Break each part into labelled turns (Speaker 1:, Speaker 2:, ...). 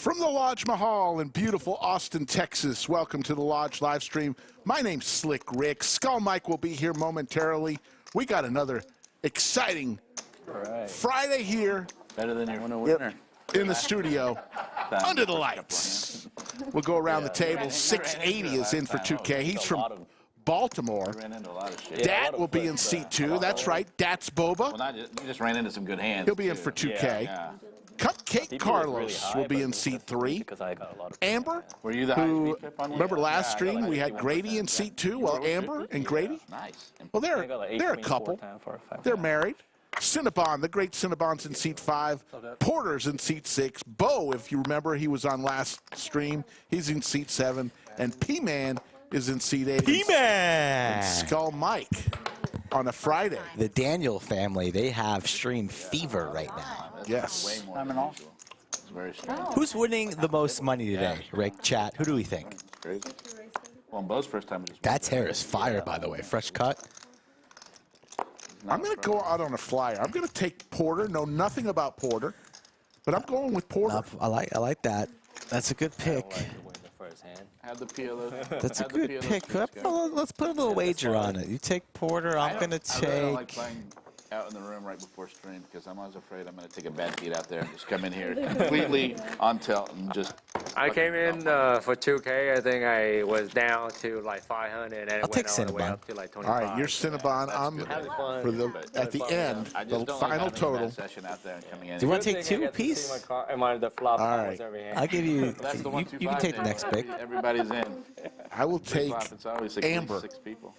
Speaker 1: From the Lodge Mahal in beautiful Austin, Texas, welcome to the Lodge live stream. My name's Slick Rick. Skull Mike will be here momentarily. We got another exciting Friday here.
Speaker 2: Better than your winner.
Speaker 1: In the studio, under the lights. We'll go around the table. 680 is in for 2K. He's from Baltimore. Dat will be in seat 2. That's right. Dat's Boba.
Speaker 2: Well, you just ran into some good hands.
Speaker 1: He'll be in for 2K. Cupcake Carlos will be in seat 3. Amber, who, remember last stream we had Grady in seat 2? Well, Amber and Grady, well, they're a couple. They're married. Cinnabon, the great Cinnabon's in seat 5. Porter's in seat 6. Bo, if you remember, he was on last stream. He's in seat 7. And PMan is in seat 8.
Speaker 3: PMan!
Speaker 1: And Skull Mike on a Friday.
Speaker 3: The Daniel family, they have stream fever right now.
Speaker 1: Yes.
Speaker 3: Who's winning the most money today, Rick? Chat, who do we think?
Speaker 2: Well, Bo's first time.
Speaker 3: That's hair is fire, by the way. Fresh cut.
Speaker 1: I'm going to go out on a flyer. I'm going to take Porter. Know nothing about Porter, but I'm going with Porter.
Speaker 3: I like that. That's a good pick.
Speaker 2: Have the PLO.
Speaker 3: That's a good pick. Let's put a little wager on it. You take Porter. I'm going to take.
Speaker 2: I don't like playing out in the room right before stream because I'm always afraid I'm going to take a bad beat out there and just come in here completely on tilt and just.
Speaker 4: I came in for 2K. I think I was down to like 500, and then it went all the way up to like 25.
Speaker 1: All right, you're Cinnabon. I'm for the at the end, the final total.
Speaker 2: Do
Speaker 3: you want to take 2 apiece?
Speaker 4: All
Speaker 3: right, I'll give you. You can take the next pick.
Speaker 2: Everybody's in.
Speaker 1: I will take Amber.
Speaker 2: 6 people.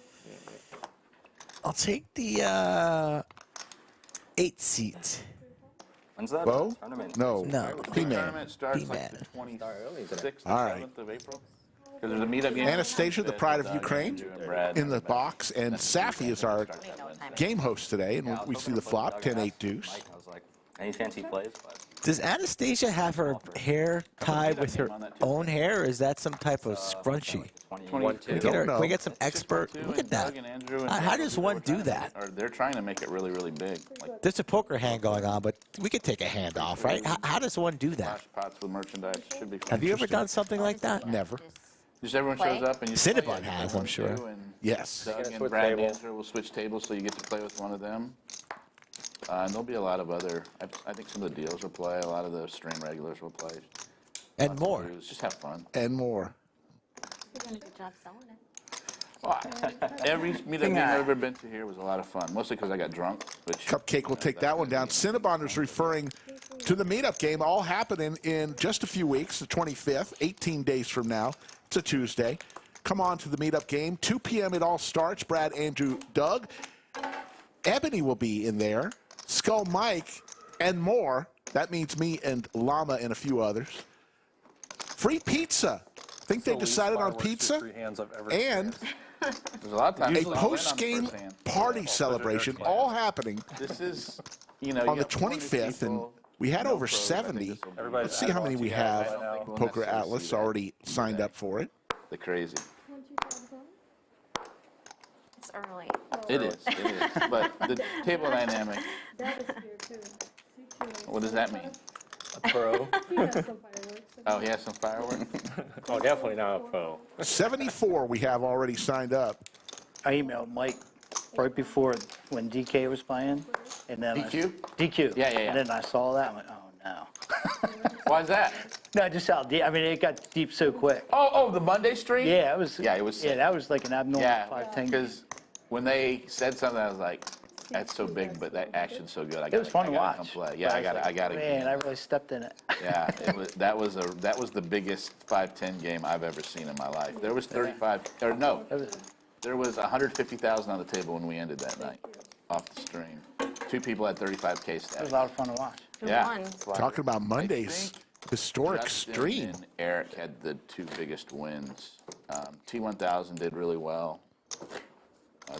Speaker 3: I'll take the 8 seat.
Speaker 5: When's that?
Speaker 1: Bo? No.
Speaker 2: PMan. Tournament starts like the 26th or 7th of April. Because there's a meetup game.
Speaker 1: Anastasia, the pride of Ukraine, in the box, and Safi is our game host today, and we see the flop, 10-8 deuce.
Speaker 5: Any chance he plays?
Speaker 3: Does Anastasia have her hair tied with her own hair, or is that some type of scrunchie? Can we get some expert? Look at that. How does one do that?
Speaker 2: They're trying to make it really, really big.
Speaker 3: There's a poker hand going on, but we could take a hand off, right? How does one do that?
Speaker 2: Pots with merchandise. Should be
Speaker 3: Have you ever done something like that?
Speaker 1: Never.
Speaker 2: Just everyone shows up and you
Speaker 3: Cinnabon has, I'm sure.
Speaker 1: Yes.
Speaker 2: Doug and Brad Owen will switch tables so you get to play with one of them. And there'll be a lot of other, I think some of the dealers will play, a lot of the stream regulars will play.
Speaker 3: And more.
Speaker 2: Just have fun.
Speaker 1: And more.
Speaker 6: You're doing a good job selling it.
Speaker 2: Well, every meetup game I've ever been to here was a lot of fun, mostly because I got drunk.
Speaker 1: Cupcake will take that one down. Cinnabon is referring to the meetup game, all happening in just a few weeks, the 25th, 18 days from now. It's a Tuesday. Come on to the meetup game. 2 p.m. it all starts. Brad, Andrew, Doug. Ebony will be in there. Skull Mike and more. That means me and Llama and a few others. Free pizza. Think they decided on pizza? And a post-game party celebration all happening on the 25th. And we had over 70. Let's see how many we have. Poker Atlas already signed up for it.
Speaker 2: The crazy.
Speaker 6: It's early.
Speaker 2: It is. But the table dynamic. What does that mean?
Speaker 4: A pro.
Speaker 2: Oh, he has some fireworks?
Speaker 4: Oh, definitely not a pro.
Speaker 1: 74 we have already signed up.
Speaker 7: I emailed Mike right before when DK was playing, and then
Speaker 2: DQ?
Speaker 7: DQ.
Speaker 2: Yeah.
Speaker 7: And then I saw that, I went, oh no.
Speaker 2: Why is that?
Speaker 7: No, just how deep. I mean, it got deep so quick.
Speaker 2: Oh, the Monday stream?
Speaker 7: Yeah, it was.
Speaker 2: Yeah, it was.
Speaker 7: Yeah, that was like an abnormal 5-10.
Speaker 2: Because when they said something, I was like, "That's so big, but that action's so good."
Speaker 7: It was fun to watch.
Speaker 2: Come play. Yeah, I got to.
Speaker 7: Man, I really stepped in it.
Speaker 2: Yeah, that was the biggest 5-10 game I've ever seen in my life. There was 35, or no, there was 150,000 on the table when we ended that night off the stream. 2 people had 35K stack.
Speaker 7: It was a lot of fun to watch.
Speaker 2: Yeah.
Speaker 1: Talking about Monday's historic
Speaker 2: Justin
Speaker 1: stream.
Speaker 2: and Eric had the 2 biggest wins. T1000 did really well.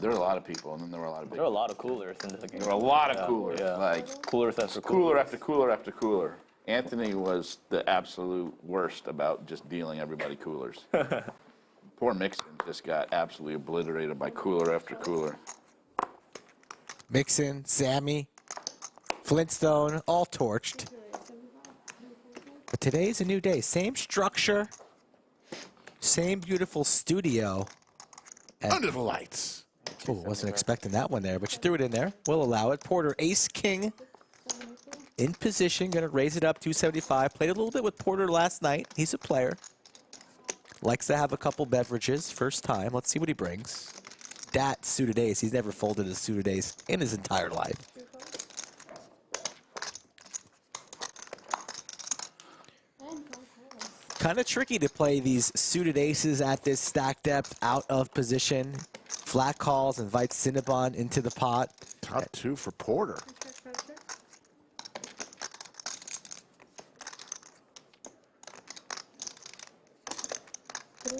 Speaker 2: There were a lot of people, and then there were a lot of big.
Speaker 5: There were a lot of coolers in the game.
Speaker 2: There were a lot of coolers, like
Speaker 5: coolers after
Speaker 2: cooler after cooler after cooler. Anthony was the absolute worst about just dealing everybody coolers. Poor Mixon just got absolutely obliterated by cooler after cooler.
Speaker 3: Mixon, Sammy, Flintstone, all torched. But today's a new day. Same structure, same beautiful studio. And
Speaker 1: Under the lights.
Speaker 3: oh, wasn't expecting that one there, but you threw it in there. We'll allow it. Porter, ace, king, in position. Going to raise it up, 275. Played a little bit with Porter last night. He's a player. Likes to have a couple beverages. First time. Let's see what he brings. Dat suited ace. He's never folded a suited ace in his entire life. Kind of tricky to play these suited aces at this stack depth out of position. Flat calls, invites Cinnabon into the pot.
Speaker 1: Top 2 for Porter.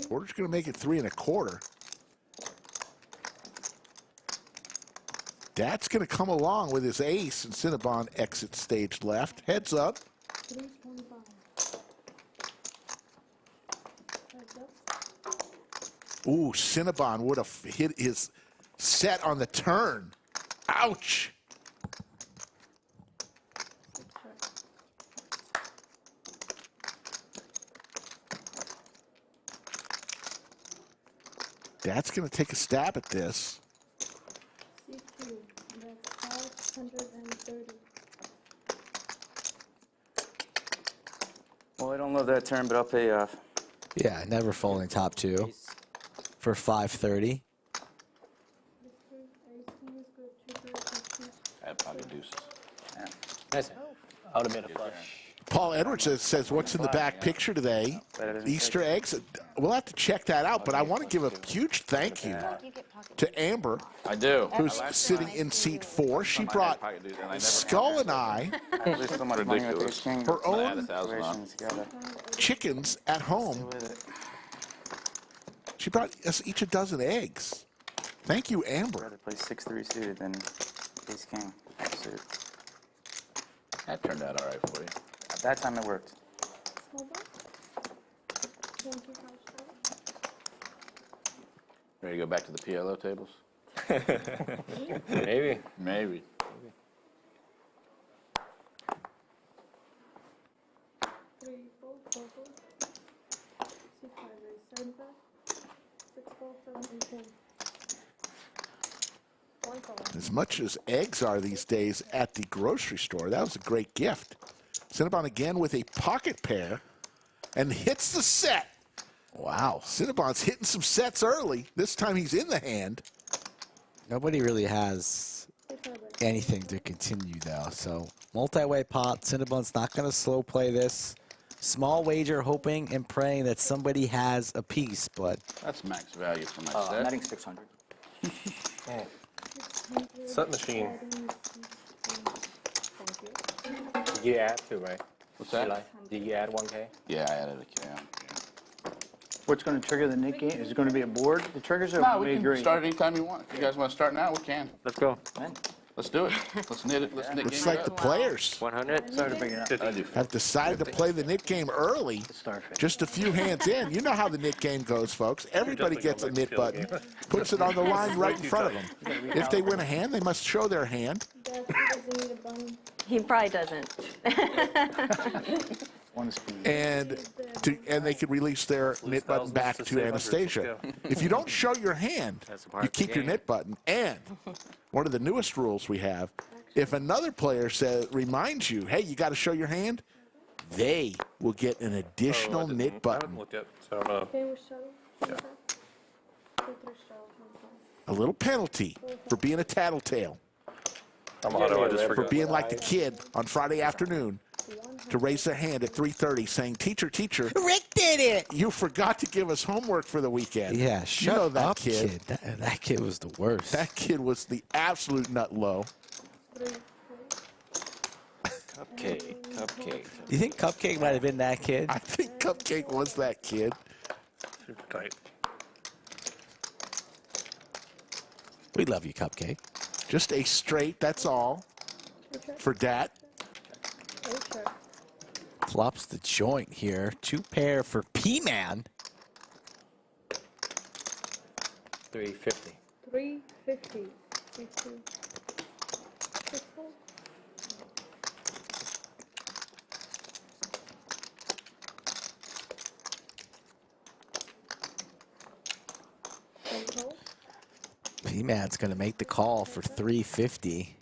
Speaker 1: Porter's going to make it 3 1/4. Dat's going to come along with his ace, and Cinnabon exits stage left. Heads up. Ooh, Cinnabon would have hit his set on the turn. Ouch. Dat's going to take a stab at this.
Speaker 8: C2, that's 530.
Speaker 5: Well, I don't love that turn, but I'll pay off.
Speaker 3: Yeah, never folding top 2 for 530.
Speaker 2: I have pocket deuces.
Speaker 4: Nice.
Speaker 5: I would have made a flush.
Speaker 1: Paul Edwards says, what's in the back picture today? Easter eggs? We'll have to check that out, but I want to give a huge thank you
Speaker 6: You get pocket.
Speaker 1: to Amber,
Speaker 2: I do.
Speaker 1: who's sitting in seat 4. She brought Skull and I
Speaker 2: Ridiculous.
Speaker 1: her
Speaker 2: Add
Speaker 1: own
Speaker 2: 1,000 on.
Speaker 1: chickens at home. She brought us each a dozen eggs. Thank you, Amber.
Speaker 5: rather play 6-3 suited than ace king suited.
Speaker 2: That turned out all right for you.
Speaker 5: At that time, it worked.
Speaker 8: Hold on. 25
Speaker 2: Ready to go back to the PLO tables?
Speaker 4: Maybe.
Speaker 2: Maybe.
Speaker 8: 3, 4, 4, 4. C5, 7, 6, 4, 7, and 10. One for one.
Speaker 1: As much as eggs are these days at the grocery store, that was a great gift. Cinnabon again with a pocket pair and hits the set.
Speaker 3: Wow.
Speaker 1: Cinnabon's hitting some sets early. This time he's in the hand.
Speaker 3: Nobody really has anything to continue, though. So, multi-way pot. Cinnabon's not going to slow play this. Small wager, hoping and praying that somebody has a piece, but
Speaker 2: That's max value for my
Speaker 5: I'm
Speaker 2: set.
Speaker 5: netting 600.
Speaker 4: Set machine.
Speaker 8: Thank you.
Speaker 4: You add too, right?
Speaker 2: What's that?
Speaker 4: Eli? Did you add 1K?
Speaker 2: Yeah, I added a K.
Speaker 7: What's going to trigger the Nick game? Is it going to be a board? The triggers are
Speaker 2: No, we
Speaker 7: we
Speaker 2: can
Speaker 7: agree.
Speaker 2: start anytime you want. If you guys want to start now, we can.
Speaker 4: Let's go.
Speaker 5: Man,
Speaker 2: Let's do it. Let's knit it. Let's knit
Speaker 1: Looks
Speaker 2: game
Speaker 1: like the
Speaker 2: up.
Speaker 1: players
Speaker 4: 100?
Speaker 7: Sorry to bring it up.
Speaker 2: I do.
Speaker 1: have decided to play the knit game early.
Speaker 7: Starfish.
Speaker 1: Just a few hands in. You know how the knit game goes, folks. Everybody gets a knit button, puts it on the line right in front of them. If they win a hand, they must show their hand.
Speaker 8: That doesn't need a button.
Speaker 6: He probably doesn't.
Speaker 7: One speed.
Speaker 1: And they can release their knit button back to Anastasia. If you don't show your hand, you keep your knit button. And one of the newest rules we have, if another player reminds you, hey, you got to show your hand, they will get an additional knit button.
Speaker 4: Looked at, so I don't know.
Speaker 8: Okay, we're shuttle. Yeah. 2, 3 shuttle.
Speaker 1: A little penalty for being a tattletale,
Speaker 4: I'm on it, I just
Speaker 1: for
Speaker 4: forgot.
Speaker 1: being like the kid on Friday afternoon to raise their hand at 3:30 saying, teacher, teacher,
Speaker 3: Rick did it.
Speaker 1: you forgot to give us homework for the weekend.
Speaker 3: Yeah,
Speaker 1: you
Speaker 3: shut
Speaker 1: know that
Speaker 3: up,
Speaker 1: kid.
Speaker 3: That kid was the worst.
Speaker 1: That kid was the absolute nut low.
Speaker 8: 3, 4.
Speaker 5: Cupcake.
Speaker 3: Do you think Cupcake might have been that kid?
Speaker 1: I think Cupcake was that kid.
Speaker 4: Super tight.
Speaker 3: We love you, Cupcake.
Speaker 1: Just a straight, that's all, for Dat.
Speaker 3: Flops the joint here. 2 pair for PMan.
Speaker 4: 350.
Speaker 8: 350. C2. 6, 4.
Speaker 3: PMan's going to make the call for 350.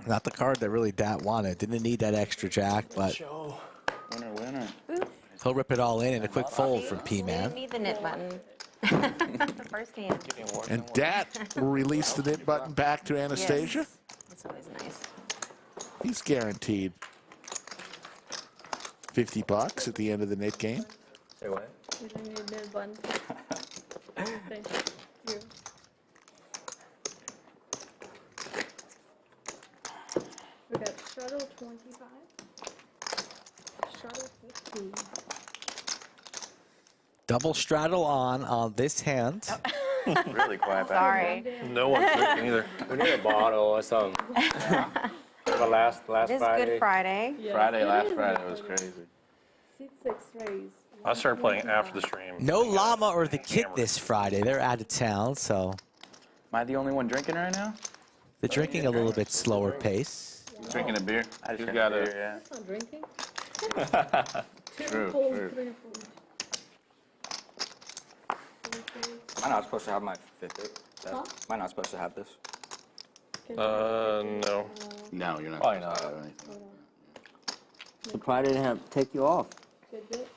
Speaker 3: Not the card that really Dat wanted. Didn't need that extra jack, but
Speaker 5: Winner, winner.
Speaker 3: he'll rip it all in a quick fold from
Speaker 6: We didn't
Speaker 3: PMan.
Speaker 6: need the knit button. The first hand.
Speaker 1: And Dat will release the knit button back to Anastasia.
Speaker 6: Yes. That's always nice.
Speaker 1: He's guaranteed $50 at the end of the knit game.
Speaker 4: Say what?
Speaker 8: We don't need the button. Thank you. We got straddle 25. Straddle 15.
Speaker 3: Double straddle on this hand.
Speaker 5: Really quiet back
Speaker 6: Sorry.
Speaker 9: No one's drinking either.
Speaker 4: We need a bottle or something. The last
Speaker 6: It is
Speaker 4: Friday.
Speaker 6: Good Friday.
Speaker 8: Yes,
Speaker 2: Last
Speaker 8: it is.
Speaker 2: Friday was crazy.
Speaker 8: C6 raise.
Speaker 9: I started playing after the stream.
Speaker 3: No llama or the kid this Friday. They're out of town, so
Speaker 5: Am I the only one drinking right now?
Speaker 3: they're drinking a little bit slower pace.
Speaker 2: Drinking a beer.
Speaker 5: I just
Speaker 2: Who's
Speaker 5: drank
Speaker 2: got
Speaker 5: beer,
Speaker 2: a
Speaker 5: yeah.
Speaker 8: That's not drinking.
Speaker 2: True,
Speaker 8: Fold,
Speaker 2: true.
Speaker 8: 3 fold.
Speaker 10: Am I not supposed to have my Fitbit?
Speaker 8: Huh?
Speaker 10: Am I not supposed to have this?
Speaker 9: No.
Speaker 2: No, you're not.
Speaker 9: Probably
Speaker 2: supposed to
Speaker 9: not.
Speaker 2: have anything.
Speaker 11: Surprised they didn't have to take you off.
Speaker 8: Good bit.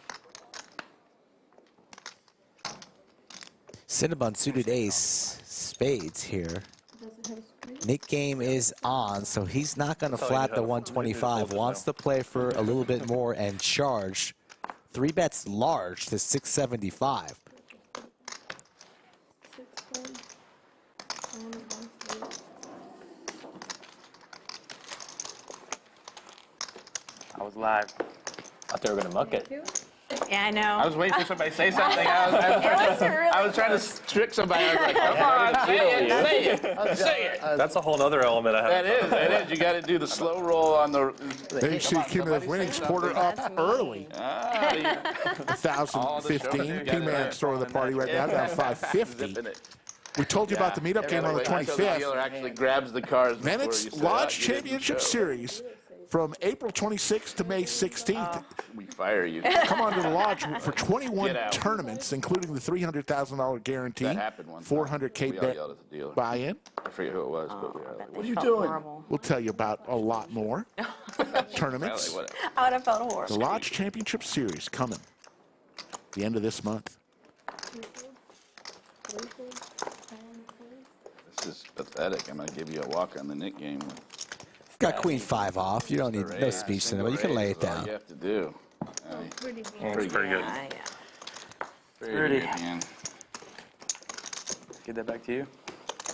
Speaker 3: Cinnabon suited ace, spades here.
Speaker 8: Does it have a screen?
Speaker 3: Nick game is on, so he's not going to
Speaker 9: That's all you
Speaker 3: flat the
Speaker 9: have.
Speaker 3: 125. Wants to play for a little bit more and charge. 3 bets large to 675.
Speaker 8: 6 fold. 1, 1, 3.
Speaker 5: I was live.
Speaker 4: I thought they were gonna muck it.
Speaker 8: Thank you.
Speaker 6: Yeah, I know.
Speaker 2: I was waiting for somebody to say something. I was trying to trick somebody. I was like, come on, say it. Say it.
Speaker 9: That's a whole other element I have.
Speaker 2: That is. You got to do the slow roll on the.
Speaker 1: There you see cumulative winnings. Porter up early.
Speaker 2: Ah, you-
Speaker 1: 1,015. PMan's throwing the party right now, down 550.
Speaker 2: zipping it.
Speaker 1: We told you about the meetup game on the
Speaker 2: Wait until the
Speaker 1: 25th.
Speaker 2: dealer actually grabs the cards.
Speaker 1: Then
Speaker 2: before
Speaker 1: it's
Speaker 2: you say,
Speaker 1: Lodge
Speaker 2: "Oh, you didn't
Speaker 1: Championship
Speaker 2: show."
Speaker 1: Series from April 26th to May 16th.
Speaker 2: We fire you.
Speaker 1: Come on to the Lodge for 21
Speaker 2: Get out.
Speaker 1: tournaments, including the $300,000 guarantee,
Speaker 2: That happened one time.
Speaker 1: 400K
Speaker 2: We all
Speaker 1: bet
Speaker 2: yelled at the dealer.
Speaker 1: buy-in.
Speaker 2: I forget who it was, but we were
Speaker 6: I bet
Speaker 2: like,
Speaker 6: they
Speaker 2: what are you
Speaker 6: felt
Speaker 2: doing?
Speaker 6: horrible.
Speaker 1: We'll tell you about a lot more tournaments.
Speaker 2: Whatever.
Speaker 6: I would have felt
Speaker 1: The
Speaker 6: horrible.
Speaker 1: Lodge Championship Series coming the end of this month.
Speaker 8: 2 fold. 3 fold. 1, fold.
Speaker 2: This is pathetic. I'm going to give you a walk on the Nick game.
Speaker 3: Got queen 5 off. You don't need no speech to but you can lay it
Speaker 2: All
Speaker 3: down.
Speaker 2: you have to do.
Speaker 8: Pretty good.
Speaker 9: It's pretty good.
Speaker 6: Yeah.
Speaker 2: Pretty
Speaker 5: Pretty.
Speaker 2: good, man.
Speaker 5: Give that back to you?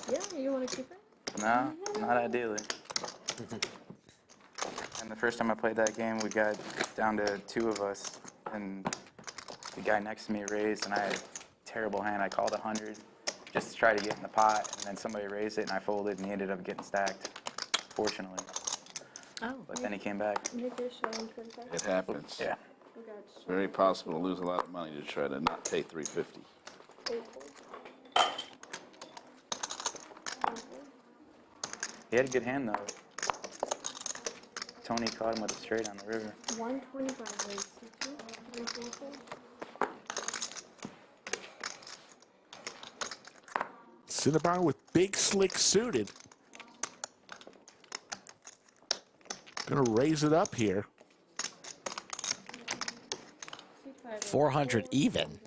Speaker 8: Yeah, you want to keep it?
Speaker 5: No, not ideally. And the first time I played that game, we got down to 2 of us, and the guy next to me raised, and I had a terrible hand. I called 100 just to try to get in the pot, and then somebody raised it, and I folded, and he ended up getting stacked, fortunately.
Speaker 6: Oh.
Speaker 5: But then he came back.
Speaker 8: Nick is showing 25.
Speaker 2: It happens.
Speaker 5: Yeah.
Speaker 8: We got
Speaker 2: It's very possible to lose a lot of money to try to not pay $350.
Speaker 8: 8 fold. 1 fold.
Speaker 5: He had a good hand, though. Tony caught him with a straight on the river.
Speaker 8: 125 raise. 2, 3, 4 fold.
Speaker 1: Cinnabon with big slick suited. Gonna raise it up here.
Speaker 3: 400 even.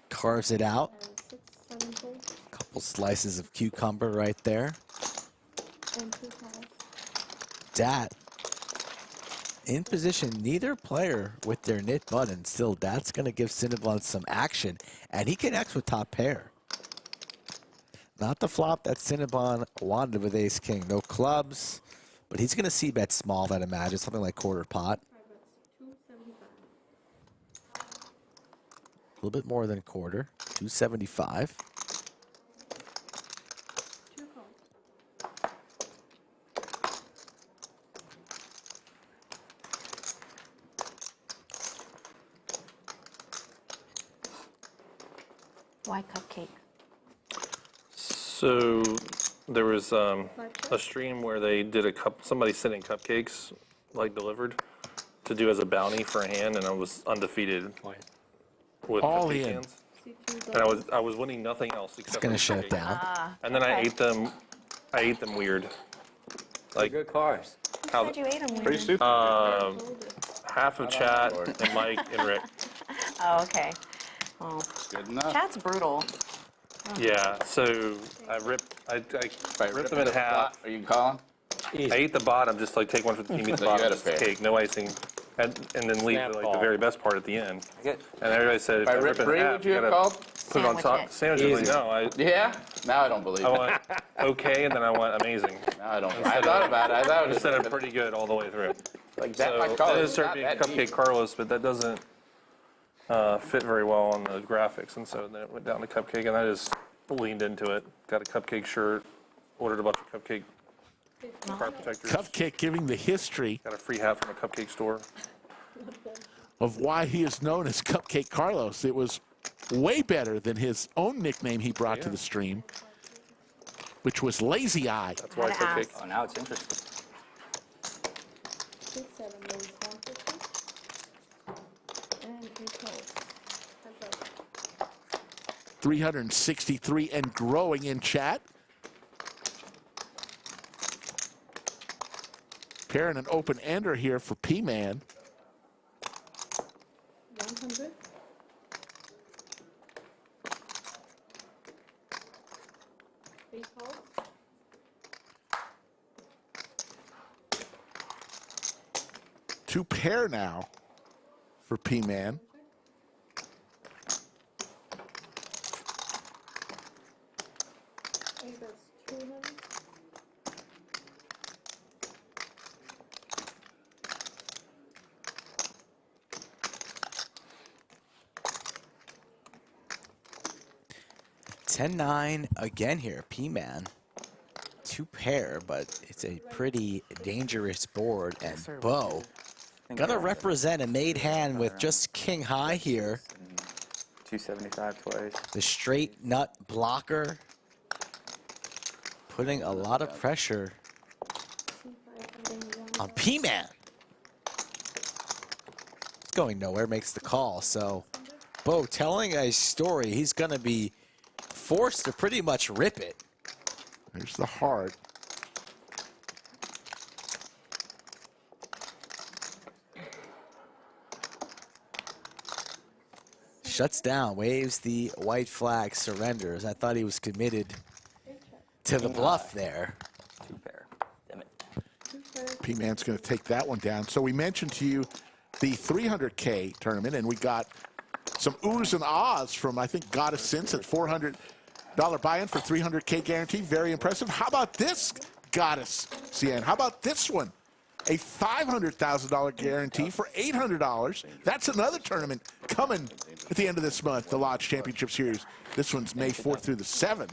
Speaker 3: Carves it out.
Speaker 8: 6, 7 fold.
Speaker 3: Couple slices of cucumber right there.
Speaker 8: And 2 calls.
Speaker 3: Dat in position. Neither player with their knit button. Still, Dat's going to give Cinnabon some action, and he connects with top pair. Not the flop that Cinnabon wanted with ace king. No clubs, but he's going to see bet small, I'd imagine, something like quarter pot.
Speaker 8: 5 bets. 275.
Speaker 3: A little bit more than quarter. 275.
Speaker 8: 2 calls.
Speaker 6: Why cupcake?
Speaker 9: So there was a
Speaker 8: 5 check.
Speaker 9: stream where they did somebody sending cupcakes, like delivered, to do as a bounty for a hand, and I was undefeated with
Speaker 1: All
Speaker 9: cupcake
Speaker 1: in.
Speaker 9: cans. And I was winning nothing else except
Speaker 3: It's going to
Speaker 9: for
Speaker 3: shut it
Speaker 9: cupcake.
Speaker 3: down.
Speaker 9: And then I
Speaker 6: Okay.
Speaker 9: ate them. I ate them weird. Like
Speaker 10: Good cars.
Speaker 9: how
Speaker 6: How'd you ate them?
Speaker 2: Pretty
Speaker 6: Weird?
Speaker 2: super.
Speaker 9: half of Chad and Mike and Rick.
Speaker 6: Oh, okay. Well,
Speaker 2: Good enough.
Speaker 6: chat's brutal.
Speaker 9: Yeah. So I ripped them in half.
Speaker 2: Are you calling?
Speaker 9: I ate the bottom, just like take one for the team, eat the
Speaker 2: So you
Speaker 9: bottom,
Speaker 2: had a
Speaker 9: just the
Speaker 2: pair.
Speaker 9: cake, no icing, and then leave
Speaker 4: Snap
Speaker 9: like
Speaker 4: ball.
Speaker 9: the very best part at the end.
Speaker 10: Good.
Speaker 9: And everybody said, if
Speaker 2: By
Speaker 9: I
Speaker 2: rip
Speaker 9: rip it in
Speaker 2: free,
Speaker 9: half,
Speaker 2: would you have
Speaker 9: gotta
Speaker 2: called?
Speaker 9: put it on top.
Speaker 6: Sandwich it.
Speaker 9: Sandwich it. Like, no,
Speaker 2: Yeah? Now I don't believe
Speaker 9: I
Speaker 2: it.
Speaker 9: went okay, and then I went amazing.
Speaker 2: Now I don't. I thought about it. I thought it was
Speaker 9: Instead of pretty good all the way through.
Speaker 2: like that.
Speaker 9: So
Speaker 2: My
Speaker 9: that
Speaker 2: color
Speaker 9: is
Speaker 2: is
Speaker 9: start
Speaker 2: not
Speaker 9: being
Speaker 2: that
Speaker 9: Cupcake
Speaker 2: deep.
Speaker 9: Carlos, but that doesn't fit very well on the graphics, and so then it went down to Cupcake, and I just leaned into it. Got a Cupcake shirt, ordered a bunch of Cupcake car protectors,
Speaker 1: Cupcake giving the history
Speaker 9: got a free hat from a Cupcake store.
Speaker 1: of why he is known as Cupcake Carlos. It was way better than his own nickname he brought to the stream, which was Lazy Eye.
Speaker 9: That's why
Speaker 6: Gotta
Speaker 9: Cupcake.
Speaker 6: ask.
Speaker 10: Oh, now it's interesting.
Speaker 8: 6, 7 raise 150. And 3 calls. Heads up.
Speaker 1: 363 and growing in chat. Pairing an open ender here for PMan.
Speaker 8: 100. Eight calls.
Speaker 1: Two pair now for PMan.
Speaker 8: I think that's 200.
Speaker 3: $10-9 again here, PMan. Two pair, but it's a pretty dangerous board. And Bo gonna represent a made hand with just king high here.
Speaker 5: 275 twice.
Speaker 3: The straight nut blocker, putting a lot of pressure on PMan. It's going nowhere, makes the call. So Bo telling a story, he's gonna be forced to pretty much rip it.
Speaker 1: There's the heart.
Speaker 3: Shuts down, waves the white flag, surrenders. I thought he was committed to the bluff there.
Speaker 10: Two pair. Damn it.
Speaker 1: PMan's going to take that one down. So we mentioned to you the 300K tournament, and we got some oohs and ahs from, I think, Goddess Since at $400 buy-in for 300K guarantee. Very impressive. How about this, Goddess CN? How about this one? A $500,000 guarantee for $800. That's another tournament coming at the end of this month, the Lodge Championship Series. This one's May 4th through the 7th.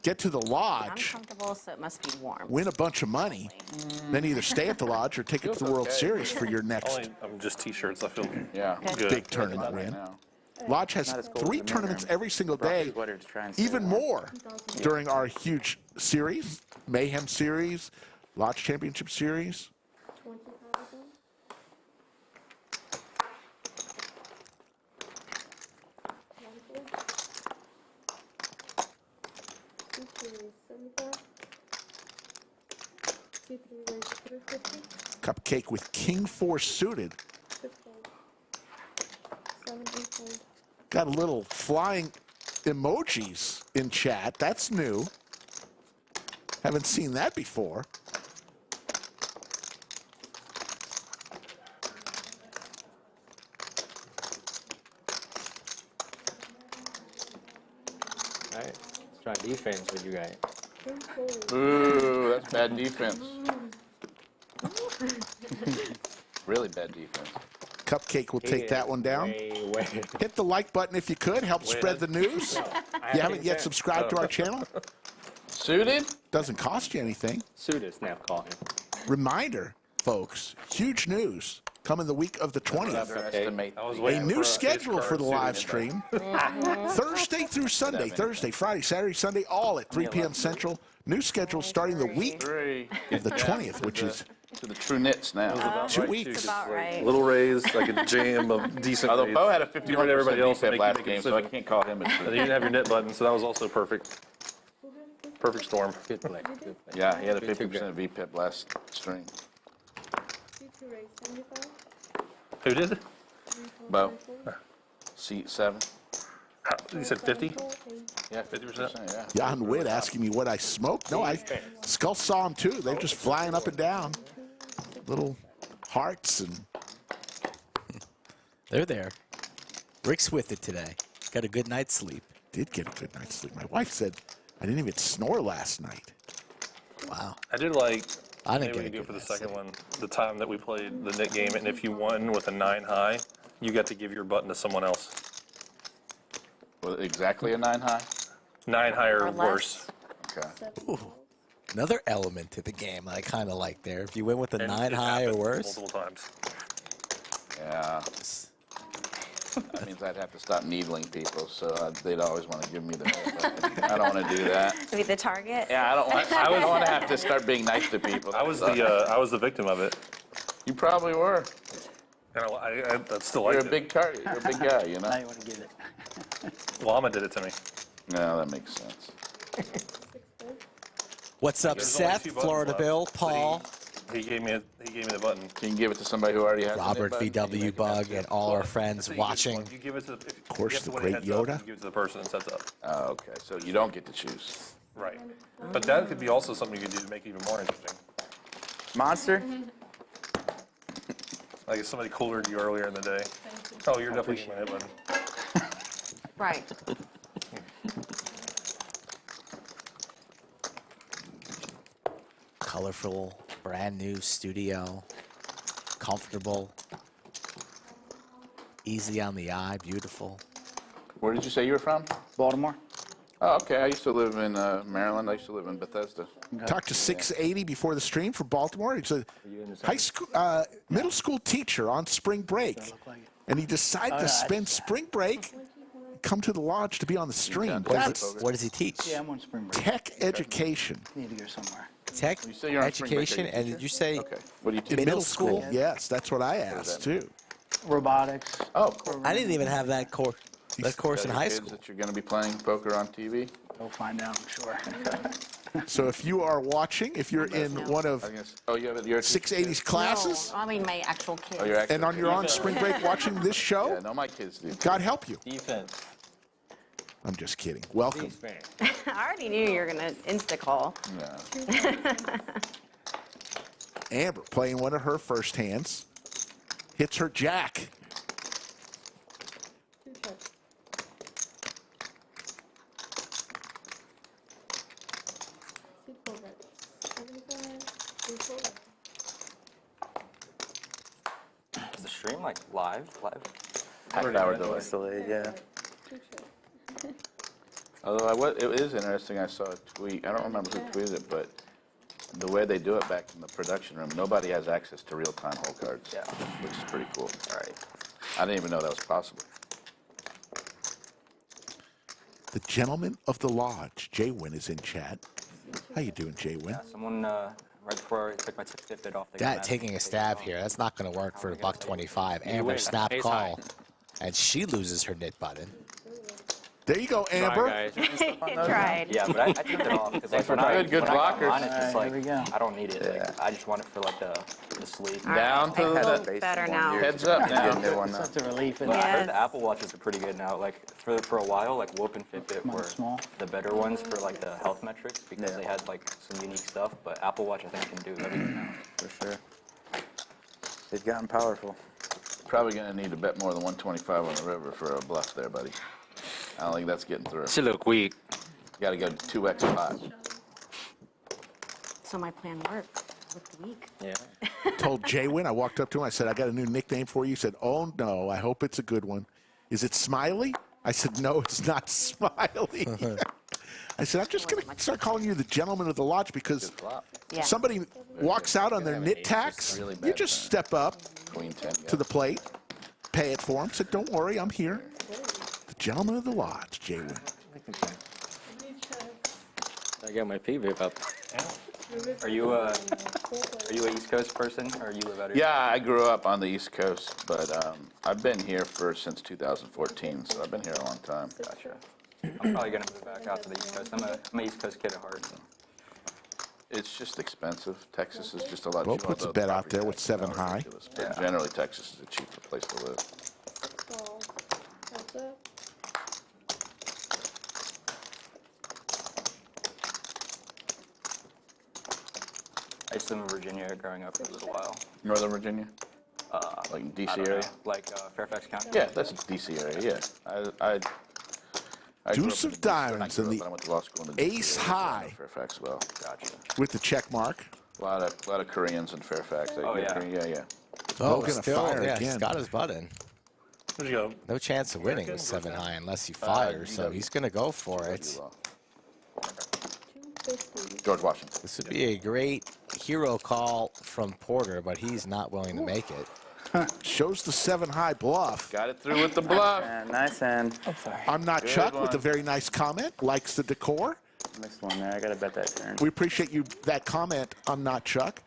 Speaker 1: Get to the
Speaker 6: I'm
Speaker 1: Lodge,
Speaker 6: comfortable, so it must be warm.
Speaker 1: win a bunch of money, then either stay at the Lodge or take it to the World Series for your next
Speaker 9: I'm just t-shirts. I feel
Speaker 2: Yeah.
Speaker 9: good.
Speaker 1: big tournament win.
Speaker 2: Now.
Speaker 1: Lodge has
Speaker 5: Not as cold
Speaker 1: 3
Speaker 5: as the
Speaker 1: tournaments
Speaker 5: Mayhem.
Speaker 1: every single
Speaker 5: Brought
Speaker 1: day,
Speaker 5: the sweater to try and stay
Speaker 1: even
Speaker 5: warm.
Speaker 1: more during our huge series, Mayhem Series, Lodge Championship Series.
Speaker 8: 20,000.
Speaker 1: Cupcake with King 4 suited. Got a little flying emojis in chat. That's new. Haven't seen that before.
Speaker 4: All right, let's try defense with you guys.
Speaker 2: Ooh, that's bad defense. Really bad defense.
Speaker 1: Cupcake will take that one down.
Speaker 4: Way.
Speaker 1: Hit the like button if you could. Help spread the news. You haven't yet subscribed to our channel?
Speaker 2: Suited?
Speaker 1: Doesn't cost you anything.
Speaker 4: Suited snap call him.
Speaker 1: Reminder, folks, huge news coming the week of the 20th.
Speaker 2: Underestimate.
Speaker 9: I was
Speaker 1: A
Speaker 9: waiting
Speaker 1: new
Speaker 9: for
Speaker 1: schedule for the
Speaker 9: card
Speaker 1: live
Speaker 9: suited.
Speaker 1: stream. Thursday through Sunday. Thursday, Friday, Saturday, Sunday, all at 3 p.m. Central. New schedule starting the week
Speaker 2: Three.
Speaker 1: of the 20th, which is
Speaker 2: To the true nits now.
Speaker 9: About
Speaker 1: 2
Speaker 9: right,
Speaker 1: weeks.
Speaker 9: too,
Speaker 6: It's
Speaker 9: 'cause,
Speaker 6: about
Speaker 9: like,
Speaker 6: right.
Speaker 9: Little raise, like a jam of decent
Speaker 2: Although
Speaker 9: raise.
Speaker 2: Bo had a
Speaker 9: You were
Speaker 2: 51%
Speaker 9: everybody else
Speaker 2: VPIP
Speaker 9: make
Speaker 2: last
Speaker 9: a
Speaker 2: game, so I
Speaker 9: decision.
Speaker 2: can't call him a
Speaker 9: And
Speaker 2: true.
Speaker 9: you didn't have your knit button, so that was also perfect. Perfect storm.
Speaker 10: Good play. Good play.
Speaker 2: Yeah, he had a
Speaker 10: Good, good,
Speaker 2: 50% VPIP last string.
Speaker 8: C2 raise 75.
Speaker 9: Who did?
Speaker 2: Bo, seat 7.
Speaker 9: You said 50?
Speaker 2: Yeah,
Speaker 9: 50%?
Speaker 2: Yeah.
Speaker 1: Jan Witt asking me what I smoked. No, Skull saw him too. They're just flying up and down. Little hearts and
Speaker 3: They're there. Rick's with it today. Got a good night's sleep.
Speaker 1: did get a good night's sleep. My wife said I didn't even snore last night.
Speaker 3: Wow.
Speaker 9: I did like,
Speaker 3: I didn't
Speaker 9: maybe we
Speaker 3: get a
Speaker 9: can do
Speaker 3: good
Speaker 9: for the
Speaker 3: night's
Speaker 9: second
Speaker 3: sleep.
Speaker 9: one, the time that we played the knit game, and if you won with a 9 high, you got to give your button to someone else.
Speaker 2: Well, exactly a 9 high?
Speaker 9: 9 high or
Speaker 6: Or less.
Speaker 9: worse.
Speaker 2: Okay.
Speaker 3: Ooh. Another element to the game that I kind of like there. If you win with a
Speaker 9: And
Speaker 3: 9
Speaker 9: it
Speaker 3: high or
Speaker 9: happened
Speaker 3: worse.
Speaker 9: Multiple times.
Speaker 2: Yeah. That means I'd have to stop needling people, so they'd always want to give me the button. I don't want to do that.
Speaker 6: Be the target?
Speaker 2: Yeah, I don't want to have to start being nice to people.
Speaker 9: I was the victim of it.
Speaker 2: You probably were.
Speaker 9: And I still
Speaker 2: You're
Speaker 9: liked
Speaker 2: a
Speaker 9: it.
Speaker 2: big target. You're a big guy, you know?
Speaker 7: Now you want to give it.
Speaker 9: Llama did it to me.
Speaker 2: No, that makes sense.
Speaker 3: What's up,
Speaker 9: There's only
Speaker 3: Seth?
Speaker 9: 2 buttons
Speaker 3: Florida
Speaker 9: left.
Speaker 3: Bill,
Speaker 9: So
Speaker 3: Paul,
Speaker 9: he gave me the button.
Speaker 2: Can you give it to somebody who already has a
Speaker 3: Robert
Speaker 2: knit button? Can you
Speaker 3: VW
Speaker 2: make it
Speaker 3: Bug,
Speaker 2: happen?
Speaker 3: and all our friends
Speaker 9: So you give
Speaker 3: watching.
Speaker 9: one. You give it to the, of
Speaker 1: course, the great Yoda.
Speaker 9: You give it to the person that sets up.
Speaker 2: Oh, okay. So you don't get to choose.
Speaker 9: Right. But that could be also something you could do to make it even more interesting.
Speaker 5: Monster?
Speaker 9: Like if somebody coolered you earlier in the day. Oh, you're definitely getting my knit button.
Speaker 6: Right.
Speaker 3: Colorful, brand new studio. Comfortable. Easy on the eye, beautiful.
Speaker 2: Where did you say you were from?
Speaker 7: Baltimore?
Speaker 2: Oh, okay. I used to live in Maryland. I used to live in Bethesda.
Speaker 1: Talked to 680 before the stream from Baltimore. He's a high school, middle school teacher on spring break, and he decided to spend spring break, come to the lodge to be on the stream. That's
Speaker 3: What does he teach?
Speaker 7: Yeah, I'm on spring break.
Speaker 1: tech education
Speaker 7: Need to go somewhere.
Speaker 3: Tech,
Speaker 2: You say you're on spring break,
Speaker 3: education,
Speaker 2: are you a
Speaker 3: and
Speaker 2: teacher?
Speaker 3: did you say
Speaker 2: Okay. What do you
Speaker 1: in
Speaker 2: teach?
Speaker 1: middle school.
Speaker 3: school?
Speaker 1: Yes, that's what I asked too.
Speaker 7: Robotics.
Speaker 2: Oh, cool.
Speaker 3: I didn't even have that course in high
Speaker 2: Kids
Speaker 3: school.
Speaker 2: that you're going to be playing poker on TV?
Speaker 7: Go find out, I'm sure.
Speaker 1: So if you are watching, if you're in one of
Speaker 2: I guess. Oh, you have it. You're a teacher,
Speaker 1: 680's classes,
Speaker 6: No, I mean my actual kids.
Speaker 2: Oh, you're actually.
Speaker 1: and you're on spring break watching this
Speaker 2: Yeah,
Speaker 1: show,
Speaker 2: no, my kids do.
Speaker 1: God help you.
Speaker 10: Defense.
Speaker 1: I'm just kidding. Welcome.
Speaker 10: Defense.
Speaker 6: I already knew you were going to insta-call.
Speaker 2: Yeah.
Speaker 1: Amber playing one of her first hands, hits her jack.
Speaker 8: 2 shots. C4 red. 75. C4 red.
Speaker 10: Is the stream like live?
Speaker 2: 100-hour delay.
Speaker 5: It's delayed, yeah.
Speaker 8: 2 shots.
Speaker 2: Although it is interesting, I saw a tweet. I don't remember who tweeted it, but the way they do it back in the production room, nobody has access to real-time hole cards.
Speaker 10: Yeah.
Speaker 2: Which is pretty cool.
Speaker 10: All right.
Speaker 2: I didn't even know that was possible.
Speaker 1: The gentleman of the lodge, Jaywin, is in chat. How you doing, Jaywin?
Speaker 10: Yeah, someone right before I took my Fitbit off.
Speaker 3: That taking a stab here. That's not going to work for $125. Amber snap
Speaker 4: Ace
Speaker 3: call,
Speaker 4: high.
Speaker 3: and she loses her knit button.
Speaker 1: There you go, Amber.
Speaker 4: Bye, guys.
Speaker 6: Tried.
Speaker 10: Yeah, but I turned it off because like,
Speaker 2: for
Speaker 10: when I
Speaker 2: good
Speaker 10: got
Speaker 2: blockers.
Speaker 10: mine, it's just
Speaker 7: All right,
Speaker 10: like
Speaker 7: here we go.
Speaker 10: I don't need it. Like, I just want it for like the sleep.
Speaker 6: All
Speaker 2: Down
Speaker 6: right,
Speaker 2: to
Speaker 6: I
Speaker 2: the-
Speaker 6: feel better now.
Speaker 2: Heads up
Speaker 5: Get a
Speaker 2: now.
Speaker 5: new one now.
Speaker 7: Such a relief.
Speaker 10: But
Speaker 7: Isn't
Speaker 10: I
Speaker 7: it?
Speaker 10: heard the
Speaker 6: Yes.
Speaker 10: Apple Watches are pretty good now. Like for a while, like Whoop and Fitbit
Speaker 7: Mine's
Speaker 10: were
Speaker 7: small.
Speaker 10: the better ones for like the health metrics because
Speaker 5: Yeah.
Speaker 10: they had like some unique stuff. But Apple Watch I think can do everything now.
Speaker 5: For sure. They've gotten powerful.
Speaker 2: Probably going to need to bet more than 125 on the river for a bluff there, buddy. I don't think that's getting through.
Speaker 4: She look weak.
Speaker 2: You got to go 2x pot.
Speaker 6: So my plan worked. Looked weak.
Speaker 10: Yeah.
Speaker 1: Told Jaywin, I walked up to him, I said, I got a new nickname for you. He said, oh no, I hope it's a good one. Is it Smiley? I said, no, it's not Smiley. I said, I'm just going to start calling you the gentleman of the lodge because
Speaker 6: Yeah.
Speaker 1: somebody walks out on their knit tacks,
Speaker 2: really
Speaker 1: you
Speaker 2: bad
Speaker 1: just
Speaker 2: turn.
Speaker 1: step up
Speaker 2: Queen 10.
Speaker 1: to the plate, pay it for him. Said, don't worry, I'm here. The gentleman of the lodge, Jaywin.
Speaker 4: I got my PVIP up.
Speaker 5: Are you a East Coast person, or you live out here?
Speaker 2: Yeah, I grew up on the East Coast, but I've been here since 2014, so I've been here a long time.
Speaker 5: Gotcha. I'm probably gonna move back out to the East Coast. I'm an East Coast kid at heart.
Speaker 2: It's just expensive. Texas is just a lot
Speaker 1: Bo
Speaker 2: cheaper.
Speaker 1: puts a bet out there with 7 high.
Speaker 2: But generally, Texas is a cheaper place to live.
Speaker 8: So that's it.
Speaker 5: I used to live in Virginia growing up for a little while.
Speaker 2: Northern Virginia? Like
Speaker 5: I
Speaker 2: DC
Speaker 5: don't
Speaker 2: area?
Speaker 5: know, like Fairfax County.
Speaker 2: Yeah, that's DC area, yeah. I grew
Speaker 1: Deuce
Speaker 2: up in
Speaker 1: of
Speaker 2: DC,
Speaker 1: diamonds and the
Speaker 2: I went to law school in the DC
Speaker 1: ace
Speaker 2: area, so I know
Speaker 1: high.
Speaker 2: Fairfax well.
Speaker 5: Gotcha.
Speaker 1: With the check mark.
Speaker 2: A lot of Koreans in Fairfax.
Speaker 5: Oh, yeah.
Speaker 2: Yeah.
Speaker 3: Oh,
Speaker 1: gonna
Speaker 3: still,
Speaker 1: fire
Speaker 3: yeah, he's
Speaker 1: again.
Speaker 3: got his butt in.
Speaker 9: Where'd you go?
Speaker 3: No chance of winning with 7 high unless he fires, so
Speaker 2: GW.
Speaker 3: he's going to go for it.
Speaker 8: 250.
Speaker 2: George Washington.
Speaker 3: This would be a great hero call from Porter, but he's not willing to make it.
Speaker 1: Shows the 7 high bluff.
Speaker 2: Got it through with the bluff.
Speaker 5: And nice hand. I'm sorry.
Speaker 1: I'm not
Speaker 2: Good
Speaker 1: Chuck with
Speaker 2: one.
Speaker 1: a very nice comment. Likes the decor.
Speaker 5: Missed one there. I gotta bet that turn.
Speaker 1: We appreciate you that comment. I'm not Chuck.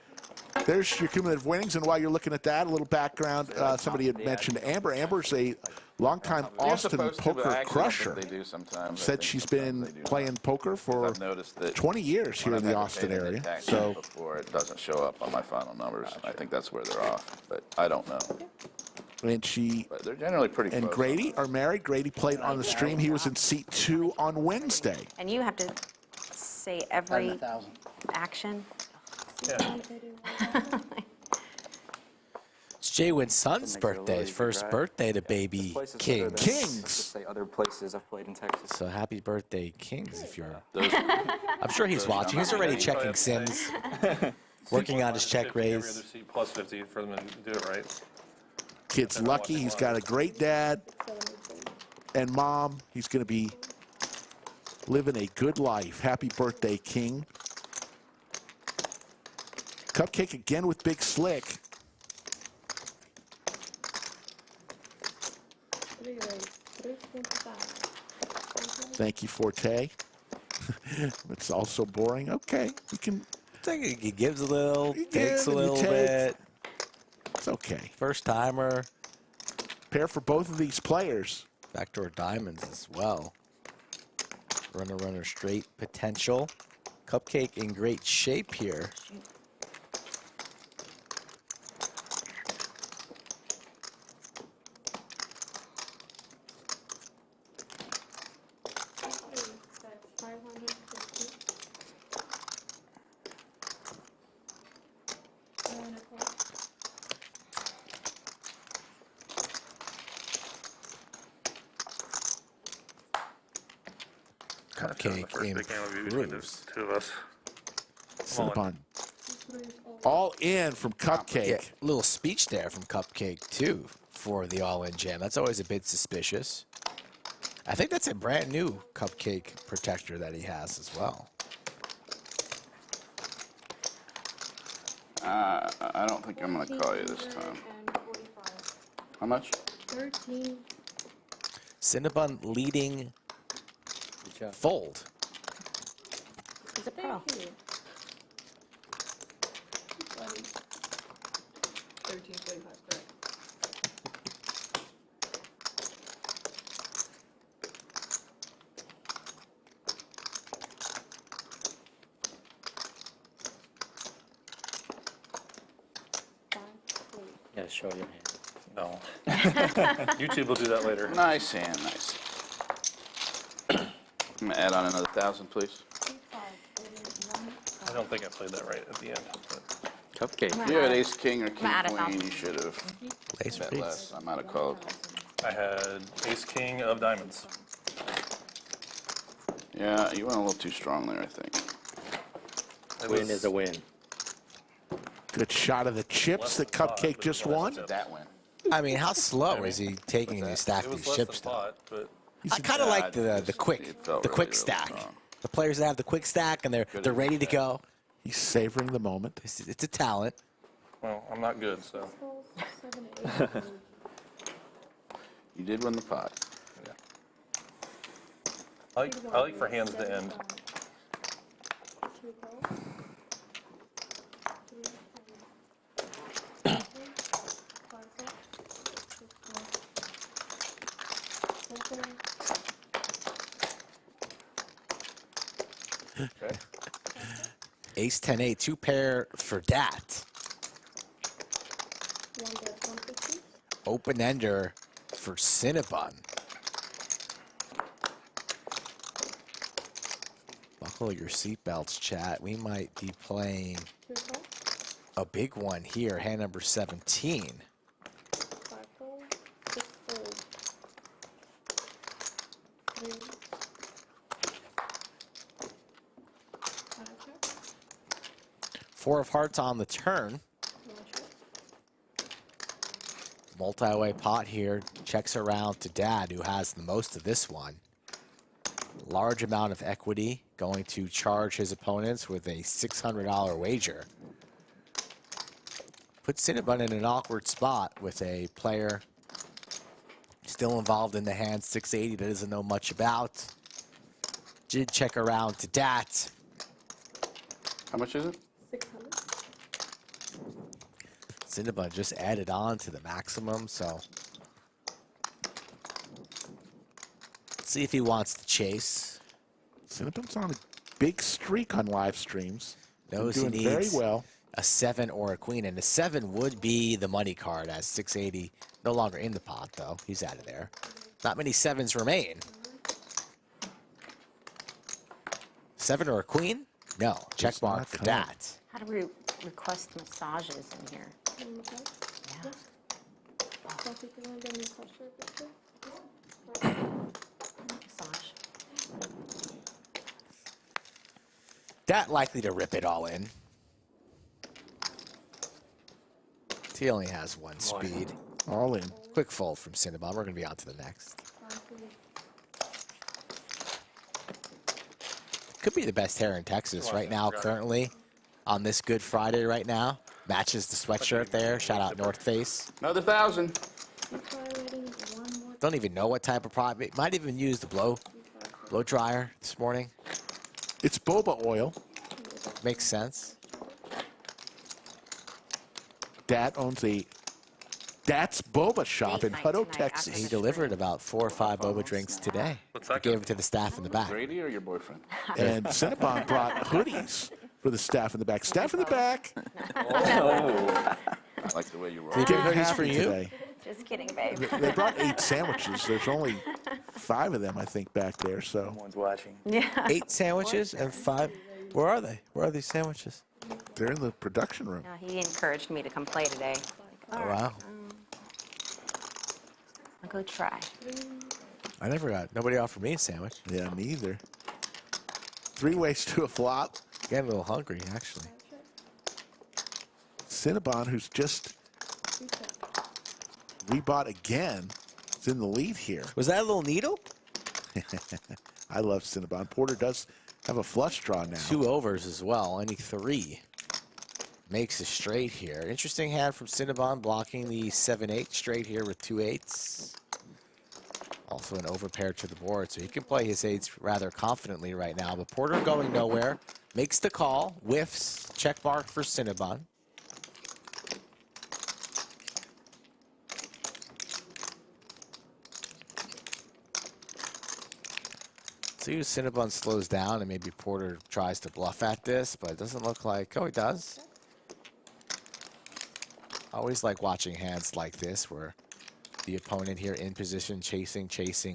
Speaker 1: There's your cumulative winnings, and while you're looking at that, a little background. Somebody had mentioned Amber. Amber's a longtime
Speaker 2: You're
Speaker 1: Austin
Speaker 2: supposed to, but
Speaker 1: poker
Speaker 2: I actually don't
Speaker 1: crusher.
Speaker 2: think they do sometimes. I
Speaker 1: Said
Speaker 2: think
Speaker 1: she's
Speaker 2: sometimes
Speaker 1: been
Speaker 2: they do
Speaker 1: playing
Speaker 2: not.
Speaker 1: poker for
Speaker 2: I've noticed that
Speaker 1: 20 years here
Speaker 2: when
Speaker 1: in the
Speaker 2: I've had to
Speaker 1: Austin
Speaker 2: pay the
Speaker 1: area.
Speaker 2: tax
Speaker 1: So
Speaker 2: before it doesn't show up on my final numbers. I think that's where they're off, but I don't know.
Speaker 1: and she
Speaker 2: But they're generally pretty
Speaker 1: and
Speaker 2: close.
Speaker 1: Grady are married. Grady played on the stream. He was in seat 2 on Wednesday.
Speaker 6: And you have to say
Speaker 7: Seven
Speaker 6: every
Speaker 7: thousand.
Speaker 6: action.
Speaker 9: Yeah.
Speaker 3: It's Jay Wynn's son's
Speaker 5: Makes it a little
Speaker 3: birthday, his
Speaker 5: easier,
Speaker 3: first
Speaker 5: right?
Speaker 3: birthday to baby
Speaker 5: Places other
Speaker 3: King.
Speaker 5: than-
Speaker 1: Kings.
Speaker 5: Just say other places I've played in Texas.
Speaker 3: So happy birthday, Kings, if you're...
Speaker 2: Those,
Speaker 3: I'm sure he's watching. He's already checking sims, working on his check
Speaker 9: Every other
Speaker 3: raise.
Speaker 9: seat plus 50 for them to do it right.
Speaker 1: Kid's lucky. He's got a great dad and mom. He's going to be living a good life. Happy birthday, King. Cupcake again with Big Slick.
Speaker 8: 3 raise. 325.
Speaker 1: Thank you, Forte. It's also boring. Okay, we can.
Speaker 3: I think he gives a little,
Speaker 1: He
Speaker 3: takes
Speaker 1: gives
Speaker 3: a
Speaker 1: and he
Speaker 3: little
Speaker 1: takes.
Speaker 3: bit.
Speaker 1: It's okay.
Speaker 3: First timer,
Speaker 1: Pair for both of these players.
Speaker 3: backdoor diamonds as well. Runner straight potential. Cupcake in great shape here.
Speaker 8: That's 550. And a call.
Speaker 3: Cupcake
Speaker 9: First big game will be between those two of us.
Speaker 1: Cinnabon.
Speaker 8: This raise all.
Speaker 1: All in from Cupcake.
Speaker 3: Yeah, little speech there from Cupcake too for the all-in jam. That's always a bit suspicious. I think that's a brand new Cupcake protector that he has as well.
Speaker 2: I don't think I'm going to call you this time.
Speaker 8: 1345.
Speaker 2: How much?
Speaker 8: 13.
Speaker 3: Cinnabon leading fold.
Speaker 6: He's a pro.
Speaker 8: Thank you. Buddy.
Speaker 12: 1345, correct.
Speaker 11: Yeah, show your hand.
Speaker 9: No. YouTube will do that later.
Speaker 2: Nice hand, nice. I'm going to add on another 1,000, please.
Speaker 9: I don't think I played that right at the end. But
Speaker 5: Cupcake.
Speaker 2: You had ace king or king
Speaker 6: add
Speaker 2: queen.
Speaker 6: 1,000.
Speaker 2: You should have
Speaker 3: Lace
Speaker 2: bet
Speaker 3: freeze.
Speaker 2: less. I might have called.
Speaker 9: I had ace king of diamonds.
Speaker 2: Yeah, you went a little too strong there, I think.
Speaker 9: It
Speaker 11: Win
Speaker 9: was-
Speaker 11: is a win.
Speaker 1: Good shot of the chips that Cupcake just won.
Speaker 2: That win.
Speaker 3: I mean, how slow is he taking
Speaker 9: It
Speaker 3: these stack
Speaker 9: was
Speaker 3: these
Speaker 9: less
Speaker 3: chips?
Speaker 9: than pot, but
Speaker 3: I kind of like the
Speaker 2: it
Speaker 3: quick
Speaker 2: felt
Speaker 3: the
Speaker 2: really,
Speaker 3: quick
Speaker 2: really
Speaker 3: stack.
Speaker 2: strong.
Speaker 3: The players that have the quick stack and they're ready to go.
Speaker 1: He's savoring the moment.
Speaker 3: It's a talent.
Speaker 9: well, I'm not good, so.
Speaker 8: Calls 7, 8.
Speaker 2: You did win the pot.
Speaker 9: I like for hands to end.
Speaker 8: 2 calls.
Speaker 2: Okay.
Speaker 3: Ace 10-8, 2 pair for Dat.
Speaker 8: One bet 150.
Speaker 3: Open ender for Cinnabon. Buckle your seatbelts, chat. We might be playing
Speaker 8: Two calls.
Speaker 3: a big one here. Hand number 17.
Speaker 8: 5 calls. 6 fold. 3. 5 check.
Speaker 3: 4 of hearts on the turn.
Speaker 8: 1 check.
Speaker 3: Multi-way pot here. Checks around to Dad, who has the most of this one. Large amount of equity. Going to charge his opponents with a $600 wager. Put Cinnabon in an awkward spot with a player still involved in the hand, 680, that doesn't know much about. Did check around to Dat.
Speaker 2: How much is it?
Speaker 8: 600.
Speaker 3: Cinnabon just added on to the maximum, so let's see if he wants to chase.
Speaker 1: Cinnabon's on a big streak on live streams.
Speaker 3: Knows he
Speaker 1: doing very
Speaker 3: needs
Speaker 1: well.
Speaker 3: a 7 or a queen, and the 7 would be the money card as 680. No longer in the pot, though. He's out of there. Not many 7s remain. 7 or a queen? No. Check mark
Speaker 1: not
Speaker 3: for
Speaker 1: cut.
Speaker 3: that.
Speaker 6: How do we request massages in here?
Speaker 8: On the card.
Speaker 6: Yeah.
Speaker 8: Coffee can I get me pressure picture?
Speaker 6: Massage.
Speaker 3: That likely to rip it all in. He only has 1 speed.
Speaker 1: All in.
Speaker 3: Quick fold from Cinnabon. We're going to be on to the next. Could be the best hair in Texas right now, currently, on this Good Friday right now. Matches the sweatshirt there. Shout out North Face.
Speaker 2: Another 1,000.
Speaker 3: Don't even know what type of product. Might even use the blow dryer this morning.
Speaker 1: It's boba oil.
Speaker 3: Makes sense.
Speaker 1: Dat owns a Dat's Boba Shop in
Speaker 6: Date night
Speaker 1: Hutto,
Speaker 6: tonight
Speaker 1: Texas.
Speaker 6: after
Speaker 3: He
Speaker 6: the
Speaker 3: delivered about 4 or 5 boba drinks today.
Speaker 9: What's that?
Speaker 3: Gave it to the staff in the back.
Speaker 2: Grady or your boyfriend?
Speaker 1: And Cinnabon brought hoodies for the staff in the back. Staff in the back.
Speaker 2: I like the way you roll.
Speaker 3: Did you get
Speaker 1: They're
Speaker 3: hoodies for
Speaker 1: happy
Speaker 3: you?
Speaker 1: today.
Speaker 6: Just kidding, babe.
Speaker 1: They brought 8 sandwiches. There's only 5 of them, I think, back there. So
Speaker 5: Someone's watching.
Speaker 6: Yeah.
Speaker 3: 8 sandwiches and 5. Where are they? Where are these sandwiches?
Speaker 1: they're in the production room.
Speaker 6: No, he encouraged me to come play today.
Speaker 3: Oh, wow.
Speaker 6: I'll go try.
Speaker 3: I never got. Nobody offered me a sandwich.
Speaker 1: Yeah, me either. 3 ways to a flop.
Speaker 3: Getting a little hungry, actually.
Speaker 1: Cinnabon, who's just rebought again, is in the lead here.
Speaker 3: Was that a little needle?
Speaker 1: I love Cinnabon. Porter does have a flush draw now.
Speaker 3: 2 overs as well. Any 3 makes a straight here. Interesting hand from Cinnabon, blocking the 7-8 straight here with 2 8s. Also an overpair to the board, so he can play his 8s rather confidently right now. But Porter going nowhere, makes the call, whiffs, check mark for Cinnabon. See if Cinnabon slows down and maybe Porter tries to bluff at this, but it doesn't look like, oh, he does. I always like watching hands like this where the opponent here in position, chasing,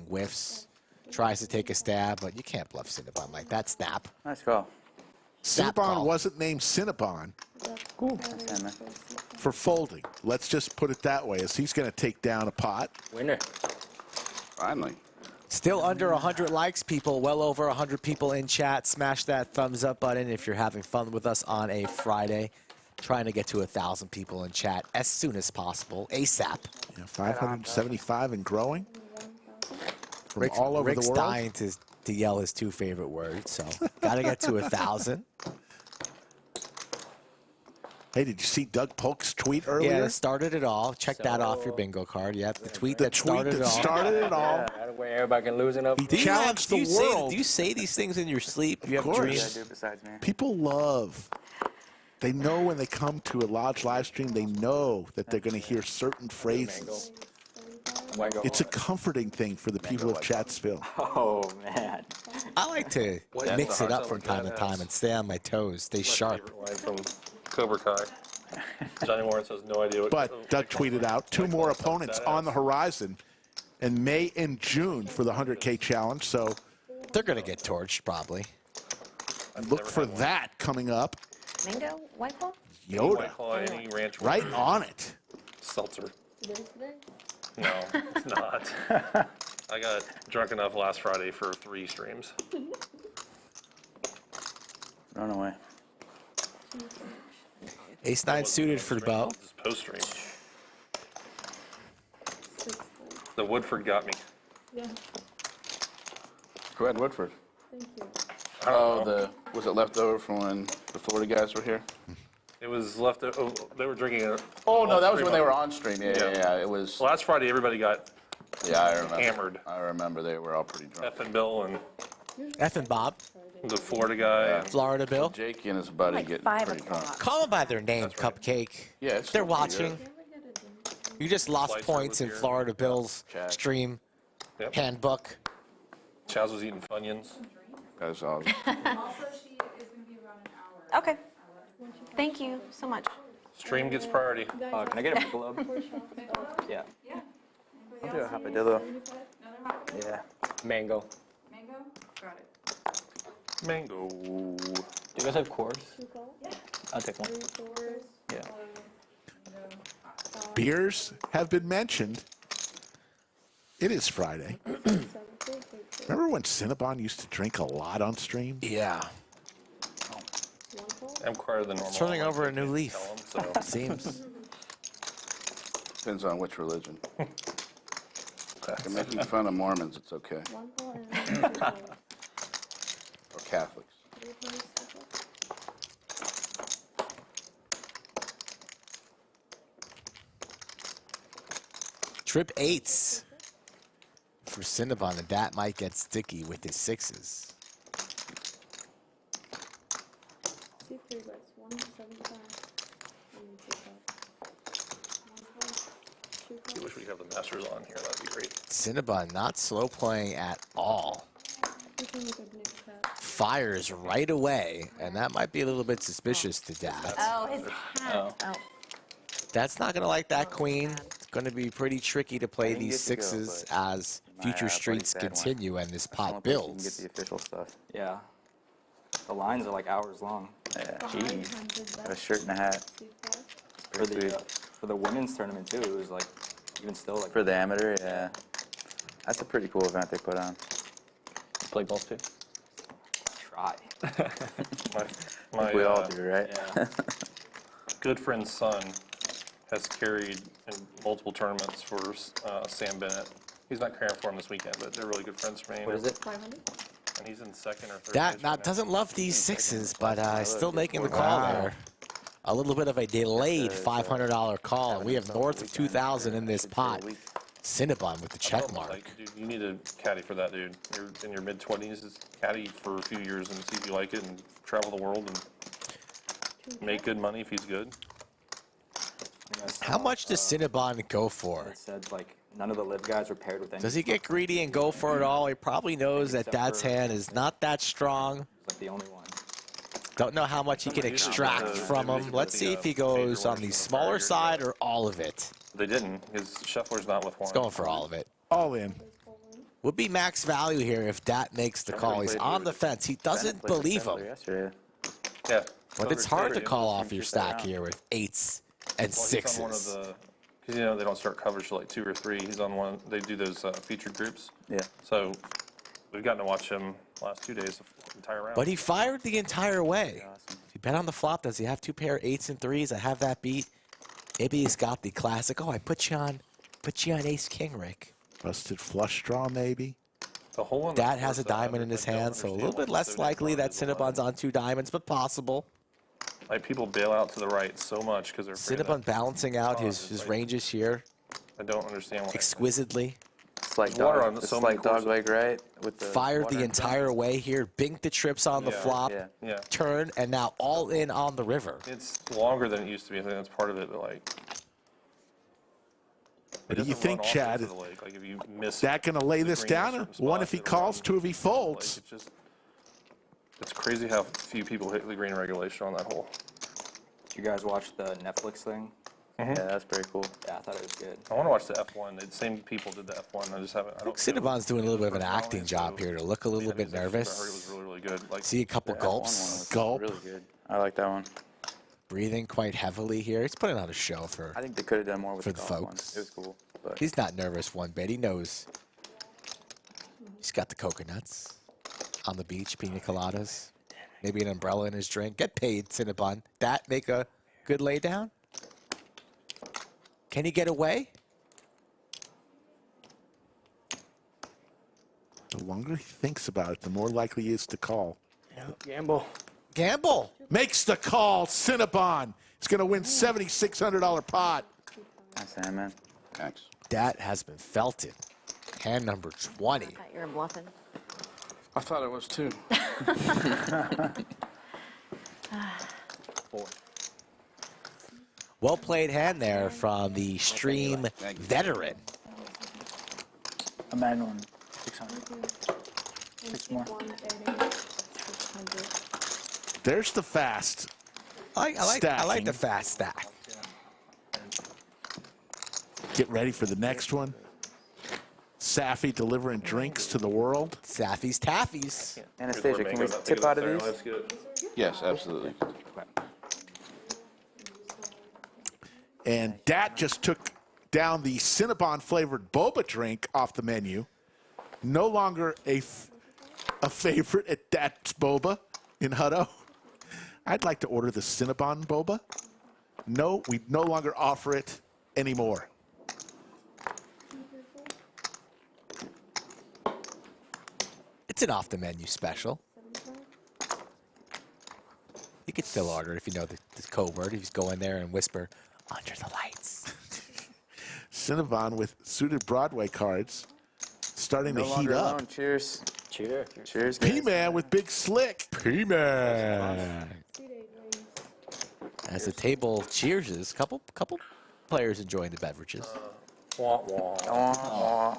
Speaker 3: whiffs, tries to take a stab, but you can't bluff Cinnabon like that. Snap.
Speaker 5: Nice call.
Speaker 3: Snap
Speaker 1: Cinnabon
Speaker 3: call.
Speaker 1: wasn't named Cinnabon
Speaker 5: Nice hand, man.
Speaker 1: for folding. Let's just put it that way, as he's going to take down a pot.
Speaker 11: Winner.
Speaker 2: Finally.
Speaker 3: Still under 100 likes, people. Well over 100 people in chat. Smash that thumbs up button if you're having fun with us on a Friday. Trying to get to 1,000 people in chat as soon as possible, ASAP.
Speaker 1: Yeah, 575 and growing. From
Speaker 3: Rick's,
Speaker 1: all over
Speaker 3: Rick's
Speaker 1: the world.
Speaker 3: dying to yell his 2 favorite words, so gotta get to 1,000.
Speaker 1: Hey, did you see Doug Polk's tweet earlier?
Speaker 3: Yeah, that started it all. Check that off your bingo card. Yep, the tweet that started it all.
Speaker 1: Started it all.
Speaker 11: That way everybody can loosen up.
Speaker 1: He challenged the world.
Speaker 3: Do you say these things in your sleep? Do you have
Speaker 1: course.
Speaker 5: Yeah, I
Speaker 3: dreams?
Speaker 5: do besides me.
Speaker 1: People love. They know when they come to a Lodge live stream, they know that they're going to hear certain phrases.
Speaker 10: Wango.
Speaker 1: It's a comforting thing for the people of Chatsville.
Speaker 10: Oh, man.
Speaker 3: I like to mix it up from time to time and stay on my toes, stay sharp.
Speaker 9: Line from Cobra Kai. Johnny Lawrence has no idea what.
Speaker 1: But Doug tweeted out 2 more opponents on the horizon in May and June for the 100K challenge. So
Speaker 3: They're going to get torched, probably.
Speaker 1: look for that coming up.
Speaker 6: Mango, White Claw?
Speaker 1: Yoda,
Speaker 9: Any ranch
Speaker 1: right on it.
Speaker 9: seltzer.
Speaker 8: Today?
Speaker 9: No, it's not. I got drunk enough last Friday for 3 streams.
Speaker 5: Run away.
Speaker 3: Ace-9 suited for the bow.
Speaker 9: Post stream.
Speaker 8: 6,
Speaker 9: The Woodford got me.
Speaker 8: yeah,
Speaker 2: Go ahead, Woodford.
Speaker 8: thank you.
Speaker 2: Oh, was it left over from when the Florida guys were here?
Speaker 9: It was left. Oh, they were drinking it.
Speaker 2: Oh, no, that was when they were on stream. Yeah. It was.
Speaker 9: Last Friday, everybody got
Speaker 2: Yeah, I remember.
Speaker 9: hammered.
Speaker 2: I remember they were all pretty drunk.
Speaker 9: F and Bill and
Speaker 3: F and Bob,
Speaker 9: the Florida guy.
Speaker 3: Florida Bill.
Speaker 2: Jake and his buddy
Speaker 6: Like
Speaker 2: getting
Speaker 6: 5
Speaker 2: pretty drunk.
Speaker 6: o'clock.
Speaker 3: Call them by their name,
Speaker 9: That's right.
Speaker 3: Cupcake.
Speaker 2: Yeah, it's
Speaker 3: They're
Speaker 2: still pretty
Speaker 3: watching.
Speaker 2: good.
Speaker 8: Can we get a drink?
Speaker 3: You just lost
Speaker 9: Slicer
Speaker 3: points
Speaker 9: was
Speaker 3: in
Speaker 9: here.
Speaker 3: Florida Bill's
Speaker 2: Chad.
Speaker 3: stream
Speaker 9: Yep.
Speaker 3: handbook.
Speaker 9: Chaz was eating Funyuns.
Speaker 2: That was awesome.
Speaker 6: Okay. Thank you so much.
Speaker 9: Stream gets priority.
Speaker 10: Can I get a Michelob? Yeah.
Speaker 5: I'll do a hopadillo. Yeah.
Speaker 11: Mango.
Speaker 9: Mango.
Speaker 10: Do you guys have cores?
Speaker 8: 2 calls,
Speaker 10: I'll take one.
Speaker 8: 3 4s,
Speaker 10: Yeah.
Speaker 1: Beers have been mentioned. It is Friday.
Speaker 8: 7 4, 8 4.
Speaker 1: Remember when Cinnabon used to drink a lot on stream?
Speaker 3: Yeah.
Speaker 8: 1 call,
Speaker 9: I'm quieter than normal.
Speaker 3: Turning over a new leaf.
Speaker 9: Tell 'em, so.
Speaker 3: Seems.
Speaker 2: Depends on which religion. If you're making fun of Mormons, it's okay.
Speaker 8: 1 call, and 2 calls.
Speaker 2: Or Catholics.
Speaker 8: 3 times 2 calls.
Speaker 3: Trip 8s for Cinnabon, and that might get sticky with his 6s.
Speaker 8: See 3 bets, 1 75. And 2 calls. 1 call, 2
Speaker 9: I
Speaker 8: calls.
Speaker 9: wish we could have the masters on here. That'd be great.
Speaker 3: Cinnabon not slow playing at all.
Speaker 8: We can make a new cat.
Speaker 3: Fires right away, and that might be a little bit suspicious to Dat.
Speaker 6: Oh, his hat. Oh.
Speaker 3: That's not going to like that queen. It's going to be pretty tricky to play
Speaker 5: I didn't
Speaker 3: these
Speaker 5: get to go,
Speaker 3: 6s
Speaker 5: but
Speaker 3: as future
Speaker 5: my,
Speaker 3: streets
Speaker 5: buddy's dad went.
Speaker 3: continue and this
Speaker 5: That's the only
Speaker 3: pot
Speaker 5: place you can
Speaker 3: builds.
Speaker 5: get the official stuff.
Speaker 10: Yeah. The lines are like hours long.
Speaker 5: Yeah.
Speaker 8: Behind
Speaker 5: Jeez.
Speaker 8: 100
Speaker 5: Got a
Speaker 8: bets,
Speaker 5: shirt and a hat.
Speaker 8: see 4.
Speaker 10: For
Speaker 5: Pretty
Speaker 10: the
Speaker 5: sweet.
Speaker 10: for the women's tournament too, it was like even still like
Speaker 5: For the amateur, yeah. That's a pretty cool event they put on.
Speaker 11: You play golf too?
Speaker 10: try.
Speaker 9: My
Speaker 5: We all do, right?
Speaker 10: Yeah.
Speaker 9: good friend's son has carried in multiple tournaments for Sam Bennett. He's not carrying for him this weekend, but they're really good friends for me.
Speaker 10: What is it?
Speaker 8: 500?
Speaker 9: And he's in 2nd or 3rd.
Speaker 3: Dat
Speaker 9: place
Speaker 3: not
Speaker 9: right now.
Speaker 3: doesn't love these 6s, but still making the call
Speaker 1: Wow.
Speaker 3: there. A little bit of a delayed
Speaker 5: It's,
Speaker 3: $500 call, and we have north of
Speaker 5: weekend,
Speaker 3: 2,000 in this
Speaker 5: actually for a
Speaker 3: pot.
Speaker 5: week.
Speaker 3: Cinnabon with the check
Speaker 9: Oh,
Speaker 3: mark.
Speaker 9: like, dude, you need a caddy for that, dude. You're in your mid-20s, just caddy for a few years and see if you like it and travel the world and make good money if he's good.
Speaker 3: How much does Cinnabon go for?
Speaker 10: It said like none of the live guys were paired with any.
Speaker 3: Does he get greedy and go for it all? He probably knows that Dad's hand is not that strong.
Speaker 10: It's like the only one.
Speaker 3: Don't know how much he can extract from him. Let's see if he goes on the smaller side or all of it.
Speaker 9: They didn't. His shuffler's not with one.
Speaker 3: He's going for all of it.
Speaker 1: All in.
Speaker 3: Would be max value here if Dat makes the call. He's on the fence. He doesn't
Speaker 5: Bennett played
Speaker 3: believe
Speaker 5: December
Speaker 3: him.
Speaker 5: Yesterday.
Speaker 9: Yeah.
Speaker 3: But it's hard to call off your stack here with 8s and
Speaker 9: Well, he's on one of
Speaker 3: 6s.
Speaker 9: the, because you know they don't start coverage till like 2 or 3. He's on one. They do those featured groups.
Speaker 5: Yeah.
Speaker 9: So we've gotten to watch him last 2 days, the entire round.
Speaker 3: But he fired the entire way.
Speaker 5: Awesome.
Speaker 3: If you bet on the flop, does he have 2 pair 8s and 3s? I have that beat. Maybe he's got the classic. Oh, I put you on Ace King, Rick.
Speaker 1: Busted flush draw, maybe.
Speaker 9: the hole in the
Speaker 3: Dat has a
Speaker 9: course that
Speaker 3: diamond in his
Speaker 9: I don't
Speaker 3: hand, so a little
Speaker 9: understand
Speaker 3: bit
Speaker 9: why
Speaker 3: less
Speaker 9: it's so
Speaker 3: likely that
Speaker 9: difficult
Speaker 3: Cinnabon's on 2 diamonds, but possible.
Speaker 9: Like people bail out to the right so much because they're afraid
Speaker 3: Cinnabon
Speaker 9: that
Speaker 3: balancing out
Speaker 9: Oh,
Speaker 3: his
Speaker 9: it's like-
Speaker 3: ranges here
Speaker 9: I don't understand why.
Speaker 3: exquisitely.
Speaker 5: It's like
Speaker 9: Water
Speaker 5: dog,
Speaker 9: on
Speaker 5: it's
Speaker 9: so many
Speaker 5: like dog
Speaker 9: courses.
Speaker 5: leg right with the
Speaker 3: Fired
Speaker 5: water
Speaker 3: the
Speaker 5: and stuff.
Speaker 3: entire way here, binked the trips on the
Speaker 9: Yeah.
Speaker 3: flop,
Speaker 5: Yeah.
Speaker 9: Yeah.
Speaker 3: turn, and now all in on the river.
Speaker 9: It's longer than it used to be. I think that's part of it, but like
Speaker 1: What do you think, Chad?
Speaker 9: Like if you miss
Speaker 1: Dat going to lay this
Speaker 9: green in a
Speaker 1: down?
Speaker 9: certain
Speaker 1: One
Speaker 9: spot,
Speaker 1: if he
Speaker 9: it'll
Speaker 1: calls,
Speaker 9: run.
Speaker 1: two if he folds.
Speaker 9: Like it's crazy how few people hit the green regulation on that hole.
Speaker 10: Did you guys watch the Netflix thing?
Speaker 5: Yeah, that's pretty cool.
Speaker 10: Yeah, I thought it was good.
Speaker 9: I want to watch the F1. The same people did the F1. I just haven't. I don't.
Speaker 3: Cinnabon's doing a little bit of an acting job here to look a little bit
Speaker 9: I heard it
Speaker 3: nervous.
Speaker 9: was really, really good. Like,
Speaker 3: See a couple
Speaker 5: One
Speaker 3: gulps.
Speaker 5: was
Speaker 1: Gulp.
Speaker 5: really good. I like that one.
Speaker 3: Breathing quite heavily here. He's putting on a show for.
Speaker 5: I think they could have done more with
Speaker 3: For
Speaker 5: the
Speaker 3: the
Speaker 5: golf
Speaker 3: folks.
Speaker 5: ones. It was cool. But
Speaker 3: He's not nervous one bit. He knows. He's got the coconuts on the beach, pina coladas, maybe an umbrella in his drink. Get paid, Cinnabon. Dat make a good lay down. Can he get away?
Speaker 1: The longer he thinks about it, the more likely he is to call.
Speaker 11: Gamble.
Speaker 3: Gamble.
Speaker 1: Makes the call. Cinnabon. He's going to win $7,600 pot.
Speaker 5: nice hand, man.
Speaker 2: Thanks.
Speaker 3: Dat has been felted. Hand number 20.
Speaker 6: I thought you were bluffing.
Speaker 12: I thought it was too.
Speaker 11: 4.
Speaker 3: Well played hand there from the stream veteran.
Speaker 7: I'm adding on 600. 6 more.
Speaker 8: 600.
Speaker 1: There's the fast.
Speaker 3: I like
Speaker 1: Stacking.
Speaker 3: the fast stack.
Speaker 1: Get ready for the next one. Safi delivering drinks to the world.
Speaker 3: Saffy's Taffies.
Speaker 5: Anastasia, can we tip out of these?
Speaker 9: Let's get it.
Speaker 2: Yes, absolutely.
Speaker 1: And Dat just took down the Cinnabon flavored boba drink off the menu. No longer a favorite at Dat's boba in Hutto. I'd like to order the Cinnabon boba. No, we no longer offer it anymore.
Speaker 3: It's an off the menu special. You could still order if you know the code word. You just go in there and whisper, under the lights.
Speaker 1: Cinnabon with suited Broadway cards starting
Speaker 5: No
Speaker 1: to heat
Speaker 5: longer
Speaker 1: up.
Speaker 5: alone. Cheers.
Speaker 11: Cheers.
Speaker 5: Cheers. guys.
Speaker 1: P-Man with Big Slick. P-Man.
Speaker 8: Seat 8 wings.
Speaker 3: As the table cheerses, couple players enjoying the beverages.
Speaker 9: Wah, wah.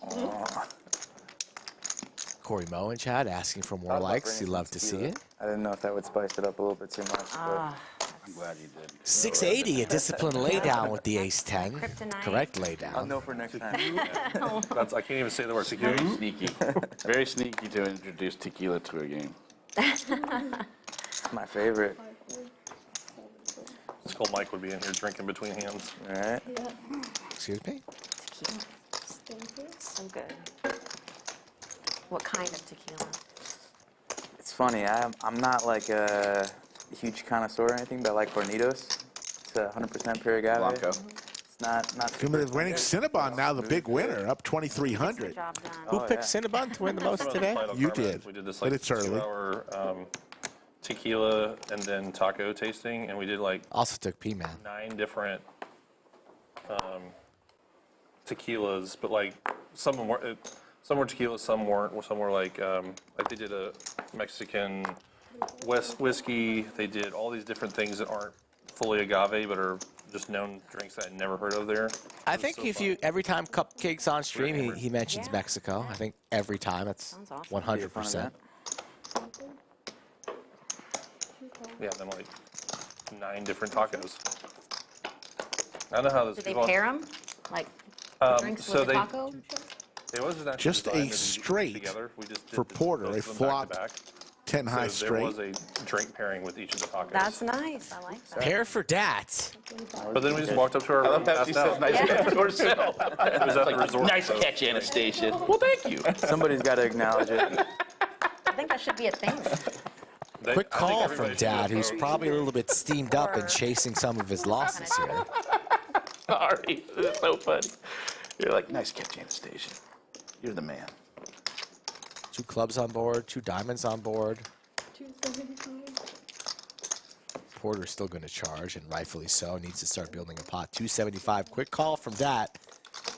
Speaker 3: Corey Moe and Chad asking for more likes. You love to see it.
Speaker 5: I didn't know if that would spice it up a little bit too much. But
Speaker 2: I'm glad you did.
Speaker 3: 680, a disciplined laydown with the ace-10.
Speaker 6: Kryptonite.
Speaker 3: Correct
Speaker 5: I'll
Speaker 3: laydown.
Speaker 5: know for next time.
Speaker 9: That's, I can't even say the word tequila.
Speaker 2: Very sneaky. Very sneaky to introduce tequila to a game.
Speaker 5: It's my favorite.
Speaker 9: It's called Mike would be in here drinking between hands.
Speaker 5: All right.
Speaker 3: Excuse me?
Speaker 6: Tequila.
Speaker 8: Thank you.
Speaker 6: So good. What kind of tequila?
Speaker 5: It's funny. I'm not like a huge connoisseur or anything, but I like Hornitos. It's a 100% pure agave.
Speaker 2: Blanco.
Speaker 5: It's not
Speaker 1: Coming
Speaker 5: super
Speaker 1: winning Cinnabon now the big winner, up 2,300.
Speaker 6: Job done.
Speaker 3: Who
Speaker 5: Oh,
Speaker 3: picked
Speaker 5: yeah.
Speaker 3: Cinnabon to win the most today?
Speaker 1: You did,
Speaker 9: We did this
Speaker 1: but
Speaker 9: like
Speaker 1: it's early.
Speaker 9: 2-hour tequila and then taco tasting, and we did like
Speaker 3: Also took P-Man.
Speaker 9: 9 different tequilas, but like some were tequilas, some weren't. Some were like they did a Mexican West whiskey. They did all these different things that aren't fully agave, but are just known drinks that I'd never heard of there.
Speaker 3: I think if you, every time Cupcake's on stream, he mentions
Speaker 6: Yeah.
Speaker 3: Mexico. I think every time. That's
Speaker 6: Sounds awesome.
Speaker 3: 100%.
Speaker 9: Yeah, then like 9 different tacos. I don't know how this.
Speaker 6: Did they
Speaker 9: people-
Speaker 6: pair them? Like drinks
Speaker 9: so
Speaker 6: with a
Speaker 9: they-
Speaker 6: taco?
Speaker 9: It wasn't actually
Speaker 1: Just
Speaker 9: designed
Speaker 1: a
Speaker 9: to be
Speaker 1: straight
Speaker 9: together. We just did
Speaker 1: for
Speaker 9: the-
Speaker 1: Porter,
Speaker 9: both
Speaker 1: a
Speaker 9: of them
Speaker 1: flopped
Speaker 9: back to back.
Speaker 1: 10 high
Speaker 9: So there was
Speaker 1: straight.
Speaker 9: a drink pairing with each of the tacos.
Speaker 6: That's nice. I like that.
Speaker 3: Pair for Dat.
Speaker 9: But then we just walked up to our
Speaker 2: I
Speaker 9: room
Speaker 2: love
Speaker 9: and
Speaker 2: how she
Speaker 9: passed
Speaker 2: said
Speaker 9: out.
Speaker 2: nice catch to herself.
Speaker 9: It was at the resort.
Speaker 2: Nice
Speaker 9: so-
Speaker 2: catch, Anastasia. Well, thank you.
Speaker 5: Somebody's got to acknowledge it.
Speaker 6: I think that should be a thing.
Speaker 9: They-
Speaker 3: Quick
Speaker 9: I think
Speaker 3: call
Speaker 9: everybody
Speaker 3: from
Speaker 9: should
Speaker 3: Dad,
Speaker 9: have
Speaker 3: who's
Speaker 9: voted.
Speaker 3: probably a little bit steamed up and chasing some of his losses here.
Speaker 2: Sorry. It's so funny. You're like, nice catch, Anastasia. You're the man.
Speaker 3: 2 clubs on board, 2 diamonds on board.
Speaker 8: 275.
Speaker 3: Porter's still going to charge, and rightfully so. Needs to start building a pot. 275. Quick call from Dat.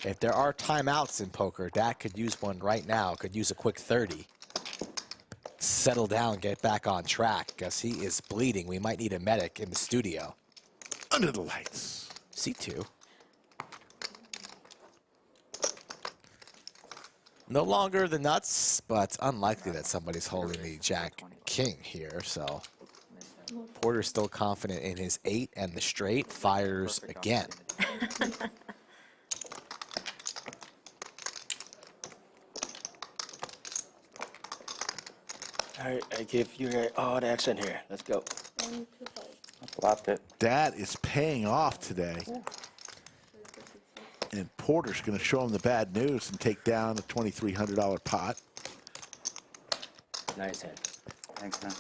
Speaker 3: If there are timeouts in poker, Dat could use one right now. Could use a quick 30. Settle down, get back on track, because he is bleeding. We might need a medic in the studio.
Speaker 1: Under the lights.
Speaker 3: C2. No longer the nuts, but unlikely that somebody's holding the Jack King here. So Porter's still confident in his 8 and the straight. Fires again.
Speaker 11: All right, I give you all the action here. Let's go.
Speaker 5: Flopped it.
Speaker 1: Dat is paying off today. And Porter's going to show him the bad news and take down a $2,300 pot.
Speaker 11: Nice hand.
Speaker 5: Thanks, man.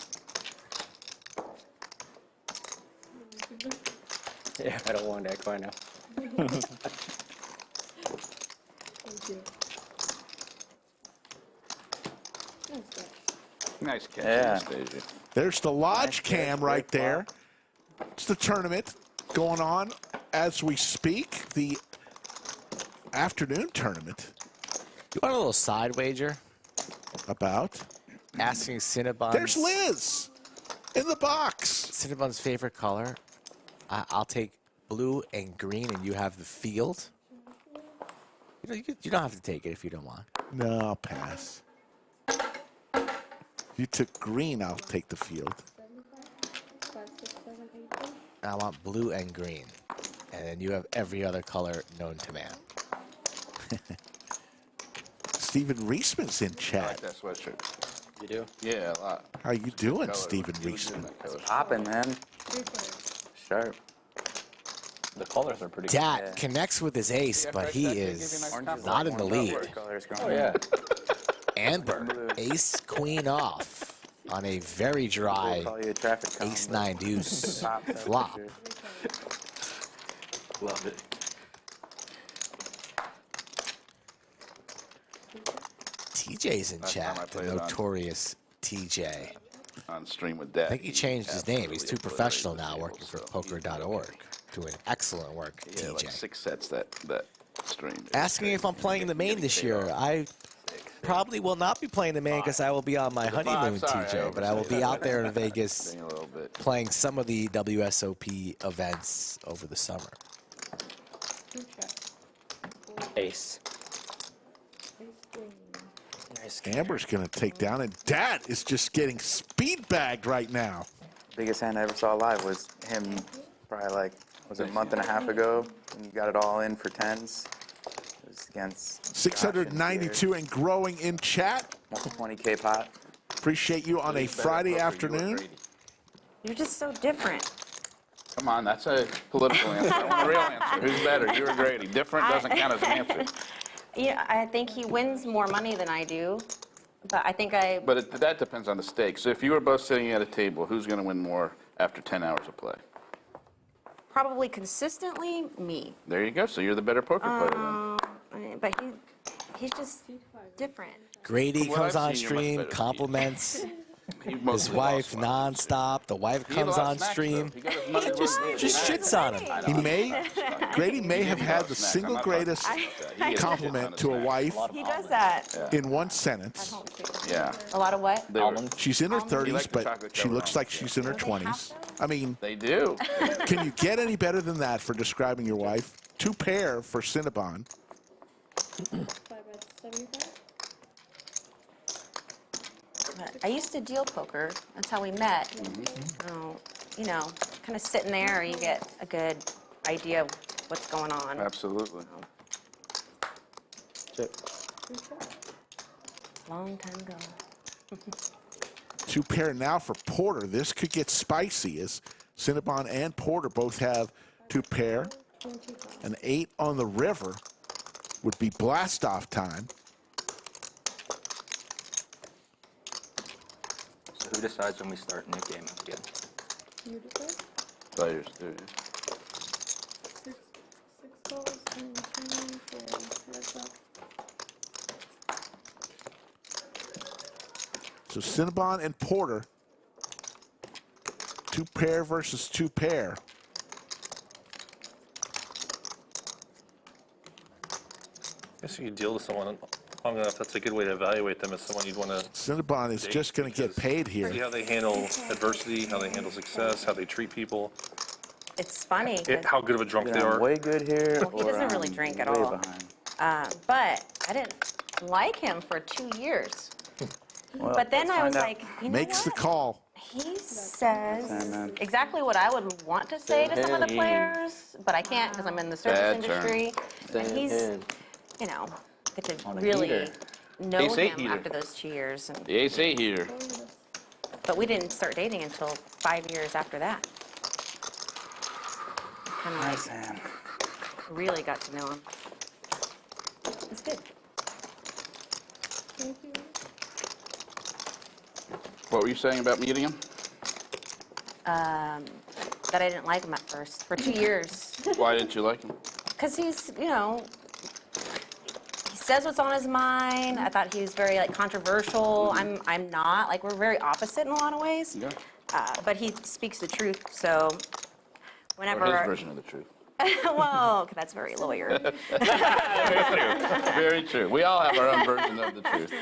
Speaker 11: Yeah, I don't want that quite now.
Speaker 8: Thank you.
Speaker 2: Nice catch,
Speaker 5: Yeah.
Speaker 2: Anastasia.
Speaker 1: There's the lodge
Speaker 5: Nice
Speaker 1: cam
Speaker 5: catch,
Speaker 1: right
Speaker 5: great
Speaker 1: there. It's the tournament going on as we speak. The afternoon tournament.
Speaker 3: You want a little side wager?
Speaker 1: About?
Speaker 3: Asking Cinnabon.
Speaker 1: There's Liz in the box.
Speaker 3: Cinnabon's favorite color. I'll take blue and green, and you have the field. You don't have to take it if you don't want.
Speaker 1: No, I'll pass. If you took green, I'll take the field.
Speaker 8: 5, 6, 7, 8, 9.
Speaker 3: I want blue and green. And then you have every other color known to man.
Speaker 1: Stephen Reisman's in
Speaker 2: I like
Speaker 1: chat.
Speaker 2: that sweatshirt.
Speaker 11: You do?
Speaker 2: Yeah, a lot.
Speaker 1: How you doing,
Speaker 2: Color,
Speaker 1: Stephen
Speaker 2: he was in
Speaker 1: Reisman?
Speaker 2: that color.
Speaker 5: Popping, man.
Speaker 8: 3 players.
Speaker 5: Sharp.
Speaker 10: The colors are pretty
Speaker 3: Dat
Speaker 5: Yeah.
Speaker 3: connects with his ace,
Speaker 2: Yeah,
Speaker 3: but
Speaker 2: Fred,
Speaker 3: he
Speaker 2: that did give you a
Speaker 3: is
Speaker 2: nice
Speaker 5: Orange is
Speaker 3: not in the
Speaker 5: warmed up
Speaker 3: lead.
Speaker 5: where colors going.
Speaker 10: Oh, yeah.
Speaker 3: Amber, ace queen off on a very dry
Speaker 5: We'll call you a traffic cone,
Speaker 3: ace
Speaker 5: but
Speaker 3: 9 deuce
Speaker 5: pop that for
Speaker 3: flop.
Speaker 5: sure.
Speaker 10: Love it.
Speaker 3: TJ's in
Speaker 2: Last time I
Speaker 3: chat, the
Speaker 2: played on-
Speaker 3: notorious TJ.
Speaker 2: On stream with Dad.
Speaker 3: I think he changed his name. He's too professional now, working for poker.org. Doing excellent work,
Speaker 2: Yeah, like
Speaker 3: TJ.
Speaker 2: 6 sets that stream.
Speaker 3: Asking if I'm playing the main this year. I probably will not be playing the main because I will be on my honeymoon,
Speaker 2: sorry, I
Speaker 3: TJ. But I will be out there in Vegas
Speaker 2: Being a little bit.
Speaker 3: playing some of the WSOP events over the summer.
Speaker 8: 2 checks.
Speaker 11: Ace.
Speaker 8: Ace queen.
Speaker 11: Nice.
Speaker 1: Amber's going to take down, and Dat is just getting speed bagged right now.
Speaker 5: Biggest hand I ever saw live was him probably like, was it a month and a half ago? And you got it all in for 10s. It was against
Speaker 1: 692 and growing in chat.
Speaker 5: Josh and 20K pot.
Speaker 1: Appreciate you on a Friday afternoon.
Speaker 6: You're just so different.
Speaker 2: Come on, that's a political answer. I want a real answer. Who's better, you or Grady? Different doesn't count as an answer.
Speaker 6: Yeah, I think he wins more money than I do, but I think I.
Speaker 2: But that depends on the stakes. So if you were both sitting at a table, who's going to win more after 10 hours of play?
Speaker 6: Probably consistently me.
Speaker 2: There you go. So you're the better poker player then.
Speaker 6: But he's just different.
Speaker 3: Grady
Speaker 2: From what
Speaker 3: comes
Speaker 2: I've
Speaker 3: on
Speaker 2: seen, you're much
Speaker 3: stream,
Speaker 2: better than
Speaker 3: compliments
Speaker 2: He
Speaker 3: his
Speaker 2: mostly
Speaker 3: wife
Speaker 2: lost money.
Speaker 3: nonstop. The wife
Speaker 2: He ate a
Speaker 3: comes
Speaker 2: lot of
Speaker 3: on
Speaker 2: snacks,
Speaker 3: stream,
Speaker 2: though. He got his money worth of
Speaker 3: just
Speaker 2: snacks.
Speaker 3: shits on him.
Speaker 2: I know,
Speaker 1: He
Speaker 2: I'm
Speaker 1: may,
Speaker 2: not-
Speaker 1: Grady may
Speaker 2: He
Speaker 1: have
Speaker 2: gave me a
Speaker 1: had
Speaker 2: lot
Speaker 1: the
Speaker 2: of snacks.
Speaker 1: single
Speaker 2: I'm not talking
Speaker 1: greatest
Speaker 2: about that. He gave me a
Speaker 1: compliment
Speaker 2: ton of
Speaker 1: to a
Speaker 2: snacks.
Speaker 1: wife
Speaker 6: He does that.
Speaker 1: in one sentence.
Speaker 2: Yeah.
Speaker 6: A lot of what?
Speaker 2: They were-
Speaker 1: She's in her
Speaker 2: He
Speaker 1: 30s,
Speaker 2: liked the
Speaker 1: but
Speaker 2: chocolate
Speaker 1: she
Speaker 2: covered
Speaker 1: looks
Speaker 2: almonds,
Speaker 1: like she's in her
Speaker 6: Do they have
Speaker 1: 20s.
Speaker 6: those?
Speaker 1: I mean,
Speaker 2: They do.
Speaker 1: can you get any better than that for describing your wife? 2 pair for Cinnabon.
Speaker 8: 5 at 75.
Speaker 6: I used to deal poker. That's how we met. Oh, you know, kind of sitting there, you get a good idea of what's going on.
Speaker 2: Absolutely.
Speaker 11: Check.
Speaker 8: 2 checks.
Speaker 6: Long time ago.
Speaker 1: 2 pair now for Porter. This could get spicy as Cinnabon and Porter both have 2 pair.
Speaker 8: 25.
Speaker 1: An 8 on the river would be blast off time.
Speaker 10: So who decides when we start a new game again?
Speaker 8: You decide.
Speaker 2: Players do.
Speaker 8: 6 balls and 2 for heads up.
Speaker 1: So Cinnabon and Porter, 2 pair versus 2 pair.
Speaker 9: I guess you could deal with someone long enough. That's a good way to evaluate them as someone you'd want to
Speaker 1: Cinnabon is just going to get paid
Speaker 9: see
Speaker 1: here.
Speaker 9: how they handle adversity, how they handle success, how they treat people,
Speaker 6: It's funny. 'cause-
Speaker 9: how good of a drunk
Speaker 5: Either
Speaker 9: they
Speaker 5: I'm
Speaker 9: are.
Speaker 5: way good here
Speaker 6: Well, he
Speaker 5: or
Speaker 6: doesn't really
Speaker 5: I'm
Speaker 6: drink at
Speaker 5: way
Speaker 6: all.
Speaker 5: behind.
Speaker 6: But I didn't like him for 2 years.
Speaker 5: Well,
Speaker 6: But then
Speaker 5: let's
Speaker 6: I was
Speaker 5: find out.
Speaker 6: like, you know
Speaker 1: Makes the
Speaker 6: what?
Speaker 1: call.
Speaker 6: He says
Speaker 5: Sandman.
Speaker 6: exactly what I would want to say to some of the players, but I can't because I'm in the service
Speaker 2: Bad turn.
Speaker 6: industry. And
Speaker 11: Damn
Speaker 6: he's,
Speaker 11: him.
Speaker 6: you know, get to
Speaker 11: On a
Speaker 6: really
Speaker 11: heater.
Speaker 6: know
Speaker 2: Ace-8
Speaker 6: him
Speaker 2: heater.
Speaker 6: after those 2 years. And,
Speaker 2: The A8 heater.
Speaker 6: but we didn't start dating until 5 years after that. Kind of
Speaker 5: Nice
Speaker 6: like
Speaker 5: hand.
Speaker 6: really got to know him. It's good.
Speaker 8: Thank you.
Speaker 2: What were you saying about meeting him?
Speaker 6: That I didn't like him at first for 2 years.
Speaker 2: Why didn't you like him?
Speaker 6: Because he's, you know, he says what's on his mind. I thought he was very, like, controversial. I'm not. Like, we're very opposite in a lot of ways.
Speaker 2: Yeah.
Speaker 6: But he speaks the truth, so whenever...
Speaker 2: Or his version of the truth.
Speaker 6: Well, that's very lawyer.
Speaker 2: Very true. We all have our own version of the truth.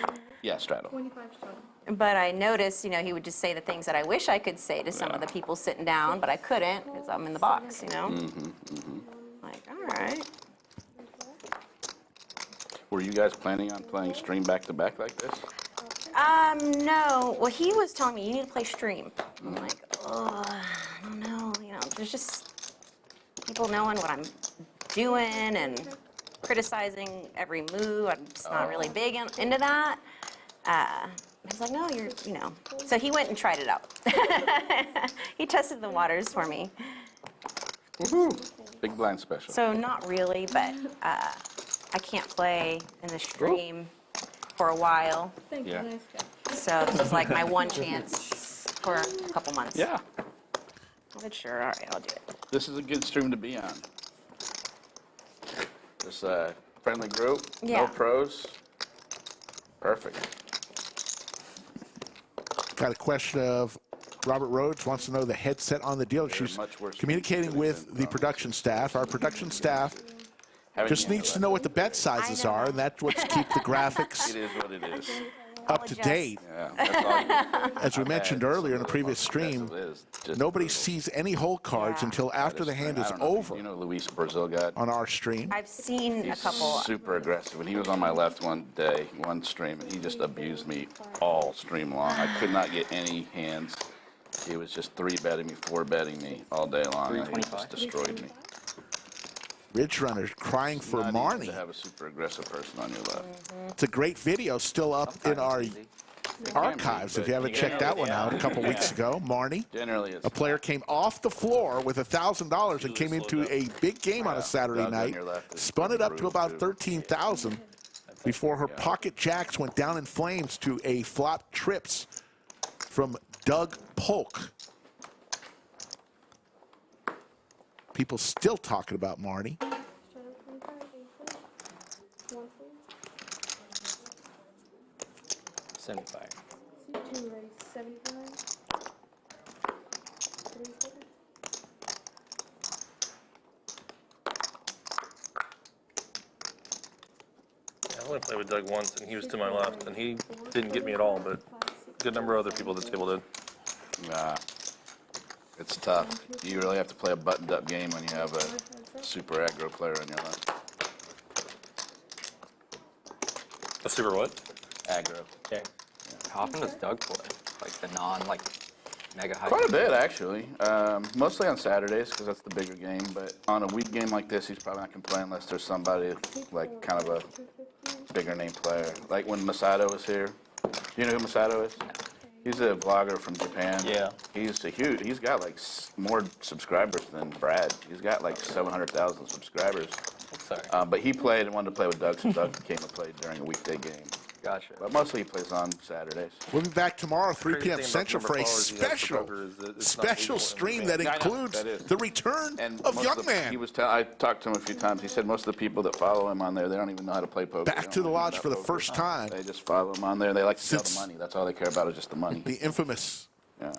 Speaker 2: Yeah, straddle.
Speaker 8: 25 strong.
Speaker 6: But I noticed, you know, he would just say the things that I wish I could say to some of the people sitting down, but I couldn't because I'm in the box, you know? Like, all right.
Speaker 2: Were you guys planning on playing stream back-to-back like this?
Speaker 6: No. Well, he was telling me, you need to play stream. I'm like, oh, I don't know. You know, there's just people knowing what I'm doing and criticizing every move. I'm just not really big into that. He's like, no, you know. So he went and tried it out. He tested the waters for me.
Speaker 2: Big blind special.
Speaker 6: So not really, but I can't play in the stream for a while.
Speaker 8: Thank
Speaker 2: Yeah.
Speaker 8: you. Nice guy.
Speaker 6: So this is like my one chance for a couple months.
Speaker 2: Yeah.
Speaker 6: I said, sure, all right, I'll do it.
Speaker 2: This is a good stream to be on. This friendly group,
Speaker 6: Yeah.
Speaker 2: no pros. Perfect.
Speaker 1: Got a question of Robert Rhodes wants to know the headset on the deal. She's
Speaker 2: much worse
Speaker 1: communicating with the production staff. Our production staff
Speaker 2: Having
Speaker 1: just
Speaker 2: the
Speaker 1: needs to know what the bet sizes
Speaker 6: know.
Speaker 1: are, and that's what's keep the graphics
Speaker 2: It is what it is.
Speaker 1: up to date.
Speaker 2: Yeah, that's all you
Speaker 1: As we mentioned earlier in the previous
Speaker 2: That's
Speaker 1: stream,
Speaker 2: what it is. Just
Speaker 1: nobody
Speaker 2: brutal.
Speaker 1: sees any hole cards
Speaker 6: Yeah.
Speaker 1: until after the
Speaker 2: That is-
Speaker 1: hand
Speaker 2: I
Speaker 1: is
Speaker 2: don't know if
Speaker 1: over
Speaker 2: You know Luis Brazil got
Speaker 1: on our stream.
Speaker 6: I've seen a
Speaker 2: He's
Speaker 6: couple.
Speaker 2: super aggressive. When he was on my left one day, one stream, and he just abused me all stream long. I could not get any hands. He was just 3-betting me, 4-betting me all day long. And he just destroyed me.
Speaker 1: Ridge Runner crying for
Speaker 2: Not easy
Speaker 1: Marnie.
Speaker 2: to have a super aggressive person on your left.
Speaker 1: It's a great video still up in our archives if you haven't checked that one out a couple weeks ago. Marnie,
Speaker 2: Generally, it's
Speaker 1: a player came off the floor with $1,000 and came into a big game on a Saturday
Speaker 2: Doug on
Speaker 1: night,
Speaker 2: your left is
Speaker 1: spun it up to
Speaker 2: brutal,
Speaker 1: about
Speaker 2: too.
Speaker 1: 13,000 before her pocket jacks went down in flames to a flop trips from Doug Polk. People still talking about Marnie.
Speaker 8: Straddle 25, 8 1
Speaker 11: 75.
Speaker 8: C2 raise 75. 3
Speaker 9: I only played with Doug once, and he was to my left, and he didn't get me at all, but a good number of other people at the table did.
Speaker 2: Nah, it's tough. You really have to play a buttoned-up game when you have a super aggro player on your left.
Speaker 9: A super what?
Speaker 2: Aggro.
Speaker 11: Okay.
Speaker 10: How often does Doug play? Like the mega high.
Speaker 2: Quite a bit, actually. Mostly on Saturdays, because that's the bigger game. But on a weak game like this, he's probably not going to play unless there's somebody, like, kind of a bigger name player. Like when Masato was here. You know who Masato is? He's a vlogger from Japan.
Speaker 11: Yeah.
Speaker 2: He's a huge, he's got, like, more subscribers than Brad. He's got, like, 700,000 subscribers.
Speaker 11: Sorry.
Speaker 2: But he played and wanted to play with Doug, so Doug came and played during a weekday game.
Speaker 10: Gotcha.
Speaker 2: But mostly he plays on Saturdays.
Speaker 1: We'll be back tomorrow, 3
Speaker 9: Crazy
Speaker 1: p.m.
Speaker 9: thing about
Speaker 1: Central,
Speaker 9: the
Speaker 1: for a
Speaker 9: number of followers he has for
Speaker 1: special,
Speaker 9: poker is that it's not legal in
Speaker 1: stream
Speaker 9: Japan.
Speaker 1: that
Speaker 2: Yeah, I know,
Speaker 1: includes
Speaker 2: that is.
Speaker 1: the return of
Speaker 2: most
Speaker 1: Young
Speaker 2: the-
Speaker 1: Man.
Speaker 2: He was I talked to him a few times. He said most of the people that follow him on there, they don't even know how to play poker. They
Speaker 1: Back
Speaker 2: don't
Speaker 1: to the
Speaker 2: know
Speaker 1: lodge
Speaker 2: anything
Speaker 1: for the
Speaker 2: about poker.
Speaker 1: first time.
Speaker 2: They just follow him on there. They like to sell the
Speaker 1: Since-
Speaker 2: money. That's all they care about is just the money.
Speaker 1: The infamous
Speaker 2: Yeah.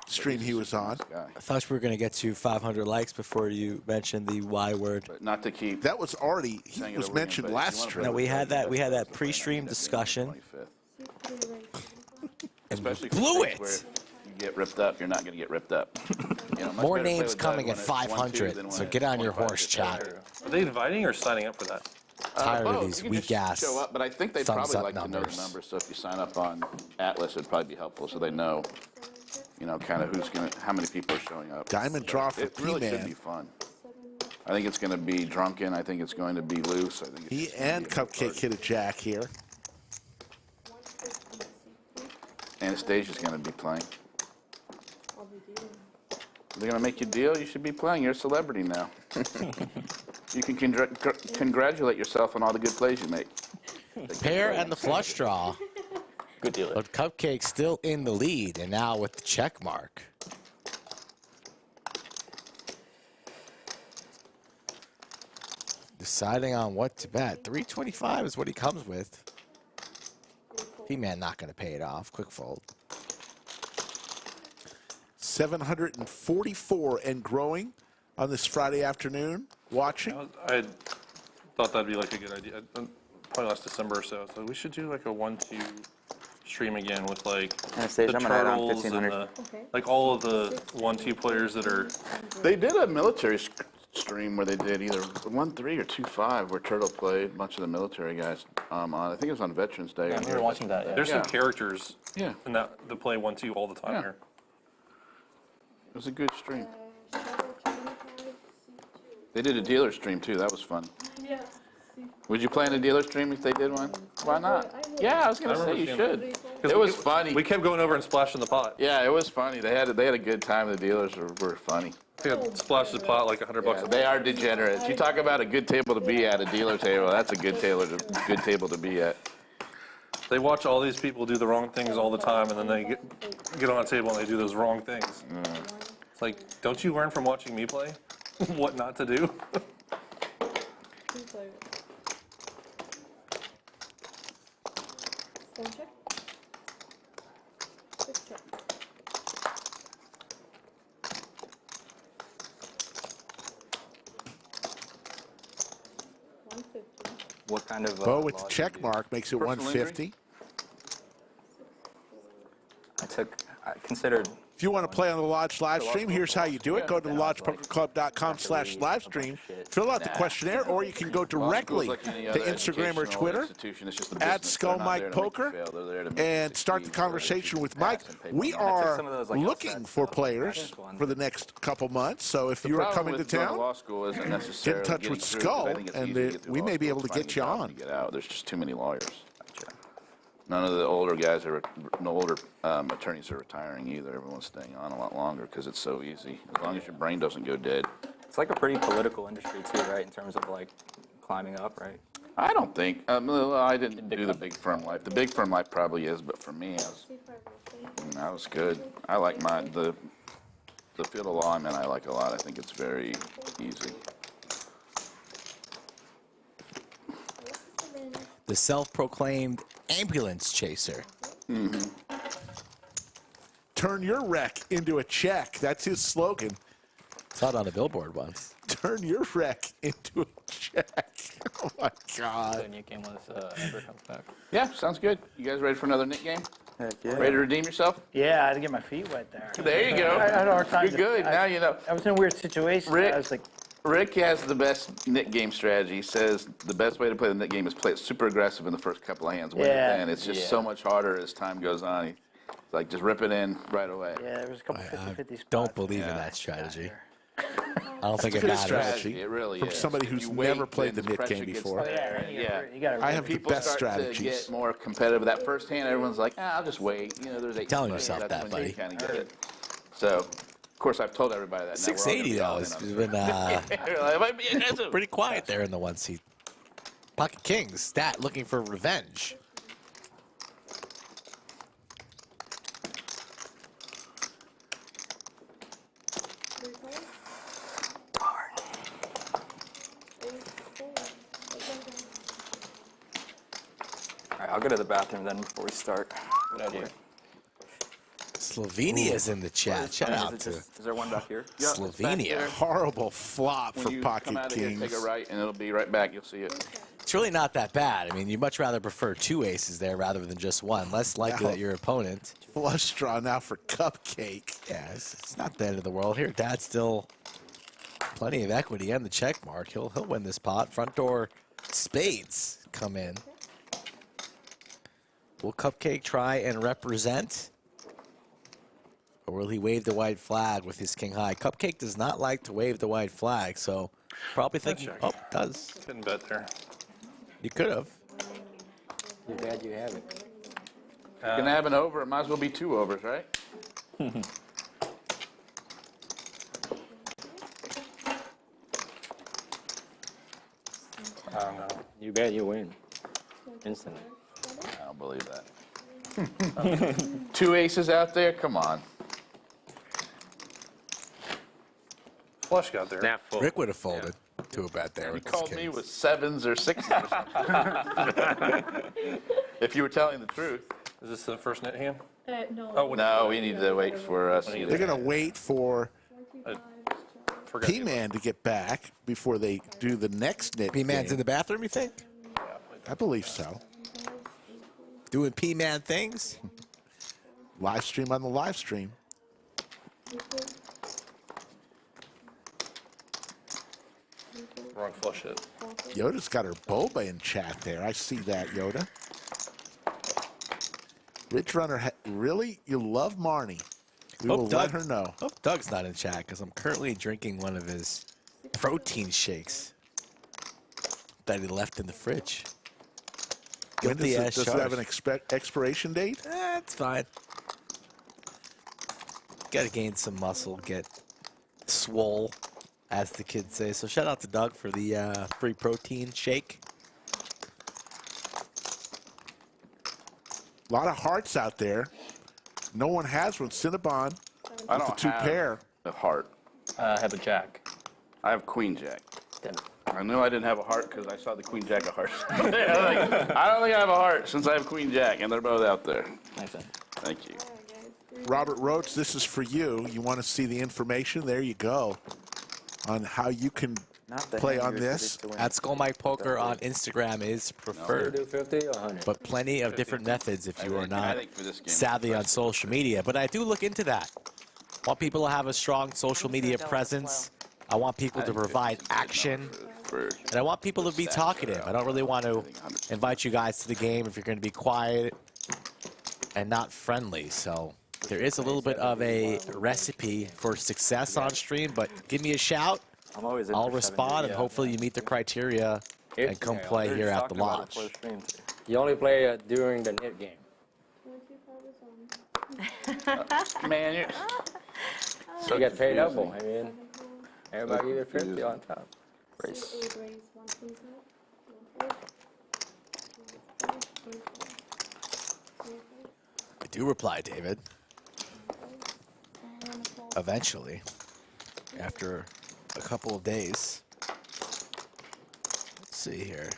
Speaker 1: stream he was on.
Speaker 2: Nice guy.
Speaker 3: I thought we were going to get to 500 likes before you mentioned the Y word.
Speaker 2: But not to keep.
Speaker 1: That was already, he
Speaker 2: saying it
Speaker 1: was
Speaker 2: over again,
Speaker 1: mentioned
Speaker 2: but if
Speaker 1: last
Speaker 2: you wanna
Speaker 1: stream.
Speaker 2: play
Speaker 3: No, we
Speaker 2: with
Speaker 3: had
Speaker 2: Doug,
Speaker 3: that. We had
Speaker 2: that's
Speaker 3: that
Speaker 2: the
Speaker 3: pre-stream
Speaker 2: plan.
Speaker 3: discussion.
Speaker 8: C3 raise 75.
Speaker 2: Especially
Speaker 3: blew
Speaker 2: for
Speaker 3: it.
Speaker 2: things where if you get ripped up, you're not going to get ripped up. You know, much
Speaker 3: More
Speaker 2: better play
Speaker 3: names
Speaker 2: with Doug
Speaker 3: coming
Speaker 2: when
Speaker 3: at
Speaker 2: it's 1-2
Speaker 3: 500,
Speaker 2: than when
Speaker 3: so
Speaker 2: it's
Speaker 3: get on your
Speaker 2: 25
Speaker 3: horse,
Speaker 2: to
Speaker 3: chat.
Speaker 2: 30.
Speaker 9: Are they inviting or signing up for that?
Speaker 3: tired of
Speaker 2: Both.
Speaker 3: these
Speaker 2: You can
Speaker 3: weak
Speaker 2: just
Speaker 3: ass.
Speaker 2: show up, but I think they'd
Speaker 3: thumbs
Speaker 2: probably
Speaker 3: up
Speaker 2: like to know
Speaker 3: numbers.
Speaker 2: the numbers. So if you sign up on Atlas, it'd probably be helpful, so they know, you know, kind of how many people are showing up.
Speaker 1: Diamond draw for
Speaker 2: It really should
Speaker 1: P-Man.
Speaker 2: be fun. I think it's going to be drunken. I think it's going to be loose. I think it's
Speaker 1: He
Speaker 2: just gonna
Speaker 1: and
Speaker 2: be a good
Speaker 1: Cupcake
Speaker 2: party.
Speaker 1: hit a jack here.
Speaker 2: Anastasia's going to be playing.
Speaker 8: I'll be dealing.
Speaker 2: They're going to make you deal. You should be playing. You're a celebrity now. You can congratulate yourself on all the good plays you make.
Speaker 3: Pair and the flush draw.
Speaker 11: Good dealer.
Speaker 3: But Cupcake still in the lead, and now with the check mark. Deciding on what to bet. 325 is what he comes with. P-Man not going to pay it off. Quick fold.
Speaker 1: 744 and growing on this Friday afternoon. Watching.
Speaker 9: I thought that'd be like a good idea. Probably last December or so. So we should do like a 1-2 stream again with like
Speaker 5: Anastasia,
Speaker 9: the
Speaker 5: I'm gonna add on
Speaker 9: turtles and
Speaker 5: 1500.
Speaker 8: Okay.
Speaker 9: like all of the 1-2 players that are.
Speaker 2: They did a military stream where they did either 1-3 or 2-5 where Turtle played a bunch of the military guys on. I think it was on Veterans Day.
Speaker 11: Yeah, we were watching that. Yeah.
Speaker 9: There's
Speaker 2: Yeah.
Speaker 9: some characters
Speaker 2: Yeah.
Speaker 9: in that play 1-2 all the time
Speaker 2: Yeah.
Speaker 9: here.
Speaker 2: It was a good stream.
Speaker 8: Shadow 25, C2.
Speaker 2: They did a dealer stream too. That was fun.
Speaker 8: Yeah.
Speaker 2: Would you play in a dealer stream if they did one? Why not? Yeah, I was gonna
Speaker 9: I
Speaker 2: say
Speaker 9: remember
Speaker 2: you
Speaker 9: seeing
Speaker 2: should.
Speaker 9: that.
Speaker 2: It was funny.
Speaker 9: We kept going over and splashing the pot.
Speaker 2: Yeah, it was funny. They had a good time. The dealers were funny.
Speaker 9: We had splashed the pot like $100
Speaker 2: Yeah,
Speaker 9: a
Speaker 2: they are degenerates. You talk about a good table to be at, a dealer table. That's a good table to be at.
Speaker 9: They watch all these people do the wrong things all the time, and then they get on a table and they do those wrong things. It's like, don't you learn from watching me play what not to do?
Speaker 8: Two players. Stone check. 6 check.
Speaker 10: What kind of
Speaker 1: Bo with the
Speaker 10: loss
Speaker 1: check
Speaker 10: did you-
Speaker 1: mark makes it
Speaker 2: Personal
Speaker 1: 150.
Speaker 10: I considered
Speaker 1: If you want to play on the Lodge live stream, here's how you do it. Go to lodgepokerclub.com/livestream, fill out the questionnaire, or you can go directly
Speaker 2: Law school's like any
Speaker 1: to
Speaker 2: other
Speaker 1: Instagram or
Speaker 2: educational
Speaker 1: Twitter,
Speaker 2: institution. It's just the
Speaker 1: add
Speaker 2: business.
Speaker 1: Skull
Speaker 2: They're not
Speaker 1: Mike
Speaker 2: there to make you
Speaker 1: Poker,
Speaker 2: fail. They're there to make
Speaker 1: and
Speaker 2: you
Speaker 1: start the
Speaker 2: succeed, so
Speaker 1: conversation
Speaker 2: you
Speaker 1: with
Speaker 2: pass
Speaker 1: Mike.
Speaker 2: and pay
Speaker 1: We
Speaker 2: money.
Speaker 1: are
Speaker 10: some of those, like,
Speaker 1: looking
Speaker 10: outside
Speaker 1: for
Speaker 10: stuff.
Speaker 1: players for the next couple months, so if
Speaker 2: The
Speaker 1: you are
Speaker 2: problem
Speaker 1: coming to
Speaker 2: with going
Speaker 1: town,
Speaker 2: law school isn't
Speaker 1: get in
Speaker 2: necessarily
Speaker 1: touch
Speaker 2: getting
Speaker 1: with
Speaker 2: through, 'cause I
Speaker 1: Skull,
Speaker 2: think it's
Speaker 1: and
Speaker 2: easy to get through
Speaker 1: we
Speaker 2: law
Speaker 1: may be
Speaker 2: school.
Speaker 1: able to
Speaker 2: It's finding
Speaker 1: get you
Speaker 2: a job
Speaker 1: on.
Speaker 2: to get out. There's just too many lawyers. None of the older guys are, no older attorneys are retiring either. Everyone's staying on a lot longer because it's so easy. As long as your brain doesn't go dead.
Speaker 10: It's like a pretty political industry too, right? In terms of like climbing up, right?
Speaker 2: I don't think. I didn't do the big firm life. The big firm life probably is, but for me, I was good. I like the field of law I'm in. I like a lot. I think it's very easy.
Speaker 3: The self-proclaimed ambulance chaser.
Speaker 1: Turn your wreck into a check. That's his slogan.
Speaker 3: Saw it on a billboard once.
Speaker 1: Turn your wreck into a check. Oh my God.
Speaker 11: The new game was Amber comes back.
Speaker 2: Yeah, sounds good. You guys ready for another Nick game?
Speaker 5: Heck yeah.
Speaker 2: Ready to redeem yourself?
Speaker 7: Yeah, I had to get my feet wet there.
Speaker 2: There you go.
Speaker 7: I had a hard time.
Speaker 2: You're good. Now you know.
Speaker 7: I was in a weird situation.
Speaker 2: Rick-
Speaker 7: I was like,
Speaker 2: Rick has the best Nick game strategy. He says the best way to play the Nick game is play it super aggressive in the first couple of hands. Win
Speaker 7: Yeah.
Speaker 2: it then. It's just so much harder as time goes on. It's like just rip it in right away.
Speaker 7: yeah, there was a couple 50-50 spots.
Speaker 3: Don't believe in
Speaker 2: Yeah.
Speaker 3: that strategy. I don't think it
Speaker 1: good
Speaker 3: matters.
Speaker 1: strategy.
Speaker 2: It really
Speaker 1: From
Speaker 2: is.
Speaker 1: somebody
Speaker 2: If
Speaker 1: who's
Speaker 2: you wait,
Speaker 1: never played
Speaker 2: then
Speaker 1: the Nick
Speaker 2: pressure
Speaker 1: game
Speaker 2: gets
Speaker 1: before.
Speaker 2: there.
Speaker 7: You gotta
Speaker 1: I have the
Speaker 2: People
Speaker 1: best
Speaker 2: start to
Speaker 1: strategies.
Speaker 2: get more competitive. That first hand, everyone's like, I'll just wait. You know, there's 8
Speaker 3: Telling
Speaker 2: spots.
Speaker 3: yourself
Speaker 2: That's
Speaker 3: that,
Speaker 2: when you
Speaker 3: buddy.
Speaker 2: kind of get it. So, of course, I've told everybody that. Now. We're all gonna
Speaker 3: 680
Speaker 2: be all
Speaker 3: though
Speaker 2: in
Speaker 3: has
Speaker 2: on it.
Speaker 3: been
Speaker 2: It might be aggressive.
Speaker 3: pretty quiet there in the one seat. Pocket Kings, Stat looking for revenge.
Speaker 10: All right, I'll go to the bathroom then before we start.
Speaker 11: Good idea.
Speaker 3: Slovenia's in the chat. Shout out
Speaker 10: Is
Speaker 3: to
Speaker 10: there one back here?
Speaker 2: Yeah, it's back
Speaker 3: Slovenia.
Speaker 2: there.
Speaker 1: Horrible flop
Speaker 2: When
Speaker 1: for
Speaker 2: you
Speaker 1: Pocket
Speaker 2: come out of here,
Speaker 1: Kings.
Speaker 2: take a right, and it'll be right back. You'll see it.
Speaker 3: It's really not that bad. I mean, you'd much rather prefer 2 aces there rather than just one. Less likely
Speaker 1: No.
Speaker 3: that your opponent.
Speaker 1: Flush draw now for Cupcake.
Speaker 3: Yeah, it's not the end of the world here. Dad's still plenty of equity and the check mark. He'll win this pot. Front door spades come in. Will Cupcake try and represent? Or will he wave the white flag with his king high? Cupcake does not like to wave the white flag, so probably thinking, oh, does.
Speaker 9: Didn't bet there.
Speaker 3: You could have.
Speaker 4: You bet you have it.
Speaker 2: You're going to have an over. It might as well be 2 overs, right?
Speaker 9: I don't know.
Speaker 4: You bet you win. Instantly.
Speaker 2: I don't believe that. 2 aces out there? Come on.
Speaker 9: Flush got there.
Speaker 4: Snap full.
Speaker 3: Rick would have folded to a bet there.
Speaker 2: You
Speaker 3: with his
Speaker 2: called me
Speaker 3: kings.
Speaker 2: with 7s or 6s. If you were telling the truth.
Speaker 9: Is this the first net hand?
Speaker 8: No.
Speaker 9: Oh,
Speaker 2: No, we need to wait for us.
Speaker 1: They're going to wait for
Speaker 8: 25
Speaker 9: forgot.
Speaker 1: PMan to get back before they do the next knit
Speaker 3: P-Man's
Speaker 1: game.
Speaker 3: in the bathroom, you think?
Speaker 1: I believe so.
Speaker 3: Doing P-Man things?
Speaker 1: Live stream on the live stream.
Speaker 9: Wrong flush hit.
Speaker 1: Yoda's got her boba in chat there. I see that, Yoda. Rich Runner, really? You love Marnie. We will let her know.
Speaker 3: Hope Doug's not in chat because I'm currently drinking one of his protein shakes that he left in the fridge.
Speaker 1: When
Speaker 3: Guilty as
Speaker 1: does it have an
Speaker 3: charged.
Speaker 1: expiration date?
Speaker 3: It's fine. Got to gain some muscle, get swole, as the kids say. So shout out to Doug for the free protein shake.
Speaker 1: A lot of hearts out there. No one has one. Cinnabon,
Speaker 12: I
Speaker 1: the
Speaker 12: don't
Speaker 1: 2
Speaker 12: have
Speaker 1: pair.
Speaker 12: a heart.
Speaker 11: I have a jack.
Speaker 12: I have queen jack.
Speaker 11: Damn it.
Speaker 12: I knew I didn't have a heart because I saw the queen jack of hearts. I don't think I have a heart since I have queen jack, and they're both out there.
Speaker 11: Nice one.
Speaker 12: Thank you.
Speaker 1: Robert Roach, this is for you. You want to see the information? There you go. On how you can
Speaker 5: Not the
Speaker 1: play
Speaker 5: hand
Speaker 1: on
Speaker 5: you're
Speaker 1: this.
Speaker 5: supposed to win.
Speaker 3: At Skull Mike Poker on Instagram is
Speaker 4: You
Speaker 3: preferred.
Speaker 4: do 50 or 100?
Speaker 3: But plenty of different methods if you are
Speaker 2: I
Speaker 3: not
Speaker 2: think for this game,
Speaker 3: savvy on social media. But I do look into that. Want people to have a strong social media presence. I want people to provide action. And I want people to be talkative. I don't really want to invite you guys to the game if you're going to be quiet and not friendly. So there is a little bit of a recipe for success on stream. But give me a shout.
Speaker 10: I'm always in
Speaker 3: I'll
Speaker 10: for 7
Speaker 3: respond, and
Speaker 10: days.
Speaker 3: hopefully you meet the criteria and come play
Speaker 10: We were
Speaker 3: here
Speaker 10: just
Speaker 3: at the
Speaker 10: talking about it
Speaker 3: lodge.
Speaker 10: before the stream, too.
Speaker 4: You only play during the net game.
Speaker 8: 25 is on.
Speaker 2: Man, you're
Speaker 4: So you get paid double. I mean, everybody give it 50 on top.
Speaker 10: Race.
Speaker 8: 8 raise 125. 1
Speaker 3: I do reply, David. Eventually, after a couple of days. Let's see here.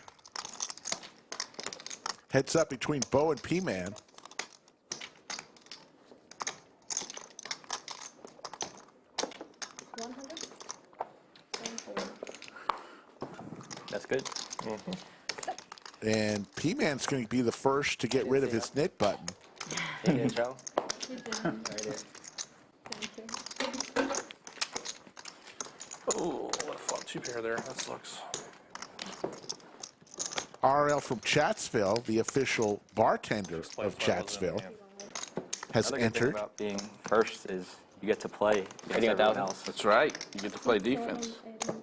Speaker 1: Heads up between Bo and P-Man.
Speaker 11: That's good.
Speaker 1: And P-Man's going to be the first to get rid of his knit button.
Speaker 4: He didn't show?
Speaker 8: He did.
Speaker 4: Right there.
Speaker 8: Thank you.
Speaker 9: Oh, what a flop 2 pair there. That sucks.
Speaker 1: RL from Chatsville, the official bartender
Speaker 9: Play
Speaker 1: of
Speaker 9: flat with them,
Speaker 1: Chatsville,
Speaker 9: man.
Speaker 1: has
Speaker 10: Another good thing
Speaker 1: entered.
Speaker 10: about being first is you get to play against
Speaker 11: Hitting a
Speaker 10: everyone
Speaker 11: 1,000.
Speaker 10: else.
Speaker 2: That's right. You get to play defense.
Speaker 8: 1,000.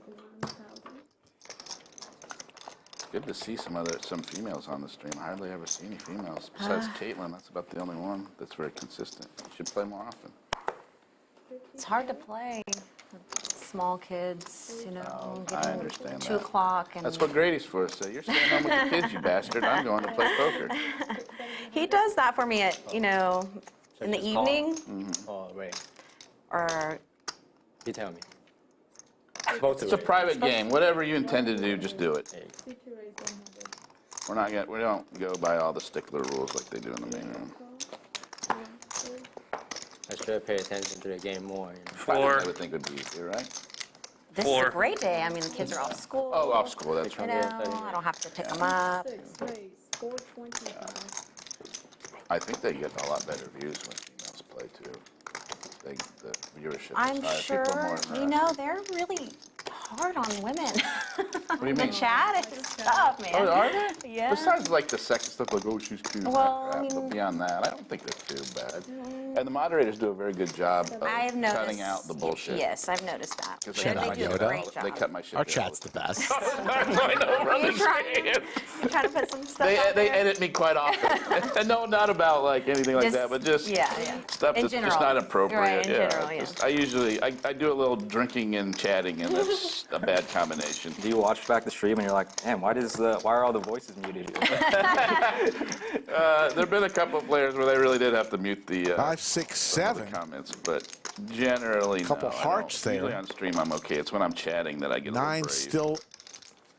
Speaker 2: Good to see some females on the stream. I hardly ever see any females besides Caitlin. That's about the only one that's very consistent. You should play more often.
Speaker 6: It's hard to play with small kids, you know,
Speaker 2: I
Speaker 6: getting
Speaker 2: understand
Speaker 6: 2
Speaker 2: that.
Speaker 6: o'clock. And
Speaker 2: That's what Grady's for. So you're staying home with the kids, you bastard. I'm going to play poker.
Speaker 6: he does that for me at, you know, in the
Speaker 4: Just call.
Speaker 6: evening
Speaker 4: Oh, wait.
Speaker 6: or
Speaker 4: You tell me. Supposed
Speaker 2: It's a
Speaker 4: to.
Speaker 2: private game. Whatever you intend to do, just do it.
Speaker 8: C2 raise 100.
Speaker 2: We're not gonna, we don't go by all the stickler rules like they do in the main room.
Speaker 4: I should pay attention to the game more. You know?
Speaker 2: I would think would be easier, right?
Speaker 6: this is a great day. I mean, the kids are off school.
Speaker 2: Oh, off school, that's
Speaker 6: You
Speaker 2: right.
Speaker 6: know, I don't have to pick them up.
Speaker 8: 6 raise 425.
Speaker 2: I think they get a lot better views when females play too. The viewership is
Speaker 6: I'm
Speaker 2: higher. People are
Speaker 6: sure,
Speaker 2: more
Speaker 6: you
Speaker 2: interested.
Speaker 6: know, they're really hard on women.
Speaker 2: What do you
Speaker 6: The
Speaker 2: mean?
Speaker 6: chat is tough, man.
Speaker 2: Oh, are they?
Speaker 6: Yeah.
Speaker 2: Besides, like, the sex stuff, like, oh, she's cute.
Speaker 6: Well,
Speaker 2: crap,
Speaker 6: I
Speaker 2: but
Speaker 6: mean-
Speaker 2: beyond that, I don't think they're too bad. And the moderators do a very good job of
Speaker 6: I've noticed.
Speaker 2: cutting out the bullshit.
Speaker 6: Yes, I've noticed that.
Speaker 2: 'Cause
Speaker 3: Shut
Speaker 6: They
Speaker 3: up,
Speaker 6: do a
Speaker 3: Yoda.
Speaker 6: great job.
Speaker 2: They cut my shit.
Speaker 3: Our
Speaker 2: down.
Speaker 3: chat's the best.
Speaker 2: I know,
Speaker 6: Are you
Speaker 2: I'm
Speaker 6: trying,
Speaker 2: saying.
Speaker 6: you're trying to put some stuff
Speaker 2: They
Speaker 6: out there?
Speaker 2: edit me quite often. And no, not about like anything like that, but just
Speaker 6: yeah.
Speaker 2: stuff
Speaker 6: In
Speaker 2: that's
Speaker 6: general.
Speaker 2: just not appropriate.
Speaker 6: Right, in
Speaker 2: yeah.
Speaker 6: general, yeah.
Speaker 2: Just- I usually I do a little drinking and chatting, and that's a bad combination.
Speaker 10: Do you watch back the stream and you're like, man, why are all the voices muted here?
Speaker 2: There've been a couple of players where they really did have to mute the
Speaker 1: 5, 6,
Speaker 2: some of the
Speaker 1: 7.
Speaker 2: comments, but generally
Speaker 1: Couple
Speaker 2: no, I
Speaker 1: hearts
Speaker 2: don't.
Speaker 1: there.
Speaker 2: Usually on stream I'm okay. It's when I'm chatting that I get a little
Speaker 1: 9
Speaker 2: brave.
Speaker 1: still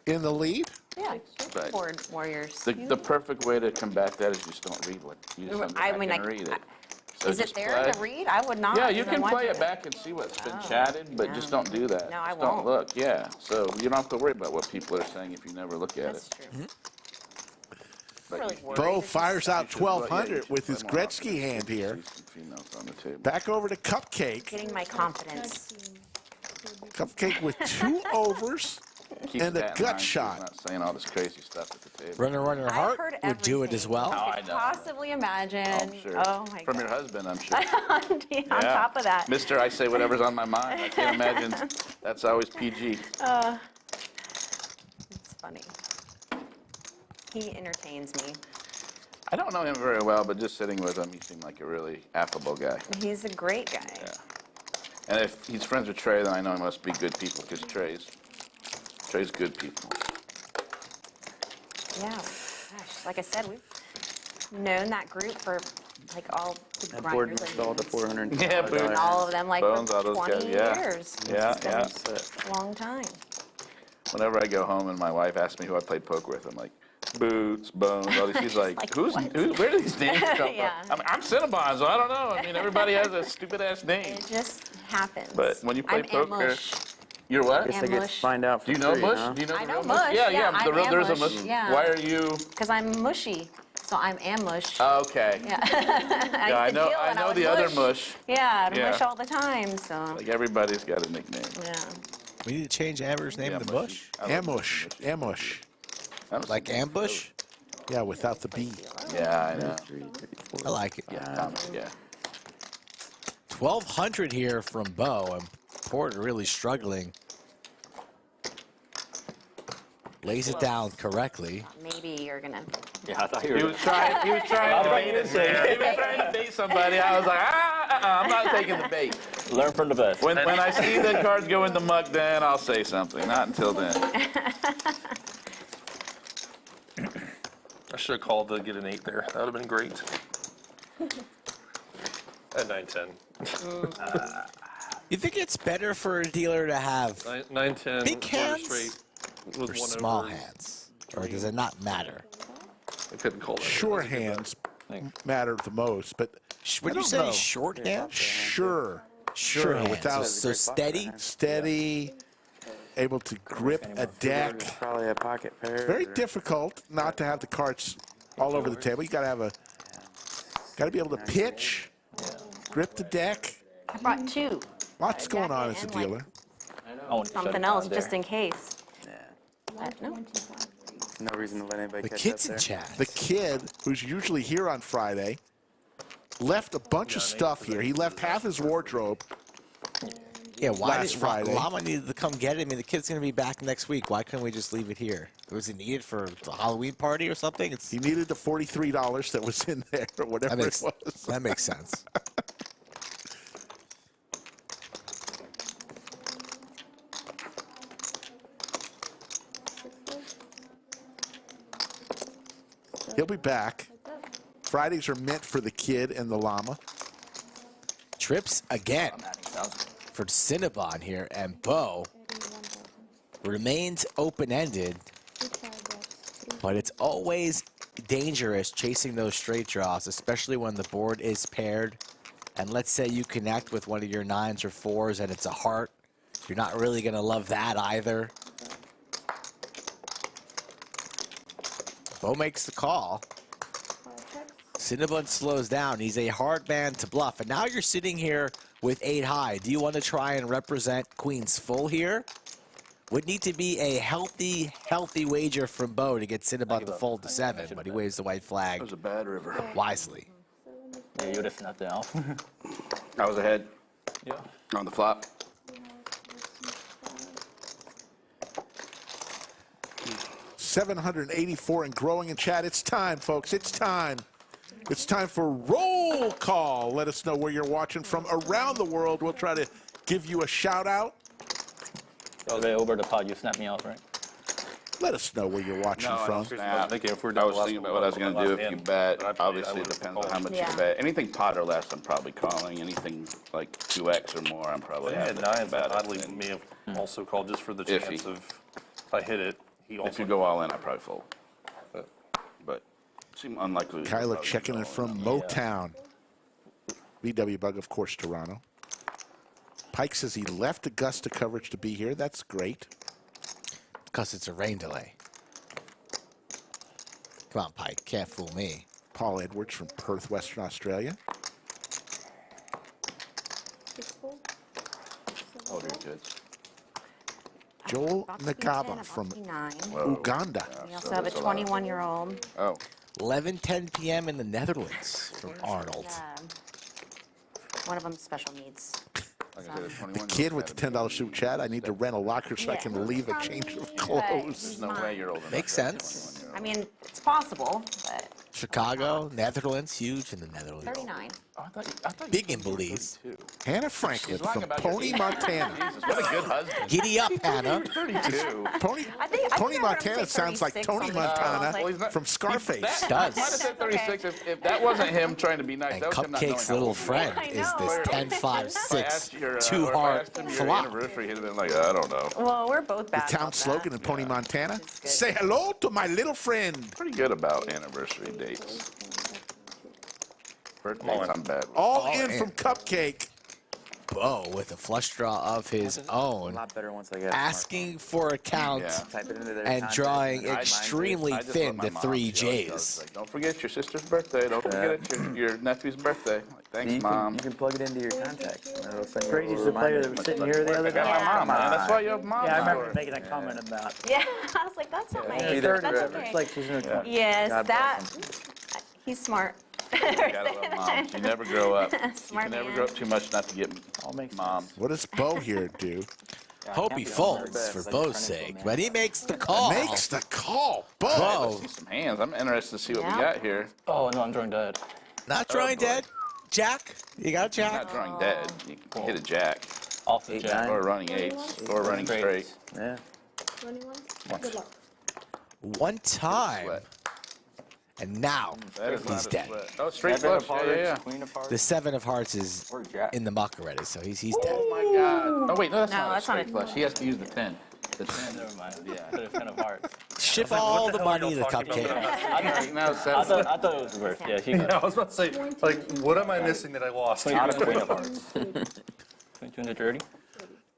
Speaker 1: in the lead.
Speaker 6: Yeah,
Speaker 2: Right.
Speaker 6: board warriors.
Speaker 2: The perfect way to combat that is just don't read what you just
Speaker 6: I
Speaker 2: I
Speaker 6: mean,
Speaker 2: can read it. So
Speaker 6: Is it
Speaker 2: just
Speaker 6: there
Speaker 2: play.
Speaker 6: to read? I would not.
Speaker 2: Yeah, you
Speaker 6: even
Speaker 2: can
Speaker 6: want
Speaker 2: play
Speaker 6: to.
Speaker 2: it back and see what's been
Speaker 6: Oh,
Speaker 2: chatted, but just don't do that.
Speaker 6: No, I
Speaker 2: Just
Speaker 6: won't.
Speaker 2: don't look, yeah. So you don't have to worry about what people are saying if you never look at
Speaker 6: That's
Speaker 2: it.
Speaker 6: true.
Speaker 2: But
Speaker 6: Really
Speaker 2: you-
Speaker 6: worried.
Speaker 1: Bo
Speaker 6: It's just-
Speaker 1: fires out
Speaker 2: you should- well, yeah, you
Speaker 1: 1,200
Speaker 2: should
Speaker 1: with
Speaker 2: play
Speaker 1: his
Speaker 2: more
Speaker 1: Gretzky
Speaker 2: often.
Speaker 1: hand here.
Speaker 2: See some females on the table.
Speaker 1: Back over to Cupcake.
Speaker 6: Getting my confidence.
Speaker 1: Cupcake with 2 overs
Speaker 2: Keep
Speaker 1: and a
Speaker 2: that in
Speaker 1: gut
Speaker 2: mind, she's
Speaker 1: shot.
Speaker 2: Not saying all this crazy stuff at the table.
Speaker 3: Runner, runner,
Speaker 6: I've
Speaker 3: heart
Speaker 6: heard
Speaker 3: would do it as
Speaker 6: everything
Speaker 3: well.
Speaker 6: you
Speaker 2: I
Speaker 6: could
Speaker 2: know.
Speaker 6: possibly imagine.
Speaker 2: I'm sure.
Speaker 6: Oh my
Speaker 2: From
Speaker 6: god.
Speaker 2: your husband, I'm sure.
Speaker 6: On
Speaker 2: Yeah.
Speaker 6: top of that.
Speaker 2: Mister, I say whatever's on my mind. I can't imagine that's always PG.
Speaker 6: It's funny. He entertains me.
Speaker 2: I don't know him very well, but just sitting with him, he seemed like a really affable guy.
Speaker 6: He's a great guy.
Speaker 2: Yeah. And if he's friends with Trey, then I know he must be good people, because Trey's good people.
Speaker 6: Yeah. Gosh, like I said, we've known that group for like all the
Speaker 5: That board
Speaker 6: grinders
Speaker 5: installed the
Speaker 6: and
Speaker 5: $400.
Speaker 2: Yeah, Boone.
Speaker 6: and all of them like
Speaker 2: Bones, all
Speaker 6: for
Speaker 2: those
Speaker 6: 20
Speaker 2: guys, yeah.
Speaker 6: years.
Speaker 2: Yeah,
Speaker 6: It's been
Speaker 2: yeah.
Speaker 6: a long time.
Speaker 2: Whenever I go home and my wife asks me who I played poker with, I'm like, Boots, Bones, all these. She's like,
Speaker 6: Like,
Speaker 2: who, where do these names come
Speaker 6: Yeah.
Speaker 2: from? I'm Cinnabon, so I don't know. I mean, everybody has a stupid-ass name.
Speaker 6: It just happens.
Speaker 2: But when you play
Speaker 6: I'm
Speaker 2: poker,
Speaker 6: Ambush.
Speaker 2: you're what?
Speaker 5: Guess I get to
Speaker 6: Mush.
Speaker 5: find out for
Speaker 2: Do you know
Speaker 5: free,
Speaker 2: Mush?
Speaker 5: huh?
Speaker 2: Do you know
Speaker 6: I
Speaker 2: the
Speaker 6: know
Speaker 2: real
Speaker 6: Mush,
Speaker 2: Yeah,
Speaker 6: yeah,
Speaker 2: yeah.
Speaker 6: I'm
Speaker 2: There's a
Speaker 6: Ambush,
Speaker 2: Mush.
Speaker 6: yeah.
Speaker 2: Why are you?
Speaker 6: Because I'm mushy. So I'm Ambush.
Speaker 2: Okay.
Speaker 6: Yeah.
Speaker 2: Yeah,
Speaker 6: used to deal
Speaker 2: I
Speaker 6: when
Speaker 2: know
Speaker 6: was
Speaker 2: the other Mush.
Speaker 6: Yeah, I'd
Speaker 2: Yeah.
Speaker 6: mush all the time, so.
Speaker 2: Like everybody's got a nickname.
Speaker 6: Yeah.
Speaker 3: We need to change Amber's name
Speaker 2: Yeah,
Speaker 3: to
Speaker 2: Mushy.
Speaker 3: Bush.
Speaker 2: I love
Speaker 1: Ambush. Ambush.
Speaker 2: That was
Speaker 3: Like
Speaker 2: something.
Speaker 3: ambush?
Speaker 1: Yeah, without the B.
Speaker 2: Yeah, I know.
Speaker 3: I like it.
Speaker 2: Yeah, Thomas, yeah.
Speaker 3: 1,200 here from Bo, and Porter really struggling. Lays it down correctly.
Speaker 6: Maybe you're gonna.
Speaker 10: Yeah, I thought you
Speaker 2: He
Speaker 10: were.
Speaker 2: was trying to bait it. He was trying to bait somebody. I was like, I'm not taking the bait.
Speaker 11: Learn from the best.
Speaker 2: When I see the cards go in the muck, then I'll say something. Not until then.
Speaker 9: I should have called to get an 8 there. That would have been great. At 9-10.
Speaker 3: You think it's better for a dealer to have
Speaker 9: 9-10.
Speaker 3: Big
Speaker 9: quarter
Speaker 3: hands
Speaker 9: straight
Speaker 3: or
Speaker 9: with one
Speaker 3: small
Speaker 9: over.
Speaker 3: hands? Or does it not matter?
Speaker 9: I couldn't call that.
Speaker 1: Sure hands matter the most, but
Speaker 3: Would
Speaker 1: I
Speaker 3: you
Speaker 1: don't
Speaker 3: say
Speaker 1: know.
Speaker 3: short hands?
Speaker 1: Sure.
Speaker 3: Sure hands.
Speaker 1: without
Speaker 3: So steady?
Speaker 1: steady, able to grip a deck.
Speaker 5: It's probably a pocket pair.
Speaker 1: Very
Speaker 5: or-
Speaker 1: difficult not to have the cards all over the table. You gotta be able to pitch, grip the deck.
Speaker 6: I brought 2.
Speaker 1: Lots going on as a
Speaker 6: And, like,
Speaker 1: dealer.
Speaker 11: I want to shut it
Speaker 6: Something
Speaker 11: down
Speaker 6: else
Speaker 11: there.
Speaker 6: just in case.
Speaker 5: Yeah.
Speaker 6: But no.
Speaker 5: No reason to let anybody
Speaker 1: The
Speaker 5: catch
Speaker 3: Kids
Speaker 5: up
Speaker 3: in
Speaker 5: there.
Speaker 3: chat.
Speaker 1: The kid, who's usually here on Friday, left a bunch of stuff here. He left half his wardrobe.
Speaker 3: Yeah, why
Speaker 1: Last
Speaker 3: did
Speaker 1: Friday.
Speaker 3: Llama needed to come get it? I mean, the kid's going to be back next week. Why couldn't we just leave it here? Was it needed for the Halloween party or something? It's,
Speaker 1: He needed the $43 that was in there or whatever
Speaker 3: that, makes,
Speaker 1: it was.
Speaker 3: that makes sense.
Speaker 1: He'll be back. Fridays are meant for the kid and the llama.
Speaker 3: Trips again for Cinnabon here, and Bo remains open-ended, but it's always dangerous chasing those straight draws, especially when the board is paired. And let's say you connect with one of your 9s or 4s and it's a heart. You're not really going to love that either. Bo makes the call. Cinnabon slows down. He's a hard man to bluff. And now you're sitting here with 8 high. Do you want to try and represent Queen's full here? Would need to be a healthy wager from Bo to get Cinnabon to fold to 7, but he waves the white flag
Speaker 12: That was a bad river.
Speaker 3: wisely.
Speaker 11: Yeah, you would have snapped it off.
Speaker 12: I was ahead
Speaker 11: Yeah.
Speaker 12: on the flop.
Speaker 1: $784 and growing in chat. It's time, folks. It's time. It's time for roll call. Let us know where you're watching from around the world. We'll try to give you a shout out.
Speaker 11: Okay, over the pod, you snapped me off, right?
Speaker 1: Let us know where you're watching
Speaker 12: No, I
Speaker 1: from.
Speaker 12: don't snap.
Speaker 9: thinking if we're
Speaker 12: I
Speaker 9: doing
Speaker 12: was
Speaker 9: last
Speaker 12: thinking about
Speaker 9: one,
Speaker 12: what I was going to do if you
Speaker 9: last
Speaker 12: bet.
Speaker 9: hand,
Speaker 12: Obviously,
Speaker 9: I
Speaker 12: it
Speaker 9: would've
Speaker 12: depends on how
Speaker 9: called.
Speaker 12: much
Speaker 6: Yeah.
Speaker 12: you bet. Anything pot or less, I'm probably calling. Anything like 2x or more, I'm probably
Speaker 9: Yeah,
Speaker 12: having
Speaker 9: 9
Speaker 12: bet.
Speaker 9: oddly may have also called just for the
Speaker 12: Iffy.
Speaker 9: chance of if I hit it, he also.
Speaker 12: If you go all in, I probably fold. But seem unlikely. to
Speaker 1: Kyler
Speaker 12: probably
Speaker 1: checking
Speaker 12: go
Speaker 1: in
Speaker 12: all
Speaker 1: from
Speaker 12: on
Speaker 1: Motown. VW Bug, of course, Toronto. Pike says he left Augusta coverage to be here. That's great.
Speaker 3: Because it's a rain delay. Come on, Pike. Can't fool me.
Speaker 1: Paul Edwards from Perth, Western Australia.
Speaker 12: Oh, you're good.
Speaker 1: Joel
Speaker 6: About to be 10,
Speaker 1: Nagaba
Speaker 6: about
Speaker 1: from
Speaker 6: to be 9.
Speaker 1: Uganda.
Speaker 6: We also have a 21-year-old.
Speaker 12: Oh,
Speaker 3: 11:10 p.m. in the Netherlands from Arnold.
Speaker 6: One of them's special needs.
Speaker 12: like I said, it's 21.
Speaker 1: The kid with the $10 super chat. I need to rent a locker so I can leave a change of clothes.
Speaker 12: There's no way you're old enough.
Speaker 3: Makes
Speaker 12: to have
Speaker 3: sense.
Speaker 12: 21-year-old.
Speaker 6: I mean, it's possible, but
Speaker 3: Chicago, Netherlands, huge in the Netherlands.
Speaker 6: 39.
Speaker 12: Oh, I thought you
Speaker 3: Big in Belize.
Speaker 1: Hannah Franklin
Speaker 12: She's lying
Speaker 1: from
Speaker 12: about your
Speaker 1: Pony,
Speaker 12: age.
Speaker 1: Montana.
Speaker 12: Jesus, what a good husband.
Speaker 3: Giddy up, Hannah.
Speaker 12: 32.
Speaker 1: Pony,
Speaker 6: I think
Speaker 1: Pony
Speaker 6: I heard him
Speaker 1: Montana
Speaker 6: say
Speaker 1: sounds like
Speaker 6: 36
Speaker 1: Tony
Speaker 6: on the show. I was
Speaker 1: Montana
Speaker 6: like,
Speaker 12: he's not-
Speaker 1: from Scarface.
Speaker 12: That
Speaker 3: Does.
Speaker 12: might have said 36 if that wasn't him trying to be nice.
Speaker 3: And
Speaker 12: That was him not knowing
Speaker 3: Cupcake's
Speaker 12: how
Speaker 3: little
Speaker 12: old you were.
Speaker 3: friend
Speaker 6: I
Speaker 3: is
Speaker 6: know.
Speaker 3: this
Speaker 6: If I
Speaker 3: 10, 5,
Speaker 12: If I
Speaker 3: 6,
Speaker 12: asked your, or
Speaker 3: 2
Speaker 12: if I
Speaker 3: heart
Speaker 12: asked him your
Speaker 3: flop.
Speaker 12: anniversary, he'd have been like, I don't know.
Speaker 6: Well, we're both
Speaker 1: The
Speaker 6: bad
Speaker 1: town
Speaker 6: about
Speaker 1: slogan in
Speaker 6: that.
Speaker 1: Pony, Montana.
Speaker 6: It's good.
Speaker 1: Say hello to my little friend.
Speaker 12: Pretty good about anniversary dates. Birthdays, I'm bad with.
Speaker 1: All
Speaker 3: Oh,
Speaker 1: in
Speaker 3: man.
Speaker 1: from Cupcake.
Speaker 3: Bo with a flush draw of his
Speaker 5: A
Speaker 3: own,
Speaker 5: lot better once I get a
Speaker 3: asking for a count
Speaker 12: Yeah.
Speaker 5: smartphone. Type it into their
Speaker 3: and
Speaker 5: contact
Speaker 3: drawing
Speaker 5: and then
Speaker 3: extremely
Speaker 12: I just
Speaker 3: thin
Speaker 12: let my
Speaker 3: to
Speaker 12: mom,
Speaker 3: 3
Speaker 12: she always
Speaker 3: J's.
Speaker 12: goes, like, don't forget your sister's birthday. Don't forget it's your nephew's birthday. Like, thanks,
Speaker 5: you
Speaker 12: Mom.
Speaker 5: can plug it into your contacts. And it'll send you a
Speaker 7: Brady's
Speaker 5: little
Speaker 7: the player
Speaker 5: reminder.
Speaker 7: that was sitting here the other
Speaker 12: I got
Speaker 7: day.
Speaker 12: my
Speaker 6: Yeah.
Speaker 12: mom, man. That's why you have mom.
Speaker 7: Yeah, I remember
Speaker 12: power.
Speaker 7: making a comment about.
Speaker 6: Yeah, I was like, that's not my age,
Speaker 5: Either
Speaker 6: but that's
Speaker 5: forever.
Speaker 6: okay.
Speaker 7: It's like she's in her 20s.
Speaker 6: Yes,
Speaker 5: God
Speaker 6: that,
Speaker 5: bless
Speaker 6: he's smart.
Speaker 12: Gotta love moms. You never grow up. You
Speaker 6: Smart
Speaker 12: can never
Speaker 6: man.
Speaker 12: grow up too much not to get
Speaker 7: All makes
Speaker 12: moms.
Speaker 1: What does Bo here do?
Speaker 3: Hope he folds for Bo's sake, but he makes the call.
Speaker 1: Makes the call. Bo.
Speaker 3: Bo,
Speaker 12: See some hands. I'm interested to see what
Speaker 6: Yeah.
Speaker 12: we got here.
Speaker 11: Oh, no, I'm drawing dead.
Speaker 3: not drawing
Speaker 12: boy.
Speaker 3: dead. Jack, you got a
Speaker 12: You're
Speaker 3: jack.
Speaker 12: not drawing dead. You can hit a jack
Speaker 11: Off the
Speaker 5: 8,
Speaker 11: jack.
Speaker 5: 9.
Speaker 12: or running eights or running straight.
Speaker 5: Yeah.
Speaker 8: 21. Good luck.
Speaker 3: One time,
Speaker 12: Sweat.
Speaker 3: and now
Speaker 12: That is
Speaker 3: he's
Speaker 12: not a
Speaker 3: dead.
Speaker 12: sweat. Oh, straight
Speaker 5: Seven
Speaker 12: flush.
Speaker 5: of
Speaker 12: Yeah, yeah,
Speaker 5: hearts,
Speaker 12: yeah.
Speaker 5: Queen of hearts.
Speaker 3: The 7 of hearts is
Speaker 5: Or jack.
Speaker 3: in the muck already, so he's dead.
Speaker 12: Oh my God. Oh wait, no, that's
Speaker 6: No,
Speaker 12: not a
Speaker 6: that's not
Speaker 12: straight
Speaker 6: a-
Speaker 12: flush. He has to use the 10. The 10.
Speaker 11: Never mind. Yeah, the 10 of hearts.
Speaker 3: Ship all the
Speaker 9: the hell are
Speaker 3: money to
Speaker 9: y'all talking
Speaker 3: Cupcake.
Speaker 12: Right now, it's
Speaker 11: I
Speaker 12: 7.
Speaker 11: thought it was reversed. Yeah, she
Speaker 9: Yeah,
Speaker 11: got
Speaker 9: I was about to say, like, what am I missing that I lost?
Speaker 11: out of Queen of hearts. 230.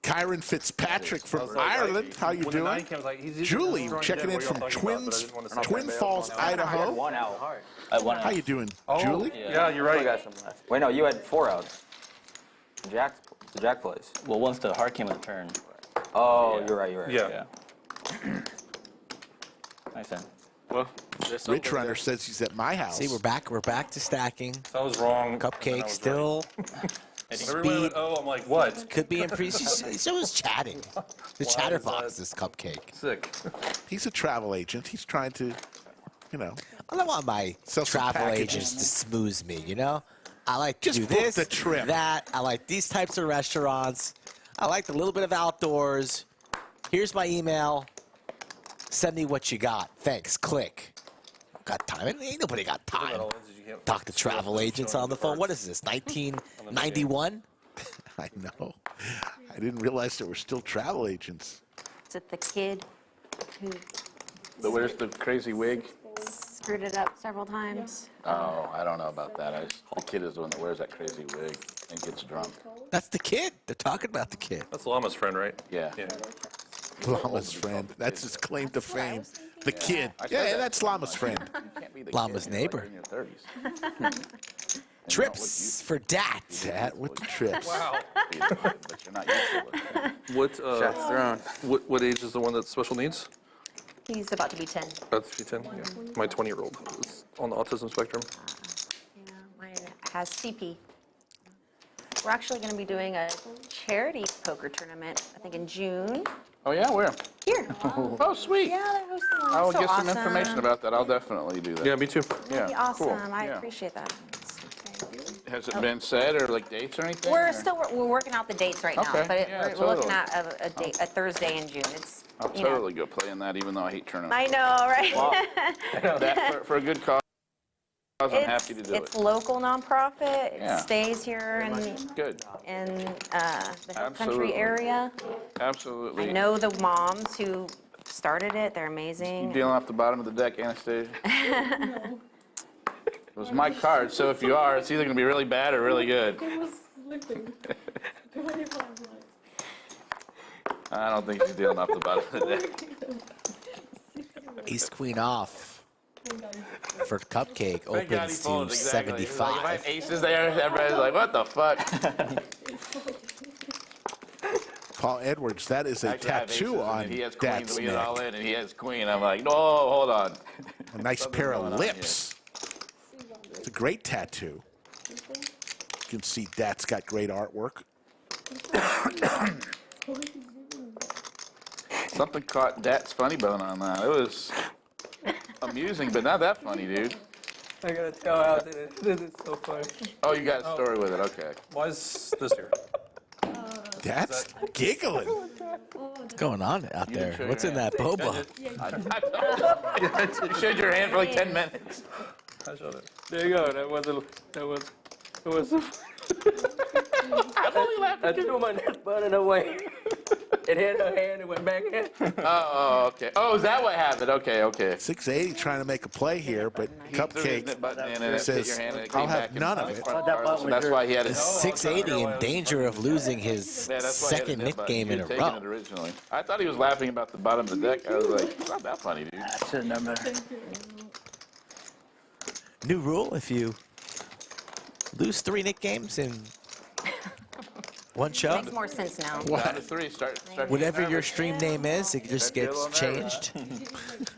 Speaker 1: Kyron Fitzpatrick from Ireland. How you
Speaker 9: When the 9
Speaker 1: doing?
Speaker 9: came, I was like, he's either
Speaker 1: Julie
Speaker 9: drawing
Speaker 1: checking
Speaker 9: dead
Speaker 1: in
Speaker 9: or
Speaker 1: from
Speaker 9: y'all talking about, but I didn't want to say
Speaker 1: Twin
Speaker 9: that.
Speaker 1: Falls, Idaho.
Speaker 5: One out.
Speaker 11: I won
Speaker 1: How you doing,
Speaker 9: Oh,
Speaker 1: Julie?
Speaker 9: yeah, you're
Speaker 5: I
Speaker 9: right.
Speaker 5: got some left. Wait, no, you had 4 outs. The jack plays.
Speaker 11: Well, once the heart came in the turn.
Speaker 5: Oh,
Speaker 11: Yeah.
Speaker 5: you're right, you're right.
Speaker 9: Yeah.
Speaker 11: Yeah. Nice then.
Speaker 12: Well,
Speaker 1: Rich Runner says he's at my house.
Speaker 3: See, we're back to stacking.
Speaker 9: I was wrong. and then I
Speaker 3: Cupcake
Speaker 9: was
Speaker 3: still
Speaker 9: Everyone
Speaker 3: speed
Speaker 9: went, oh, I'm like, what?
Speaker 3: could be increased. So is chatting. The
Speaker 9: Why
Speaker 3: chatterbox
Speaker 9: is that-
Speaker 3: is Cupcake.
Speaker 9: Sick.
Speaker 1: He's a travel agent. He's trying to, you know,
Speaker 3: I don't want my
Speaker 1: Sell some
Speaker 3: travel
Speaker 1: packages.
Speaker 3: agents to smooth me, you know? I like to
Speaker 1: Just
Speaker 3: do
Speaker 1: book
Speaker 3: this,
Speaker 1: the trip.
Speaker 3: that. I like these types of restaurants. I like a little bit of outdoors. Here's my email. Send me what you got. Thanks. Click. Got time? Ain't nobody got time. Talk to travel agents on the phone. What is this, 1991?
Speaker 1: I know. I didn't realize there were still travel agents.
Speaker 6: Is it the kid who
Speaker 12: where's the crazy wig?
Speaker 6: screwed it up several times?
Speaker 12: Oh, I don't know about that. The kid is the one that wears that crazy wig and gets drunk.
Speaker 3: That's the kid. They're talking about the kid.
Speaker 9: That's Llama's friend, right?
Speaker 12: Yeah.
Speaker 9: Yeah.
Speaker 1: Llama's friend. That's his claim to fame. The kid. Yeah, that's Llama's friend.
Speaker 12: You can't be the
Speaker 3: Llama's
Speaker 12: kid, you're
Speaker 3: neighbor.
Speaker 12: Like in your 30s.
Speaker 3: Trips for Dat.
Speaker 1: Dat with the trips.
Speaker 9: Wow.
Speaker 2: But you're not used to it.
Speaker 5: Shots thrown.
Speaker 9: What age is the one that's special needs?
Speaker 6: He's about to be 10.
Speaker 9: That's 10. Yeah. My 20-year-old is on the autism spectrum.
Speaker 6: Yeah, mine has CP. We're actually going to be doing a charity poker tournament, I think in June.
Speaker 2: Oh, yeah, where?
Speaker 6: Here.
Speaker 2: Oh, sweet.
Speaker 6: Yeah, they're hosting one.
Speaker 2: I will
Speaker 6: So
Speaker 2: get some
Speaker 6: awesome.
Speaker 2: information about that. I'll definitely do that.
Speaker 9: Yeah, me too.
Speaker 6: That'd be
Speaker 2: Yeah,
Speaker 6: awesome.
Speaker 2: cool.
Speaker 6: I
Speaker 2: Yeah.
Speaker 6: appreciate that.
Speaker 2: Has it been said or like dates or anything?
Speaker 6: We're
Speaker 2: or?
Speaker 6: still we're working out the dates right now,
Speaker 2: Okay,
Speaker 6: but
Speaker 2: yeah,
Speaker 6: we're looking
Speaker 2: totally.
Speaker 6: at a Thursday in June. It's
Speaker 2: I'll
Speaker 6: you know.
Speaker 2: totally go play in that, even though I hate tournaments.
Speaker 6: I know, right?
Speaker 2: That, for a good cause, I'm happy to do
Speaker 6: It's
Speaker 2: it.
Speaker 6: local nonprofit. It
Speaker 2: Yeah.
Speaker 6: stays here
Speaker 2: Good.
Speaker 6: in the Hill Country
Speaker 2: Absolutely.
Speaker 6: area.
Speaker 2: Absolutely.
Speaker 6: I know the moms who started it. They're
Speaker 2: You
Speaker 6: amazing.
Speaker 2: dealing off the bottom of the deck, Anastasia? It was my card, so if you are, it's either going to be really bad or really good.
Speaker 8: It was slipping. 25 lives.
Speaker 2: I don't think she's dealing off the bottom of the deck.
Speaker 3: Ace queen off for Cupcake.
Speaker 2: Thank God he
Speaker 3: Opens
Speaker 2: folds,
Speaker 3: to
Speaker 2: exactly. He's like, if I
Speaker 3: 75.
Speaker 2: have aces there, everybody's like, what the fuck?
Speaker 1: Paul Edwards, that is a
Speaker 2: Actually, I have aces,
Speaker 1: tattoo
Speaker 2: and
Speaker 1: on
Speaker 2: he has queen,
Speaker 1: Dad's
Speaker 2: so we get all
Speaker 1: neck.
Speaker 2: in, and he has queen. I'm like, no, hold on.
Speaker 1: A nice
Speaker 2: Something's
Speaker 1: pair
Speaker 2: going
Speaker 1: of
Speaker 2: on
Speaker 1: lips. It's a great tattoo. You can see Dad's got great artwork.
Speaker 2: Something caught Dat's funny bone on that. It was amusing, but not that funny, dude.
Speaker 9: I gotta tell out that this is so funny.
Speaker 2: Oh, you got a story with it. Okay.
Speaker 9: Why is this here?
Speaker 1: Dad's giggling.
Speaker 3: What's going on out there?
Speaker 2: show
Speaker 3: What's
Speaker 2: your
Speaker 3: in that boba?
Speaker 2: You showed your hand for like 10 minutes.
Speaker 9: I showed it. There you go. That was. I threw my net button away. It hit her hand and went back in.
Speaker 2: Oh, okay. Oh, is that what happened? Okay, okay.
Speaker 1: 680 trying to make a play here, but Cupcake says, I'll have none of it.
Speaker 2: So that's why he had it.
Speaker 3: 680 in danger of losing his
Speaker 2: Yeah, that's why he had
Speaker 3: second
Speaker 2: his
Speaker 3: nick
Speaker 2: net
Speaker 3: game
Speaker 2: button.
Speaker 3: in a
Speaker 2: He had taken
Speaker 3: row.
Speaker 2: it originally. I thought he was laughing about the bottom of the deck. I was like, it's not that funny, dude.
Speaker 7: I should have known better.
Speaker 3: New rule, if you lose 3 nick games in one show,
Speaker 6: Makes more sense now.
Speaker 2: Down to 3. Start
Speaker 3: whatever your stream name is, it just gets changed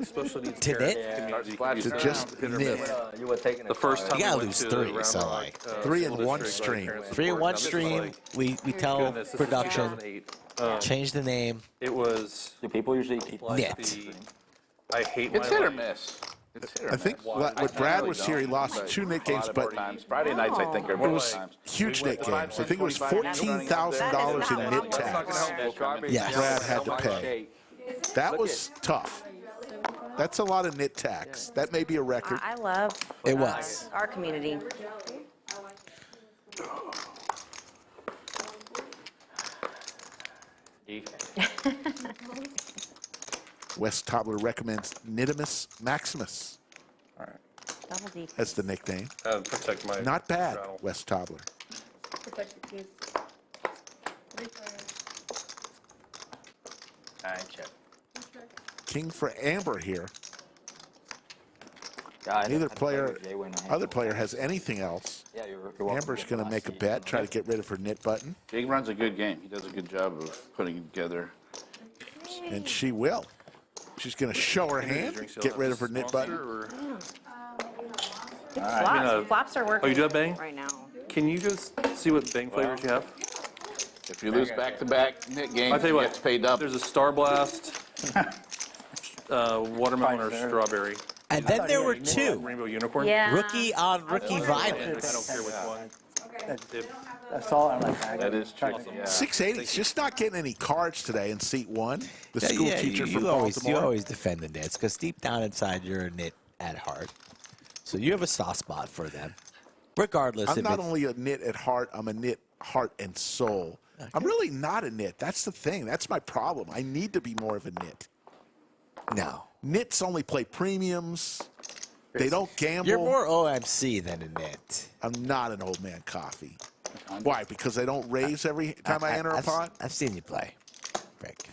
Speaker 9: Special needs
Speaker 3: to
Speaker 9: parent
Speaker 3: nit.
Speaker 9: community.
Speaker 1: To just nit.
Speaker 10: You were taking
Speaker 9: The first time
Speaker 3: You gotta
Speaker 9: we went
Speaker 3: lose
Speaker 9: to
Speaker 3: 3,
Speaker 9: Rampage,
Speaker 3: so like
Speaker 1: 3 in
Speaker 9: school
Speaker 1: one
Speaker 9: district,
Speaker 1: stream.
Speaker 9: parent
Speaker 3: 3 in
Speaker 9: support,
Speaker 3: one
Speaker 9: and this was
Speaker 3: stream.
Speaker 9: like,
Speaker 3: We tell
Speaker 9: goodness, this is
Speaker 3: production,
Speaker 9: 2008.
Speaker 3: change the name.
Speaker 9: It was
Speaker 10: Do people usually keep
Speaker 9: like
Speaker 3: Knit.
Speaker 9: the. I hate
Speaker 2: It's
Speaker 9: my
Speaker 2: hit or
Speaker 9: life.
Speaker 2: miss. It's hit or
Speaker 1: I think
Speaker 2: miss.
Speaker 1: when Brad was here, he lost 2 nick games, but
Speaker 2: times. Friday nights, I think, are more
Speaker 1: was
Speaker 2: times.
Speaker 1: huge nick games. I think it was $14,000 in nit tax.
Speaker 3: Yes.
Speaker 1: Brad had to pay. That was tough. That's a lot of nit tax. That may be a record.
Speaker 6: I love
Speaker 3: It was.
Speaker 6: our community.
Speaker 1: Wes Tobler recommends Nitimus Maximus
Speaker 6: Double deep.
Speaker 1: as the nickname.
Speaker 9: Protect my.
Speaker 1: Not bad,
Speaker 9: straddle.
Speaker 1: Wes Tobler.
Speaker 8: Protect the kids.
Speaker 5: All right, check.
Speaker 1: King for Amber here.
Speaker 10: God,
Speaker 1: Neither player, other player has anything else.
Speaker 10: Yeah, you're welcome
Speaker 1: Amber's
Speaker 10: get
Speaker 1: going
Speaker 10: the
Speaker 1: to
Speaker 10: last
Speaker 1: make a
Speaker 10: seat.
Speaker 1: bet, try to get rid of her nit button,
Speaker 2: Jake runs a good game. He does a good job of putting it together.
Speaker 1: and she will. She's going to show her hand, get rid of her nit button.
Speaker 6: Flops, flops are working
Speaker 9: Oh, you do have bang?
Speaker 6: right now.
Speaker 9: Can you just see what bang flavors you have?
Speaker 2: If you lose back-to-back knit
Speaker 9: I
Speaker 2: games,
Speaker 9: tell you
Speaker 2: you
Speaker 9: what,
Speaker 2: have to pay double.
Speaker 9: there's a Star Blast, watermelon or strawberry,
Speaker 3: And then there were 2.
Speaker 9: rainbow unicorn.
Speaker 6: Yeah.
Speaker 3: Rookie on rookie
Speaker 9: And
Speaker 3: vibe.
Speaker 9: I don't care which one.
Speaker 7: I saw it. I'm like, I
Speaker 2: That is true. Yeah.
Speaker 1: 680's just not getting any cards today in seat 1. The school
Speaker 3: Yeah,
Speaker 1: teacher from
Speaker 3: you always
Speaker 1: Baltimore.
Speaker 3: defend the nits because deep down inside you're a nit at heart. So you have a soft spot for them, regardless.
Speaker 1: I'm
Speaker 3: if
Speaker 1: not
Speaker 3: it's,
Speaker 1: only a nit at heart, I'm a nit heart and soul. I'm really not a nit. That's the thing. That's my problem. I need to be more of a nit.
Speaker 3: no.
Speaker 1: Nits only play premiums. They don't gamble.
Speaker 3: You're more OMC than a nit.
Speaker 1: I'm not an old man coffee. Why? Because I don't raise every time I enter a pot?
Speaker 3: I've seen you play, Rick.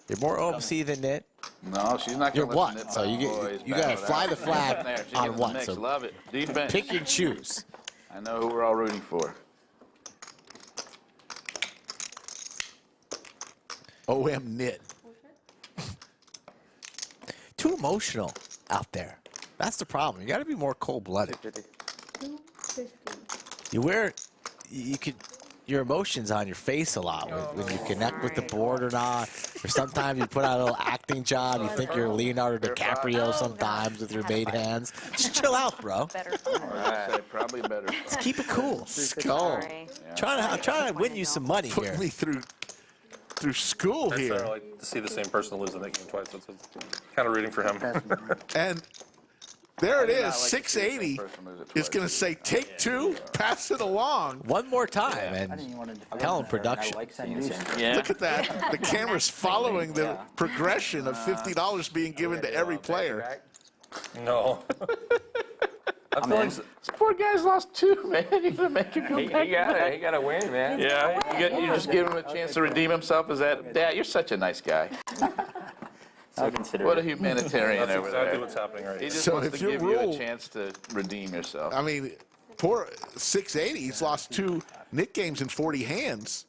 Speaker 3: You're more OMC than nit.
Speaker 2: No, she's not
Speaker 3: You're
Speaker 2: going to
Speaker 3: one,
Speaker 2: listen to
Speaker 3: so you got to fly the flag on one. So
Speaker 2: love it. Defense.
Speaker 3: pick and choose.
Speaker 2: I know who we're all rooting for.
Speaker 1: OM knit.
Speaker 3: Too emotional out there. That's the problem. You got to be more cold-blooded.
Speaker 8: 250.
Speaker 3: You wear, you could, your emotions on your face a lot when you connect with the board or not. Or sometimes you put out a little acting job. You think you're Leonardo DiCaprio sometimes with your made hands. Just chill out, bro.
Speaker 2: I'd say probably better.
Speaker 3: Just keep it cool. Skull. I'm trying to win you some money
Speaker 1: Put
Speaker 3: here.
Speaker 1: me through school
Speaker 9: I
Speaker 1: here.
Speaker 9: like to see the same person lose in that game twice. That's kind of rooting for him.
Speaker 1: And there it
Speaker 2: I
Speaker 1: is.
Speaker 2: like to see the same
Speaker 1: 680
Speaker 2: person lose it
Speaker 1: is
Speaker 2: twice.
Speaker 1: going to say, take two, pass it along.
Speaker 3: One more time,
Speaker 7: I
Speaker 3: and
Speaker 7: didn't even want to
Speaker 3: tell him production.
Speaker 10: I like seeing the same.
Speaker 11: Yeah.
Speaker 1: Look at that. The camera's following the progression of $50 being given to every player.
Speaker 9: No. I feel like,
Speaker 2: This poor guy's lost two, man. You're going to make him go back.
Speaker 4: He got to win, man.
Speaker 2: Yeah, you just give him a chance to redeem himself. Is that, Dad, you're such a nice guy.
Speaker 10: So consider
Speaker 2: What a
Speaker 10: it.
Speaker 2: humanitarian
Speaker 9: that's
Speaker 2: over
Speaker 9: exactly
Speaker 2: there.
Speaker 9: what's happening right
Speaker 2: He
Speaker 9: now.
Speaker 2: just
Speaker 1: So
Speaker 2: wants
Speaker 1: if
Speaker 2: to
Speaker 1: your
Speaker 2: give you a
Speaker 1: rule-
Speaker 2: chance to redeem yourself.
Speaker 1: I mean, poor 680, he's lost two knit games in 40 hands.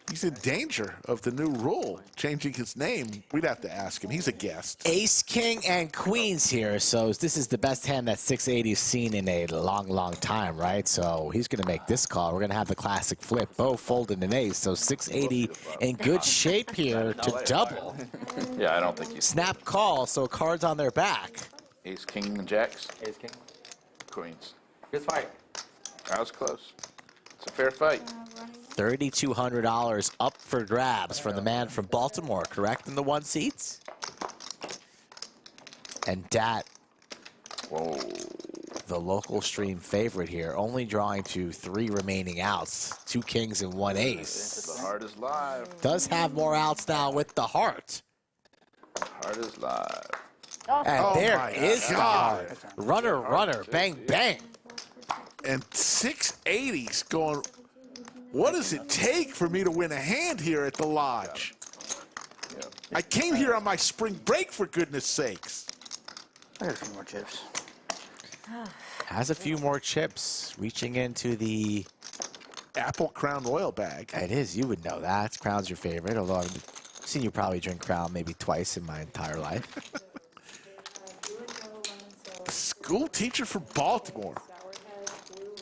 Speaker 1: He's in danger of the new rule, changing his name. We'd have to ask him. He's a guest.
Speaker 3: Ace, king, and queens here. So this is the best hand that 680's seen in a long, long time, right? So he's going to make this call. We're going to have the classic flip. Both folding an ace. So 680 in good shape here to double.
Speaker 2: Yeah, I don't think he's
Speaker 3: Snap call, so cards on their back.
Speaker 2: ace, king, and jacks,
Speaker 4: Ace king.
Speaker 2: queens.
Speaker 4: Good fight.
Speaker 2: That was close. It's a fair fight.
Speaker 3: $3,200 up for grabs from the man from Baltimore, correct, in the one seats? And Dat,
Speaker 2: Whoa.
Speaker 3: the local stream favorite here, only drawing to 3 remaining outs, 2 kings and 1 ace.
Speaker 2: The heart is live.
Speaker 3: Does have more outs now with the heart.
Speaker 2: Heart is live.
Speaker 3: And
Speaker 1: Oh
Speaker 3: there
Speaker 1: my
Speaker 3: is the
Speaker 1: God.
Speaker 3: heart. Runner, runner, bang, bang.
Speaker 1: And 680's going, what does it take for me to win a hand here at the lodge? I came here on my spring break, for goodness sakes.
Speaker 7: I got a few more chips.
Speaker 3: Has a few more chips, reaching into the...
Speaker 1: Apple Crown Royal bag.
Speaker 3: It is, you would know that. Crown's your favorite, although I've seen you probably drink Crown maybe twice in my entire life.
Speaker 1: School teacher from Baltimore.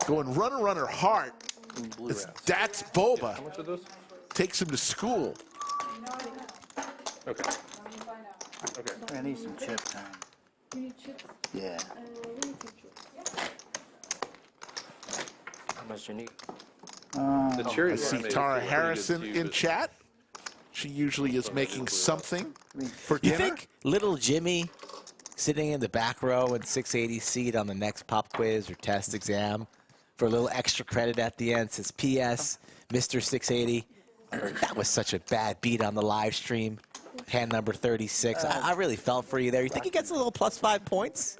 Speaker 1: Going runner, runner, heart. It's Dat's Boba.
Speaker 9: How much are those?
Speaker 1: Takes him to school.
Speaker 9: Okay. Okay.
Speaker 7: I need some chip time.
Speaker 8: You need chips?
Speaker 7: Yeah.
Speaker 8: We need some chips.
Speaker 4: How much you need?
Speaker 9: The cherry
Speaker 1: I see Tara Harrison in chat. She usually is making something for
Speaker 3: You
Speaker 1: dinner.
Speaker 3: think little Jimmy sitting in the back row in 680 seat on the next pop quiz or test exam for a little extra credit at the end says, P.S. Mr. 680, that was such a bad beat on the live stream. Hand number 36. I really felt for you there. You think he gets a little +5 points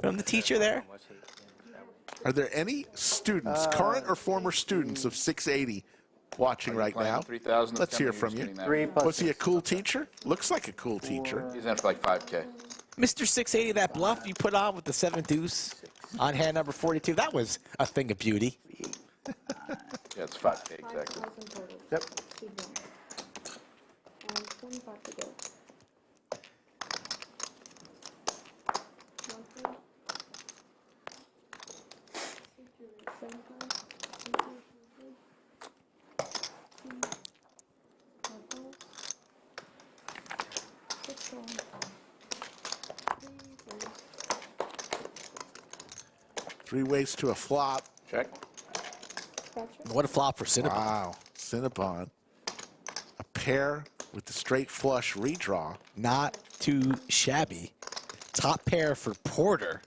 Speaker 3: from the teacher there?
Speaker 1: Are there any students, current or former students of 680 watching right now?
Speaker 2: 3,000.
Speaker 1: Let's hear from you.
Speaker 7: 3 plus
Speaker 1: Was he a cool teacher? Looks like a cool teacher.
Speaker 2: He's in for like 5K.
Speaker 3: Mr. 680, that bluff you put on with the 7 deuce on hand number 42, that was a thing of beauty.
Speaker 2: Yeah, it's 5K exactly.
Speaker 8: 5,000 total.
Speaker 7: Yep.
Speaker 8: Keep going. 25 to go.
Speaker 1: Three ways to a flop.
Speaker 2: Check.
Speaker 3: What a flop for Cinnabon.
Speaker 1: Wow. Cinnabon. A pair with the straight flush redraw.
Speaker 3: Not too shabby. Top pair for Porter.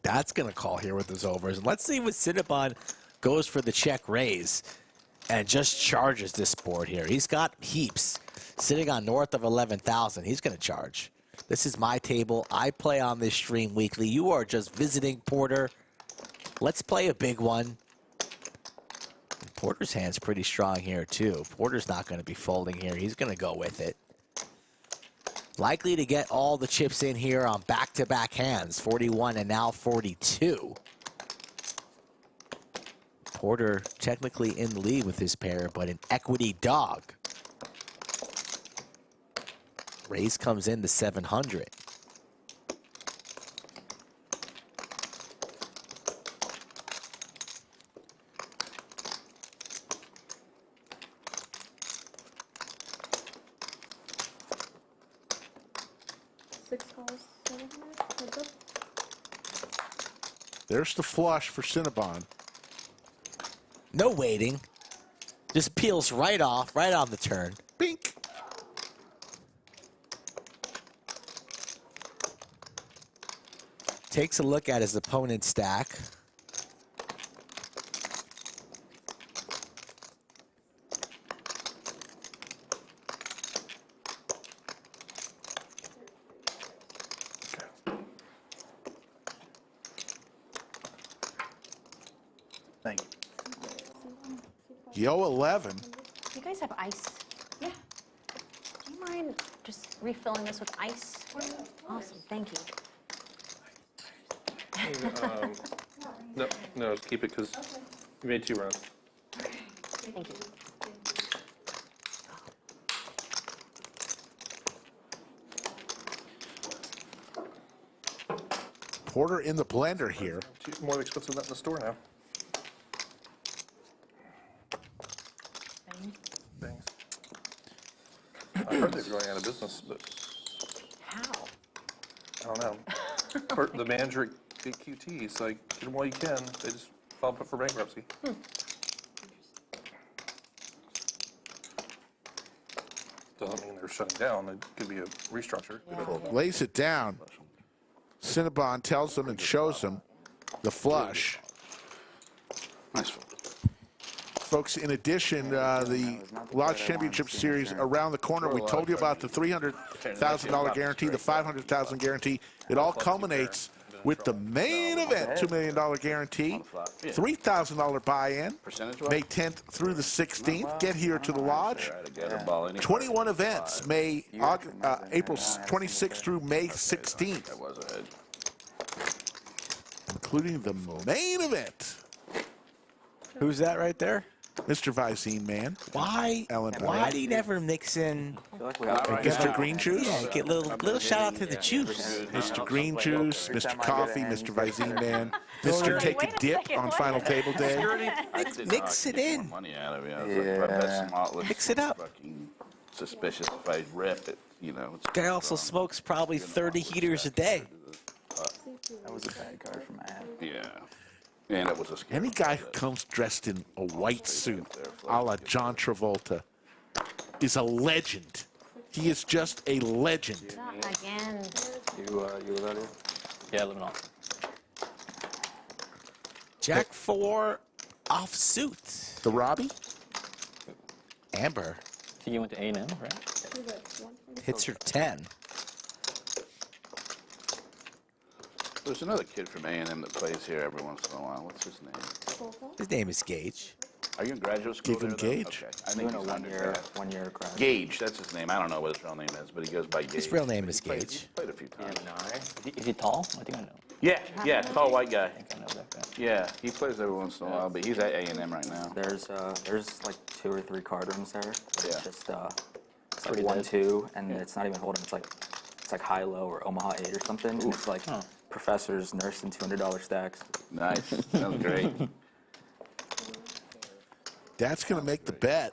Speaker 3: That's going to call here with his overs. And let's see what Cinnabon goes for the check raise and just charges this board here. He's got heaps sitting on north of 11,000. He's going to charge. This is my table. I play on this stream weekly. You are just visiting, Porter. Let's play a big one. Porter's hand's pretty strong here, too. Porter's not going to be folding here. He's going to go with it. Likely to get all the chips in here on back-to-back hands, 41 and now 42. Porter technically in the lead with his pair, but an equity dog. Raise comes in to 700.
Speaker 1: There's the flush for Cinnabon.
Speaker 3: No waiting. Just peels right off, right on the turn.
Speaker 1: Bink.
Speaker 3: Takes a look at his opponent's stack.
Speaker 7: Thank you.
Speaker 1: Yo 11.
Speaker 6: Do you guys have ice? Yeah. Do you mind just refilling this with ice? Awesome, thank you.
Speaker 9: No, keep it because you made 2 runs.
Speaker 6: Thank you.
Speaker 1: Porter in the blender here.
Speaker 9: More expensive than in the store now. Thanks. I heard they were going out of business, but
Speaker 6: How?
Speaker 9: I don't know. The manager at QT is like, get them while you can. They just filed for bankruptcy. Doesn't mean they're shutting down. It could be a restructure.
Speaker 1: Lays it down. Cinnabon tells them and shows them the flush.
Speaker 12: Nice.
Speaker 1: Folks, in addition, the Lodge Championship Series around the corner. We told you about the $300,000 guarantee, the $500,000 guarantee. It all culminates with the main event, $2 million guarantee, $3,000 buy-in, May 10th through the 16th. Get here to the Lodge. 21 events, April 26th through May 16th, including the main event.
Speaker 3: Who's that right there?
Speaker 1: Mr. Visine Man.
Speaker 3: Why do you never mix in
Speaker 1: Mr. Green Juice?
Speaker 3: Yeah, get a little shout out to the juice.
Speaker 1: Mr. Green Juice, Mr. Coffee, Mr. Visine Man, Mr. Take a Dip on Final Table Day.
Speaker 3: Mix it in.
Speaker 12: Money out of it.
Speaker 3: Mix it up.
Speaker 12: Suspicious if I rip it, you know.
Speaker 3: Guy also smokes probably 30 heaters a day.
Speaker 5: That was a bad card for my hand.
Speaker 12: Yeah. And it was a scary
Speaker 1: Any guy who comes dressed in a white suit, a la John Travolta, is a legend. He is just a legend.
Speaker 6: Not again.
Speaker 10: You ready?
Speaker 11: Yeah, 11 off.
Speaker 3: Jack 4 off suit.
Speaker 1: The Robbie?
Speaker 3: Amber
Speaker 11: I think you went to A&M, right?
Speaker 3: hits her 10.
Speaker 12: There's another kid from A&M that plays here every once in a while. What's his name?
Speaker 3: His name is Gage.
Speaker 12: Are you in graduate school?
Speaker 1: Give him
Speaker 12: there, though?
Speaker 1: Gage.
Speaker 12: Okay. I think
Speaker 10: Doing
Speaker 12: he's
Speaker 10: a
Speaker 12: undergrad.
Speaker 10: one year grad.
Speaker 12: Gage, that's his name. I don't know what his real name is, but he goes by Gage.
Speaker 3: His real name is
Speaker 12: He's
Speaker 3: Gage.
Speaker 12: played a few times.
Speaker 11: Is he tall? I think I know.
Speaker 12: Yeah, tall white guy.
Speaker 11: I think I know that guy.
Speaker 12: Yeah, he plays every once in a while, but he's at A&M right now.
Speaker 10: There's like 2 or 3 card rooms there. But
Speaker 12: Yeah.
Speaker 10: It's just it's like 1, 2, and it's not even hold'em. It's like high low or Omaha 8 or something. And it's like professors nursing $200 stacks.
Speaker 12: Nice. Sounds great.
Speaker 1: That's going to make the bet.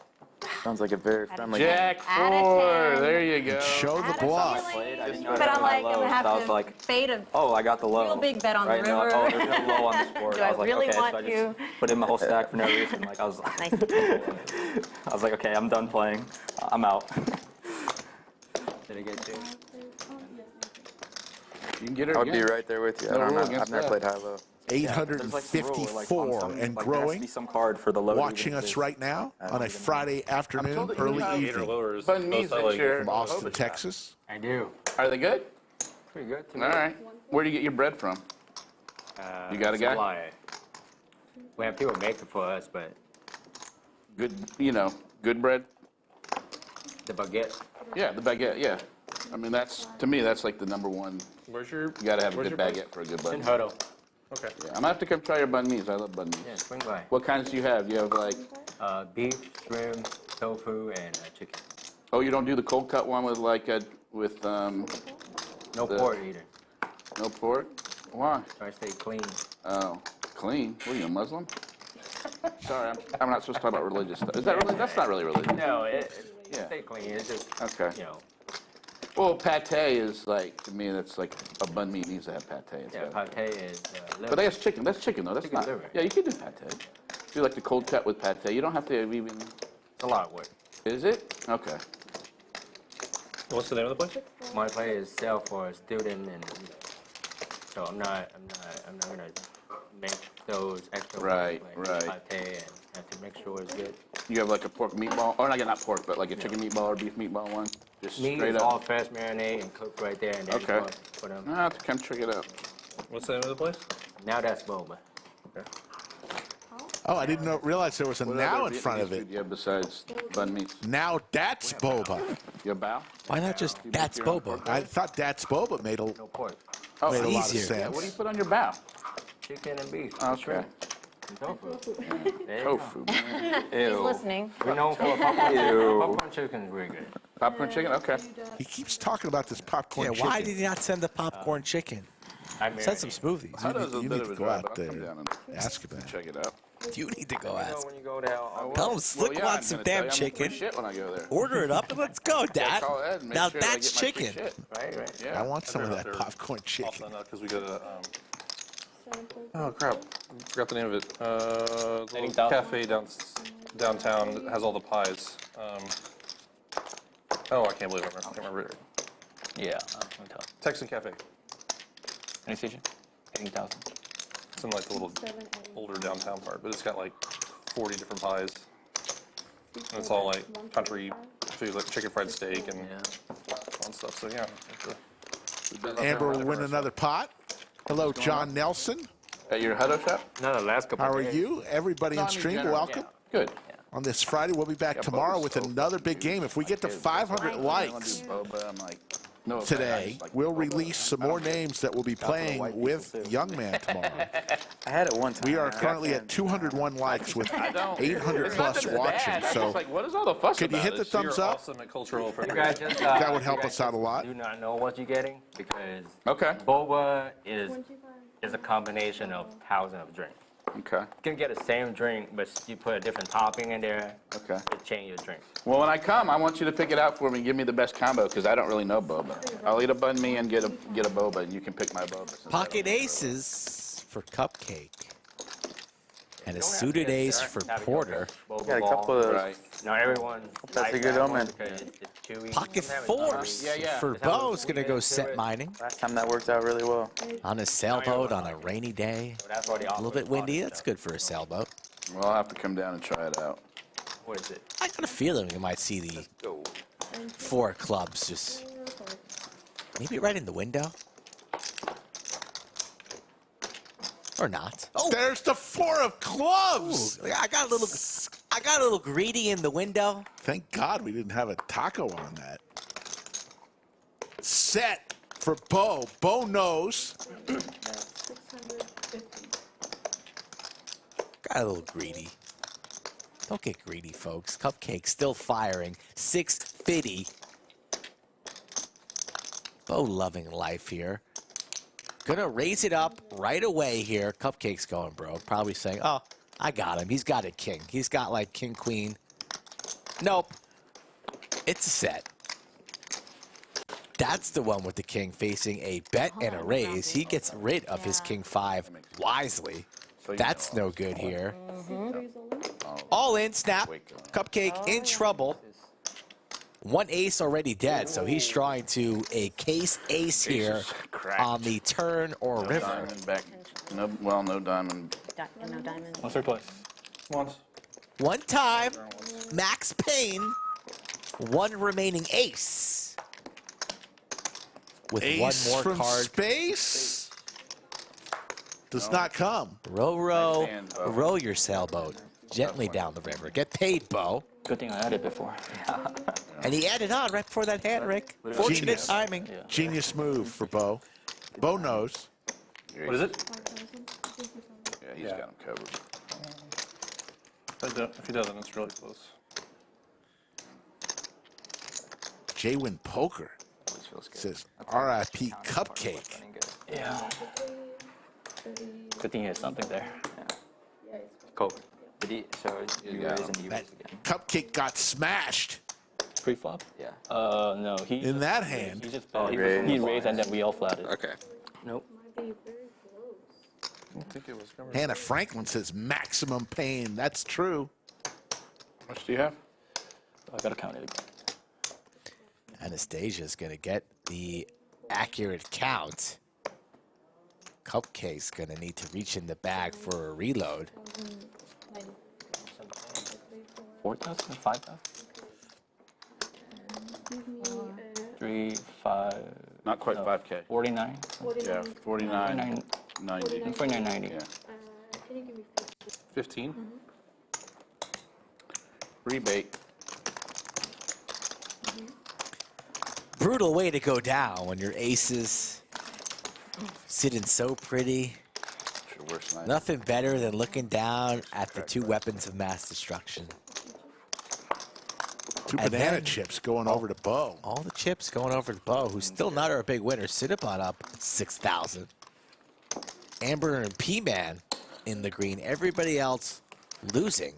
Speaker 5: Sounds like a very friendly
Speaker 12: Jack
Speaker 6: Out of
Speaker 12: 4.
Speaker 6: 10.
Speaker 12: There you go.
Speaker 1: Show the
Speaker 6: Had a
Speaker 1: bluff.
Speaker 6: feeling,
Speaker 10: I didn't know
Speaker 6: But
Speaker 10: I
Speaker 6: I'm
Speaker 10: got
Speaker 6: like,
Speaker 10: low,
Speaker 6: I'm gonna have
Speaker 10: so I was
Speaker 6: to
Speaker 10: like,
Speaker 6: fade a
Speaker 10: oh, I got the low.
Speaker 6: real big bet on the
Speaker 10: right? And they're
Speaker 6: river.
Speaker 10: like, oh, there's no low on this board.
Speaker 6: Do
Speaker 10: I
Speaker 6: I
Speaker 10: was like,
Speaker 6: really
Speaker 10: okay,
Speaker 6: want
Speaker 10: so I just
Speaker 6: you?
Speaker 10: put in my whole stack for no reason. Like I was like,
Speaker 6: Nice.
Speaker 10: I was like, okay, I'm done playing. I'm out.
Speaker 11: Did I get 2?
Speaker 12: You can get her
Speaker 5: I would
Speaker 12: again.
Speaker 5: be right there with you. I
Speaker 12: No
Speaker 5: don't
Speaker 12: rule
Speaker 5: know.
Speaker 12: against
Speaker 5: I've never
Speaker 12: that.
Speaker 5: played high-low.
Speaker 10: There's like some rule, like, on
Speaker 1: 854
Speaker 10: some,
Speaker 1: and
Speaker 10: like, there has to
Speaker 1: growing.
Speaker 10: be some card for the low. to
Speaker 1: Watching
Speaker 10: even
Speaker 1: us
Speaker 10: exist.
Speaker 1: right now on a Friday afternoon,
Speaker 12: told that you
Speaker 1: early
Speaker 12: have
Speaker 9: 8 or
Speaker 1: evening
Speaker 9: lower is
Speaker 12: Fun
Speaker 9: most
Speaker 12: music
Speaker 9: selling.
Speaker 12: here.
Speaker 1: from Austin, Texas.
Speaker 4: I do.
Speaker 12: Are they good?
Speaker 4: Pretty good.
Speaker 12: All right. Where do you get your bread from? You got a guy?
Speaker 4: Supply. We have people make it for us, but
Speaker 12: Good, you know, good bread.
Speaker 4: The baguette.
Speaker 12: Yeah, the baguette. Yeah. I mean, that's to me, that's like the number one.
Speaker 9: Where's your?
Speaker 12: You gotta have a
Speaker 9: where's
Speaker 12: good
Speaker 9: your
Speaker 12: baguette for a good bun.
Speaker 4: In Huddle.
Speaker 9: Okay.
Speaker 12: Yeah, I'm gonna have to come try your bun meats. I love bun meats.
Speaker 4: Yeah, swing by.
Speaker 12: What kinds do you have? You have like,
Speaker 4: Beef, shrimp, tofu, and chicken.
Speaker 12: oh, you don't do the cold cut one with like with
Speaker 4: No
Speaker 12: The-
Speaker 4: pork either.
Speaker 12: no pork? Why?
Speaker 4: Try to stay clean.
Speaker 12: Oh, clean. What are you, a Muslim? Sorry, I'm not supposed to talk about religious stuff. Is that really? That's not really religious.
Speaker 4: No,
Speaker 12: Yeah.
Speaker 4: stay clean. It's just,
Speaker 12: Okay.
Speaker 4: you know,
Speaker 12: Well, pate is like, to me, that's like a bun meat needs to have pate. It's
Speaker 4: yeah,
Speaker 12: got-
Speaker 4: pate is
Speaker 12: But that's chicken. That's chicken, though. That's
Speaker 4: Chicken
Speaker 12: not.
Speaker 4: liver.
Speaker 12: Yeah, you can do pate. Do like the cold cut with pate. You don't have to even.
Speaker 4: It's a lot of work.
Speaker 12: Is it? Okay.
Speaker 9: What's the name of the place?
Speaker 4: My play is sell for a student, and so I'm not gonna make those extra
Speaker 12: Right,
Speaker 4: work,
Speaker 12: right.
Speaker 4: like pate and have to make sure it's good.
Speaker 12: You have like a pork meatball, or not pork, but like a chicken meatball or beef meatball one. Just
Speaker 4: Meat
Speaker 12: straight
Speaker 4: is all
Speaker 12: up.
Speaker 4: fresh marinade and cooked right there, and then
Speaker 12: Okay.
Speaker 4: put them.
Speaker 12: I have to come check it out.
Speaker 9: What's the name of the place?
Speaker 4: Now that's boba.
Speaker 1: Oh, I didn't realize there was a
Speaker 12: What
Speaker 1: now
Speaker 12: other
Speaker 1: in front of
Speaker 12: Vietnamese
Speaker 1: it.
Speaker 12: food do you have besides bun meats?
Speaker 1: Now that's boba.
Speaker 12: Your bao?
Speaker 3: Why not just
Speaker 12: You make
Speaker 3: that's
Speaker 12: your own
Speaker 3: boba?
Speaker 12: pork
Speaker 1: I thought that's boba made a,
Speaker 4: No pork.
Speaker 12: Oh,
Speaker 1: made a lot of
Speaker 3: easier.
Speaker 1: sense.
Speaker 12: yeah. What do you put on your bao?
Speaker 4: Chicken and beef.
Speaker 12: Okay.
Speaker 4: And tofu. There you go.
Speaker 12: Tofu.
Speaker 6: He's listening.
Speaker 4: We're known for popcorn chicken is really good.
Speaker 12: Popcorn chicken? Okay.
Speaker 1: He keeps talking about this popcorn
Speaker 3: Yeah,
Speaker 1: chicken.
Speaker 3: why did he not send the popcorn chicken?
Speaker 4: I
Speaker 3: Send some
Speaker 4: marinate.
Speaker 3: smoothies.
Speaker 12: I know it's a
Speaker 1: you
Speaker 12: bit
Speaker 1: need
Speaker 12: of
Speaker 1: to
Speaker 12: a
Speaker 1: go
Speaker 12: drive,
Speaker 1: out
Speaker 12: but I'll come
Speaker 1: there
Speaker 12: down and
Speaker 1: ask about it.
Speaker 12: check it out.
Speaker 3: You need to go
Speaker 4: You know,
Speaker 3: ask.
Speaker 4: when you go there, I'll
Speaker 3: Tell him,
Speaker 12: Well,
Speaker 3: look,
Speaker 12: yeah,
Speaker 3: want
Speaker 12: I'm
Speaker 3: some
Speaker 12: gonna tell
Speaker 3: damn
Speaker 12: you I'm gonna free
Speaker 3: chicken.
Speaker 12: shit when I go there.
Speaker 3: Order it up and let's go, Dad.
Speaker 12: Call Ed and make
Speaker 3: Now
Speaker 12: sure I
Speaker 3: that's
Speaker 12: get my free
Speaker 3: chicken.
Speaker 12: shit.
Speaker 4: right.
Speaker 12: Yeah.
Speaker 1: I want some of
Speaker 9: They're-
Speaker 1: that
Speaker 9: they're
Speaker 1: popcorn
Speaker 9: Off
Speaker 1: chicken.
Speaker 9: the nut because we got a.
Speaker 8: Sample.
Speaker 9: Oh crap! I forgot the name of it. The
Speaker 11: Eating
Speaker 9: little
Speaker 11: South?
Speaker 9: cafe downtown that has all the pies. Oh, I can't believe I can't remember it.
Speaker 11: Yeah, let me tell you.
Speaker 9: Texan Cafe.
Speaker 11: Any station? 80,000.
Speaker 9: It's in like the little
Speaker 8: 7, 8.
Speaker 9: older downtown part, but it's got like 40 different pies. And it's all like country food, like chicken fried steak and fun stuff. So yeah.
Speaker 1: Amber will win another pot. Hello, John Nelson.
Speaker 12: At your Hutto shop?
Speaker 4: No, the last couple
Speaker 1: How are
Speaker 4: days.
Speaker 1: you? Everybody
Speaker 12: No,
Speaker 1: in
Speaker 12: I mean
Speaker 1: stream,
Speaker 12: general.
Speaker 1: welcome.
Speaker 12: Good.
Speaker 1: On this Friday, we'll be back
Speaker 12: Yeah,
Speaker 1: tomorrow
Speaker 12: Boba's
Speaker 1: with
Speaker 12: so
Speaker 1: another big game. If we get to 500 likes
Speaker 12: Boba, I'm like, no offense, I
Speaker 1: today,
Speaker 12: just like
Speaker 1: we'll
Speaker 12: Boba.
Speaker 1: release some more names that will be playing with Young Man tomorrow.
Speaker 5: I had it one time.
Speaker 1: We are
Speaker 5: I got
Speaker 1: currently at
Speaker 5: 10.
Speaker 1: 201 likes with
Speaker 12: I don't.
Speaker 1: 800
Speaker 12: It's
Speaker 1: plus
Speaker 12: nothing
Speaker 1: watching.
Speaker 12: bad. I'm
Speaker 1: So
Speaker 12: just like, what is all the fuss
Speaker 1: could you
Speaker 12: about
Speaker 1: hit the
Speaker 12: it?
Speaker 1: thumbs
Speaker 9: You're
Speaker 1: up?
Speaker 9: awesome at cultural
Speaker 4: You guys
Speaker 9: appropriation.
Speaker 4: just,
Speaker 1: That would help
Speaker 4: you guys
Speaker 1: us out a lot.
Speaker 4: Do not know what you're getting because
Speaker 12: Okay.
Speaker 4: boba is
Speaker 8: 25.
Speaker 4: a combination of thousands of drinks.
Speaker 12: Okay.
Speaker 4: You can get the same drink, but you put a different topping in there.
Speaker 12: Okay.
Speaker 4: It change your drink.
Speaker 12: Well, when I come, I want you to pick it out for me and give me the best combo because I don't really know boba. I'll eat a bun me and get a boba, and you can pick my boba. since I
Speaker 3: Pocket
Speaker 12: don't know.
Speaker 3: aces for Cupcake. And a suited ace for Porter.
Speaker 4: Boba
Speaker 5: Got a
Speaker 4: ball.
Speaker 5: couple of those.
Speaker 12: Right.
Speaker 4: No, everyone.
Speaker 5: That's a good omen.
Speaker 4: It's chewy.
Speaker 3: Pocket
Speaker 4: Sometimes it's
Speaker 3: fours
Speaker 4: chewy.
Speaker 12: Yeah.
Speaker 3: for
Speaker 4: Just have a
Speaker 3: Bo's going to go
Speaker 4: little
Speaker 3: set
Speaker 4: bit.
Speaker 3: mining
Speaker 5: Last time that worked out really well.
Speaker 3: on a sailboat on a rainy day.
Speaker 4: So that's why they
Speaker 3: A little
Speaker 4: offer
Speaker 3: bit windy.
Speaker 4: pocket
Speaker 3: That's
Speaker 4: stuff.
Speaker 3: good for a sailboat.
Speaker 12: Well, I'll have to come down and try it out.
Speaker 4: What is it?
Speaker 3: I got a feeling we might see the
Speaker 4: Go.
Speaker 3: 4 clubs just maybe right in the window. Or not. Oh,
Speaker 1: There's the 4 of clubs.
Speaker 3: I got a little greedy in the window.
Speaker 1: Thank God we didn't have a taco on that. Set for Bo. Bo knows.
Speaker 8: 650.
Speaker 3: Got a little greedy. Don't get greedy, folks. Cupcake still firing. 650. Bo loving life here. Gonna raise it up right away here. Cupcake's going, bro. Probably saying, oh, I got him. He's got a king. He's got like king, queen. Nope. It's a set. That's the one with the king facing a bet and a raise. He gets rid of his king 5 wisely.
Speaker 12: So you
Speaker 3: That's
Speaker 12: know,
Speaker 3: no good here.
Speaker 8: Threes all in.
Speaker 3: All in, snap.
Speaker 12: Wake up.
Speaker 3: Cupcake in trouble. 1 ace already dead, so he's drawing to a case ace here
Speaker 12: is cracked.
Speaker 3: on the turn or
Speaker 12: No
Speaker 3: river.
Speaker 12: diamond back. No, well, no diamond.
Speaker 6: No diamond.
Speaker 11: What's third place?
Speaker 9: Once.
Speaker 3: 1 time, Max Payne, 1 remaining ace. With
Speaker 1: Ace
Speaker 3: 1 more
Speaker 1: from
Speaker 3: card.
Speaker 1: space. Does not come.
Speaker 3: Row, row,
Speaker 12: Nice hand, Bo.
Speaker 3: row your sailboat. gently down the river. Get paid, Bo.
Speaker 11: Good thing I had it before.
Speaker 3: And he added on right before that hand, Rick. Fortunate
Speaker 1: Genius.
Speaker 3: timing.
Speaker 11: Yeah.
Speaker 1: Genius move for Bo. Bo knows.
Speaker 9: What is it?
Speaker 8: 5,055.
Speaker 12: Yeah, he's
Speaker 9: Yeah.
Speaker 12: got him covered.
Speaker 9: If he doesn't, it's really close.
Speaker 1: J-Win Poker
Speaker 12: Always feels good.
Speaker 1: says R.I.P. Cupcake.
Speaker 11: Yeah.
Speaker 8: 30.
Speaker 11: Good thing he has something there.
Speaker 8: Yeah, it's
Speaker 10: Cool. Did he, so you
Speaker 12: got
Speaker 10: raise
Speaker 12: him.
Speaker 10: and you
Speaker 1: That
Speaker 10: raise again?
Speaker 1: Cupcake got smashed
Speaker 11: Pre-flop?
Speaker 10: Yeah.
Speaker 11: No. He
Speaker 1: in that hand.
Speaker 11: He just
Speaker 10: Oh,
Speaker 11: he
Speaker 10: raised.
Speaker 11: raised and then we all flatted.
Speaker 10: Okay.
Speaker 11: Nope.
Speaker 8: might be very close.
Speaker 9: I don't think it was covered.
Speaker 1: Hannah Franklin says maximum pain. That's true.
Speaker 12: How much do you have?
Speaker 11: I gotta count it again.
Speaker 3: Anastasia's going to get the accurate count. Cupcake's going to need to reach in the bag for a reload.
Speaker 11: 4,000? 5,000?
Speaker 8: Give me
Speaker 11: 3, 5.
Speaker 12: Not quite
Speaker 11: no,
Speaker 12: 5K.
Speaker 11: 49.
Speaker 12: Yeah, 49, 90.
Speaker 11: 49.90.
Speaker 12: Yeah.
Speaker 8: can you give me
Speaker 9: 15?
Speaker 12: Rebate.
Speaker 3: Brutal way to go down when your aces sitting so pretty.
Speaker 12: It's your worst night.
Speaker 3: Nothing better than looking down at the two weapons of mass destruction.
Speaker 1: Two
Speaker 3: And
Speaker 1: banana
Speaker 3: then-
Speaker 1: chips going over to Bo.
Speaker 3: All the chips going over to Bo, who's still not our big winner. Cinnabon up 6,000. Amber and PMan in the green. Everybody else losing.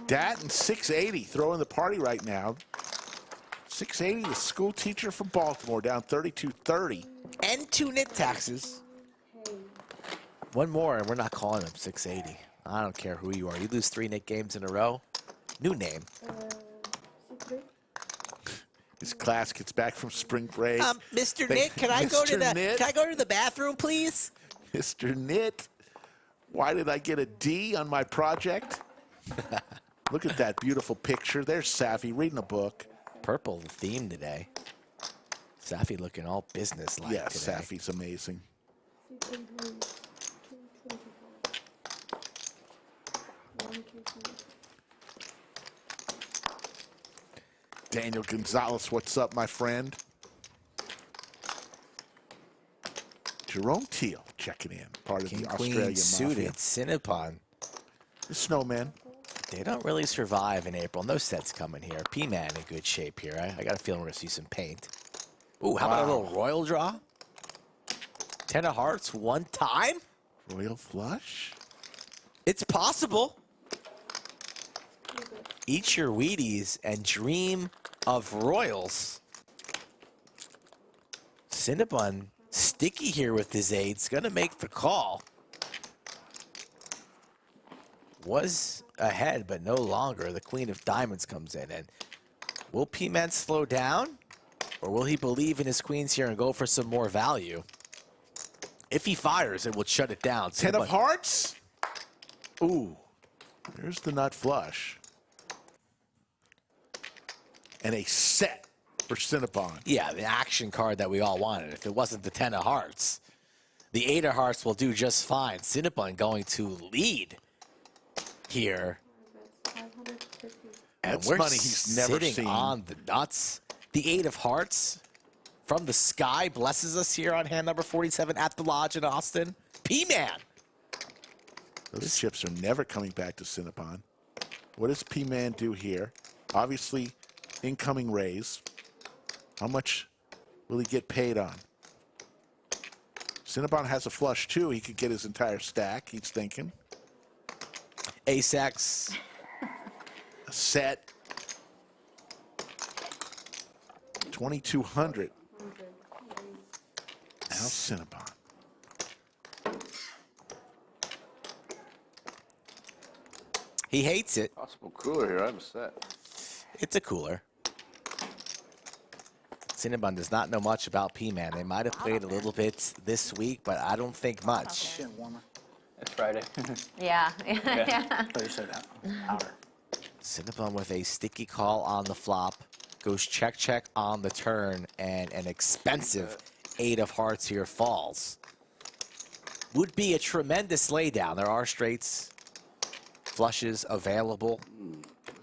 Speaker 1: Dat and 680 throwing the party right now. 680, the school teacher from Baltimore, down 32-30.
Speaker 3: And 2 knit taxes. One more, and we're not calling him 680. I don't care who you are. You lose 3 knit games in a row. New name.
Speaker 1: His class gets back from spring break.
Speaker 3: Mr.
Speaker 1: They-
Speaker 3: Knit, can I go to
Speaker 1: Mr.
Speaker 3: the
Speaker 1: Knit?
Speaker 3: can I go to the bathroom, please?
Speaker 1: Mr. Knit, why did I get a D on my project? Look at that beautiful picture. There's Safi reading a book.
Speaker 3: Purple theme today. Safi looking all business-like
Speaker 1: Yes,
Speaker 3: today.
Speaker 1: Safi's amazing. Daniel Gonzalez, what's up, my friend? Jerome Teal checking in, part of
Speaker 3: King
Speaker 1: the
Speaker 3: Queen
Speaker 1: Australian
Speaker 3: suited.
Speaker 1: Mafia.
Speaker 3: Cinnabon.
Speaker 1: The Snowman.
Speaker 3: They don't really survive in April. No sets coming here. P-Man in good shape here. I got a feeling we're going to see some paint. Ooh, how about a little royal draw? 10 of hearts one time?
Speaker 1: Royal flush?
Speaker 3: It's possible. Eat your Wheaties and dream of royals. Cinnabon sticky here with his eights. Going to make the call. Was ahead, but no longer. The Queen of Diamonds comes in. And will P-Man slow down? Or will he believe in his queens here and go for some more value? If he fires, it will shut it down.
Speaker 1: 10 of hearts? Ooh, there's the nut flush. And a set for Cinnabon.
Speaker 3: Yeah, the action card that we all wanted. If it wasn't the 10 of hearts, the 8 of hearts will do just fine. Cinnabon going to lead here. And
Speaker 1: That's
Speaker 3: we're
Speaker 1: money he's never
Speaker 3: sitting
Speaker 1: seen.
Speaker 3: on the nuts. The 8 of hearts from the sky blesses us here on hand number 47 at the Lodge in Austin. P-Man.
Speaker 1: Those chips are never coming back to Cinnabon. What does P-Man do here? Obviously, incoming raise. How much will he get paid on? Cinnabon has a flush, too. He could get his entire stack, he's thinking.
Speaker 3: Ace-X.
Speaker 1: A set. 2,200. Now Cinnabon.
Speaker 3: He hates it.
Speaker 12: Possible cooler here. I have a set.
Speaker 3: It's a cooler. Cinnabon does not know much about P-Man. They might have played a little bit this week, but I don't think much.
Speaker 11: It's Friday.
Speaker 6: Yeah, yeah.
Speaker 3: Cinnabon with a sticky call on the flop. Goes check, check on the turn, and an expensive 8 of hearts here falls. Would be a tremendous laydown. There are straights Flushes available.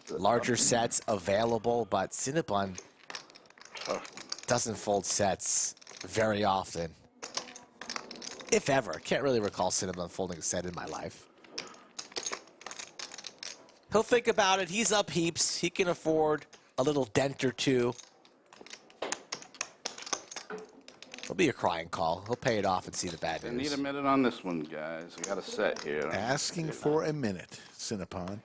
Speaker 3: Larger sets available, but Cinnabon doesn't fold sets very often. If ever. Can't really recall Cinnabon folding a set in my life. He'll think about it. He's up heaps. He can afford a little dent or two. It'll be a crying call. He'll pay it off and see the bad
Speaker 12: I
Speaker 3: news.
Speaker 12: need a minute on this one, guys. I got a set here.
Speaker 1: Asking for a minute, Cinnabon.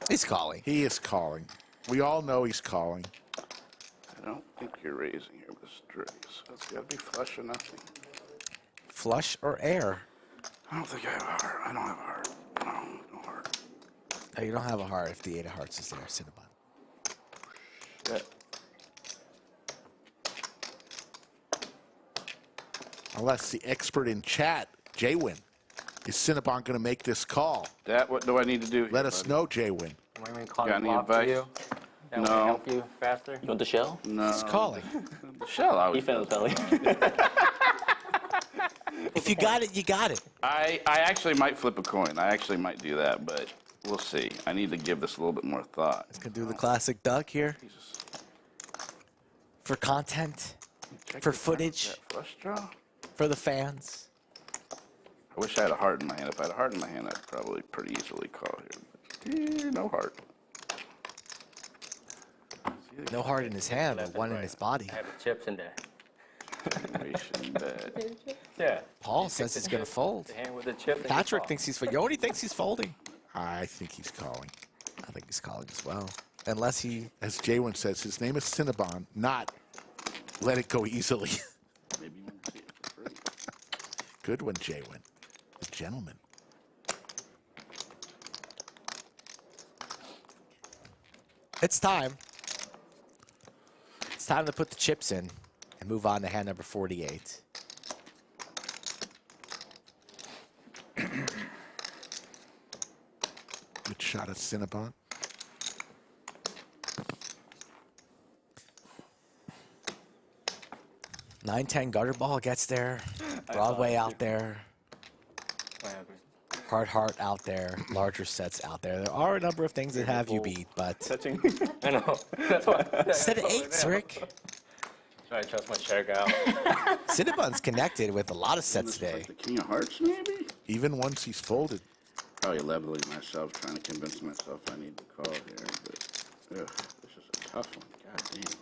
Speaker 3: He's calling.
Speaker 1: He is calling. We all know he's calling.
Speaker 12: I don't think you're raising here with a straight, so it's got to be flush or nothing.
Speaker 3: Flush or air?
Speaker 12: I don't think I have a heart. I don't have a heart. No heart.
Speaker 3: Oh, you don't have a heart if the 8 of hearts is there, Cinnabon.
Speaker 12: Shit.
Speaker 1: Unless the expert in chat, J-Win, is Cinnabon going to make this call?
Speaker 12: What do I need to do here,
Speaker 1: Let us
Speaker 12: buddy?
Speaker 1: know, J-Win.
Speaker 4: Want me to call
Speaker 12: Got
Speaker 4: him
Speaker 12: any
Speaker 4: off for
Speaker 12: advice?
Speaker 4: you? That
Speaker 12: No.
Speaker 4: will help you faster?
Speaker 11: You want the shell?
Speaker 12: No.
Speaker 3: He's calling.
Speaker 12: Shell
Speaker 11: He
Speaker 12: always
Speaker 11: found
Speaker 12: does.
Speaker 11: his belly.
Speaker 3: If you got it, you got it.
Speaker 12: I actually might flip a coin. I actually might do that, but we'll see. I need to give this a little bit more thought.
Speaker 3: Let's go do the classic Doug here.
Speaker 12: Jesus.
Speaker 3: For content,
Speaker 12: Check
Speaker 3: for
Speaker 12: this out.
Speaker 3: footage,
Speaker 12: That flush draw?
Speaker 3: for the fans.
Speaker 12: I wish I had a heart in my hand. If I had a heart in my hand, I'd probably pretty easily call here. No heart.
Speaker 3: No heart in his hand, but one in his body.
Speaker 4: I have the chips in there.
Speaker 12: Continuation bet.
Speaker 4: Yeah.
Speaker 3: Paul says he's going to fold.
Speaker 4: The hand with the chip. and
Speaker 3: Patrick
Speaker 4: you
Speaker 3: thinks he's folding. Yoni thinks he's folding.
Speaker 1: I think he's calling.
Speaker 3: I think he's calling as well. Unless he...
Speaker 1: As J-Win says, his name is Cinnabon, not let it go easily.
Speaker 12: Maybe you won't see it for free.
Speaker 1: Good one, J-Win. The gentleman.
Speaker 3: It's time. It's time to put the chips in and move on to hand number 48.
Speaker 1: Good shot at Cinnabon.
Speaker 3: Nine 10 gutter ball gets there. Broadway out there. Hard heart out there. Larger sets out there. There are a number of things that have you beat, but
Speaker 11: Touching.
Speaker 4: I know. That's why.
Speaker 3: instead of 8s, Rick.
Speaker 4: Try to trust my check out.
Speaker 3: Cinnabon's connected with a lot of sets today.
Speaker 12: Like the king of hearts, maybe?
Speaker 1: Even once he's folded.
Speaker 12: Probably leveling myself, trying to convince myself I need to call here. But, ugh, this is a tough one. God damn.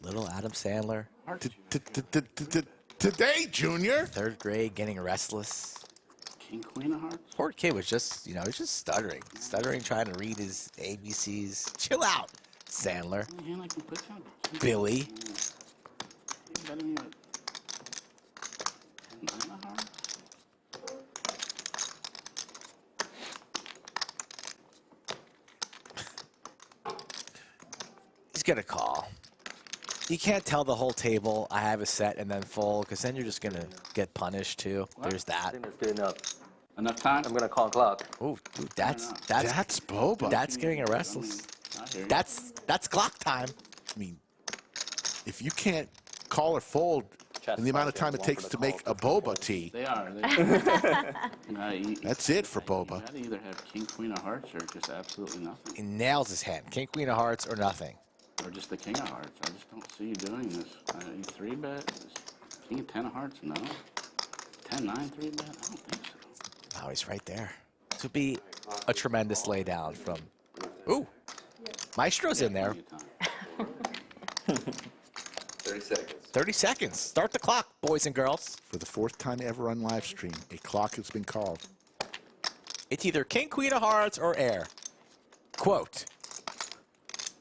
Speaker 3: Little Adam Sandler.
Speaker 1: Today, Junior.
Speaker 3: 3rd grade, getting restless.
Speaker 12: King, queen of hearts?
Speaker 3: Poor kid was just, you know, he's just stuttering. Stuttering, trying to read his ABCs. Chill out, Sandler.
Speaker 12: Only hand I can put down.
Speaker 3: Billy.
Speaker 12: You better than what? 9 of hearts?
Speaker 3: He's going to call. You can't tell the whole table I have a set and then fold, because then you're just going to get punished too. There's
Speaker 4: I
Speaker 3: that.
Speaker 4: think that's good enough.
Speaker 12: Enough time?
Speaker 4: I'm gonna call clock.
Speaker 3: Ooh, that's
Speaker 1: Boba.
Speaker 3: That's getting a restless.
Speaker 12: I hear you.
Speaker 3: That's clock time.
Speaker 1: I mean, if you can't call or fold in the amount of time it takes to make a boba tea,
Speaker 12: They are.
Speaker 1: that's it for boba.
Speaker 12: You gotta either have king, queen of hearts or just absolutely nothing.
Speaker 3: He nails his hand. King, queen of hearts, or nothing.
Speaker 12: Or just the king of hearts. I just don't see you doing this. You 3-bet? King 10 of hearts? No. 10-9 3-bet? I don't think so.
Speaker 3: Oh, he's right there. This would be a tremendous laydown from... Ooh. Maestro's in there.
Speaker 2: 30 seconds.
Speaker 3: 30 seconds. Start the clock, boys and girls.
Speaker 1: For the 4th time ever on live stream, a clock has been called.
Speaker 3: It's either king, queen of hearts, or air. Quote.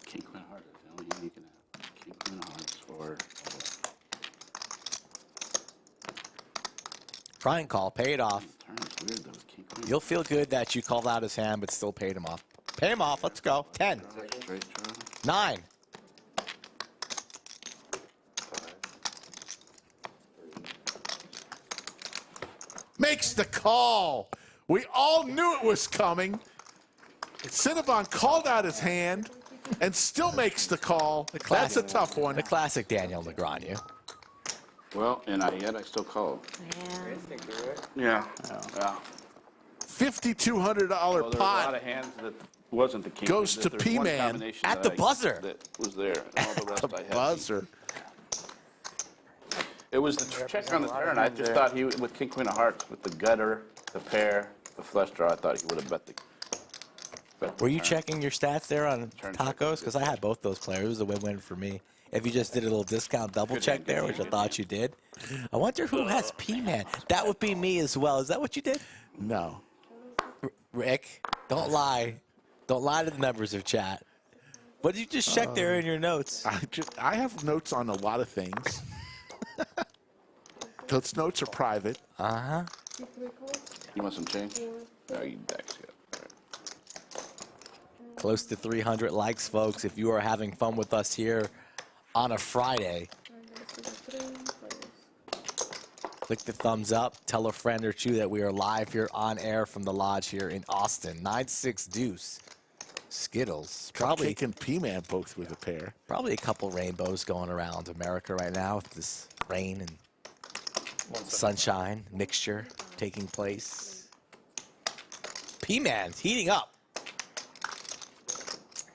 Speaker 12: King, queen of hearts is the only hand you can have. King, queen of hearts or...
Speaker 3: Try and call. Pay it off.
Speaker 12: Turn is weird though. King, queen.
Speaker 3: You'll feel good that you called out his hand but still paid him off. Pay him off. Let's go. 10.
Speaker 12: Straight draw.
Speaker 3: 9.
Speaker 1: Makes the call We all knew it was coming. Cinnabon called out his hand and still makes the call. That's a tough one.
Speaker 3: The classic Daniel Negreanu.
Speaker 12: Well, and yet I still called.
Speaker 6: Yeah.
Speaker 12: Yeah.
Speaker 1: $5,200
Speaker 2: Well, there was a lot
Speaker 1: pot.
Speaker 2: of hands that
Speaker 12: Wasn't the king.
Speaker 1: Goes to
Speaker 2: there's one
Speaker 1: PMan
Speaker 2: combination
Speaker 3: at
Speaker 2: that
Speaker 3: the buzzer.
Speaker 2: That was there. And all the rest I had.
Speaker 1: Buzzer.
Speaker 2: It was the check on the turn. I just thought he would, with king, queen of hearts, with the gutter, the pair, the flush draw, I thought he would have bet the.
Speaker 3: Were you checking your stats there on
Speaker 2: Turn check.
Speaker 3: tacos? Because I had both those players. It was a win-win for me. If you just did a little discount double check there, which I thought you did. I wonder who has PMan. That would be me as well. Is that what you did?
Speaker 1: No.
Speaker 3: Rick, don't lie. Don't lie to the members of chat. What did you just check there in your notes?
Speaker 1: I have notes on a lot of things. Those notes are private.
Speaker 3: Uh-huh.
Speaker 2: You want some change? No, you decks, yeah.
Speaker 3: Close to 300 likes, folks. If you are having fun with us here on a Friday, click the thumbs up. Tell a friend or two that we are live here on air from the lodge here in Austin. 9-6 deuce. Skittles. Probably
Speaker 1: Cupcake and PMan both with a pair.
Speaker 3: Probably a couple rainbows going around America right now with this rain and sunshine mixture taking place. PMan's heating up.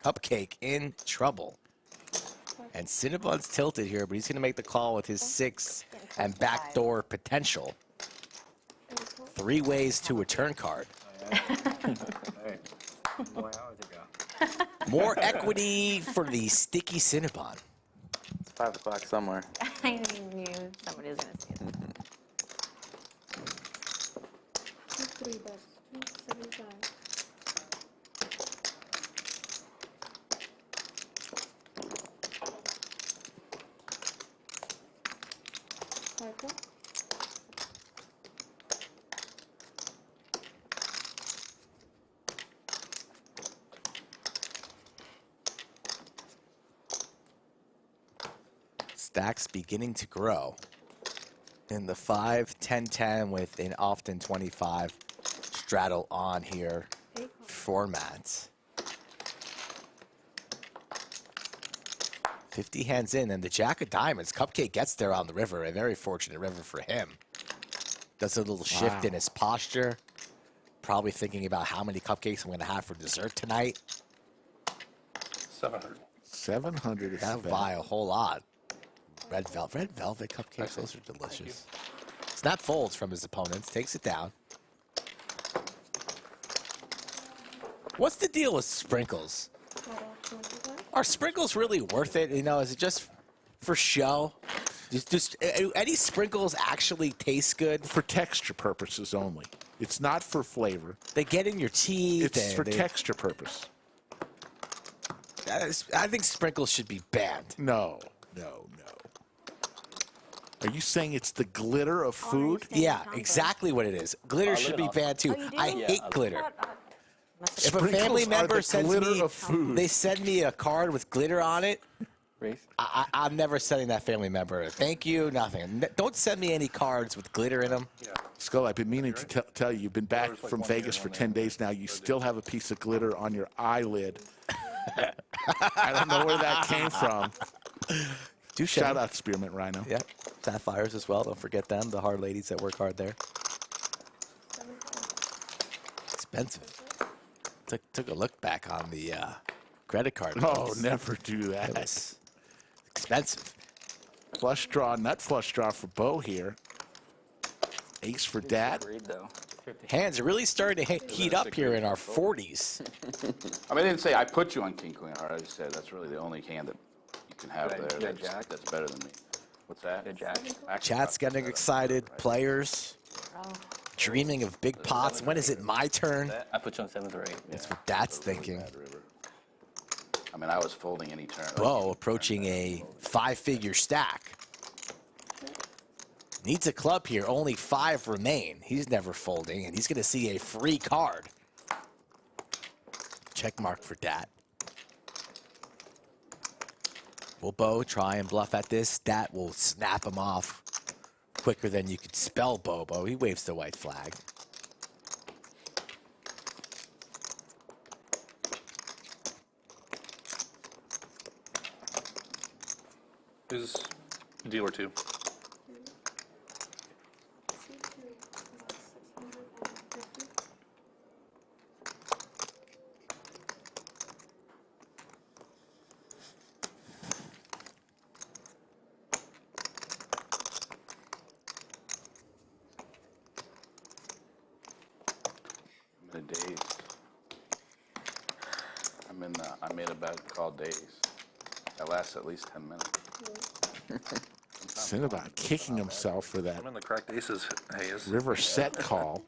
Speaker 3: Cupcake in trouble. And Cinnabon's tilted here, but he's going to make the call with his 6 and backdoor potential. 3 ways to a turn card. More equity for the sticky Cinnabon.
Speaker 5: It's 5 o'clock somewhere.
Speaker 6: I knew somebody was going to say that.
Speaker 8: 3 bets, 275. Michael?
Speaker 3: Stacks beginning to grow in the 5, 10, 10 with an often 25 straddle on here format. 50 hands in, and the jack of diamonds. Cupcake gets there on the river, a very fortunate river for him. Does a little shift in his posture. Probably thinking about how many cupcakes I'm going to have for dessert tonight.
Speaker 9: 700.
Speaker 1: 700 is
Speaker 3: That'll buy a whole lot. Red velvet cupcakes, those are delicious. Snap folds from his opponents, takes it down. What's the deal with sprinkles? Are sprinkles really worth it? You know, is it just for show? Just any sprinkles actually taste good?
Speaker 1: For texture purposes only. It's not for flavor.
Speaker 3: They get in your teeth.
Speaker 1: It's for texture purpose.
Speaker 3: I think sprinkles should be banned.
Speaker 1: No. Are you saying it's the glitter of food?
Speaker 3: Yeah, exactly what it is. Glitter should be banned too. I hate glitter. If a family member sends me, they send me a card with glitter on it, I'm never sending that family member. Thank you, nothing. Don't send me any cards with glitter in them.
Speaker 1: Skull, I've been meaning to tell you, you've been back from Vegas for 10 days now. You still have a piece of glitter on your eyelid. I don't know where that came from. Shout out Spearmint Rhino.
Speaker 3: Yep. Sapphires as well. Don't forget them, the hard ladies that work hard there. Expensive. Took a look back on the credit card.
Speaker 1: Oh,
Speaker 3: bills.
Speaker 1: never do that.
Speaker 3: It was expensive.
Speaker 1: Flush draw, nut flush draw for Bo here. Ace for Dad.
Speaker 3: Hands are really starting to heat up here in our 40s.
Speaker 2: I mean, I didn't say I put you on king, queen, heart. I just said that's really the only hand that you can have there. That's better than me. What's that?
Speaker 3: Chat's getting excited. Players dreaming of big pots. When is it my turn?
Speaker 11: I put you on 7th or 8th.
Speaker 3: That's what Dad's thinking.
Speaker 2: I mean, I was folding any turn.
Speaker 3: Bo approaching a 5-figure stack. Needs a club here. Only 5 remain. He's never folding, and he's going to see a free card. Check mark for Dat. Will Bo try and bluff at this? Dat will snap him off quicker than you could spell Bobo. He waves the white flag.
Speaker 9: Is dealer 2.
Speaker 8: C2 650.
Speaker 2: I'm in a daze. I made a bet called daze. That lasts at least 10 minutes.
Speaker 1: Cinnabon kicking himself for that
Speaker 9: I'm in the cracked aces haze.
Speaker 1: river set call.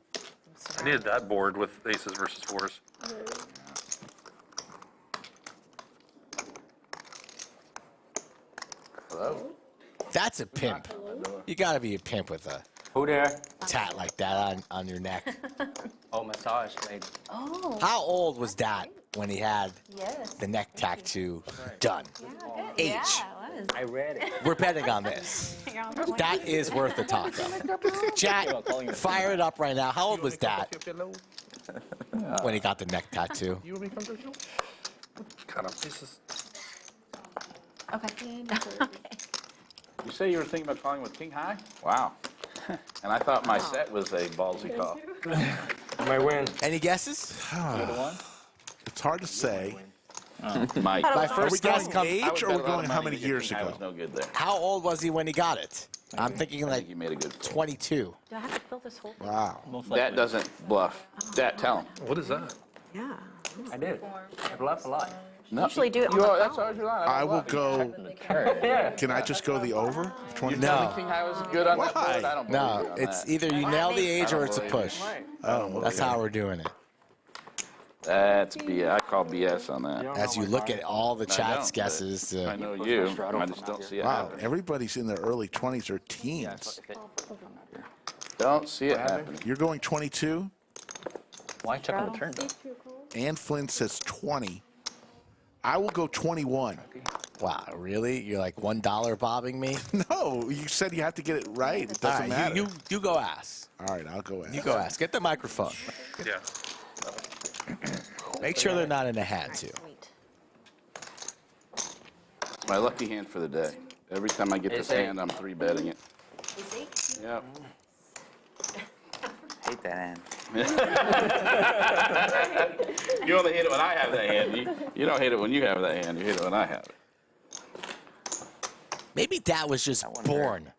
Speaker 9: I needed that board with aces versus 4s.
Speaker 2: Hello?
Speaker 3: That's a pimp. You gotta be a pimp with a
Speaker 11: Who there?
Speaker 3: tat like that on your neck.
Speaker 11: Oh, massage lady.
Speaker 6: Oh,
Speaker 3: How old was that when he had
Speaker 6: yes.
Speaker 3: the neck tattoo done? Age.
Speaker 6: Yeah, it was.
Speaker 11: I read it.
Speaker 3: We're betting on this.
Speaker 6: You're on point.
Speaker 3: That is worth a talk of. Chat, fire it up right now. How old was that when he got the neck tattoo?
Speaker 9: Cut off pieces.
Speaker 6: Okay.
Speaker 2: You say you were thinking about calling with king high? Wow. And I thought my set was a ballsy call.
Speaker 4: My win.
Speaker 3: Any guesses?
Speaker 1: It's hard to say.
Speaker 2: Mike.
Speaker 3: My
Speaker 1: Are we
Speaker 3: first guess
Speaker 1: going
Speaker 3: comes.
Speaker 1: age or are we going how many years
Speaker 2: I
Speaker 1: ago?
Speaker 2: was no good there.
Speaker 3: How old was he when he got it? I'm thinking
Speaker 2: I
Speaker 3: like
Speaker 2: think you made a good call.
Speaker 3: 22.
Speaker 6: Do I have to fill this whole thing?
Speaker 1: Wow.
Speaker 2: That doesn't bluff. That tell him.
Speaker 9: What is that?
Speaker 6: Yeah.
Speaker 11: I did. I bluff a lot.
Speaker 2: No,
Speaker 6: Usually do it on
Speaker 2: you
Speaker 6: the
Speaker 2: are- That's
Speaker 6: phone.
Speaker 2: always your line.
Speaker 1: I will go.
Speaker 11: Yeah.
Speaker 1: Can I just go the over? 20?
Speaker 3: No.
Speaker 2: King high was good on that
Speaker 1: Why?
Speaker 2: board. I don't believe
Speaker 3: No,
Speaker 2: you on
Speaker 3: it's
Speaker 2: that.
Speaker 3: either you nail the age
Speaker 2: I
Speaker 3: or
Speaker 2: don't
Speaker 3: it's a
Speaker 2: believe
Speaker 3: push.
Speaker 1: Oh,
Speaker 3: That's how we're doing it.
Speaker 2: That's BS. I call BS on that.
Speaker 3: As you look at all the
Speaker 2: I
Speaker 3: chat's
Speaker 2: don't,
Speaker 3: guesses,
Speaker 2: but I know you. I just don't see it
Speaker 1: Wow,
Speaker 2: happening.
Speaker 1: everybody's in their early 20s or teens.
Speaker 2: Don't see it happening.
Speaker 1: You're going 22,
Speaker 11: Why check on the turn?
Speaker 8: C2 call.
Speaker 1: and Flynn says 20. I will go 21.
Speaker 3: wow, really? You're like $1 bobbing me?
Speaker 1: No, you said you have to get it right. It
Speaker 3: All
Speaker 1: doesn't
Speaker 3: right,
Speaker 1: matter.
Speaker 3: you go ask.
Speaker 1: All right, I'll go ahead.
Speaker 3: You go ask. Get the microphone.
Speaker 9: Yeah.
Speaker 3: Make sure they're not in a hand, too.
Speaker 6: Sweet.
Speaker 2: My lucky hand for the day. Every time I get this hand, I'm 3-betting it. Yep.
Speaker 5: Hate that hand.
Speaker 2: You only hate it when I have that hand. You don't hate it when you have that hand. You hate it when I have it.
Speaker 3: Maybe Dad was just
Speaker 5: one
Speaker 3: born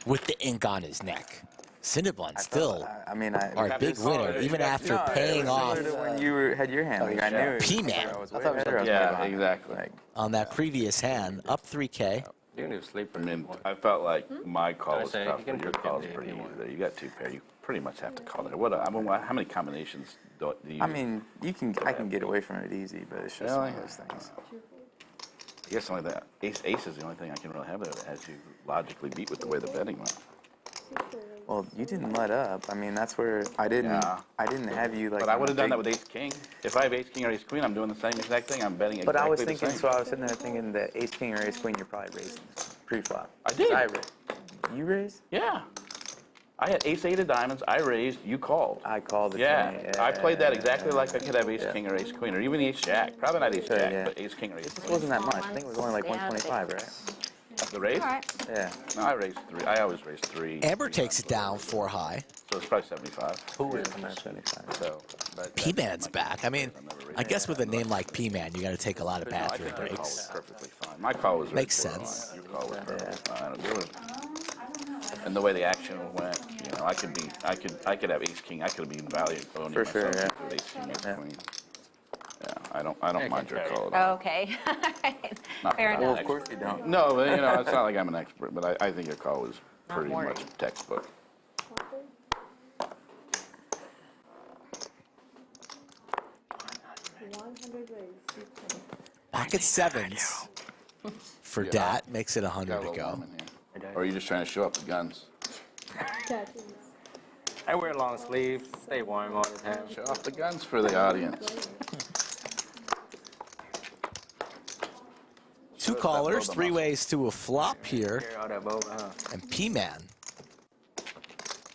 Speaker 3: with the ink on his neck. Cinnabon still
Speaker 5: I mean, I.
Speaker 3: our big winner, even after paying off
Speaker 5: When you had your hand, like I knew.
Speaker 3: PMan.
Speaker 5: I was way better. I was way
Speaker 2: Yeah,
Speaker 5: behind.
Speaker 2: exactly.
Speaker 5: Like,
Speaker 3: on that previous hand, up 3K.
Speaker 4: You need to sleep.
Speaker 2: I mean, I felt like my call was
Speaker 4: say,
Speaker 2: tough,
Speaker 4: you can
Speaker 2: but your
Speaker 4: cook
Speaker 2: call
Speaker 4: it
Speaker 2: is
Speaker 4: if
Speaker 2: pretty
Speaker 4: you
Speaker 2: easy
Speaker 4: want.
Speaker 2: there. You got 2 pair. You pretty much have to call there. What? How many combinations do you?
Speaker 5: I mean, I can get away from it easy, but it's just one of
Speaker 2: Really?
Speaker 5: those things.
Speaker 2: I guess only that ace is the only thing I can really have there that has you logically beat with the way the betting went.
Speaker 5: Well, you didn't let up. I mean, that's where I didn't.
Speaker 2: Yeah.
Speaker 5: I didn't have you like.
Speaker 2: But I would have done
Speaker 5: big-
Speaker 2: that with ace king. If I have ace king or ace queen, I'm doing the same exact thing. I'm betting exactly
Speaker 5: But I was
Speaker 2: the
Speaker 5: thinking,
Speaker 2: same.
Speaker 5: so I was sitting there thinking that ace king or ace queen, you're probably raising pre-flop.
Speaker 2: I did.
Speaker 5: You raised?
Speaker 2: Yeah. I had ace 8 of diamonds. I raised. You called.
Speaker 5: I called it.
Speaker 2: Yeah,
Speaker 5: 20.
Speaker 2: I played that exactly like I could have ace king or ace queen or even ace jack. Probably not ace
Speaker 5: Sure,
Speaker 2: jack,
Speaker 5: yeah.
Speaker 2: but ace king or ace
Speaker 5: It
Speaker 2: queen.
Speaker 5: wasn't that much. I think it was only like 125, right?
Speaker 2: The raise?
Speaker 6: All right.
Speaker 5: Yeah.
Speaker 2: No, I raised 3. I always raise 3.
Speaker 3: Amber takes it down 4 high.
Speaker 2: So it's probably 75.
Speaker 5: Who is 175?
Speaker 2: So, but
Speaker 3: P-Man's back. I mean, I guess with a name like P-Man, you got to take a lot of
Speaker 2: no, I
Speaker 3: bathroom
Speaker 2: think your call was
Speaker 3: breaks.
Speaker 2: perfectly fine. My call was
Speaker 3: Makes
Speaker 2: right
Speaker 3: sense.
Speaker 2: Your call was perfectly fine. There was, and the way the action went, you know, I could have ace king. I could have been value owning
Speaker 5: For sure,
Speaker 2: myself
Speaker 5: yeah.
Speaker 2: with ace king, ace
Speaker 5: Yeah.
Speaker 2: queen. Yeah, I don't mind your call at all.
Speaker 6: Okay.
Speaker 2: Not
Speaker 6: Fair
Speaker 2: that
Speaker 5: Well,
Speaker 6: enough.
Speaker 5: of course you don't.
Speaker 2: No, but you know, it's not like I'm an expert, but I think your call was pretty
Speaker 6: worried.
Speaker 2: much textbook.
Speaker 3: Back at sevens for Dat makes it 100
Speaker 2: Got a
Speaker 3: to
Speaker 2: little
Speaker 3: go.
Speaker 2: warm in here. Or are you just trying to show up the guns?
Speaker 4: I wear long sleeves, stay warm all the time.
Speaker 2: Show off the guns for the audience.
Speaker 3: 2 callers, 3 ways to a flop here,
Speaker 4: Clear out that boat, huh?
Speaker 3: and P-Man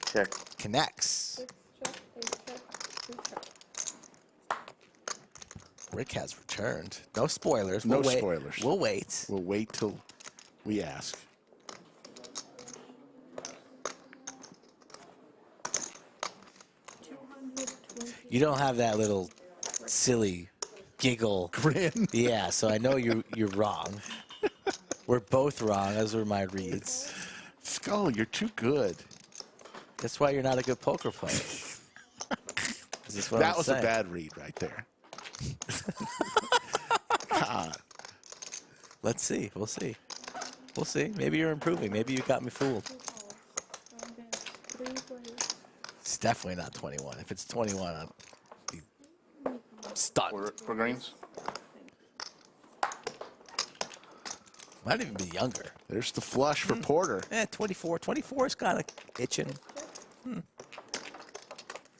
Speaker 5: Check.
Speaker 3: connects. Rick has returned. No spoilers.
Speaker 1: No
Speaker 3: We'll wait.
Speaker 1: spoilers.
Speaker 3: We'll wait.
Speaker 1: We'll wait till we ask.
Speaker 3: You don't have that little silly giggle
Speaker 1: Grin.
Speaker 3: Yeah, so I know you're wrong. We're both wrong. Those were my reads.
Speaker 1: Skull, you're too good.
Speaker 3: That's why you're not a good poker player.
Speaker 1: That was a bad read right there. God.
Speaker 3: Let's see. We'll see. We'll see. Maybe you're improving. Maybe you got me fooled. It's definitely not 21. If it's 21, I'll be stunned.
Speaker 2: For greens?
Speaker 3: Might even be younger.
Speaker 1: There's the flush for Porter.
Speaker 3: 24. 24 is kind of itching.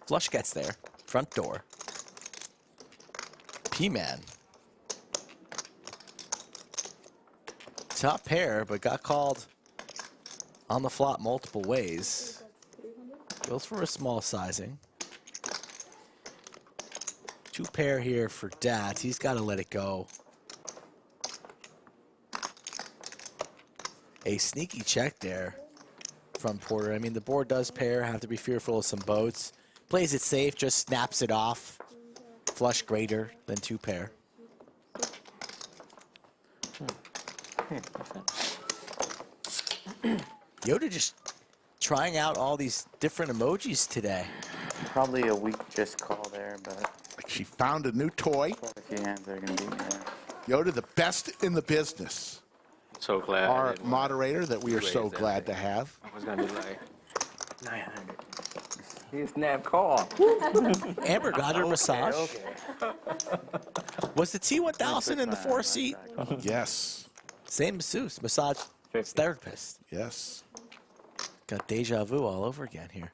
Speaker 3: Flush gets there. Front door. PMan. Top pair, but got called on the flop multiple ways. Goes for a small sizing. Two pair here for Dat. He's got to let it go. A sneaky check there from Porter. I mean, the board does pair. Have to be fearful of some boats. Plays it safe, just snaps it off. Flush greater than two pair. Yoda just trying out all these different emojis today.
Speaker 5: Probably a weak just call there, but
Speaker 1: Like she found a new toy.
Speaker 5: a few hands they're going to beat me there.
Speaker 1: Yoda, the best in the business.
Speaker 4: So glad.
Speaker 1: Our moderator that we are so glad to have.
Speaker 11: I was gonna do like 900. You snap call.
Speaker 3: Amber got her massage.
Speaker 11: Okay.
Speaker 3: Was the T1000 in the 4 seat?
Speaker 1: Yes.
Speaker 3: Same masseuse, massage therapist.
Speaker 1: Yes.
Speaker 3: Got deja vu all over again here.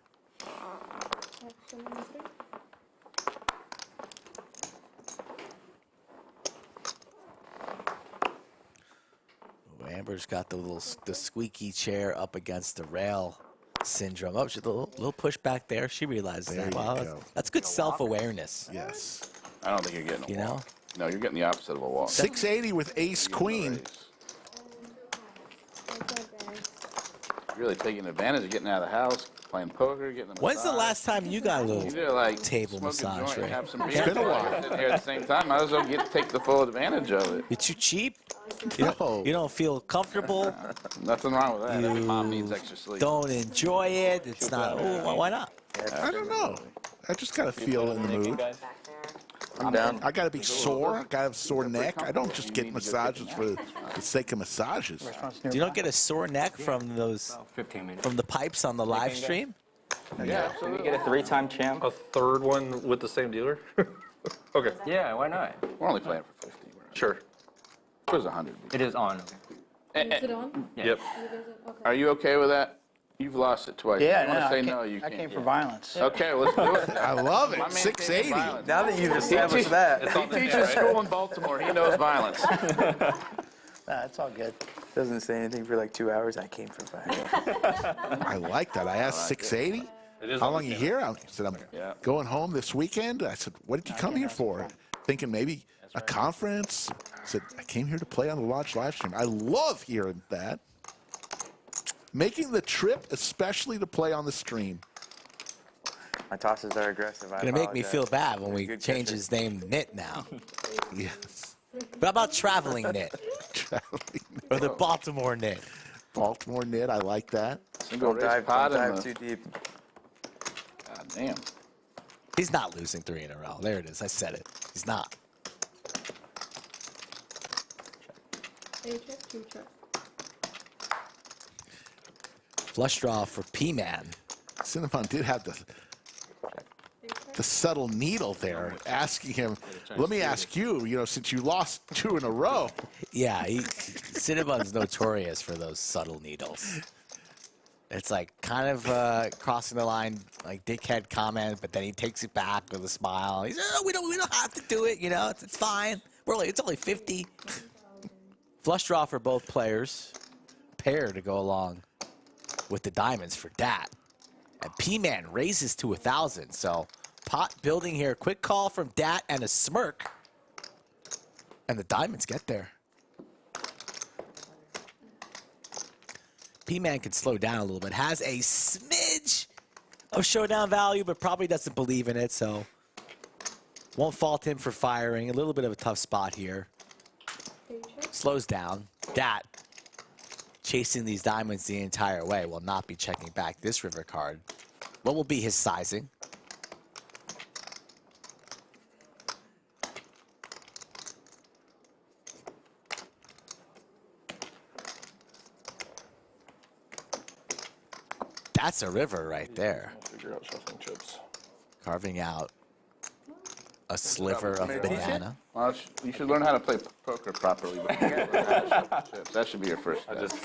Speaker 3: Ooh, Amber's got the squeaky chair up against the rail syndrome. Oh, she's a little push back there. She realizes
Speaker 1: There
Speaker 3: that.
Speaker 1: you
Speaker 3: Wow,
Speaker 1: go.
Speaker 3: that's good self-awareness.
Speaker 1: Yes.
Speaker 2: I don't think you're getting a
Speaker 3: You
Speaker 2: walk. No, you're getting the opposite of a walk.
Speaker 1: 680 with ace queen.
Speaker 2: You're really taking advantage of getting out of the house, playing poker, getting a massage.
Speaker 3: When's the last time you got a
Speaker 2: You
Speaker 3: little
Speaker 2: did like
Speaker 3: table
Speaker 2: smoke a
Speaker 3: massage,
Speaker 2: joint and
Speaker 3: right?
Speaker 2: have some beer.
Speaker 1: It's been a while.
Speaker 2: Sitting here at the same time, might as well take the full advantage of it.
Speaker 3: You too cheap?
Speaker 1: No.
Speaker 3: You don't feel comfortable?
Speaker 2: Nothing wrong with that. Every
Speaker 3: You
Speaker 2: mom needs extra sleep.
Speaker 3: Don't enjoy it? It's not. Oh, why not?
Speaker 1: I don't know. I just got to feel in the mood.
Speaker 5: I'm down.
Speaker 1: I got to be sore. I got to have a sore neck. I don't just get massages for the sake of massages.
Speaker 3: You don't get a sore neck from those
Speaker 11: 15 minutes.
Speaker 3: from the pipes on the live stream?
Speaker 2: Yeah,
Speaker 10: Can we get a 3-time champ?
Speaker 9: A third one with the same dealer? Okay,
Speaker 11: Yeah, why not?
Speaker 2: we're only playing for 50.
Speaker 9: sure.
Speaker 2: It was 100.
Speaker 11: It is on.
Speaker 8: Is it on?
Speaker 11: Yeah.
Speaker 9: Yep.
Speaker 8: Okay.
Speaker 2: Are you okay with that? You've lost it twice.
Speaker 7: Yeah,
Speaker 2: You want
Speaker 7: no,
Speaker 2: to say
Speaker 7: I
Speaker 2: no,
Speaker 7: came,
Speaker 2: you
Speaker 7: I
Speaker 2: can't.
Speaker 7: came for violence.
Speaker 2: Okay, well, let's do it.
Speaker 1: I love it.
Speaker 2: My man
Speaker 1: 680.
Speaker 2: came for violence.
Speaker 5: Now that you've established that,
Speaker 2: He teaches school in Baltimore. He knows violence.
Speaker 7: It's all good.
Speaker 5: doesn't say anything for like 2 hours. I came for violence.
Speaker 1: I like that. I asked 680.
Speaker 9: It is
Speaker 1: How
Speaker 9: on
Speaker 1: long
Speaker 9: the
Speaker 1: you
Speaker 9: camera.
Speaker 1: here? I said, I'm
Speaker 2: Yeah.
Speaker 1: going home this weekend. I said, what did you come here for? Thinking maybe a conference. I said, I came here to play on the Lodge live stream. I love hearing that. Making the trip, especially to play on the stream.
Speaker 5: My tosses are aggressive.
Speaker 3: Gonna make me feel bad when we
Speaker 5: Good
Speaker 3: change
Speaker 5: catcher.
Speaker 3: his name to Knit now.
Speaker 1: Yes.
Speaker 3: But how about Traveling Knit? Or the Baltimore Knit?
Speaker 1: Baltimore knit. I like that.
Speaker 2: Single
Speaker 5: Don't
Speaker 2: race
Speaker 5: dive,
Speaker 2: pot
Speaker 5: don't
Speaker 2: in
Speaker 5: dive
Speaker 2: the-
Speaker 5: too deep.
Speaker 2: God damn.
Speaker 3: He's not losing 3 in a row. There it is. I said it. He's not.
Speaker 8: A check, 2 check.
Speaker 3: Flush draw for PMan.
Speaker 1: Cinnabon did have the subtle needle there, asking him, let me ask you, since you lost 2 in a row.
Speaker 3: Yeah, Cinnabon's notorious for those subtle needles. It's like kind of crossing the line, like dickhead comment, but then he takes it back with a smile. He's, oh, we don't have to do it, it's fine. It's only 50. Flush draw for both players. Pair to go along with the diamonds for Dat. And PMan raises to 1,000. So pot building here. Quick call from Dat and a smirk. And the diamonds get there. PMan can slow down a little bit. Has a smidge of showdown value, but probably doesn't believe in it, so won't fault him for firing. A little bit of a tough spot here. Slows down. Dat, chasing these diamonds the entire way, will not be checking back this river card. What will be his sizing? That's a river right there.
Speaker 9: Figure out shuffling chips.
Speaker 3: Carving out a sliver of banana.
Speaker 2: Well, you should learn how to play poker properly. Before you learn how to shuffle chips. That should be your first step.
Speaker 9: I just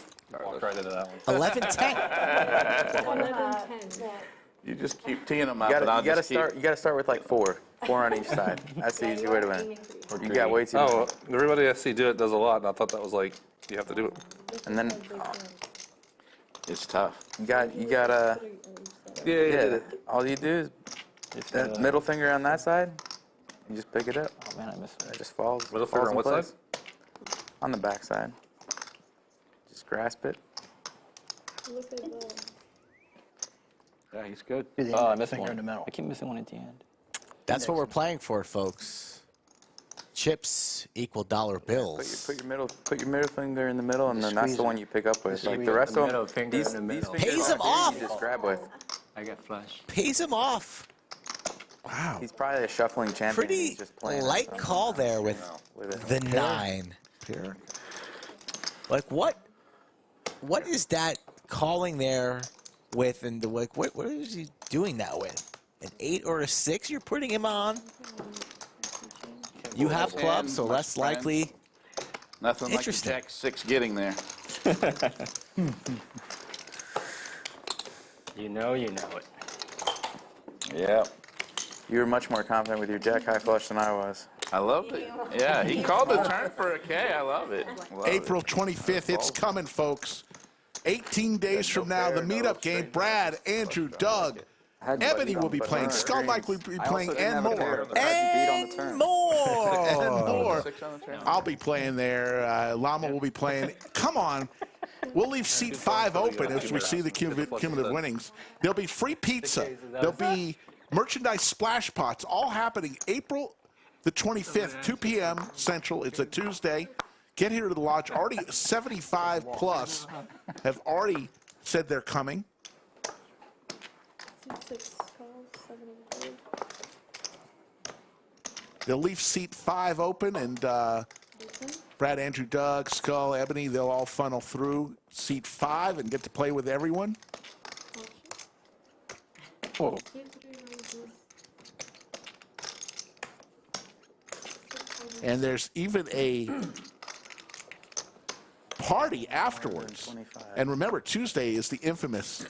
Speaker 9: walked right into that one.
Speaker 3: 11-10.
Speaker 8: 11-10.
Speaker 2: You just keep teeing them up.
Speaker 5: You
Speaker 2: and I'll
Speaker 5: gotta
Speaker 2: just keep-
Speaker 5: start. You gotta start with like four on each side. That's the easy way to win. You got way too.
Speaker 9: Oh, everybody I see do it does a lot, and I thought that was like, you have to do it.
Speaker 5: And then
Speaker 2: It's tough.
Speaker 5: you gotta.
Speaker 9: Yeah.
Speaker 5: All you do is that middle finger on that side. You just pick it up.
Speaker 10: Oh man, I missed
Speaker 5: It
Speaker 10: it.
Speaker 5: just falls.
Speaker 9: Middle finger
Speaker 5: falls
Speaker 9: on
Speaker 5: in
Speaker 9: what
Speaker 5: place.
Speaker 9: side?
Speaker 5: On the back side. Just grasp it.
Speaker 8: Look at the.
Speaker 2: Yeah, he's good.
Speaker 7: Do the
Speaker 10: Oh, I
Speaker 7: index
Speaker 10: missed
Speaker 7: finger
Speaker 10: one.
Speaker 7: in the middle.
Speaker 10: I keep missing one at the end.
Speaker 3: That's what we're playing for, folks. Chips equal dollar bills.
Speaker 5: Put your middle finger in the middle, and then that's
Speaker 7: Squeeze
Speaker 5: the
Speaker 7: it.
Speaker 5: one you pick up with. Like
Speaker 11: squeeze
Speaker 5: the rest
Speaker 11: the
Speaker 5: of
Speaker 11: middle
Speaker 5: them,
Speaker 11: finger
Speaker 5: these
Speaker 11: in the middle.
Speaker 5: fingers
Speaker 3: Pays
Speaker 5: right
Speaker 3: him
Speaker 5: here,
Speaker 3: off.
Speaker 5: you just grab with.
Speaker 11: I got flush.
Speaker 3: Pays him off. Wow.
Speaker 5: He's probably a shuffling champion.
Speaker 3: Pretty
Speaker 5: He's just playing
Speaker 3: light
Speaker 5: something.
Speaker 3: call there with the 9. Like what is that calling there with, and the, like what is he doing that with? An 8 or a 6 you're putting him on? You have clubs, so less likely.
Speaker 2: Nothing like the
Speaker 3: Interesting.
Speaker 2: Jack-6 getting there.
Speaker 11: You know it.
Speaker 2: Yeah.
Speaker 5: You were much more confident with your jack high flush than I was.
Speaker 2: I loved it. Yeah, he called the turn for a K. I love it. Love
Speaker 1: April
Speaker 2: it.
Speaker 1: 25th, it's coming, folks. 18 days from now, the meetup game. Brad, Andrew, Doug, Ebony will be playing. Skull Mike will be playing, and more.
Speaker 3: And more.
Speaker 1: And more.
Speaker 2: 6 on the turn.
Speaker 1: I'll be playing there. Llama will be playing. Come on. We'll leave seat 5 open as we see the cumulative winnings. There'll be free pizza. There'll be merchandise splash pots, all happening April the 25th, 2 p.m. Central. It's a Tuesday. Get here to the lodge. Already 75 plus have already said they're coming.
Speaker 8: Seat 6 calls, 7 and 3.
Speaker 1: They'll leave seat 5 open, and Brad, Andrew, Doug, Skull, Ebony, they'll all funnel through seat 5 and get to play with everyone.
Speaker 9: Whoa.
Speaker 8: Seat 3 raises.
Speaker 1: And there's even a party afterwards. And remember, Tuesday is the infamous,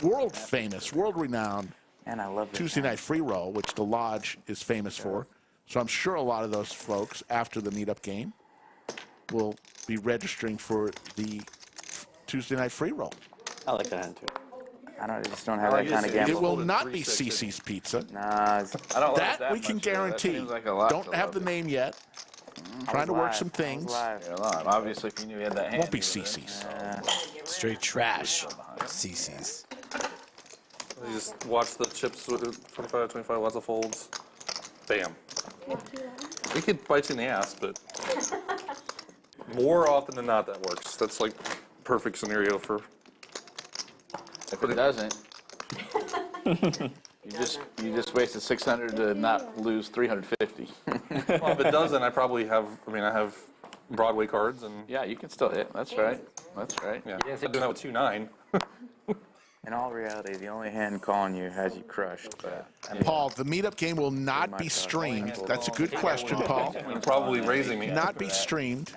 Speaker 1: world-famous, world-renowned
Speaker 5: And I love this.
Speaker 1: Tuesday night free roll, which the lodge is famous for. So I'm sure a lot of those folks, after the meetup game, will be registering for the Tuesday night free roll.
Speaker 10: I like that hand too.
Speaker 5: I just don't have that kind of
Speaker 1: It
Speaker 5: gamble.
Speaker 1: will not be CC's Pizza.
Speaker 5: Nah,
Speaker 2: I don't like
Speaker 1: That
Speaker 2: that
Speaker 1: we can
Speaker 2: much, though. That
Speaker 1: guarantee.
Speaker 2: seems like a lot
Speaker 1: Don't
Speaker 2: to
Speaker 1: have
Speaker 2: love
Speaker 1: the
Speaker 2: it.
Speaker 1: name yet. Trying to work some things.
Speaker 2: Yeah, a lot. Obviously, if you knew he had that hand.
Speaker 1: Won't be
Speaker 2: you would've-
Speaker 1: CC's.
Speaker 3: Straight trash. CC's.
Speaker 9: You just watch the chips with 25, 25, lots of folds. Bam. It could bite you in the ass, but more often than not that works. That's like perfect scenario for.
Speaker 2: If it doesn't, you just wasted 600 to not lose 350.
Speaker 9: Well, if it doesn't, I probably have. I have Broadway cards and.
Speaker 2: Yeah, you can still hit. That's right. That's right.
Speaker 9: Yeah, I'm doing that with 2-9.
Speaker 5: in all reality, the only hand calling you has you crushed. But
Speaker 1: Paul, the meetup game will not be streamed. That's a good question, Paul.
Speaker 9: You're probably raising me.
Speaker 1: Not be streamed.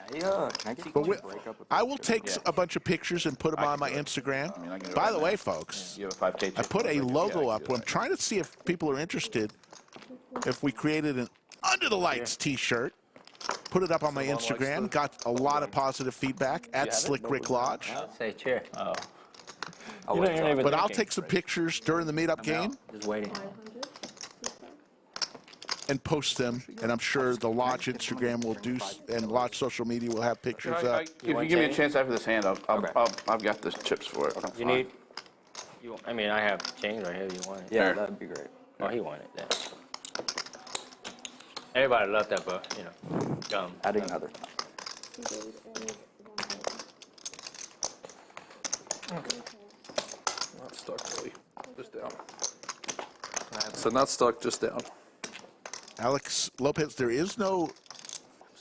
Speaker 1: But I will take a bunch of pictures and put them on my Instagram. By the way, folks,
Speaker 2: You have a 5K.
Speaker 1: I put a logo up. I'm trying to see if people are interested. If we created an Under the Lights T-shirt, put it up on my Instagram. Got a lot of positive feedback at Slick Rick Lodge.
Speaker 11: Say chair.
Speaker 10: Oh.
Speaker 1: But I'll take some pictures during the meetup game.
Speaker 11: Just waiting.
Speaker 1: and post them, and I'm sure the Lodge Instagram will do, and Lodge social media will have pictures up.
Speaker 2: If you give me a chance after this hand, I've got the chips for it.
Speaker 4: You need. I mean, I have change right here. You want it?
Speaker 10: Yeah, that'd be great.
Speaker 4: Oh, he wanted it. Then. Everybody loved that, but you know, gum.
Speaker 10: Adding another.
Speaker 9: Not stuck, really. Just down. So not stuck, just down.
Speaker 1: Alex Lopez, there is no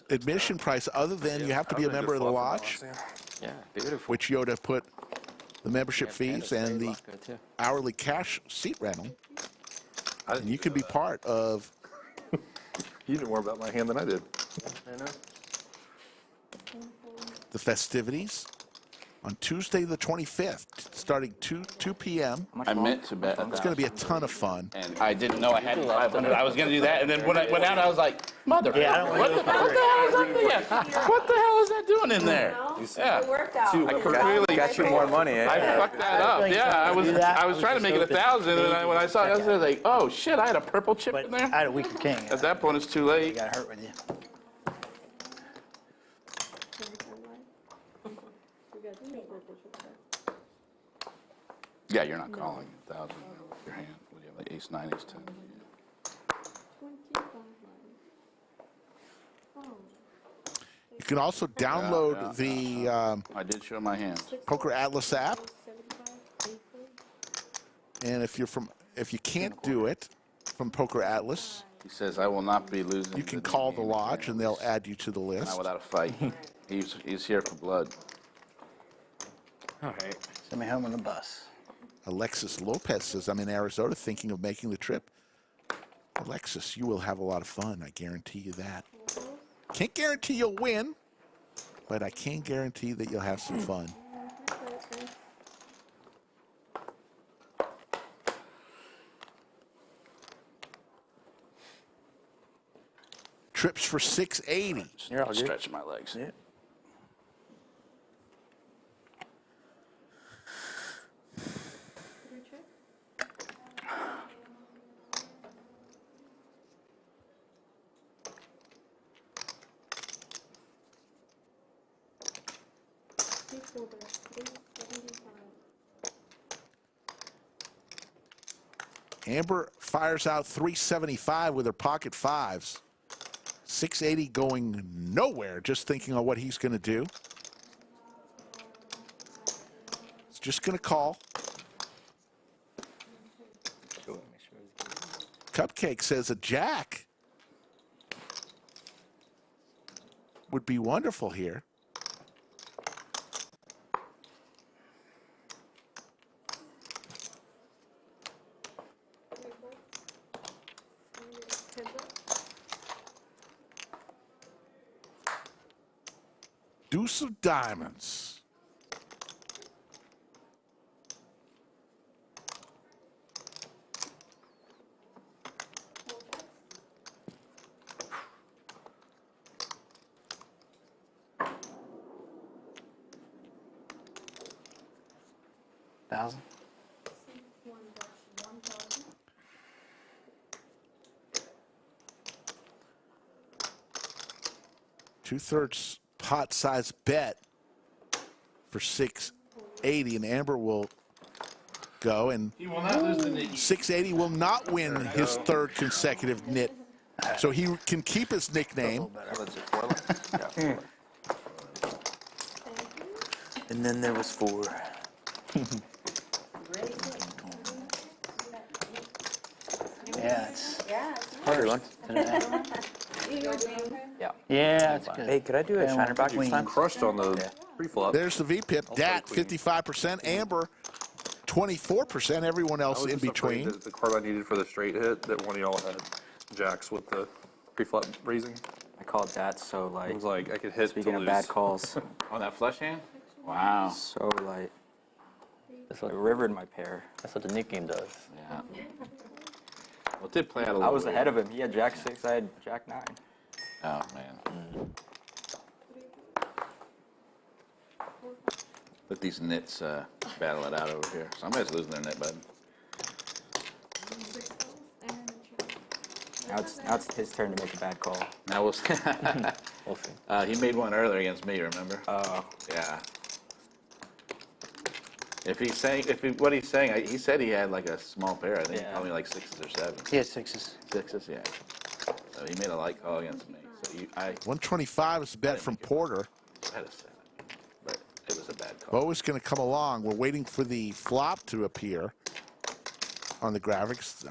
Speaker 1: admission price other than you have to be a member of the Lodge,
Speaker 10: Yeah, beautiful.
Speaker 1: which Yoda put the membership fees and the hourly cash seat rental. And you can be part of.
Speaker 9: You knew more about my hand than I did.
Speaker 4: I know.
Speaker 1: The festivities on Tuesday the 25th, starting 2 p.m.
Speaker 2: I meant to bet.
Speaker 1: It's going to be a ton of fun.
Speaker 2: And I didn't know I had 500. I was going to do that, and then when I went out, I was like, "Mother,
Speaker 7: Yeah, I don't
Speaker 2: what the hell is that? What the hell is that doing in there?" Yeah,
Speaker 6: It worked out.
Speaker 2: I completely
Speaker 10: Got you more money, eh?
Speaker 2: I fucked that up. Yeah, I was trying to make it 1,000, and when I saw it, I was like, "Oh shit, I had a purple chip
Speaker 7: But
Speaker 2: in there."
Speaker 7: I had a weaker king.
Speaker 2: At that point, it's too
Speaker 7: You
Speaker 2: late.
Speaker 7: got hurt with you.
Speaker 2: Yeah, you're not calling 1,000 with your hand. What do you have, like ace 9, ace 10?
Speaker 1: You can also download the
Speaker 2: I did show my hand.
Speaker 1: Poker Atlas app, and if you can't do it from Poker Atlas,
Speaker 2: He says, "I will not be losing."
Speaker 1: you can call the Lodge, and they'll add you to the
Speaker 2: Not
Speaker 1: list.
Speaker 2: without a fight. He's here for blood.
Speaker 4: All right.
Speaker 7: Send me home on the bus.
Speaker 1: Alexis Lopez says, I'm in Arizona thinking of making the trip. Alexis, you will have a lot of fun. I guarantee you that. Can't guarantee you'll win, but I can guarantee that you'll have some fun. Trips for 680.
Speaker 7: You're all good.
Speaker 2: Stretch my legs.
Speaker 7: Yeah.
Speaker 1: Amber fires out 375 with her pocket fives. 680 going nowhere, just thinking of what he's going to do. He's just going to call. Cupcake says a jack would be wonderful here. Deuce of diamonds.
Speaker 7: $1,000.
Speaker 1: Two-thirds pot size bet for 680, and Amber will go, and
Speaker 2: He will not lose the knee.
Speaker 1: 680 will not win his third consecutive nit, so he can keep his nickname.
Speaker 10: And then there was 4.
Speaker 7: Yeah, it's
Speaker 10: Hard one.
Speaker 7: yeah, that's good.
Speaker 10: Hey, could I do a
Speaker 7: Yeah,
Speaker 10: shiner back
Speaker 7: queen.
Speaker 10: this time?
Speaker 9: Crushed on the pre-flop.
Speaker 1: There's the VPIP. Dat
Speaker 9: queen.
Speaker 1: 55%, Amber 24%. Everyone
Speaker 9: I
Speaker 1: else
Speaker 9: was
Speaker 1: in
Speaker 9: just afraid
Speaker 1: between.
Speaker 9: that the card I needed for the straight hit, that one of y'all had jacks with the pre-flop raising.
Speaker 10: I called that so light.
Speaker 9: I was like, I could hit
Speaker 10: Speaking
Speaker 9: to
Speaker 10: of
Speaker 9: lose.
Speaker 10: bad calls,
Speaker 2: On that flush hand? Wow.
Speaker 10: so light.
Speaker 11: That's
Speaker 10: I
Speaker 11: what,
Speaker 10: rivered my pair.
Speaker 11: that's what the Nick game does.
Speaker 2: Yeah. Well, it did play out a little
Speaker 10: I was
Speaker 2: weird.
Speaker 10: ahead of him. He had Jack 6, I had Jack 9.
Speaker 2: Oh, man. Let these nits battle it out over here. Somebody's losing their nit, bud.
Speaker 10: Now it's his turn to make a bad call.
Speaker 2: Now we'll see.
Speaker 10: We'll see.
Speaker 2: He made one earlier against me, remember?
Speaker 10: Oh.
Speaker 2: Yeah. What he's saying, he said he had like a small pair, I think,
Speaker 10: Yeah.
Speaker 2: probably like 6s or 7s.
Speaker 7: He has 6s.
Speaker 2: 6s, yeah. So he made a light call against me. So I
Speaker 1: 125 is the bet from Porter.
Speaker 2: had a 7, but it was a bad call.
Speaker 1: Bo is going to come along. We're waiting for the flop to appear on the graphics.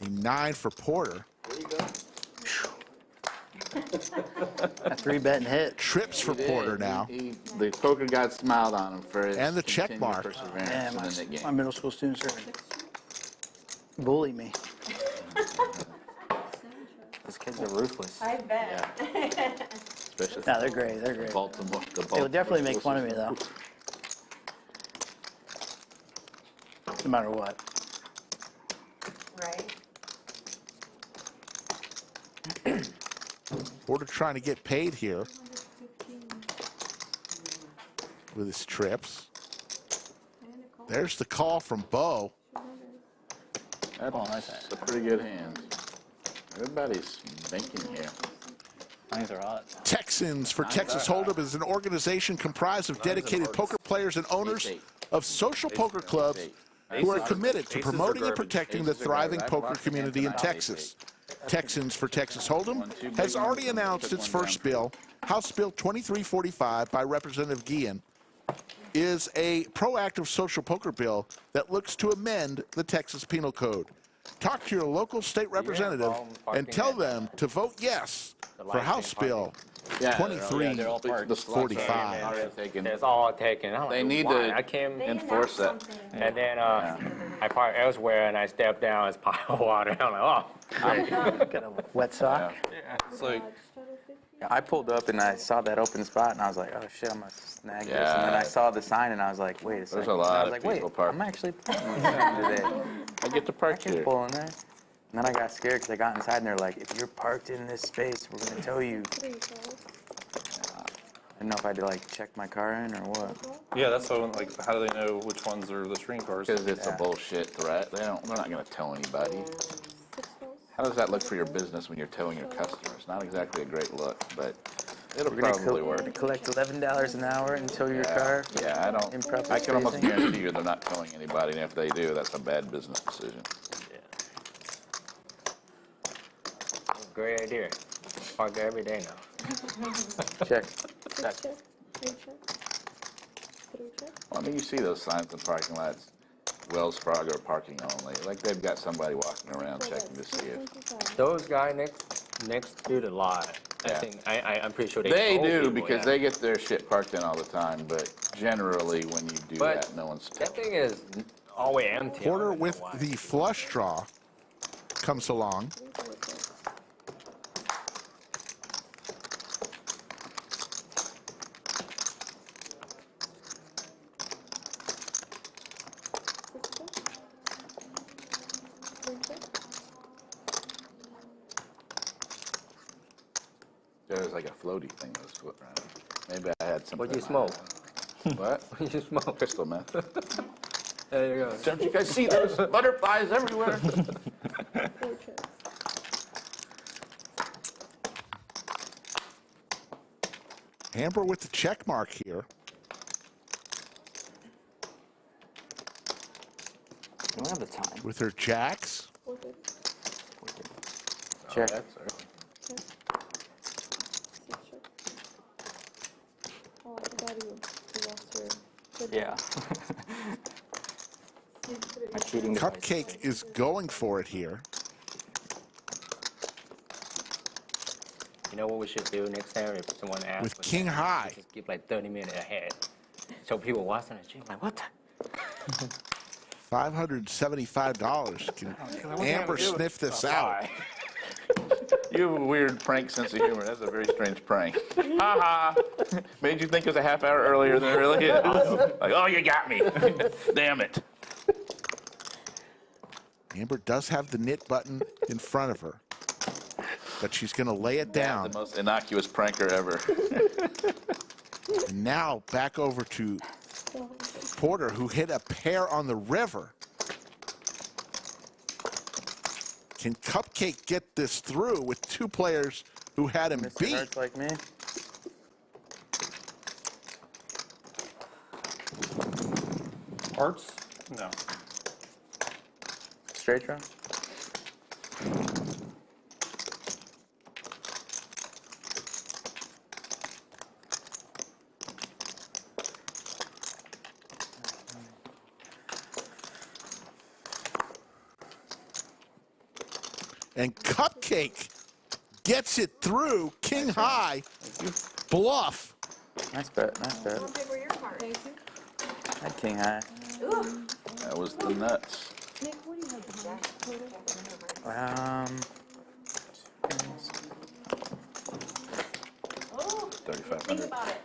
Speaker 1: A 9 for Porter.
Speaker 2: There you go.
Speaker 7: A 3-bet and hit.
Speaker 1: Trips for
Speaker 2: He did.
Speaker 1: Porter now.
Speaker 2: The poker god smiled on him for his
Speaker 1: And the check
Speaker 2: continued
Speaker 1: mark.
Speaker 2: perseverance
Speaker 7: Man,
Speaker 2: in the Nick
Speaker 7: my
Speaker 2: game.
Speaker 7: middle school students are bully me.
Speaker 10: Those kids are ruthless.
Speaker 6: I bet.
Speaker 2: Especially
Speaker 7: No, they're great. They're great.
Speaker 2: Baltimore.
Speaker 7: They would definitely make fun of me, though. No matter what.
Speaker 6: Right.
Speaker 1: Porter trying to get paid here with his trips. There's the call from Bo.
Speaker 2: That's a pretty good hand. Everybody's banking here.
Speaker 11: Nines are hot.
Speaker 1: Texans for Texas Hold'em is an organization comprised of dedicated poker players and owners of social poker clubs who are committed to promoting and protecting the thriving poker community in Texas. Texans for Texas Hold'em has already announced its first bill, House Bill 2345 by Representative Guillen, is a proactive social poker bill that looks to amend the Texas Penal Code. Talk to your local state representative and tell them to vote yes for House Bill 2345.
Speaker 4: It's all taken. I'm
Speaker 2: They
Speaker 4: like,
Speaker 2: need
Speaker 4: why?
Speaker 2: to
Speaker 4: I came
Speaker 2: enforce that.
Speaker 4: and then I parked elsewhere and I stepped down. It's pile of water. I'm like, oh.
Speaker 7: Got a wet sock.
Speaker 9: It's like,
Speaker 5: I pulled up and I saw that open spot and I was like, oh shit, I'm gonna snag this. And then I saw the sign and I was like, wait a second.
Speaker 2: a lot
Speaker 5: and I was
Speaker 2: of
Speaker 5: like,
Speaker 2: people
Speaker 5: wait,
Speaker 2: parked.
Speaker 5: I'm actually pulling this sign today.
Speaker 2: I get to
Speaker 5: I
Speaker 2: park
Speaker 5: can
Speaker 2: here.
Speaker 5: pull in there. And then I got scared because I got inside and they're like, if you're parked in this space, we're gonna tell you. I didn't know if I had to like check my car in or what.
Speaker 9: yeah, that's why, like, how do they know which ones are the stream cars?
Speaker 2: Because it's a bullshit threat. They're not going to tell anybody. How does that look for your business when you're telling your customers? Not exactly a great look, but it'll
Speaker 5: We're gonna
Speaker 2: probably work.
Speaker 5: collect $11 an hour and tow your car.
Speaker 2: Yeah, I don't.
Speaker 5: Improper
Speaker 2: I can almost
Speaker 5: spacing.
Speaker 2: guarantee you they're not telling anybody, and if they do, that's a bad business decision.
Speaker 4: Great idea. Park there every day now.
Speaker 5: Check.
Speaker 8: Check. 3 check. 3 check.
Speaker 2: Well, I mean, you see those signs in parking lots, Wells Fargo parking only. Like they've got somebody walking around checking to see if.
Speaker 4: Those guys next to the lot, I
Speaker 2: Yeah.
Speaker 4: think I'm pretty sure
Speaker 2: They
Speaker 4: told
Speaker 2: do
Speaker 4: people,
Speaker 2: because
Speaker 4: yeah.
Speaker 2: they get their shit parked in all the time, but generally when you do
Speaker 4: But
Speaker 2: that, no one's
Speaker 4: that thing is always empty. I
Speaker 1: Porter
Speaker 4: don't know
Speaker 1: with
Speaker 4: why.
Speaker 1: the flush draw comes along.
Speaker 2: There's like a floaty thing that was floating around. Maybe I had something.
Speaker 4: What you
Speaker 2: in my
Speaker 4: smoke?
Speaker 2: eye. What?
Speaker 4: What you smoke?
Speaker 2: Crystal meth.
Speaker 4: There you go.
Speaker 2: Don't you guys see those butterflies everywhere?
Speaker 8: 4 checks.
Speaker 1: Amber with the check mark here.
Speaker 10: We don't have the time.
Speaker 1: With her jacks.
Speaker 8: 450.
Speaker 5: Check.
Speaker 2: That's early.
Speaker 8: Check. 6 check. Oh, I forgot you lost your. Good
Speaker 10: Yeah.
Speaker 8: luck. 6 3.
Speaker 10: My cheating device.
Speaker 1: Cupcake is going for it here.
Speaker 4: You know what we should do next time if someone asks?
Speaker 1: With
Speaker 4: for
Speaker 1: king
Speaker 4: that?
Speaker 1: high.
Speaker 4: Just give like 30 minutes ahead. So people watching the stream like, what the?
Speaker 1: $575. Can Amber sniff this out?
Speaker 2: You have a weird prank sense of humor. That's a very strange prank. Ha ha! Made you think it was a half hour earlier than it really is. Like, oh, you got me. Damn it.
Speaker 1: Amber does have the knit button in front of her, but she's going to lay it down.
Speaker 2: The most innocuous pranker ever.
Speaker 1: And now back over to Porter, who hit a pair on the river. Can Cupcake get this through with two players who had him
Speaker 5: Mr.
Speaker 1: beat?
Speaker 5: Hearts like me.
Speaker 9: Hearts? No.
Speaker 5: Straight draw.
Speaker 1: And Cupcake gets it through. King high. Bluff.
Speaker 5: Nice bet. Nice bet.
Speaker 6: How big were your cards?
Speaker 5: I had king high.
Speaker 6: Ooh.
Speaker 2: That was the nuts.
Speaker 8: Nick, what do you have behind total?
Speaker 2: 3,500.
Speaker 6: Think about it.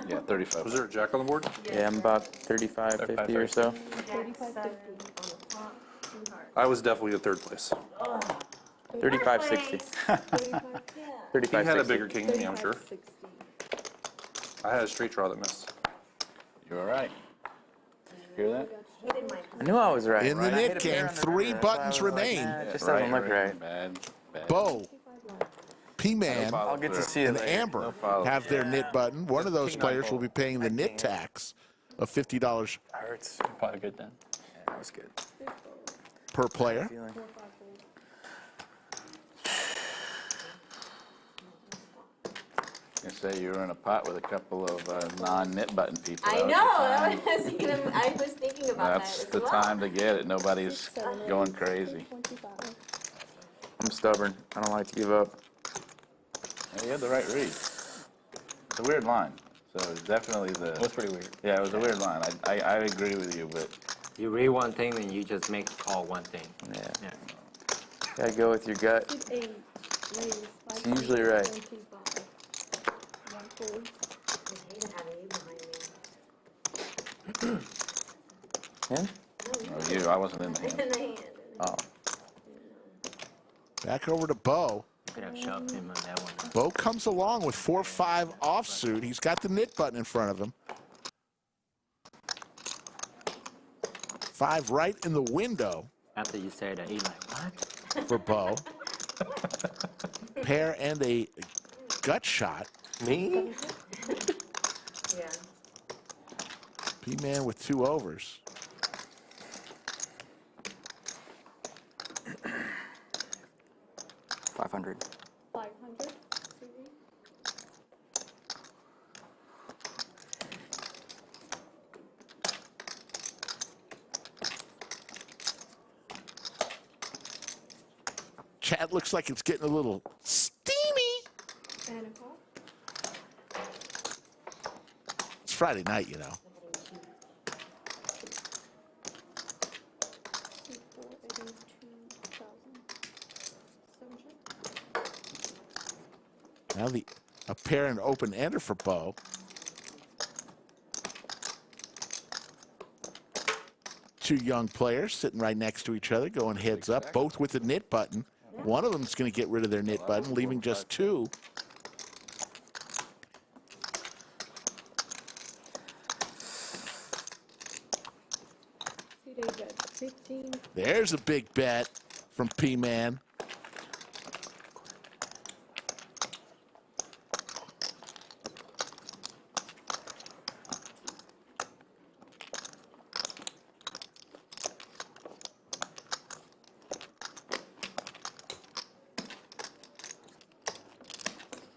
Speaker 2: Yeah, 35.
Speaker 9: Was there a jack on the board?
Speaker 5: Yeah, I'm about 35, 50 or so.
Speaker 8: 35.50.
Speaker 9: I was definitely in third place.
Speaker 5: 35, 60. 35,
Speaker 9: He had a
Speaker 5: 60.
Speaker 9: bigger king than me, I'm sure.
Speaker 8: 60.
Speaker 9: I had a straight draw that missed.
Speaker 2: You all right? Hear that?
Speaker 5: I knew I was right.
Speaker 1: In the
Speaker 5: right? I
Speaker 1: knit
Speaker 5: hit a pair
Speaker 1: game,
Speaker 5: on the
Speaker 1: 3
Speaker 5: river. That's why I
Speaker 1: buttons
Speaker 5: was like,
Speaker 1: remain.
Speaker 5: nah, it just doesn't look right.
Speaker 2: Bad. Bad.
Speaker 1: Bo, PMan,
Speaker 5: I'll get to see it
Speaker 1: and
Speaker 5: later.
Speaker 1: Amber
Speaker 2: follow.
Speaker 1: have their knit button. One of those
Speaker 9: King
Speaker 1: players
Speaker 9: nine
Speaker 1: will be paying the knit tax of $50
Speaker 5: Hurts.
Speaker 10: Probably good then.
Speaker 5: Yeah, that was good.
Speaker 1: per player.
Speaker 5: Feeling.
Speaker 2: You say you were in a pot with a couple of non-knit button people.
Speaker 6: I know. I was thinking about
Speaker 2: That's
Speaker 6: that
Speaker 2: the
Speaker 6: as well.
Speaker 2: time to get it. Nobody's going crazy.
Speaker 8: 25.
Speaker 5: I'm stubborn. I don't like to give up.
Speaker 2: Yeah, you had the right read. It's a weird line. So it's definitely the.
Speaker 10: It was pretty weird.
Speaker 2: Yeah, it was a weird line. I agree with you, but
Speaker 4: You read one thing, then you just make a call one thing.
Speaker 5: Yeah.
Speaker 4: Yeah.
Speaker 5: Gotta go with your gut.
Speaker 8: Shoot 8. Raise.
Speaker 5: It's usually right.
Speaker 8: 25. 140.
Speaker 5: Him?
Speaker 2: oh, you. I wasn't in the hand.
Speaker 5: Oh.
Speaker 1: Back over to Bo.
Speaker 4: Could have shoved him on that one.
Speaker 1: Bo comes along with 4-5 offsuit. He's got the knit button in front of him. 5 right in the window
Speaker 4: After you say that, he's like, what?
Speaker 1: for Bo. Pair and a gut shot.
Speaker 9: Me?
Speaker 6: Yeah.
Speaker 1: PMan with 2 overs.
Speaker 10: $500.
Speaker 8: 500. CD.
Speaker 1: Chat looks like it's getting a little steamy.
Speaker 8: And a call.
Speaker 1: It's Friday night, you know.
Speaker 8: 2,482,000. 7 check.
Speaker 1: Now a pair and open ender for Bo. Two young players sitting right next to each other, going heads up, both with the knit button. One of them is going to get rid of their knit button, leaving just 2.
Speaker 8: CD bet 15.
Speaker 1: There's a big bet from PMan.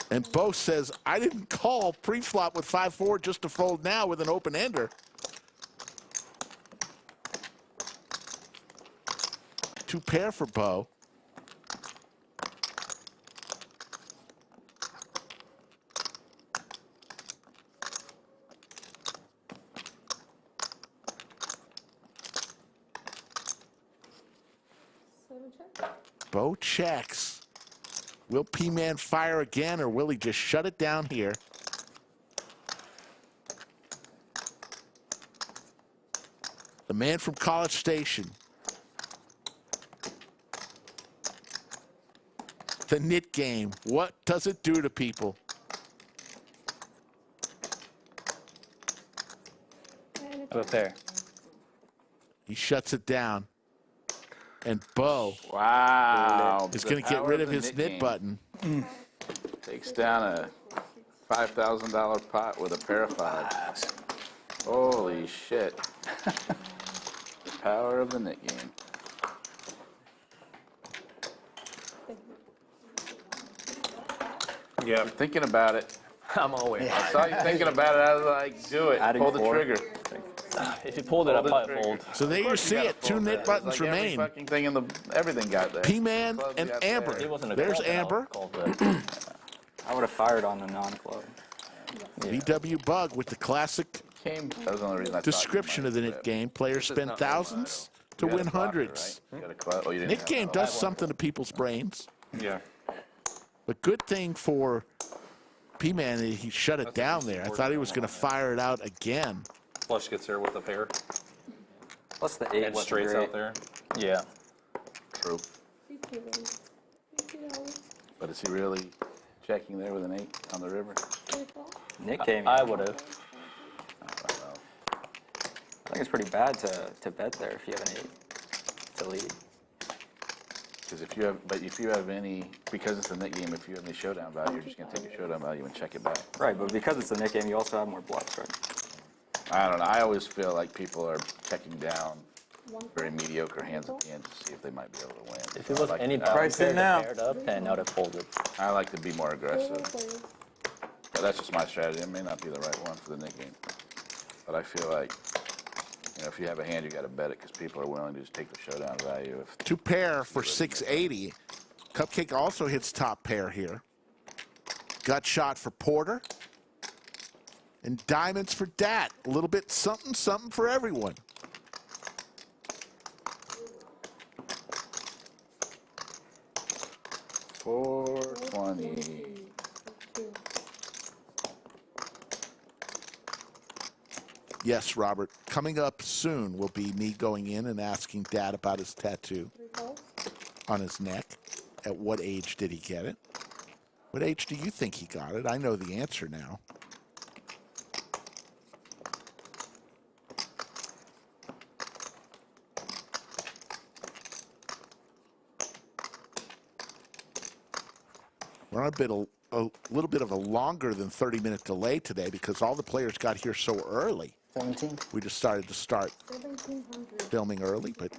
Speaker 1: And Bo says, I didn't call pre-flop with 5-4 just to fold now with an open ender. 2 pair for Bo. Bo checks. Will PMan fire again, or will he just shut it down here? The man from College Station. The knit game. What does it do to people?
Speaker 10: Up there.
Speaker 1: He shuts it down. And Bo
Speaker 2: Wow.
Speaker 1: is
Speaker 2: The
Speaker 1: going to get
Speaker 2: power
Speaker 1: rid
Speaker 2: of
Speaker 1: of
Speaker 2: the
Speaker 1: his
Speaker 2: knit
Speaker 1: knit
Speaker 2: game.
Speaker 1: button.
Speaker 2: Takes down a $5,000 pot with a pair of fives. Holy shit. The power of the knit game.
Speaker 9: Yeah.
Speaker 2: I'm thinking about it.
Speaker 4: I'm always.
Speaker 2: I saw you thinking about it. I was like, do it.
Speaker 10: Adding
Speaker 2: Pull the
Speaker 10: 4.
Speaker 2: trigger.
Speaker 9: If you pulled it, I'd
Speaker 2: Pull the
Speaker 9: probably
Speaker 2: trigger.
Speaker 9: fold.
Speaker 1: So there you see it. 2 knit buttons
Speaker 2: It's like every
Speaker 1: remain.
Speaker 2: fucking thing in the, everything got there.
Speaker 1: PMan
Speaker 2: Clubs
Speaker 1: and
Speaker 2: got
Speaker 1: Amber.
Speaker 2: there.
Speaker 9: It wasn't a
Speaker 1: There's
Speaker 9: call, then I'll
Speaker 1: Amber.
Speaker 9: call that.
Speaker 10: I would have fired on the non-club.
Speaker 1: VW Bug with the classic
Speaker 2: That was the only reason I thought you
Speaker 1: description
Speaker 2: might
Speaker 1: of the
Speaker 2: do
Speaker 1: knit
Speaker 2: that.
Speaker 1: game. Players spend thousands to
Speaker 2: You had
Speaker 1: win
Speaker 2: a blocker,
Speaker 1: hundreds.
Speaker 2: right? You had a oh, you didn't
Speaker 1: Knit
Speaker 2: have
Speaker 1: game
Speaker 2: that.
Speaker 1: does something to people's brains.
Speaker 9: Yeah.
Speaker 1: But good thing for P-Man that he shut it down there. I thought he was going to fire it out again.
Speaker 9: Flush gets there with a pair.
Speaker 10: Plus the 8
Speaker 9: And
Speaker 10: wasn't
Speaker 9: straights
Speaker 10: great.
Speaker 9: out there. Yeah.
Speaker 2: True. But is he really checking there with an 8 on the river?
Speaker 10: Nick came.
Speaker 9: I would have.
Speaker 10: I think it's pretty bad to bet there if you have an 8 to lead.
Speaker 2: Because if you have, but if you have any, because it's a knit game, if you have any showdown value, you're just going to take your showdown value and check it back.
Speaker 10: Right, but because it's a Nick game, you also have more bluffs, right?
Speaker 2: I don't know. I always feel like people are checking down very mediocre hands at the end to see if they might be able to win.
Speaker 9: If it was any
Speaker 2: I
Speaker 9: price
Speaker 5: in now.
Speaker 9: paired up, then I would have folded.
Speaker 2: I like to be more aggressive. But that's just my strategy. It may not be the right one for the knit game. But I feel like, you know, if you have a hand, you got to bet it because people are willing to just take the showdown value. If
Speaker 1: 2 pair for 680. Cupcake also hits top pair here. Gut shot for Porter. And diamonds for Dat. A little bit something, something for everyone.
Speaker 2: $420.
Speaker 1: Yes, Robert. Coming up soon will be me going in and asking Dad about his tattoo on his neck. At what age did he get it? What age do you think he got it? I know the answer now. We're on a little bit of a longer than 30-minute delay today because all the players got here so early.
Speaker 7: 17?
Speaker 1: We just started filming early, but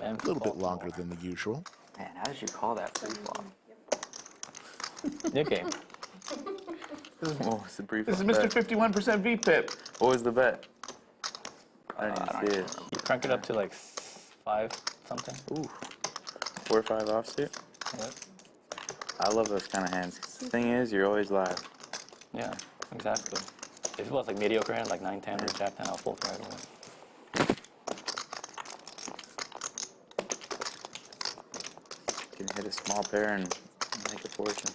Speaker 1: a little bit longer than the usual.
Speaker 10: Man, how did you call that free flop?
Speaker 9: Nick game.
Speaker 5: What was the brief?
Speaker 2: This is Mr. 51% VPIP.
Speaker 5: What was the bet? I didn't even see it.
Speaker 9: You crank it up to like 5 something.
Speaker 5: Ooh. 4 or 5 offsuit. I love those kind of hands. The thing is, you're always live.
Speaker 9: Yeah, exactly. If it was like mediocre hand, like 9-10 or Jack 10, I'll fold right away.
Speaker 5: You can hit a small pair and make a fortune.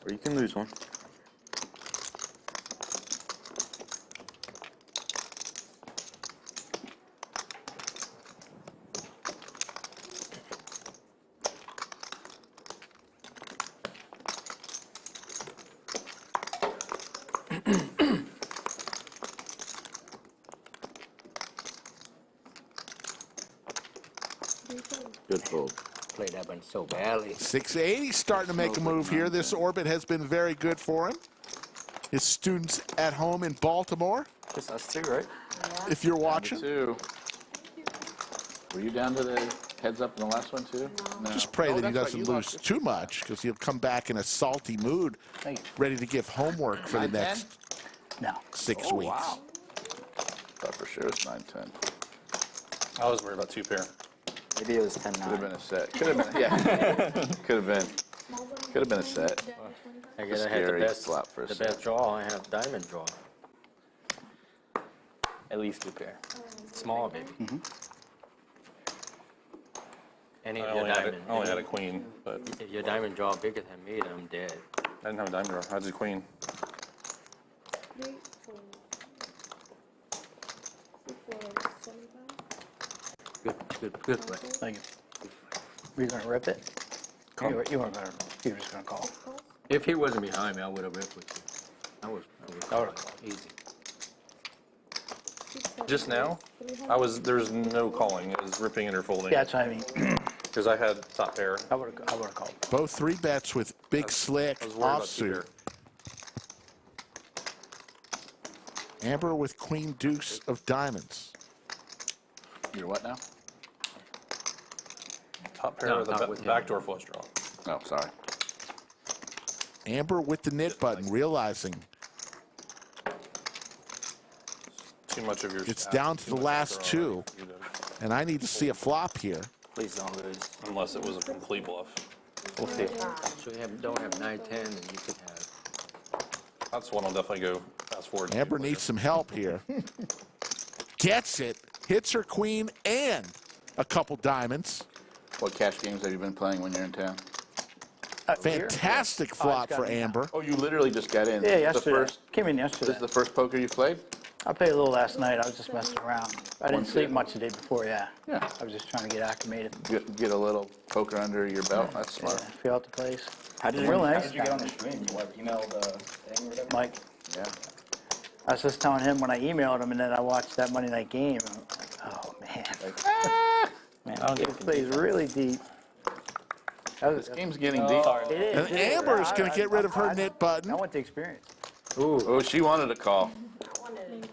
Speaker 5: Or you can lose one.
Speaker 2: Good fold.
Speaker 11: Played that one so badly.
Speaker 1: 680 starting to make a move here. This orbit has been very good for him. His students at home in Baltimore,
Speaker 10: Just us two, right?
Speaker 1: if you're watching.
Speaker 2: Two. Were you down to the heads up in the last one too? No.
Speaker 1: Just pray
Speaker 2: Oh,
Speaker 1: that he
Speaker 2: that's right,
Speaker 1: doesn't
Speaker 2: you
Speaker 1: lose
Speaker 2: lost it.
Speaker 1: too much because he'll come back in a salty mood, ready to give homework for the
Speaker 2: 9-10?
Speaker 1: next
Speaker 7: No.
Speaker 1: 6
Speaker 2: Oh,
Speaker 1: weeks.
Speaker 2: wow. Thought for sure it's 9-10.
Speaker 9: I was worried about 2 pair.
Speaker 10: Maybe it was 10-9.
Speaker 2: Could have been a set. Could have been, yeah. Could have been. Could have been a set.
Speaker 11: I guess I had
Speaker 2: Scary
Speaker 11: the best,
Speaker 2: flop for a
Speaker 11: the
Speaker 2: set.
Speaker 11: best draw. I have diamond draw.
Speaker 9: At least 2 pair.
Speaker 11: Small, baby. Any
Speaker 9: I
Speaker 11: of your
Speaker 9: only, had
Speaker 11: diamond.
Speaker 9: I only had a queen, but
Speaker 11: If your diamond draw bigger than me, then I'm dead.
Speaker 9: I didn't have a diamond draw. I had a queen.
Speaker 8: 3, 4, 75.
Speaker 11: Good play.
Speaker 7: Thank you. Were you going to rip it? You weren't going to. You were just going to call.
Speaker 11: If he wasn't behind me, I would have ripped with you. I would
Speaker 7: Easy.
Speaker 9: Just now, there's no calling. It was ripping and or folding.
Speaker 7: Yeah, that's what I mean.
Speaker 9: Because I had top pair.
Speaker 7: I would have called.
Speaker 1: Both 3-bets with big slick
Speaker 9: I was worried about
Speaker 1: offsuit.
Speaker 9: two
Speaker 1: Amber with queen deuce of diamonds.
Speaker 2: You're what now?
Speaker 9: Top pair
Speaker 11: No,
Speaker 9: of
Speaker 11: not
Speaker 9: the
Speaker 11: with him.
Speaker 9: backdoor flush draw.
Speaker 2: Oh, sorry.
Speaker 1: Amber with the knit button, realizing
Speaker 9: Too much of your.
Speaker 1: it's
Speaker 9: stack,
Speaker 1: down to
Speaker 9: too
Speaker 1: the
Speaker 9: much
Speaker 1: last
Speaker 9: after already.
Speaker 1: two, and I need to see a flop here.
Speaker 10: Please don't lose.
Speaker 9: Unless it was a complete bluff.
Speaker 10: We'll see.
Speaker 11: So you don't have 9, 10, and you could have.
Speaker 9: That's one I'll definitely go fast forward. to
Speaker 1: Amber
Speaker 9: later.
Speaker 1: needs some help here. Gets it, hits her queen and a couple diamonds.
Speaker 2: What cash games have you been playing when you're in town?
Speaker 1: Fantastic flop for Amber.
Speaker 2: Oh, you literally just got in.
Speaker 7: Yeah,
Speaker 2: This is
Speaker 7: yesterday.
Speaker 2: The first,
Speaker 7: Came in
Speaker 2: this
Speaker 7: yesterday.
Speaker 2: is the first poker you played?
Speaker 7: I played a little last night. I was just messing around. I didn't sleep
Speaker 2: 150.
Speaker 7: much the day before, yeah.
Speaker 2: Yeah.
Speaker 7: I was just trying to get acclimated.
Speaker 2: Get a little poker under your belt. That's
Speaker 7: Yeah,
Speaker 2: smart.
Speaker 7: feel out the place.
Speaker 10: How did
Speaker 7: Real
Speaker 10: you,
Speaker 7: nice.
Speaker 10: how did you get on the stream? You emailed the thing or whatever?
Speaker 7: Mike,
Speaker 2: Yeah.
Speaker 7: I was just telling him when I emailed him, and then I watched that Monday night game. And I'm like, oh, man.
Speaker 10: Man, I don't
Speaker 7: It plays really deep. That was,
Speaker 2: This game's getting deep.
Speaker 7: it is.
Speaker 1: And
Speaker 7: it is.
Speaker 1: Amber is going to get rid of her
Speaker 7: I-
Speaker 1: knit button.
Speaker 7: I want the experience.
Speaker 2: Oh, she wanted a call.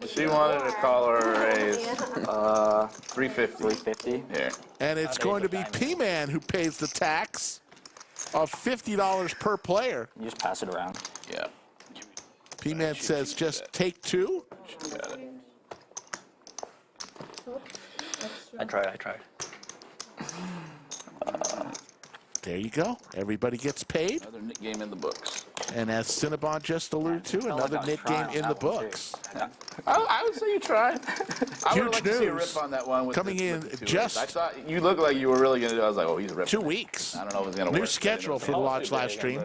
Speaker 2: She wanted to call her a raise. 350.
Speaker 10: 350.
Speaker 2: Yeah.
Speaker 1: And it's going to be PMan who pays the tax of $50 per player.
Speaker 10: You just pass it around.
Speaker 2: Yeah.
Speaker 1: PMan says just take two.
Speaker 2: She got it.
Speaker 11: I tried.
Speaker 1: There you go. Everybody gets paid.
Speaker 2: Another knit game in the books.
Speaker 1: And as Cinnabon just alluded to, another knit game in the books.
Speaker 2: I would say you tried. I would
Speaker 1: Huge
Speaker 2: like to see a
Speaker 1: news.
Speaker 2: rip on that one. With
Speaker 1: Coming
Speaker 2: the,
Speaker 1: in
Speaker 2: with the two
Speaker 1: just-
Speaker 2: rips. I thought you looked like you were really going to do it. I was like, oh, he's a rip.
Speaker 1: 2 weeks.
Speaker 2: I don't know if it's going to work.
Speaker 1: New schedule for the Watch live stream.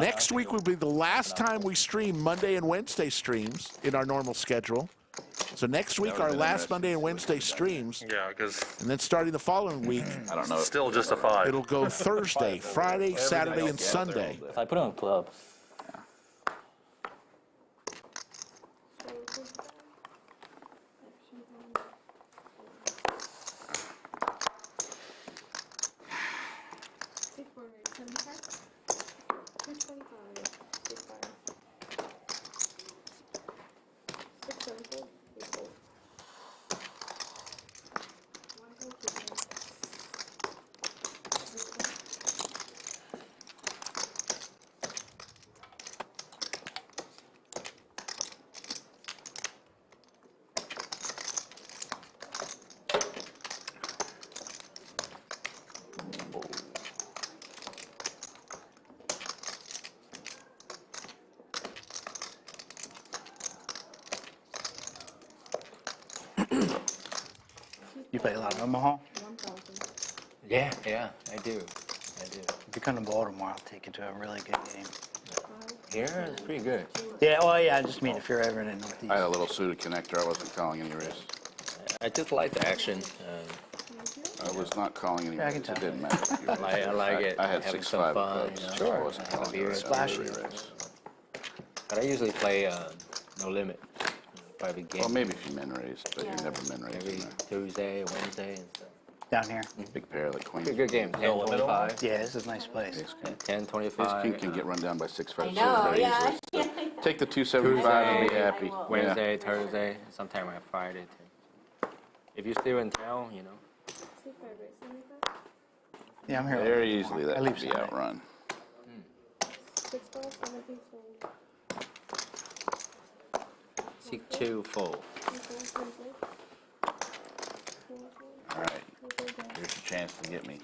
Speaker 1: Next week will be the last time we stream Monday and Wednesday streams in our normal schedule. So next week,
Speaker 2: would've
Speaker 1: our
Speaker 2: been
Speaker 1: last
Speaker 2: interesting
Speaker 1: Monday and
Speaker 2: to see
Speaker 1: Wednesday
Speaker 2: what
Speaker 1: streams.
Speaker 9: Yeah, because
Speaker 1: And then starting the following week,
Speaker 2: I don't know.
Speaker 9: still just a 5.
Speaker 1: it'll go Thursday, Friday, Saturday, and Sunday.
Speaker 10: If I put on a club,
Speaker 7: You play a lot of Omaha?
Speaker 11: Yeah, I do.
Speaker 7: If you come to Baltimore, I'll take you to a really good game.
Speaker 11: Here, it's pretty good.
Speaker 7: Yeah, well, yeah, I just mean if you're ever in the Northeast.
Speaker 2: I had a little suited connector. I wasn't calling any raise.
Speaker 11: I just like the action.
Speaker 2: I was not calling any
Speaker 7: Yeah, I
Speaker 2: raise.
Speaker 7: can
Speaker 2: It
Speaker 7: tell.
Speaker 2: didn't matter. if you raised.
Speaker 11: I like it.
Speaker 2: I had
Speaker 11: Having
Speaker 2: 6-5
Speaker 11: some fun,
Speaker 2: clubs.
Speaker 11: you know.
Speaker 2: so
Speaker 7: Sure.
Speaker 2: I wasn't
Speaker 11: Have a
Speaker 2: calling
Speaker 11: beer.
Speaker 2: any
Speaker 7: Splashy.
Speaker 2: raise.
Speaker 11: But I usually play No Limit. Private game.
Speaker 2: Well, maybe if you min raised, but you've never min raised.
Speaker 11: Every
Speaker 2: in there.
Speaker 11: Tuesday, Wednesday, and stuff.
Speaker 7: Down here.
Speaker 2: Big pair like queen.
Speaker 11: Pretty good game. 10,
Speaker 9: No limit on
Speaker 11: 25.
Speaker 7: Yeah, this is a nice place.
Speaker 11: 10,
Speaker 2: Ace
Speaker 11: 25.
Speaker 2: king can get run down by 6-5
Speaker 6: I know,
Speaker 2: very
Speaker 6: yeah.
Speaker 2: easily. Take the 275 and be
Speaker 11: Tuesday,
Speaker 2: happy. Yeah.
Speaker 11: Wednesday, Thursday, sometime on Friday too. If you're still in town, you know.
Speaker 7: Yeah, I'm here.
Speaker 2: Very easily that
Speaker 7: I leave
Speaker 2: can be
Speaker 7: Sunday.
Speaker 2: outrun.
Speaker 11: Seek 2 full.
Speaker 2: All right. Here's your chance to get me.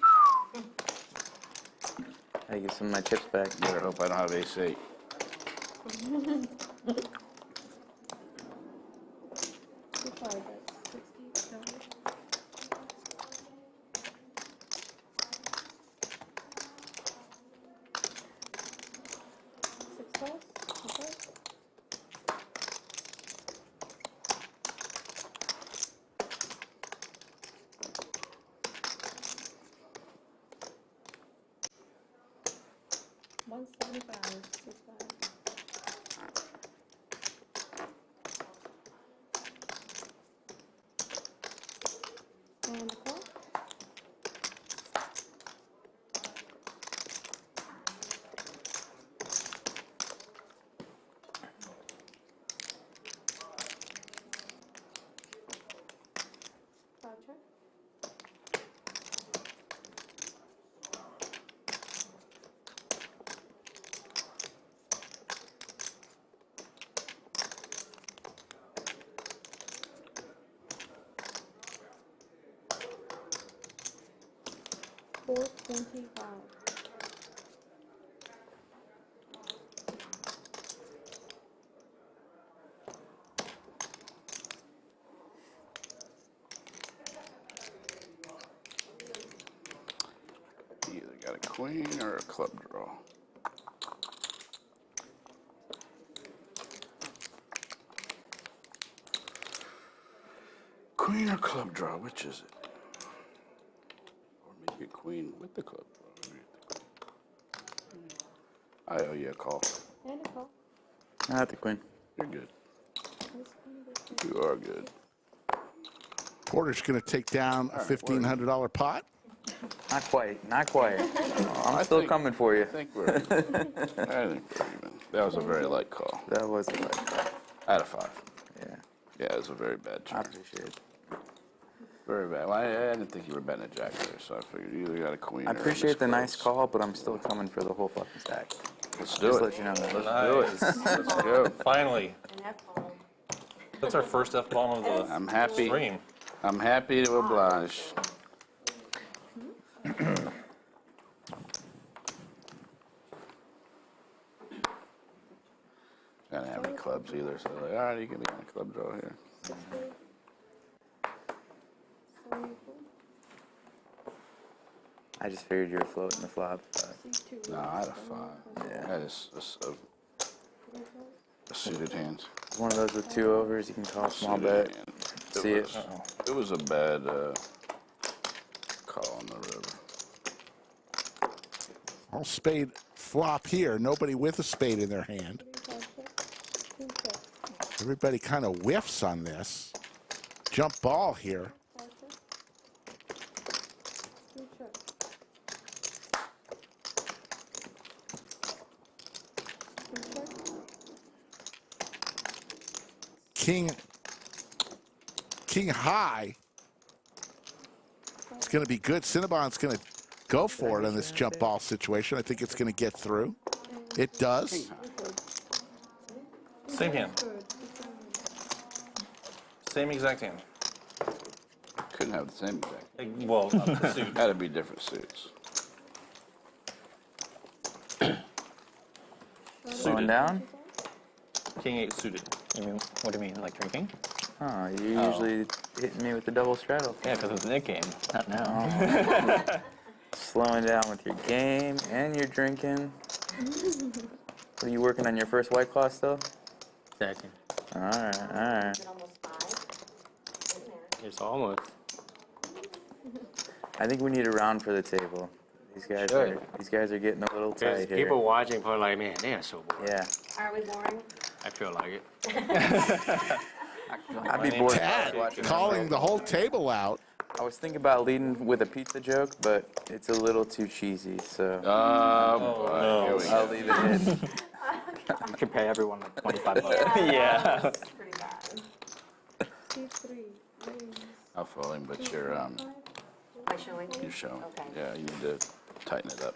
Speaker 5: I get some of my chips back.
Speaker 2: Better hope I don't have ace-8.
Speaker 8: And a call. Five check. $4.25.
Speaker 12: You either got a queen or a club draw. Queen or club draw, which is it? Or maybe a queen with the club draw. I owe you a call.
Speaker 8: And a call.
Speaker 5: Not the queen.
Speaker 12: You're good.
Speaker 8: This one, this one.
Speaker 12: You are good.
Speaker 1: Porter's going to take down a $1,500 pot.
Speaker 5: Not quite. Not quite. I'm still coming for you.
Speaker 12: I think we're even. That was a very light call.
Speaker 5: That was a light call.
Speaker 12: Out of 5.
Speaker 5: Yeah.
Speaker 12: Yeah, it was a very bad
Speaker 5: I
Speaker 12: turn.
Speaker 5: appreciate it.
Speaker 12: Very bad. Well, I didn't think you were betting a jack there, so I figured you either got a queen
Speaker 5: I
Speaker 12: or a
Speaker 5: appreciate the nice
Speaker 12: misclose.
Speaker 5: call, but I'm still coming for the whole fucking stack.
Speaker 12: Let's do
Speaker 5: Just
Speaker 12: it.
Speaker 5: let you know that.
Speaker 12: Let's do it. Let's go.
Speaker 9: Finally.
Speaker 6: And F-bomb.
Speaker 9: That's our first F-bomb of the
Speaker 12: I'm happy.
Speaker 9: stream.
Speaker 12: I'm happy to oblige. I didn't have any clubs either, so like, all right, you can be on a club draw here.
Speaker 8: 74.
Speaker 5: I just figured you were floating the flop. But
Speaker 8: C2.
Speaker 12: No, I had a 5.
Speaker 5: Yeah.
Speaker 12: That is a suited hand.
Speaker 5: it's one of those with 2 overs. You can call a small bet.
Speaker 12: Suited hand.
Speaker 5: See it.
Speaker 12: It was a bad call on the river.
Speaker 1: All spade flop here. Nobody with a spade in their hand.
Speaker 8: 5 check. 2 check.
Speaker 1: Everybody kind of whiffs on this. Jump ball here.
Speaker 8: 5 check. 2 check.
Speaker 1: King high. It's going to be good. Cinnabon's going to go for it on this jump ball situation. I think it's going to get through. It does.
Speaker 9: Same hand. Same exact hand.
Speaker 12: Couldn't have the same exact.
Speaker 9: Well, not the suit.
Speaker 12: Had to be different suits.
Speaker 5: Slowing down?
Speaker 9: King 8 suited.
Speaker 11: You mean, what do you mean, like drinking?
Speaker 5: Oh, you usually hitting me with the double straddle.
Speaker 11: Yeah, because it's Nick game, not now.
Speaker 5: Slowing down with your game and your drinking. Are you working on your first White Claw still?
Speaker 11: Second.
Speaker 5: All right, all right.
Speaker 6: Almost 5. In there.
Speaker 11: It's almost.
Speaker 5: I think we need a round for the table. These guys are getting a little
Speaker 11: There's
Speaker 5: tight here.
Speaker 11: people watching, probably like, man, they are so bored.
Speaker 5: Yeah.
Speaker 6: Are we boring?
Speaker 11: I feel like it.
Speaker 5: I'd be bored
Speaker 1: Tad
Speaker 5: watching that.
Speaker 1: calling the whole table out.
Speaker 5: I was thinking about leading with a pizza joke, but it's a little too cheesy, so
Speaker 12: Here we go.
Speaker 5: I'll leave it in.
Speaker 10: You could pay everyone like $25.
Speaker 11: Yeah.
Speaker 6: That's pretty bad.
Speaker 8: C3. Raise.
Speaker 12: I'll follow him, but you're
Speaker 6: Am I showing you?
Speaker 12: showing.
Speaker 6: Okay.
Speaker 12: Yeah, you need to tighten it up.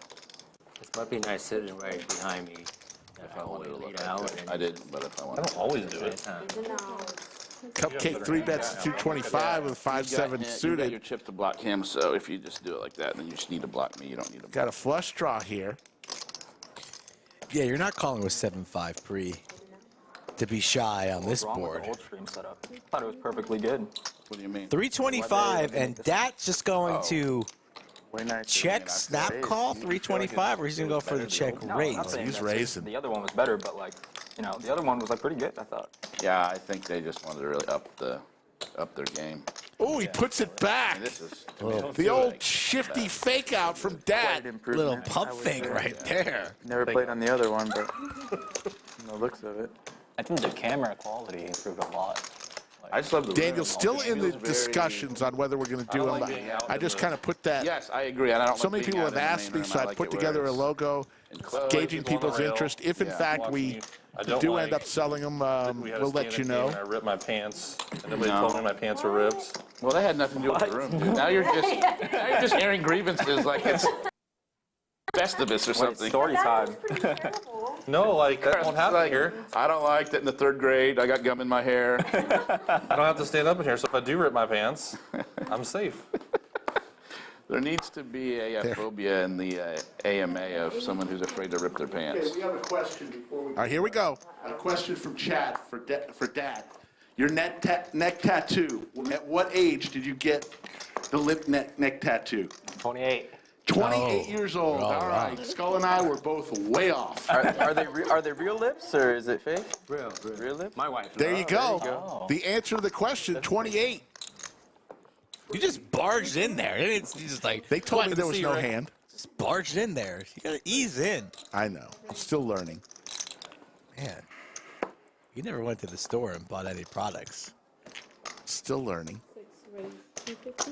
Speaker 11: This might be nice sitting right behind me. If I want to lead out.
Speaker 12: I didn't, but if I
Speaker 9: I
Speaker 12: want
Speaker 9: don't always do it.
Speaker 6: Good to know.
Speaker 1: Cupcake 3 bets to 225 with 5-7
Speaker 12: You got your
Speaker 1: suited.
Speaker 12: chip to block him, so if you just do it like that, then you just need to block me. You don't need to
Speaker 1: Got a flush draw here.
Speaker 3: Yeah, you're not calling with 7-5 pre to be shy on this
Speaker 10: What's wrong with
Speaker 3: board.
Speaker 10: the old stream setup? I thought it was perfectly good.
Speaker 12: What do you mean?
Speaker 3: 325, and that's just going to
Speaker 5: Way nicer
Speaker 3: check
Speaker 5: than
Speaker 3: snap
Speaker 5: raise.
Speaker 3: call 325, or he's going to go for the check
Speaker 10: No,
Speaker 3: raise.
Speaker 10: I'm not saying
Speaker 1: He's
Speaker 10: that's it.
Speaker 1: raising.
Speaker 10: The other one was better, but like, you know, the other one was like pretty good, I thought.
Speaker 12: Yeah, I think they just wanted to really up their game.
Speaker 1: Oh, he puts it back.
Speaker 2: This is
Speaker 1: The old shifty fake out from Dat.
Speaker 3: Little pump fake right there.
Speaker 5: Never played on the other one, but from the looks of it.
Speaker 10: I think the camera quality improved a lot.
Speaker 2: I just love the
Speaker 1: Daniel's still in the discussions on whether we're going to do them. I just kind of put that.
Speaker 2: Yes, I agree. And I don't
Speaker 1: So
Speaker 2: like
Speaker 1: many
Speaker 2: being
Speaker 1: people
Speaker 2: out
Speaker 1: have
Speaker 2: in the
Speaker 1: asked
Speaker 2: main
Speaker 1: me,
Speaker 2: room.
Speaker 1: so
Speaker 2: I
Speaker 1: I
Speaker 2: like
Speaker 1: put
Speaker 2: it where
Speaker 1: together a
Speaker 2: it's
Speaker 1: logo,
Speaker 2: enclosed.
Speaker 1: gauging people's interest. If in fact we do end up selling them, we'll let you know.
Speaker 9: I ripped my pants, and nobody told me my pants were ripped.
Speaker 2: Well, that had nothing to do with the room, dude. Now you're just airing grievances like it's Festivus or something.
Speaker 10: Story time.
Speaker 9: No, like, that won't happen here.
Speaker 2: I don't like that in the 3rd grade. I got gum in my hair.
Speaker 9: I don't have to stand up in here, so if I do rip my pants, I'm safe.
Speaker 2: There needs to be a phobia in the AMA of someone who's afraid to rip their pants.
Speaker 1: Okay, we have a question before we. All right, here we go. A question from Chad for Dad. Your neck tattoo. At what age did you get the lip neck tattoo?
Speaker 11: 28.
Speaker 1: 28 years old. All right. Skull and I were both way off.
Speaker 5: Are they real lips or is it fake?
Speaker 11: Real
Speaker 5: lips?
Speaker 11: My wife.
Speaker 1: There you go. The answer to the question, 28.
Speaker 3: You just barged in there. It's just like
Speaker 1: They told me there was no hand.
Speaker 3: Just barged in there. You gotta ease in.
Speaker 1: I know. I'm still learning.
Speaker 3: Man, you never went to the store and bought any products.
Speaker 1: Still learning.
Speaker 8: 6 raise 250.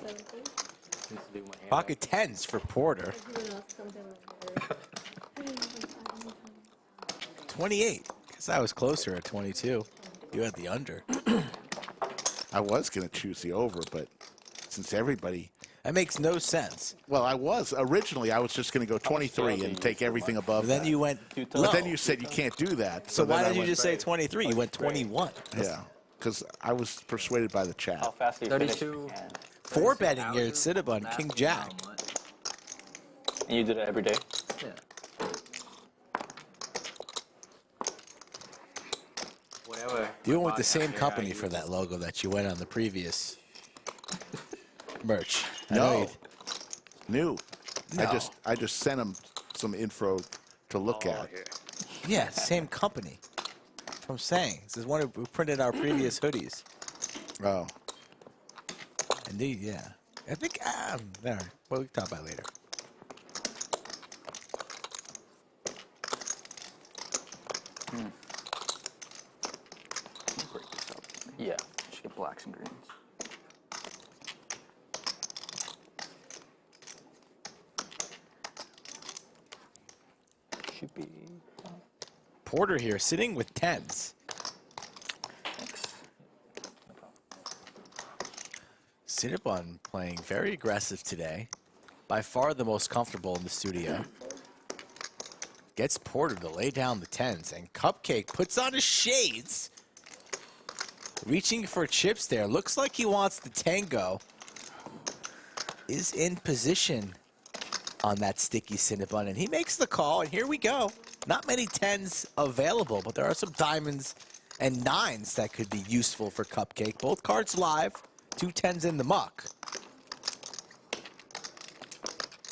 Speaker 8: 70.
Speaker 3: Pocket 10s for Porter. 28. Guess I was closer at 22. You had the under.
Speaker 1: I was going to choose the over, but since everybody.
Speaker 3: That makes no sense.
Speaker 1: Well, I was. Originally, I was just going to go 23 and take everything above
Speaker 3: But then
Speaker 1: that.
Speaker 3: you went low.
Speaker 1: But then you said you can't do that.
Speaker 3: So why
Speaker 1: then I
Speaker 3: did you
Speaker 1: went-
Speaker 3: just say 23? You went 21.
Speaker 1: Yeah, because I was persuaded by the chat.
Speaker 10: How fast do you finish?
Speaker 11: 32.
Speaker 3: 4 betting here at Cinnabon, King Jack.
Speaker 10: And you did it every day?
Speaker 11: Yeah. Whatever.
Speaker 3: You went with the same company for that logo that you went on the previous merch. I know
Speaker 1: No,
Speaker 3: you-
Speaker 1: new.
Speaker 3: No.
Speaker 1: I just sent him some info to look at.
Speaker 3: Yeah, same company. That's what I'm saying. This is one who printed our previous hoodies.
Speaker 1: Oh,
Speaker 3: Indeed, yeah. I think, there. Well, we can talk about it later.
Speaker 5: Break this up.
Speaker 10: Yeah.
Speaker 5: Should get blacks and greens.
Speaker 10: Should be.
Speaker 3: Porter here, sitting with 10s.
Speaker 10: Thanks.
Speaker 3: Cinnabon playing very aggressive today. By far the most comfortable in the studio. Gets Porter to lay down the 10s, and Cupcake puts on his shades. Reaching for chips there. Looks like he wants the tango. Is in position on that sticky Cinnabon, and he makes the call, and here we go. Not many 10s available, but there are some diamonds and 9s that could be useful for Cupcake. Both cards live, 2 10s in the muck.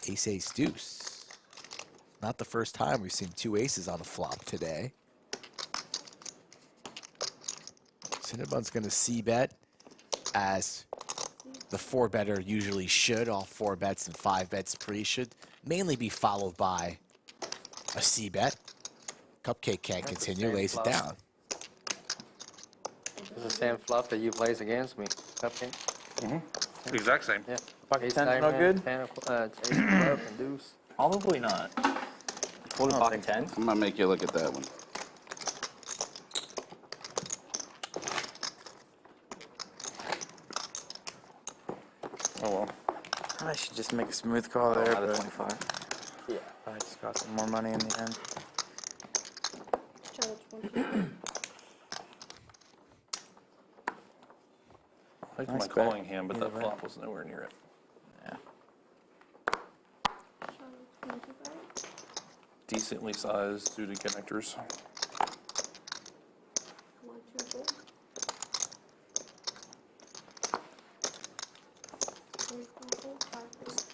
Speaker 3: Ace, ace, deuce. Not the first time we've seen 2 aces on a flop today. Cinnabon's going to c-bet as the 4-better usually should. All 4 bets and 5 bets pre should mainly be followed by a c-bet. Cupcake can't continue, lays it down.
Speaker 11: It's the same flop that you plays against me. Cupcake.
Speaker 9: Exact same.
Speaker 11: Yeah.
Speaker 5: Pocket
Speaker 11: Ace
Speaker 5: 10's no
Speaker 11: diamond,
Speaker 5: good?
Speaker 11: 10 ace club and deuce.
Speaker 10: Probably not. Folded pocket 10?
Speaker 2: I'm gonna make you look at that one.
Speaker 9: Oh, well.
Speaker 5: I should just make a smooth call there,
Speaker 10: Out of
Speaker 5: but
Speaker 10: 25.
Speaker 5: yeah, I just got some more money in the end.
Speaker 8: Challenge 150.
Speaker 9: I like
Speaker 5: Nice
Speaker 9: my
Speaker 5: bet.
Speaker 9: calling hand, but
Speaker 5: Either
Speaker 9: that
Speaker 5: way.
Speaker 9: flop was nowhere near it.
Speaker 5: Yeah.
Speaker 8: Challenge 25.
Speaker 9: Decently sized suited connectors.
Speaker 8: 1, 2, 4. 3, 4, 4, 5, 6.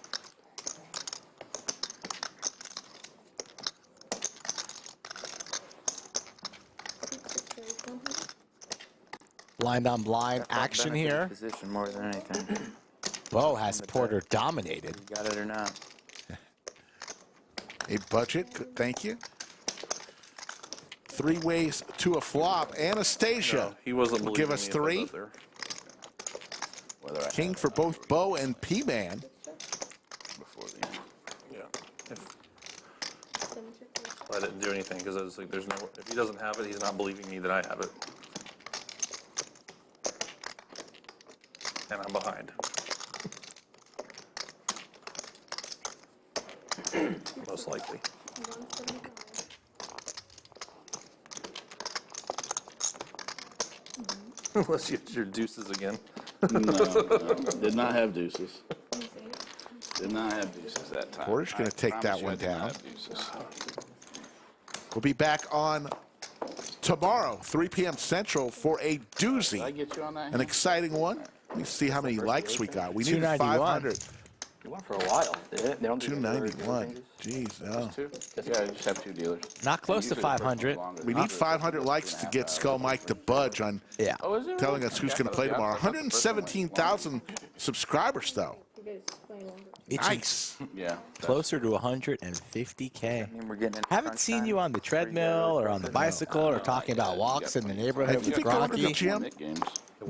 Speaker 3: blind on blind action here.
Speaker 5: Position more than anything.
Speaker 3: Bo has Porter dominated.
Speaker 5: You got it or not?
Speaker 1: A budget, thank you. 3 ways to a flop. Anastasia
Speaker 9: No, he wasn't
Speaker 1: will give
Speaker 9: believing
Speaker 1: us
Speaker 9: me
Speaker 1: 3.
Speaker 9: up there.
Speaker 2: Whether I
Speaker 1: King for both Bo and P-Man.
Speaker 2: before the end.
Speaker 9: Yeah. I didn't do anything because I was like, there's no. If he doesn't have it, he's not believing me that I have it. And I'm behind. Most likely.
Speaker 8: 175.
Speaker 9: Unless you get your deuces again.
Speaker 12: No, did not have deuces. Did not have deuces that time.
Speaker 1: Porter's going to take
Speaker 12: I
Speaker 1: that
Speaker 12: promise you
Speaker 1: one
Speaker 12: I did not
Speaker 1: down.
Speaker 12: have deuces.
Speaker 1: We'll be back on tomorrow, 3 p.m. Central, for a
Speaker 12: Did I
Speaker 1: doozy.
Speaker 12: get you on that?
Speaker 1: An exciting one. Let me see how many likes we got. We needed
Speaker 3: 291.
Speaker 1: 500.
Speaker 10: It went for a while. They don't do
Speaker 1: 291. Jeez, no.
Speaker 2: Two? Yeah, you just have 2 dealers.
Speaker 3: Not close to
Speaker 2: Usually the first
Speaker 3: 500.
Speaker 2: one's longer.
Speaker 1: We need 500 likes to get Skull Mike to budge on
Speaker 3: Yeah.
Speaker 2: Oh, is it?
Speaker 1: telling us who's going to play tomorrow. 117,000 subscribers, though.
Speaker 8: You guys play longer.
Speaker 3: Itchy.
Speaker 1: Nice.
Speaker 2: Yeah.
Speaker 3: Closer to 150K.
Speaker 5: I mean, we're getting into
Speaker 3: Haven't
Speaker 5: crunch
Speaker 3: seen
Speaker 5: time.
Speaker 3: you on the treadmill or on the bicycle or talking about walks in the neighborhood
Speaker 1: Have you
Speaker 3: with
Speaker 1: been going to the
Speaker 3: Gronky.
Speaker 1: gym?
Speaker 2: Games.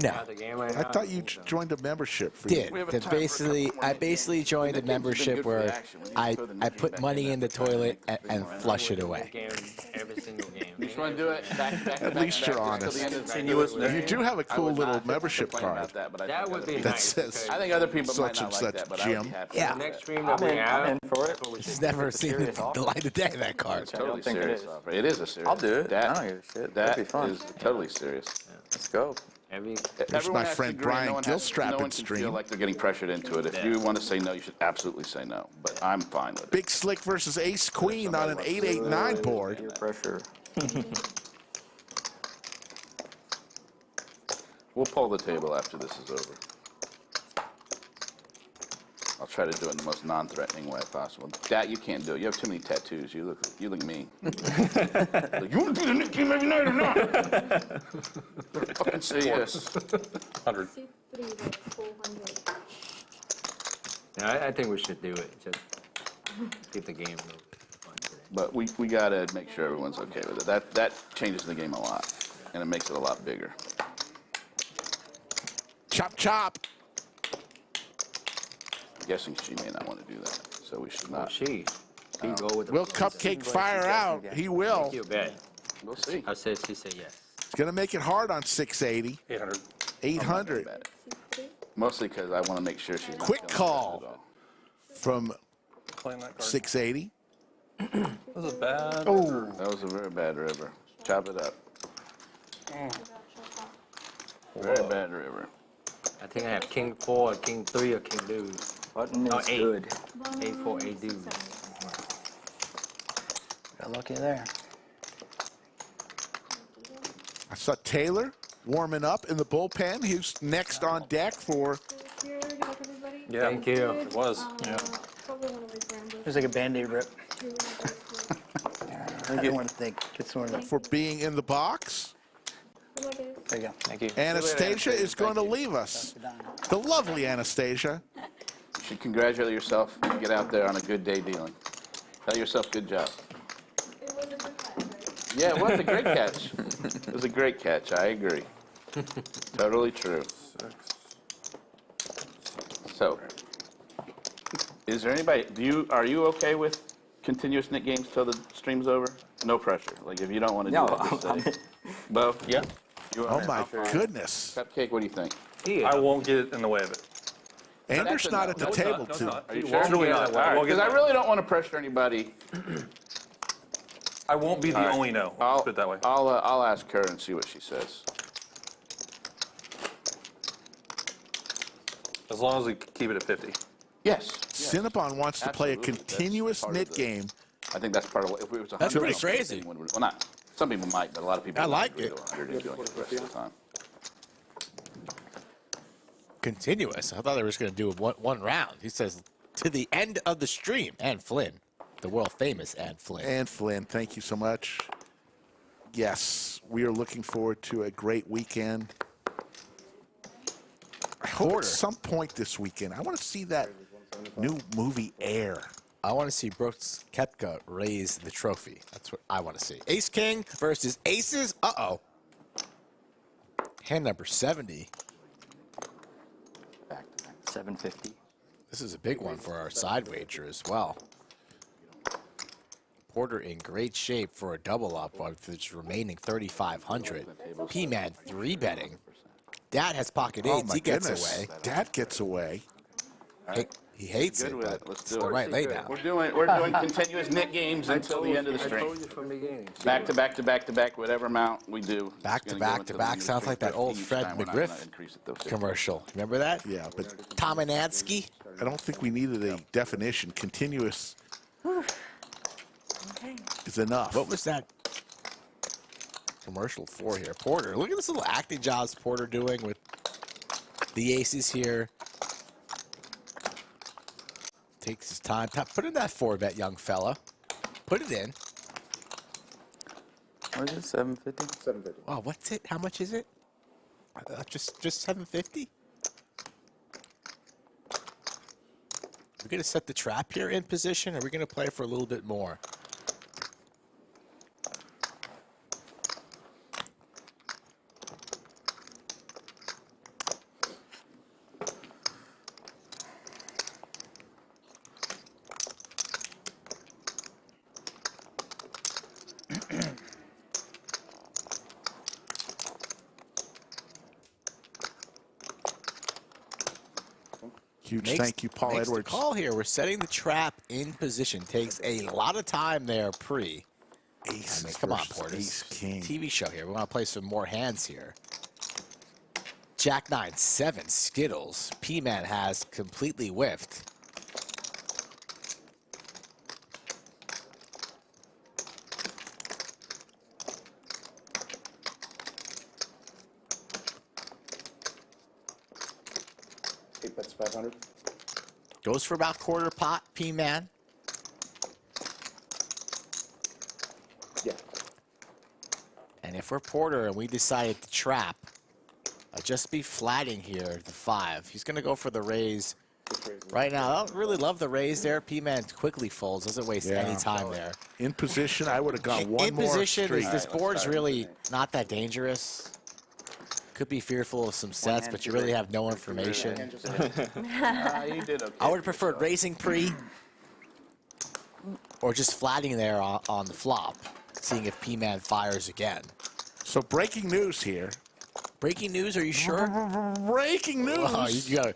Speaker 3: No.
Speaker 4: Have the game right
Speaker 1: I
Speaker 4: now.
Speaker 1: thought you joined a membership for
Speaker 3: Did.
Speaker 2: We have a
Speaker 3: That
Speaker 2: time for a
Speaker 3: basically,
Speaker 2: couple more
Speaker 3: I
Speaker 2: games.
Speaker 3: basically joined a
Speaker 2: That game's been
Speaker 3: membership
Speaker 2: good for the
Speaker 3: where
Speaker 2: action. We need to
Speaker 3: I
Speaker 2: throw the
Speaker 3: I
Speaker 2: net
Speaker 3: put
Speaker 2: back
Speaker 3: money
Speaker 2: in
Speaker 3: in the
Speaker 2: there.
Speaker 3: toilet
Speaker 2: Try to make
Speaker 3: and
Speaker 2: this big
Speaker 3: flush
Speaker 2: one.
Speaker 3: it away.
Speaker 4: Game, every single game.
Speaker 2: You just want to do it back, back,
Speaker 1: At
Speaker 2: back,
Speaker 1: least
Speaker 2: back,
Speaker 1: you're
Speaker 2: back,
Speaker 1: honest.
Speaker 2: till the end of the
Speaker 9: Continuous
Speaker 2: game.
Speaker 1: You do have a
Speaker 2: I
Speaker 1: cool
Speaker 2: would
Speaker 1: little
Speaker 2: not
Speaker 1: membership
Speaker 2: complain
Speaker 1: card
Speaker 2: about that, but I
Speaker 4: That
Speaker 2: think
Speaker 4: would
Speaker 2: other
Speaker 4: be
Speaker 2: people-
Speaker 1: that
Speaker 4: nice.
Speaker 1: says
Speaker 4: because
Speaker 2: I think other people might
Speaker 1: such
Speaker 2: not
Speaker 1: and
Speaker 2: like
Speaker 1: such
Speaker 2: that, but I would
Speaker 1: gym.
Speaker 2: be happy
Speaker 3: Yeah.
Speaker 2: with
Speaker 4: Next
Speaker 2: that.
Speaker 4: stream that we have.
Speaker 5: I'm in for it.
Speaker 3: He's never seen
Speaker 5: serious
Speaker 3: the
Speaker 5: offer.
Speaker 3: light of day, that card.
Speaker 2: It's totally
Speaker 5: I don't think it
Speaker 2: serious
Speaker 5: is.
Speaker 2: offer. It is a serious.
Speaker 5: I'll do it.
Speaker 2: That,
Speaker 5: I don't give a shit.
Speaker 2: That
Speaker 5: That'd be fun.
Speaker 2: is totally serious.
Speaker 5: Let's go.
Speaker 4: Every
Speaker 1: There's
Speaker 2: Everyone
Speaker 1: my
Speaker 2: has to
Speaker 1: friend
Speaker 2: agree.
Speaker 1: Brian
Speaker 2: No one
Speaker 1: Gilstrap
Speaker 2: no
Speaker 1: in
Speaker 2: one can feel
Speaker 1: stream.
Speaker 2: like they're getting pressured into it. If you want to say no, you should absolutely say no. But I'm fine with it.
Speaker 1: Big Slick versus Ace Queen on an 889 board.
Speaker 5: Peer pressure.
Speaker 2: We'll pull the table after this is over. I'll try to do it in the most non-threatening way possible. Dat, you can't do it. You have too many tattoos. You look mean. Like, you want to do the Nick game every night or not? Better fucking say yes.
Speaker 9: 100.
Speaker 8: C3 was 400.
Speaker 4: Yeah, I think we should do it. Just keep the game a little fun today.
Speaker 2: But we gotta make sure everyone's okay with it. That changes the game a lot, and it makes it a lot bigger.
Speaker 1: Chop, chop.
Speaker 2: I'm guessing she may not want to do that, so we should
Speaker 4: Oh,
Speaker 2: not.
Speaker 4: she go with the
Speaker 1: Will Cupcake fire out? He will.
Speaker 4: You bet.
Speaker 2: We'll see.
Speaker 4: I said she said yes.
Speaker 1: It's going to make it hard on 680.
Speaker 9: 800.
Speaker 1: 800.
Speaker 2: Bet it. Mostly because I want to make sure she's not
Speaker 1: Quick
Speaker 2: feeling
Speaker 1: call.
Speaker 2: pressured at all.
Speaker 1: From
Speaker 9: Playing that card.
Speaker 1: 680.
Speaker 9: Was it bad?
Speaker 1: Oh.
Speaker 2: That was a very bad river. Chop it up.
Speaker 8: Got shut out.
Speaker 2: Very bad river.
Speaker 4: I think I have King 4, King 3, or King Deuce.
Speaker 10: Button is
Speaker 4: 8.
Speaker 10: good.
Speaker 4: 8, 4, 8 Deuce.
Speaker 7: Got lucky there.
Speaker 1: I saw Taylor warming up in the bullpen. He's next on deck for
Speaker 8: Here, good luck, everybody.
Speaker 9: Yeah,
Speaker 4: Thank you.
Speaker 9: it was. Yeah.
Speaker 8: Probably one of my friends.
Speaker 7: There's like a Band-Aid rip.
Speaker 8: Good
Speaker 7: I don't want to think. Get sort of.
Speaker 1: for being in the box.
Speaker 8: luck, guys.
Speaker 7: There you go.
Speaker 10: Thank you.
Speaker 1: Anastasia is going to leave us. The lovely Anastasia.
Speaker 2: You should congratulate yourself when you get out there on a good day dealing. Tell yourself good job.
Speaker 8: It was a good catch, right?
Speaker 2: Yeah, it was a great catch. It was a great catch. I agree. Totally true. So, is there anybody? Are you okay with continuous Nick games till the stream's over? No pressure. Like if you don't want to
Speaker 10: No,
Speaker 2: do that, just
Speaker 10: I'm
Speaker 2: say. Bo?
Speaker 9: Yeah.
Speaker 2: You
Speaker 1: Oh
Speaker 2: want
Speaker 1: my
Speaker 2: to-
Speaker 1: goodness.
Speaker 2: Cupcake, what do you think?
Speaker 9: I won't get in the way of it.
Speaker 1: Andrew's
Speaker 2: that's a
Speaker 1: not
Speaker 2: no.
Speaker 1: at the
Speaker 2: No, it's
Speaker 1: table,
Speaker 9: No, it's
Speaker 1: too.
Speaker 9: not.
Speaker 2: Are you
Speaker 9: It
Speaker 2: sure?
Speaker 9: won't get in the way. I won't get
Speaker 2: Because I
Speaker 9: in the way.
Speaker 2: really don't want to pressure anybody.
Speaker 9: I won't be the
Speaker 2: All right.
Speaker 9: only no.
Speaker 2: I'll,
Speaker 9: Let's put it that way.
Speaker 2: I'll ask her and see what she says.
Speaker 9: As long as we keep it at 50.
Speaker 2: Yes.
Speaker 1: Cinnabon wants to play a
Speaker 2: Absolutely. That's
Speaker 1: continuous
Speaker 2: part of
Speaker 1: knit
Speaker 2: the-
Speaker 1: game.
Speaker 2: I think that's part of what, if it was 100.
Speaker 3: That's pretty
Speaker 2: something
Speaker 3: crazy.
Speaker 2: would- Well, not, some people might, but a lot of people
Speaker 1: I
Speaker 2: would
Speaker 1: like
Speaker 2: agree
Speaker 1: it.
Speaker 2: to 100 and doing it the rest of the time.
Speaker 3: Continuous. I thought they were just going to do one round. He says to the end of the stream. And Flynn, the world famous Ann Flynn.
Speaker 1: And Flynn, thank you so much. Yes, we are looking forward to a great weekend. I hope at some point this weekend, I want to see that new movie Air.
Speaker 3: I want to see Brooks Koepka raise the trophy. That's what I want to see. Ace King versus Aces. Uh-oh. Hand number 70.
Speaker 10: 750.
Speaker 3: This is a big one for our side wager as well. Porter in great shape for a double up with his remaining 3,500. PMan 3-betting. Dat has pocket eights.
Speaker 1: my
Speaker 3: He gets
Speaker 1: goodness.
Speaker 3: away.
Speaker 1: Dat gets away.
Speaker 3: He hates
Speaker 2: Good
Speaker 3: it,
Speaker 2: with
Speaker 3: but
Speaker 2: it. Let's
Speaker 3: it's
Speaker 2: do
Speaker 3: the
Speaker 2: it.
Speaker 3: right lay down.
Speaker 2: We're doing continuous knit games until the end of the
Speaker 4: I
Speaker 2: stream.
Speaker 4: told you from the beginning.
Speaker 2: Back to back to back to back, whatever amount we do. it's
Speaker 3: Back to
Speaker 2: gonna
Speaker 3: back
Speaker 2: go
Speaker 3: to
Speaker 2: until the
Speaker 3: back
Speaker 2: end of the
Speaker 3: sounds
Speaker 2: stream.
Speaker 3: like that
Speaker 2: But
Speaker 3: old
Speaker 2: each
Speaker 3: Fred
Speaker 2: time we're not gonna
Speaker 3: McGriff
Speaker 2: increase it, though.
Speaker 3: commercial. Remember that?
Speaker 1: Yeah, but
Speaker 3: Tominansky.
Speaker 1: I don't think we needed a definition. Continuous is enough.
Speaker 3: What was that commercial for here? Porter, look at this little acting jobs Porter doing with the aces here. Takes his time. Put in that 4-bet, young fella. Put it in.
Speaker 5: What is it, 750?
Speaker 12: 750.
Speaker 3: Wow, what's it? How much is it? Just 750? We're going to set the trap here in position, or are we going to play for a little bit more?
Speaker 1: Huge
Speaker 3: Makes-
Speaker 1: thank you, Paul
Speaker 3: makes the
Speaker 1: Edwards.
Speaker 3: call here. We're setting the trap in position. Takes a lot of time there pre.
Speaker 1: Aces
Speaker 3: Come on,
Speaker 1: versus
Speaker 3: Porter.
Speaker 1: Ace King.
Speaker 3: TV show here. We want to play some more hands here. Jack 9-7 Skittles. PMan has completely whiffed.
Speaker 12: That's 500.
Speaker 3: Goes for about quarter pot, PMan.
Speaker 12: Yeah.
Speaker 3: And if we're Porter and we decided to trap, I'd just be flatting here the 5. He's going to go for the raise right now. I don't really love the raise there. PMan quickly folds, doesn't waste any time there.
Speaker 1: In position, I would have gone one
Speaker 3: In
Speaker 1: more
Speaker 3: position,
Speaker 1: street.
Speaker 3: this board's really not that dangerous. Could be fearful of some sets, but you really have no information.
Speaker 2: You did okay.
Speaker 3: I would have preferred raising pre or just flatting there on the flop, seeing if PMan fires again.
Speaker 1: So breaking news here.
Speaker 3: Breaking news, are you sure?
Speaker 1: Breaking news.
Speaker 3: Oh, you gotta,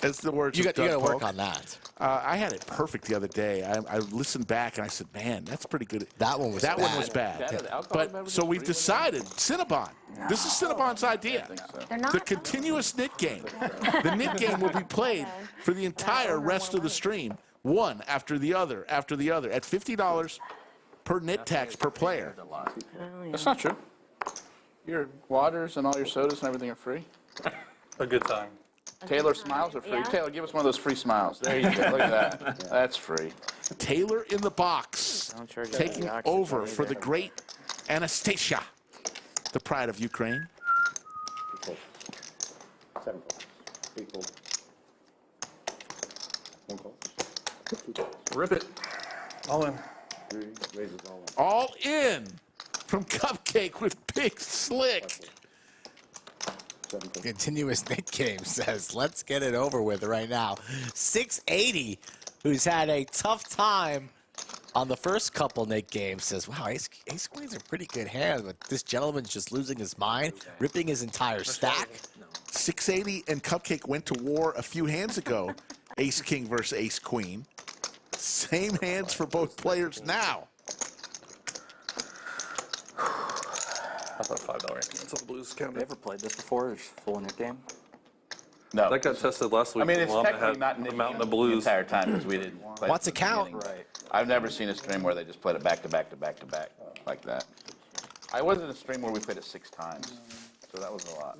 Speaker 1: As the words
Speaker 3: you
Speaker 1: of
Speaker 3: gotta
Speaker 1: Doug
Speaker 3: work
Speaker 1: Polk.
Speaker 3: on that.
Speaker 1: I had it perfect the other day. I listened back and I said, "Man, that's pretty good."
Speaker 3: That one was
Speaker 1: that
Speaker 3: bad.
Speaker 1: one was bad.
Speaker 2: That an alcohol
Speaker 1: But
Speaker 2: beverage
Speaker 1: so
Speaker 2: is
Speaker 1: we've
Speaker 2: free?
Speaker 1: decided Cinnabon. This is Cinnabon's idea.
Speaker 6: They're not.
Speaker 1: The continuous knit game. The knit game will be played for the entire rest of the stream, one after the other, at $50 per knit tax per player.
Speaker 2: That's not true. Your waters and all your sodas and everything are free.
Speaker 9: A good time.
Speaker 2: Taylor smiles are free.
Speaker 6: Yeah.
Speaker 2: Taylor, give us one of those free smiles. There you go. Look at that. That's free.
Speaker 1: Taylor in the box,
Speaker 5: Don't charge
Speaker 1: taking
Speaker 5: the oxygen
Speaker 1: over for
Speaker 5: either.
Speaker 1: the great Anastasia, the pride of Ukraine.
Speaker 12: 7 calls. 8 calls. 1 call. 2 calls.
Speaker 9: Rip it. All in.
Speaker 12: 3 raises all in.
Speaker 1: All in from Cupcake with Big Slick.
Speaker 12: 7 calls.
Speaker 3: Continuous knit game says, let's get it over with right now. 680, who's had a tough time on the first couple knit games, says, wow, ace queen's a pretty good hand, but this gentleman's just losing his mind, ripping his entire stack.
Speaker 1: 680 and Cupcake went to war a few hands ago. Ace King versus Ace Queen. Same hands for both players now.
Speaker 9: I thought $5 hands on the blues
Speaker 10: Have you
Speaker 9: counted.
Speaker 10: ever played this before? It's full knit game.
Speaker 2: No.
Speaker 9: That got tested last week.
Speaker 2: I mean, it's
Speaker 9: The llama
Speaker 2: technically
Speaker 9: had
Speaker 2: not
Speaker 9: the
Speaker 2: knit
Speaker 9: Mountain of
Speaker 2: the
Speaker 9: Blues.
Speaker 2: entire time because we didn't play
Speaker 3: What's
Speaker 2: it
Speaker 3: a
Speaker 2: from the
Speaker 3: count?
Speaker 2: beginning.
Speaker 10: Right.
Speaker 2: I've never seen a stream where they just played it back to back to back to back like that. I was in a stream where we played it 6 times, so that was a lot.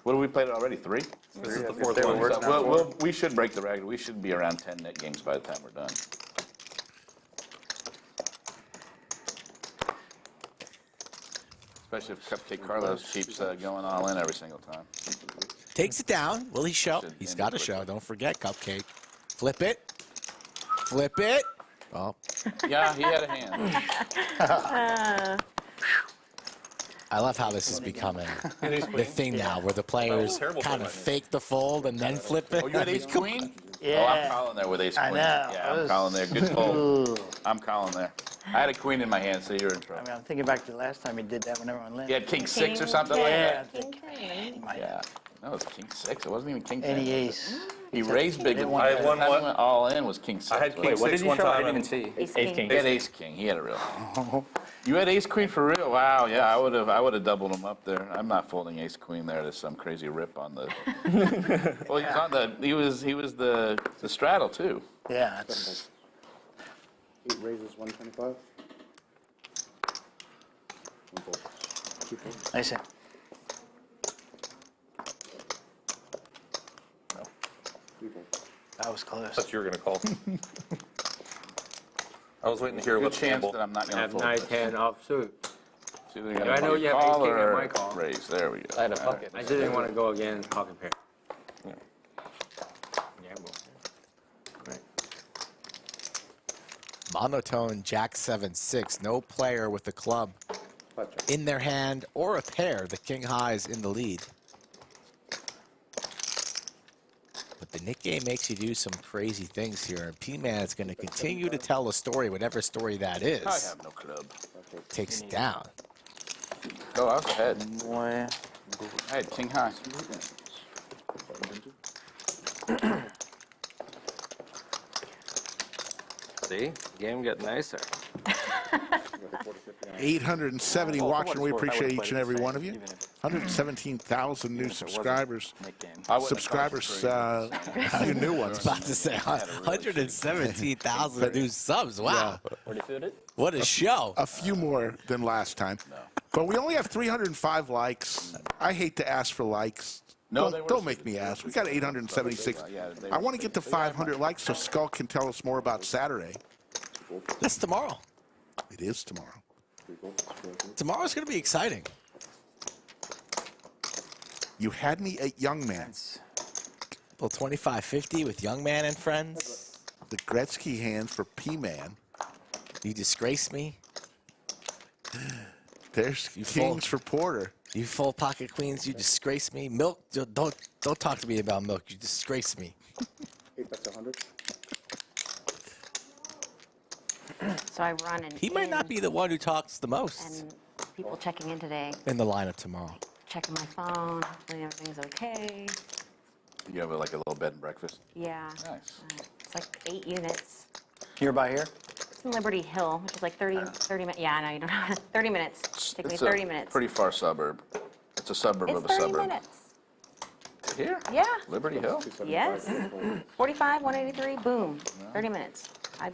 Speaker 2: What have we played it already? 3?
Speaker 9: This is the
Speaker 5: If
Speaker 9: 4th
Speaker 5: they were
Speaker 9: one.
Speaker 5: working
Speaker 2: So
Speaker 5: out more.
Speaker 2: we should break the record. We should be around 10 net games by the time we're done. Especially if Cupcake Carlos keeps going all in every single time.
Speaker 3: Takes it down. Will he show? He's got to show. Don't forget, Cupcake. Flip it. Flip it. Oh.
Speaker 2: Yeah, he had a hand.
Speaker 3: I love how this is becoming the thing now, where the players kind of fake the fold and then flip it.
Speaker 2: Oh, you had ace queen?
Speaker 7: Yeah.
Speaker 2: Oh, I'm calling there with ace queen.
Speaker 7: I know.
Speaker 2: Yeah, I'm calling there. Good fold. I'm calling there. I had a queen in my hand, so you're in
Speaker 7: I
Speaker 2: trouble.
Speaker 7: mean, I'm thinking back to the last time he did that when everyone lived.
Speaker 2: He had king 6 or something like
Speaker 7: Yeah.
Speaker 2: that? Yeah. No, it was king 6. It wasn't even king 10.
Speaker 7: Any ace.
Speaker 2: He raised big.
Speaker 7: I
Speaker 9: had one
Speaker 2: The time he went all in was king 6.
Speaker 9: I had king
Speaker 10: Wait, what did
Speaker 9: 6
Speaker 10: you
Speaker 9: one
Speaker 10: show? I
Speaker 9: time.
Speaker 10: didn't even
Speaker 9: and-
Speaker 10: see.
Speaker 11: Ace king.
Speaker 2: He had ace king. He had a real. You had ace queen for real? Wow. Yeah, I would have doubled him up there. I'm not folding ace queen there. There's some crazy rip on the. Well, he was on the. He was the straddle too.
Speaker 7: Yeah, it's,
Speaker 12: 8 raises 125.
Speaker 7: I see. That was close.
Speaker 9: I thought you were going to call. I was waiting to hear
Speaker 2: Good
Speaker 9: what
Speaker 2: chance
Speaker 9: gamble.
Speaker 2: that I'm not
Speaker 11: I
Speaker 2: going to
Speaker 11: have
Speaker 2: fold
Speaker 11: 9,
Speaker 2: this.
Speaker 11: 10 offsuit.
Speaker 2: It's either gonna
Speaker 11: I know
Speaker 2: be
Speaker 11: you have
Speaker 2: call
Speaker 11: ace king
Speaker 2: or
Speaker 11: on my call.
Speaker 2: raise. There we go.
Speaker 10: I had a
Speaker 2: All
Speaker 10: pocket.
Speaker 11: I just didn't want to go again pocket pair. Gamble.
Speaker 3: Monotone Jack 7-6. No player with the club in their hand or a pair. The king high is in the lead. But the Nick game makes you do some crazy things here. And PMan is going to continue to tell a story, whatever story that is.
Speaker 2: I have no club.
Speaker 3: Takes it down.
Speaker 2: Go, I was ahead.
Speaker 5: Boy.
Speaker 2: I had king high.
Speaker 11: See? Game get nicer.
Speaker 1: 870
Speaker 10: Oh, for what
Speaker 1: watching.
Speaker 10: it's
Speaker 1: We
Speaker 10: worth, I
Speaker 1: appreciate
Speaker 10: would've
Speaker 1: each and
Speaker 10: played
Speaker 1: every
Speaker 10: the
Speaker 1: one
Speaker 10: same,
Speaker 1: of you.
Speaker 10: even if-
Speaker 1: 117,000 new
Speaker 10: if it wasn't
Speaker 1: subscribers.
Speaker 10: Nick game.
Speaker 2: I wouldn't have
Speaker 1: Subscribers,
Speaker 2: crossed
Speaker 1: few new ones.
Speaker 3: About to say 117,000 new subs. Wow. What a show.
Speaker 1: A few more than last time. But we only have 305 likes. I hate to ask for likes.
Speaker 2: No, they were-
Speaker 1: Don't make me ask. We got 876. I want to get to 500 likes so Skull can tell us more about Saturday.
Speaker 3: That's tomorrow.
Speaker 1: It is tomorrow.
Speaker 3: Tomorrow's going to be exciting.
Speaker 1: You had me at Young Man.
Speaker 3: Little 25-50 with Young Man and friends.
Speaker 1: The Gretzky hands for PMan.
Speaker 3: You disgrace me.
Speaker 1: There's
Speaker 3: You
Speaker 1: kings
Speaker 3: fold.
Speaker 1: for Porter.
Speaker 3: You full pocket queens. You disgrace me. Milk. Don't talk to me about milk. You disgrace me.
Speaker 12: 8 bets 100.
Speaker 6: So I run and
Speaker 3: He might not be the one who talks the most
Speaker 6: and people checking in today,
Speaker 3: in the lineup tomorrow.
Speaker 6: checking my phone, hopefully everything's okay.
Speaker 2: You have like a little bed and breakfast.
Speaker 6: Yeah.
Speaker 2: Nice.
Speaker 6: It's like 8 units.
Speaker 7: You're by here?
Speaker 6: It's in Liberty Hill, which is like 30 minutes. Yeah, I know you don't know. 30 minutes. Take me
Speaker 2: It's
Speaker 6: 30
Speaker 2: a
Speaker 6: minutes.
Speaker 2: pretty far suburb. It's a suburb
Speaker 6: It's
Speaker 2: of a
Speaker 6: 30
Speaker 2: suburb.
Speaker 6: minutes.
Speaker 2: Here?
Speaker 6: Yeah.
Speaker 2: Liberty Hill?
Speaker 6: Yes. 45, 183, boom. 30 minutes. I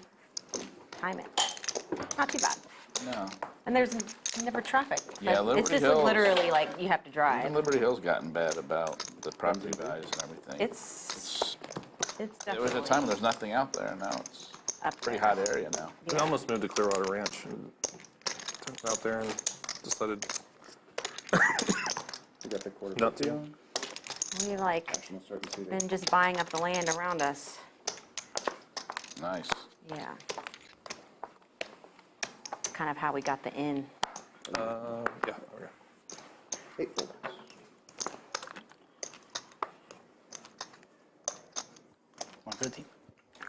Speaker 6: time it. Not too bad.
Speaker 2: No.
Speaker 6: And there's never traffic.
Speaker 2: Yeah,
Speaker 6: Like, it's
Speaker 2: Liberty
Speaker 6: just
Speaker 2: Hills-
Speaker 6: literally like you have to drive.
Speaker 2: Even Liberty Hill's gotten bad about the property values and everything.
Speaker 6: It's
Speaker 2: There
Speaker 6: definitely
Speaker 2: was a time when there's nothing out there, and now it's
Speaker 6: up
Speaker 2: a pretty
Speaker 6: there.
Speaker 2: hot area now.
Speaker 9: We
Speaker 6: Yeah.
Speaker 9: almost moved to Clearwater Ranch and took out there and decided
Speaker 12: You got the quarter
Speaker 9: not
Speaker 12: 50
Speaker 9: to.
Speaker 12: on.
Speaker 6: We like
Speaker 12: I'm starting to see
Speaker 6: been just buying up the land around us.
Speaker 2: Nice.
Speaker 6: Yeah. It's kind of how we got the inn.
Speaker 9: Yeah, okay.
Speaker 12: 8 full bets.
Speaker 7: $150.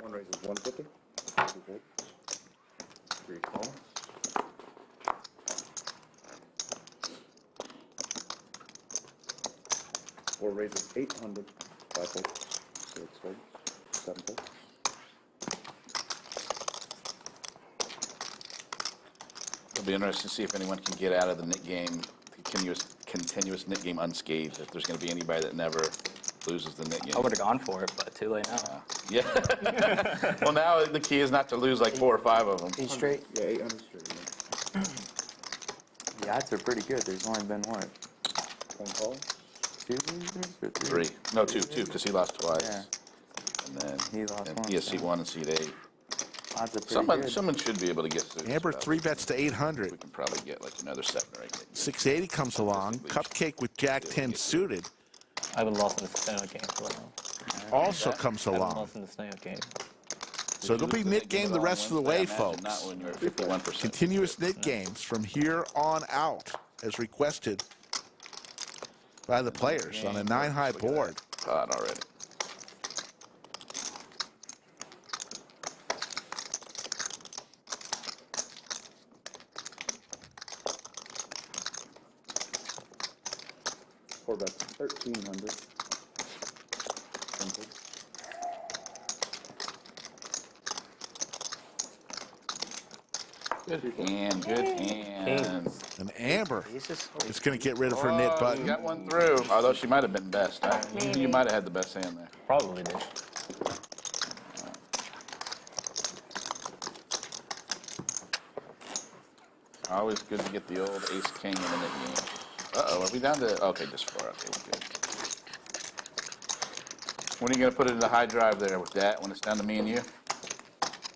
Speaker 12: One raises 150. 2 folds. 3 calls. Four raises 800. 5 folds. 6 folds. 7 folds.
Speaker 2: It'll be interesting to see if anyone can get out of the knit game, continuous knit game unscathed. If there's going to be anybody that never loses the knit game.
Speaker 10: I would have gone for it, but too late now.
Speaker 2: Yeah. Well, now the key is not to lose like 4 or 5 of them.
Speaker 7: 8 straight?
Speaker 12: Yeah, 800 straight. Yeah.
Speaker 5: The odds are pretty good. There's only been what?
Speaker 12: 1 call.
Speaker 5: 2 losers or
Speaker 2: 3. No, 2, because he lost twice.
Speaker 5: Yeah.
Speaker 2: And then
Speaker 5: He lost one,
Speaker 2: he has
Speaker 5: so-
Speaker 2: seat 1 and seat 8.
Speaker 5: Odds are pretty
Speaker 2: Someone
Speaker 5: good.
Speaker 2: should be able to get suits.
Speaker 1: Amber
Speaker 2: but
Speaker 1: 3 bets to
Speaker 2: We
Speaker 1: 800.
Speaker 2: can probably get like another 7 or 8.
Speaker 1: 680 comes along. Cupcake with Jack 10 suited.
Speaker 13: I haven't lost in the Steno game for a while.
Speaker 1: Also comes
Speaker 13: I haven't
Speaker 1: along.
Speaker 13: lost in the Steno game.
Speaker 1: So it'll be knit game the rest of the way,
Speaker 2: Not
Speaker 1: folks.
Speaker 2: when you're 51%.
Speaker 1: Continuous knit games from here on out, as requested by the players on a 9-high board.
Speaker 2: Pot already.
Speaker 14: Four bets, 1,300.
Speaker 2: Good hand, good hand.
Speaker 1: And Amber is going to get rid of her knit
Speaker 2: You
Speaker 1: button.
Speaker 2: got one through. Although she might have been best. You might have had the best hand there.
Speaker 13: Probably did.
Speaker 2: Always good to get the old ace king in the knit game. Uh-oh, are we down to... Okay, just 4. Okay, we're good. When are you going to put it in the high drive there with that when it's down to me and you?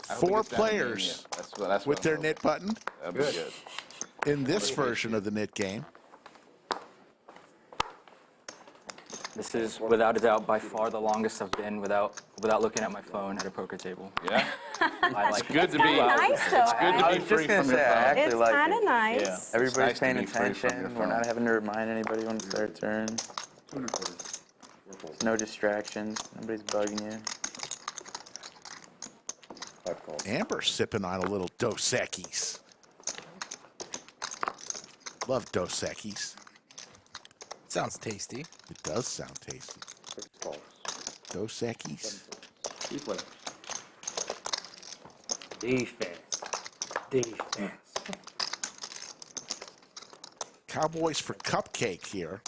Speaker 2: I hope it
Speaker 1: 4
Speaker 2: gets down to me and you.
Speaker 1: players
Speaker 2: That's
Speaker 1: with
Speaker 2: what
Speaker 1: their
Speaker 2: I'm
Speaker 1: knit button
Speaker 2: hoping. That'd be good.
Speaker 1: in this version of the knit game.
Speaker 10: This is, without a doubt, by far the longest I've been without looking at my phone at a poker table.
Speaker 2: Yeah?
Speaker 10: It's
Speaker 2: good to be.
Speaker 6: Nice though,
Speaker 2: It's good to
Speaker 6: right?
Speaker 2: be free from your phone.
Speaker 6: It's kind of nice.
Speaker 2: Yeah.
Speaker 5: Everybody's
Speaker 2: nice to
Speaker 5: paying
Speaker 2: be free from your
Speaker 5: attention. We're
Speaker 2: phone.
Speaker 5: not having to remind anybody when it's their turn. No distractions. Nobody's bugging you.
Speaker 1: Amber sipping on a little Dos Equis. Love Dos Equis.
Speaker 3: Sounds tasty.
Speaker 1: It does sound tasty. Dos Equis.
Speaker 4: Defense. Defense.
Speaker 1: Cowboys for Cupcake here.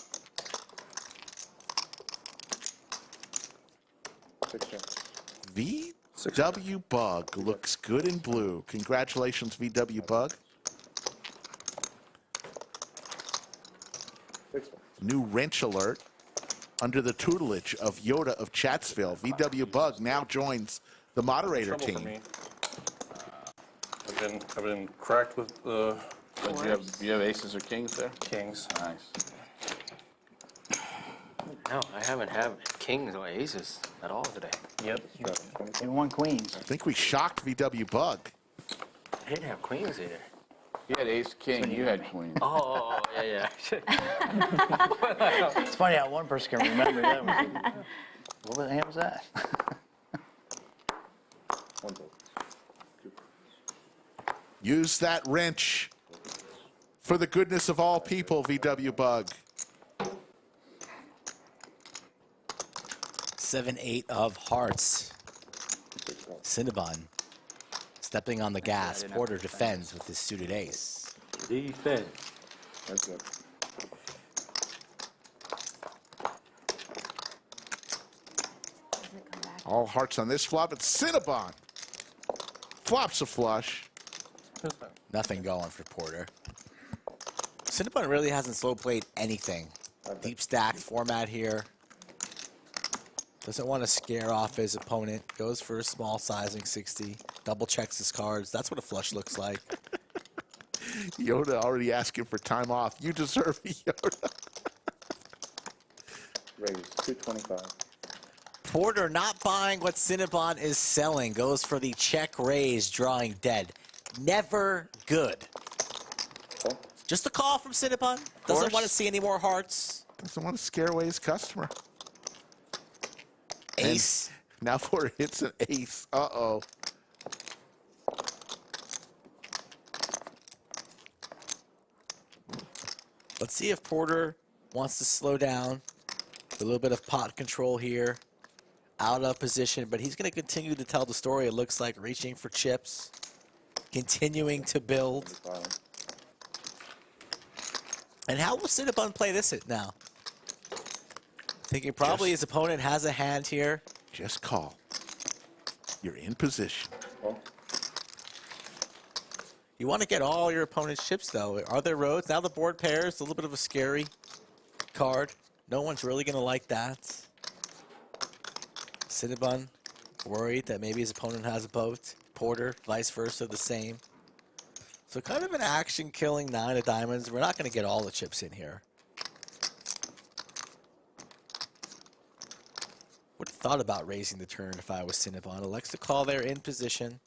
Speaker 1: VW Bug looks good in blue. Congratulations, VW Bug. New wrench alert under the tutelage of Yoda of Chatsville. VW Bug now joins the moderator
Speaker 9: Trouble for
Speaker 1: team.
Speaker 9: me. I've been cracked with the
Speaker 2: Do you have aces or kings there?
Speaker 9: kings.
Speaker 2: Nice.
Speaker 11: No, I haven't had kings or aces at all today.
Speaker 9: Yep.
Speaker 7: And 1 queens.
Speaker 1: I think we shocked VW Bug.
Speaker 11: I didn't have queens either.
Speaker 2: You had ace king, you had queen.
Speaker 11: Oh, yeah.
Speaker 7: It's funny how one person can remember that one. What the hell was that?
Speaker 1: Use that wrench for the goodness of all people, VW Bug.
Speaker 3: 7-8 of hearts. Cinnabon stepping on the gas. Porter defends with his suited ace.
Speaker 4: Defense.
Speaker 14: That's good.
Speaker 1: All hearts on this flop. It's Cinnabon. Flops a flush.
Speaker 3: Nothing going for Porter. Cinnabon really hasn't slow played anything. Deep stacked format here. Doesn't want to scare off his opponent. Goes for a small sizing 60. Double checks his cards. That's what a flush looks like.
Speaker 1: Yoda already asking for time off. You deserve it, Yoda.
Speaker 14: Raise 225.
Speaker 3: Porter not buying what Cinnabon is selling. Goes for the check raise, drawing dead. Never good. Just a call from Cinnabon. Doesn't want to see any more hearts.
Speaker 1: Doesn't want to scare away his customer.
Speaker 3: Ace.
Speaker 1: And now Porter hits an ace. Uh-oh.
Speaker 3: Let's see if Porter wants to slow down. A little bit of pot control here. Out of position, but he's going to continue to tell the story. It looks like reaching for chips. Continuing to build. And how will Cinnabon play this now? Thinking probably his opponent has a hand here.
Speaker 1: Just call. You're in position.
Speaker 3: You want to get all your opponent's chips, though. Are there roads? Now the board pairs, a little bit of a scary card. No one's really going to like that. Cinnabon worried that maybe his opponent has a boat. Porter, vice versa, the same. So kind of an action-killing 9 of diamonds. We're not going to get all the chips in here. Would have thought about raising the turn if I was Cinnabon. Elects to call there in position.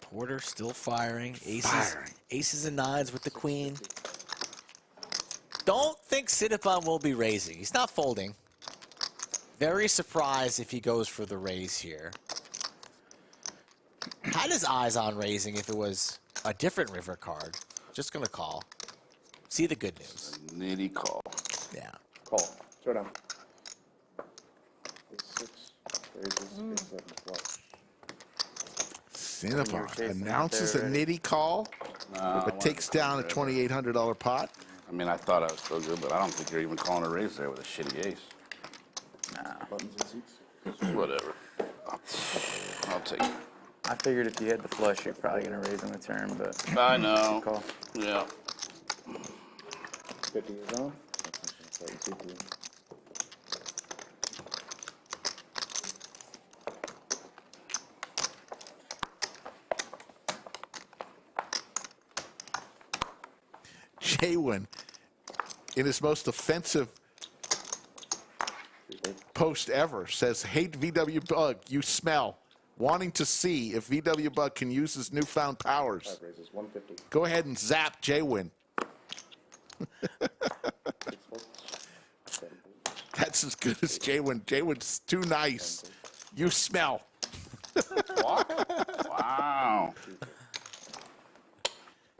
Speaker 3: Porter still firing. Aces and nines with the queen. Don't think Cinnabon will be raising. He's not folding. Very surprised if he goes for the raise here. Had his eyes on raising if it was a different river card. Just gonna call. See the good news.
Speaker 2: Nitty call.
Speaker 3: Yeah.
Speaker 14: Call. Showdown. A6, raises, A7 flush.
Speaker 1: Cinnabon announces a nitty call,
Speaker 2: No,
Speaker 1: but takes down a $2,800 pot.
Speaker 2: I mean, I thought I was still good, but I don't think you're even calling a raise there with a shitty ace.
Speaker 14: Buttons and seats.
Speaker 2: Whatever. I'll take it.
Speaker 5: I figured if you had the flush, you're probably gonna raise on the turn, but
Speaker 2: I know.
Speaker 5: call.
Speaker 2: Yeah.
Speaker 14: 50 is on.
Speaker 1: Jaywin, in his most offensive post ever, says, "Hate VW Bug, you smell. Wanting to see if VW Bug can use his newfound powers.
Speaker 14: 5 raises, 150.
Speaker 1: Go ahead and zap Jaywin."
Speaker 14: 6 folds. 7 folds.
Speaker 1: That's as good as Jaywin. Jaywin's too nice. You smell.
Speaker 2: Wow.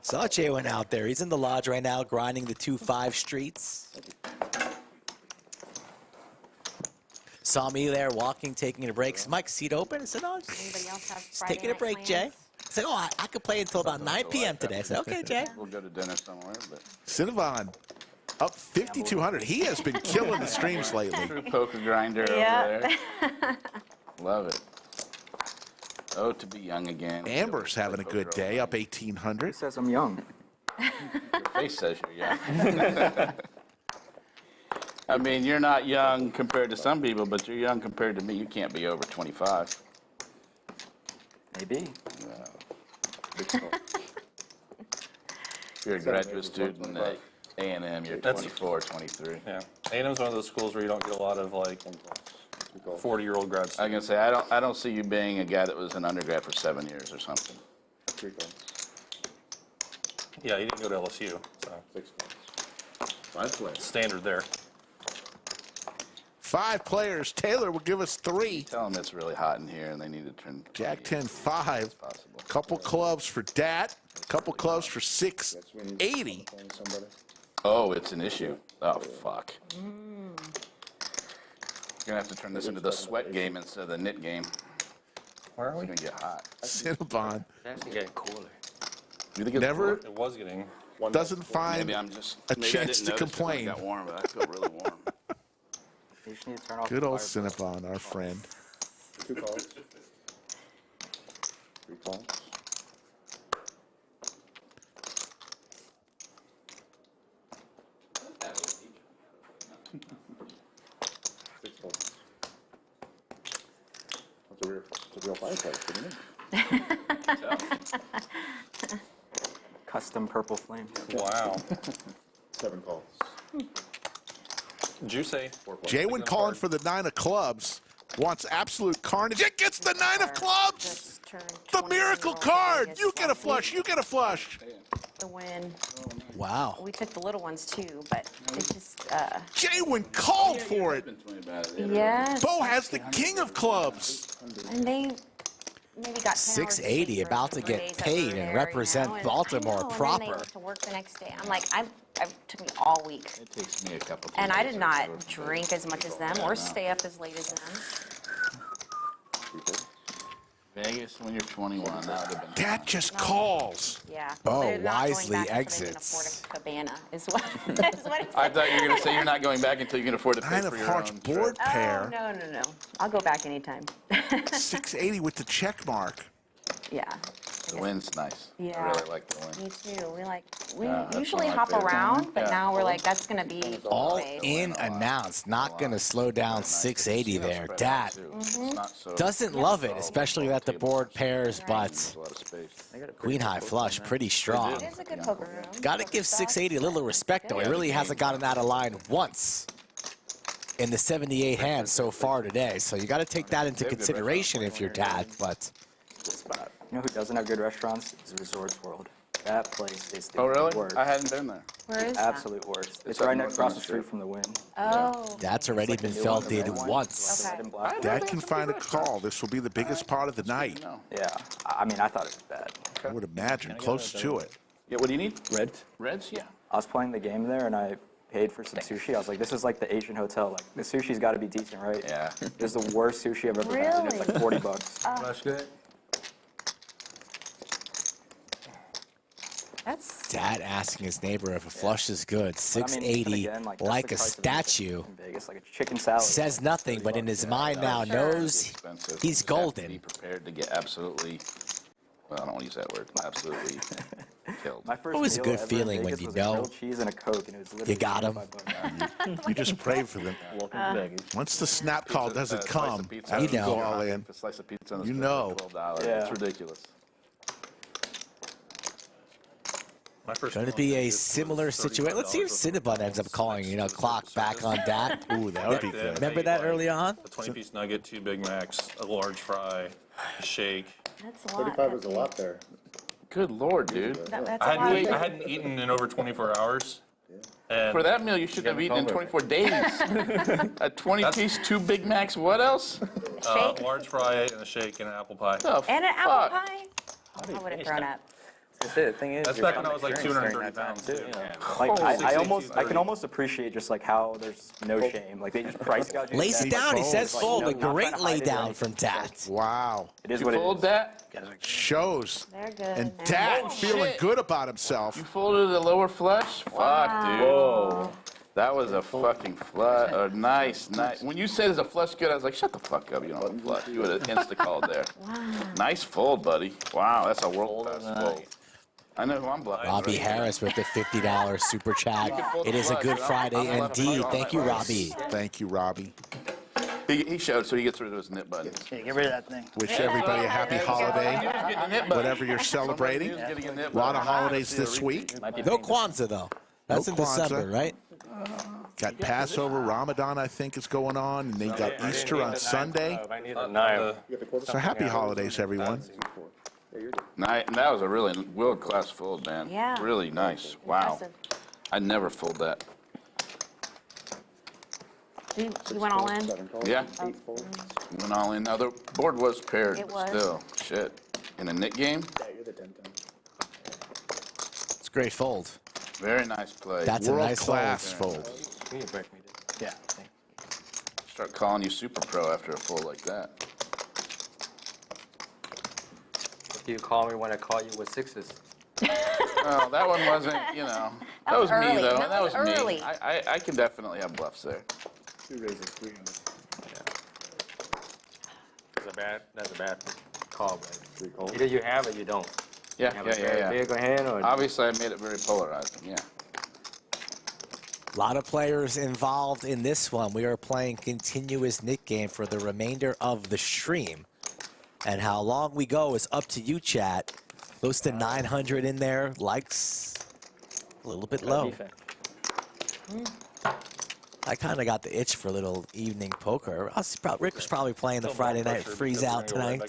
Speaker 3: Saw Jaywin out there. He's in the lodge right now, grinding the 2-5 streets. Saw me there walking, taking a break. So Mike, seat open? I said, "Oh,
Speaker 6: Anybody else have
Speaker 3: just
Speaker 6: Friday
Speaker 3: taking a
Speaker 6: night
Speaker 3: break,
Speaker 6: plans?
Speaker 3: Jay." I said, "Oh, I could play until about 9 p.m. today." I said, "Okay, Jay."
Speaker 2: We'll go to dinner somewhere, but
Speaker 1: Cinnabon up 5,200. He has been killing the streams lately.
Speaker 2: true poker grinder
Speaker 6: Yeah.
Speaker 2: over there. Love it. Oh, to be young again.
Speaker 1: Amber's having a good day, up 1,800.
Speaker 10: Says I'm young.
Speaker 2: Your face says you're young. I mean, you're not young compared to some people, but you're young compared to me. You can't be over 25.
Speaker 10: Maybe.
Speaker 2: If you're a graduate student at A&M, you're 24, 23.
Speaker 9: Yeah. A&M's one of those schools where you don't get a lot of like 40-year-old grad students.
Speaker 2: I can say I don't see you being a guy that was an undergrad for 7 years or something.
Speaker 14: 3 folds.
Speaker 9: Yeah, he didn't go to LSU, so
Speaker 14: 6 folds. 5 players.
Speaker 9: standard there.
Speaker 1: 5 players. Taylor will give us 3.
Speaker 2: Tell them it's really hot in here and they need to turn
Speaker 1: Jack 10, 5.
Speaker 2: possible.
Speaker 1: Couple clubs for Dat. Couple clubs for 680.
Speaker 14: Playing somebody.
Speaker 2: Oh, it's an issue. Oh, fuck. You're gonna have to turn this into the sweat game instead of the knit game.
Speaker 9: Where are
Speaker 2: It's
Speaker 9: we?
Speaker 2: gonna get hot.
Speaker 1: Cinnabon
Speaker 11: It's actually getting cooler.
Speaker 2: You think it's
Speaker 1: never
Speaker 9: It was getting.
Speaker 1: doesn't find
Speaker 2: Maybe I'm just
Speaker 1: a
Speaker 2: maybe I
Speaker 1: chance
Speaker 2: didn't
Speaker 1: to
Speaker 2: notice it when it
Speaker 1: complain.
Speaker 2: got warm, but I feel really warm.
Speaker 10: You just need to turn off
Speaker 1: Good
Speaker 10: the
Speaker 1: old
Speaker 10: fireplace.
Speaker 1: Cinnabon, our friend.
Speaker 14: 2 calls. 3 calls. 6 folds. It's a real fireplace, isn't it?
Speaker 10: Custom purple flame.
Speaker 9: Wow.
Speaker 14: 7 calls.
Speaker 9: Did you say?
Speaker 14: 4 calls.
Speaker 1: Jaywin calling for the 9 of clubs. Wants absolute carnage. It gets the 9 of clubs.
Speaker 6: Just turned
Speaker 1: The
Speaker 6: 20
Speaker 1: miracle
Speaker 6: years old,
Speaker 1: card.
Speaker 6: biggest
Speaker 1: You get a
Speaker 6: one.
Speaker 1: flush. You get a flush.
Speaker 6: The win.
Speaker 3: Wow.
Speaker 6: We took the little ones too, but it just,
Speaker 1: Jaywin called for it.
Speaker 6: yes.
Speaker 1: Bo has the king of clubs.
Speaker 6: And they maybe got 10 hours of
Speaker 3: 680
Speaker 6: sleep for
Speaker 3: about to
Speaker 6: the 3
Speaker 3: get
Speaker 6: days that
Speaker 3: paid
Speaker 6: we were
Speaker 3: and
Speaker 6: there,
Speaker 3: represent
Speaker 6: you know, and
Speaker 3: Baltimore
Speaker 6: I know, And then
Speaker 3: proper.
Speaker 6: they went to work the next day. I'm like, it took me all week.
Speaker 2: It takes me a couple.
Speaker 6: And I
Speaker 2: days
Speaker 6: did
Speaker 2: or
Speaker 6: not
Speaker 2: so.
Speaker 6: drink as much as them or stay up as late as them.
Speaker 14: 3 folds.
Speaker 2: Vegas when you're 21. That would have been.
Speaker 1: Dat just calls.
Speaker 6: Yeah.
Speaker 3: Oh,
Speaker 6: They're not going
Speaker 3: wisely
Speaker 6: back until they can
Speaker 3: exits.
Speaker 6: afford a cabana is what, is what it
Speaker 2: I
Speaker 6: said.
Speaker 2: thought you were gonna say you're not going back until you can afford to pay
Speaker 1: 9
Speaker 2: for
Speaker 1: of
Speaker 2: your
Speaker 1: hearts
Speaker 2: own
Speaker 1: board
Speaker 2: trip.
Speaker 1: pair.
Speaker 6: Oh, no. I'll go back anytime.
Speaker 1: 680 with the check mark.
Speaker 6: Yeah.
Speaker 2: The wind's nice.
Speaker 6: Yeah.
Speaker 2: I really like the wind.
Speaker 6: Me too. We
Speaker 2: that's
Speaker 6: usually
Speaker 2: one of my
Speaker 6: hop
Speaker 2: favorite
Speaker 6: around,
Speaker 2: ones.
Speaker 6: but
Speaker 2: Yeah.
Speaker 6: now we're like, that's gonna be
Speaker 3: All
Speaker 6: way.
Speaker 3: in announced. Not going to slow down 680 there. Dat doesn't love it, especially that the board pairs, but queen high flush pretty strong.
Speaker 6: It is a good poker room.
Speaker 3: Got to give 680 a little respect, though. He really hasn't gotten out of line once. in the 78 hands so far today. So you got to take that into consideration if you're Dat. But
Speaker 10: You know who doesn't have good restaurants? Is Resorts World. That place is the
Speaker 2: Oh, really?
Speaker 10: worst.
Speaker 2: I hadn't been there.
Speaker 6: Where is
Speaker 10: Absolute worst. It's
Speaker 2: up
Speaker 10: right
Speaker 2: north
Speaker 10: across
Speaker 2: on
Speaker 10: the
Speaker 2: the
Speaker 10: street
Speaker 2: strip.
Speaker 10: from the Wynn.
Speaker 6: that? Oh.
Speaker 3: That's already been felt in once.
Speaker 6: Okay.
Speaker 1: Dat can find a call. This will be the biggest part of the night.
Speaker 2: No.
Speaker 10: Yeah, I mean, I thought it was bad.
Speaker 1: I would imagine close to it.
Speaker 2: Yeah, what do you need?
Speaker 10: Reds?
Speaker 2: Reds? Yeah.
Speaker 10: I was playing the game there, and I paid for some sushi. I was like, this is like the Asian hotel. Like, the sushi's got to be decent, right?
Speaker 2: Yeah.
Speaker 10: This is the worst sushi I've ever had. And it's like
Speaker 6: Really?
Speaker 10: $40.
Speaker 11: That's good.
Speaker 6: That's
Speaker 3: Dat asking his neighbor if a flush is good.
Speaker 10: But I mean,
Speaker 3: 680,
Speaker 10: again, that's
Speaker 3: like
Speaker 10: the
Speaker 3: a
Speaker 10: price of
Speaker 3: statue.
Speaker 10: in Vegas, like a chicken salad.
Speaker 3: Says nothing, but in his mind now knows
Speaker 2: Expensive.
Speaker 3: he's
Speaker 2: You just have to
Speaker 3: golden.
Speaker 2: Be prepared to get absolutely. Well, I don't want to use that word. Absolutely killed.
Speaker 10: My first
Speaker 3: Always a
Speaker 10: meal
Speaker 3: good
Speaker 10: ever in
Speaker 3: feeling when
Speaker 10: Vegas
Speaker 3: you
Speaker 10: was
Speaker 3: know
Speaker 10: a grilled cheese and a Coke, and it was literally
Speaker 3: you got 'em.
Speaker 10: $25.
Speaker 1: You just pray for them.
Speaker 12: Welcome to Vegas.
Speaker 1: Once the snap call doesn't come,
Speaker 3: you
Speaker 1: you
Speaker 3: know.
Speaker 1: go all in.
Speaker 2: A slice of pizza on the
Speaker 1: You
Speaker 2: street
Speaker 1: know.
Speaker 2: for $12.
Speaker 10: Yeah.
Speaker 2: It's ridiculous.
Speaker 9: My first
Speaker 3: Going to be a similar situation. Let's see if Cinnabon ends up calling, clock back on Dat.
Speaker 1: Ooh, that would be good.
Speaker 3: Remember that early on?
Speaker 9: A 20-piece nugget, 2 Big Macs, a large fry, a shake.
Speaker 6: That's a lot.
Speaker 14: 35 is a lot there.
Speaker 2: Good Lord, dude.
Speaker 6: That's a
Speaker 9: I
Speaker 6: lot.
Speaker 9: hadn't eaten in over 24 hours. And
Speaker 2: For that meal, you should have eaten in 24 days. A 20-piece, 2 Big Macs. What else?
Speaker 6: Shake?
Speaker 9: large fry and a shake and an apple pie.
Speaker 2: The
Speaker 6: And an apple
Speaker 2: fuck?
Speaker 6: pie? I would have thrown up.
Speaker 5: That's it. The thing is,
Speaker 9: That's
Speaker 5: you're
Speaker 9: back when I was like
Speaker 5: vegetarian
Speaker 9: 230
Speaker 5: during
Speaker 9: pounds.
Speaker 5: that time, too.
Speaker 10: Like, I
Speaker 9: 60,
Speaker 10: can almost appreciate just like how there's no shame. Like, they just price gouge you.
Speaker 3: Lays it down. He says
Speaker 10: Like,
Speaker 3: fold.
Speaker 10: no,
Speaker 3: A
Speaker 10: not trying
Speaker 3: great
Speaker 10: to
Speaker 3: lay
Speaker 10: hide it,
Speaker 3: down
Speaker 10: like,
Speaker 3: from Dat.
Speaker 1: Wow.
Speaker 10: It is
Speaker 2: You
Speaker 10: what it
Speaker 2: fold
Speaker 10: is.
Speaker 2: that?
Speaker 1: Shows.
Speaker 6: They're good.
Speaker 1: And
Speaker 6: man.
Speaker 1: Dat feeling
Speaker 2: shit.
Speaker 1: good about himself.
Speaker 2: You folded the lower flush? Fuck, dude.
Speaker 6: Whoa.
Speaker 2: That was a fucking flush. Nice. When you said it's a flush good, I was like, shut the fuck up. You don't have a flush. You would have insta-called there. Nice fold, buddy. Wow, that's a world-class fold. I know who I'm bluffing.
Speaker 3: Robbie Harris with the $50 super chat. It is a good Friday indeed. Thank you, Robbie.
Speaker 1: Thank you, Robbie.
Speaker 2: He showed, so he gets rid of his nip button.
Speaker 7: Hey, get rid of that thing.
Speaker 1: Wish everybody a happy holiday,
Speaker 2: Getting a nip button.
Speaker 1: whatever you're celebrating.
Speaker 2: Somebody was getting a nip
Speaker 1: A lot of
Speaker 2: button.
Speaker 1: holidays this week.
Speaker 3: No Kwanzaa, though. That's
Speaker 1: No
Speaker 3: in December,
Speaker 1: Kwanzaa.
Speaker 3: right?
Speaker 1: Got Passover, Ramadan, I think, is going on, and they got Easter on Sunday.
Speaker 4: I need a knife.
Speaker 1: So happy holidays, everyone.
Speaker 2: That was a really world-class fold, man.
Speaker 6: Yeah.
Speaker 2: Really nice. Wow.
Speaker 6: Impressive.
Speaker 2: I never fold that.
Speaker 6: You went all in?
Speaker 2: Yeah. Went all in. Now, the board was paired,
Speaker 6: It
Speaker 2: but
Speaker 6: was.
Speaker 2: still. Shit. In a knit game?
Speaker 3: It's a great fold.
Speaker 2: Very nice play.
Speaker 3: That's a nice fold.
Speaker 1: World-class fold.
Speaker 4: Can you break me?
Speaker 7: Yeah.
Speaker 2: Start calling you super pro after a fold like that.
Speaker 4: Do you call me when I call you with sixes?
Speaker 2: Well, that one wasn't, That was
Speaker 6: early.
Speaker 2: me, though.
Speaker 6: That
Speaker 2: That
Speaker 6: was
Speaker 2: was me.
Speaker 6: early.
Speaker 2: I can definitely have bluffs there.
Speaker 14: 2 raises, 300.
Speaker 4: That's a bad call, but
Speaker 14: 3 calls.
Speaker 4: either you have it or you don't.
Speaker 2: Yeah,
Speaker 4: You have a very
Speaker 2: yeah.
Speaker 4: big hand or
Speaker 2: Obviously, I made it very polarizing, yeah.
Speaker 3: A lot of players involved in this one. We are playing continuous knit game for the remainder of the stream. And how long we go is up to you, chat. Close to 900 in there. Likes a little bit low. I kind of got the itch for a little evening poker. Rick was probably playing the Friday night freeze out tonight.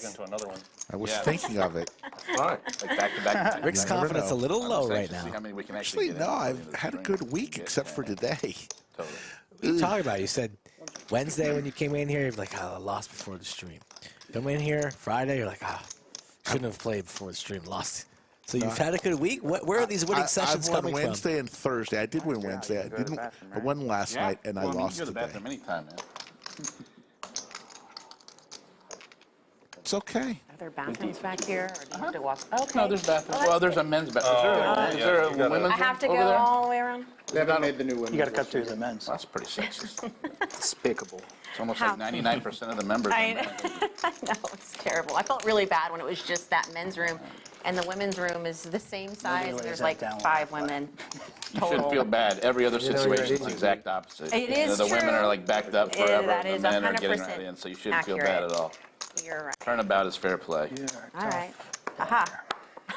Speaker 1: I was thinking of it.
Speaker 2: Like back-to-back.
Speaker 3: Rick's
Speaker 1: You never
Speaker 3: confidence
Speaker 1: know.
Speaker 3: a little low right
Speaker 2: See
Speaker 3: now.
Speaker 2: how many we can
Speaker 1: Actually,
Speaker 2: get
Speaker 1: no,
Speaker 2: in
Speaker 1: I've
Speaker 2: into the
Speaker 1: had a
Speaker 2: stream.
Speaker 1: good week
Speaker 2: Yeah,
Speaker 1: except for today.
Speaker 2: Totally.
Speaker 3: What are you talking about? You said Wednesday when you came in here, you're like, oh, I lost before the stream. Come in here Friday, you're like, shouldn't have played before the stream, lost. So you've had a good week? Where are these winning sessions
Speaker 1: I've won
Speaker 3: coming
Speaker 1: Wednesday and Thursday. I did win Wednesday. I didn't. I won last night and I
Speaker 2: Well,
Speaker 1: lost
Speaker 2: you can go to the
Speaker 1: today.
Speaker 2: bathroom anytime, man.
Speaker 1: It's okay.
Speaker 6: Are there bathrooms back here, or do you have to walk? Okay.
Speaker 2: No, there's bathrooms. Well, there's a men's bathroom. Is there a women's
Speaker 6: I have to
Speaker 2: room
Speaker 6: go
Speaker 2: over there?
Speaker 6: all the way around?
Speaker 14: They haven't made the new one.
Speaker 7: You got to cut through the men's.
Speaker 2: That's pretty sexist.
Speaker 10: Despicable.
Speaker 2: It's almost
Speaker 6: How?
Speaker 2: like 99% of the members.
Speaker 6: I know, it's terrible. I felt really bad when it was just that men's room, and the women's room is the same size, and
Speaker 7: lays
Speaker 6: there's
Speaker 7: that
Speaker 6: like
Speaker 7: down
Speaker 6: 5 women.
Speaker 2: You shouldn't feel bad. Every other
Speaker 4: You know,
Speaker 2: situation is
Speaker 4: you're
Speaker 2: the exact opposite.
Speaker 6: It is
Speaker 2: The women
Speaker 6: true.
Speaker 2: are like backed up forever,
Speaker 6: that
Speaker 2: and
Speaker 6: is
Speaker 2: the men are getting
Speaker 6: 100%
Speaker 2: right in, so you shouldn't feel bad
Speaker 6: accurate.
Speaker 2: at all.
Speaker 6: You're right.
Speaker 2: Turnabout is fair play.
Speaker 6: All right. Aha.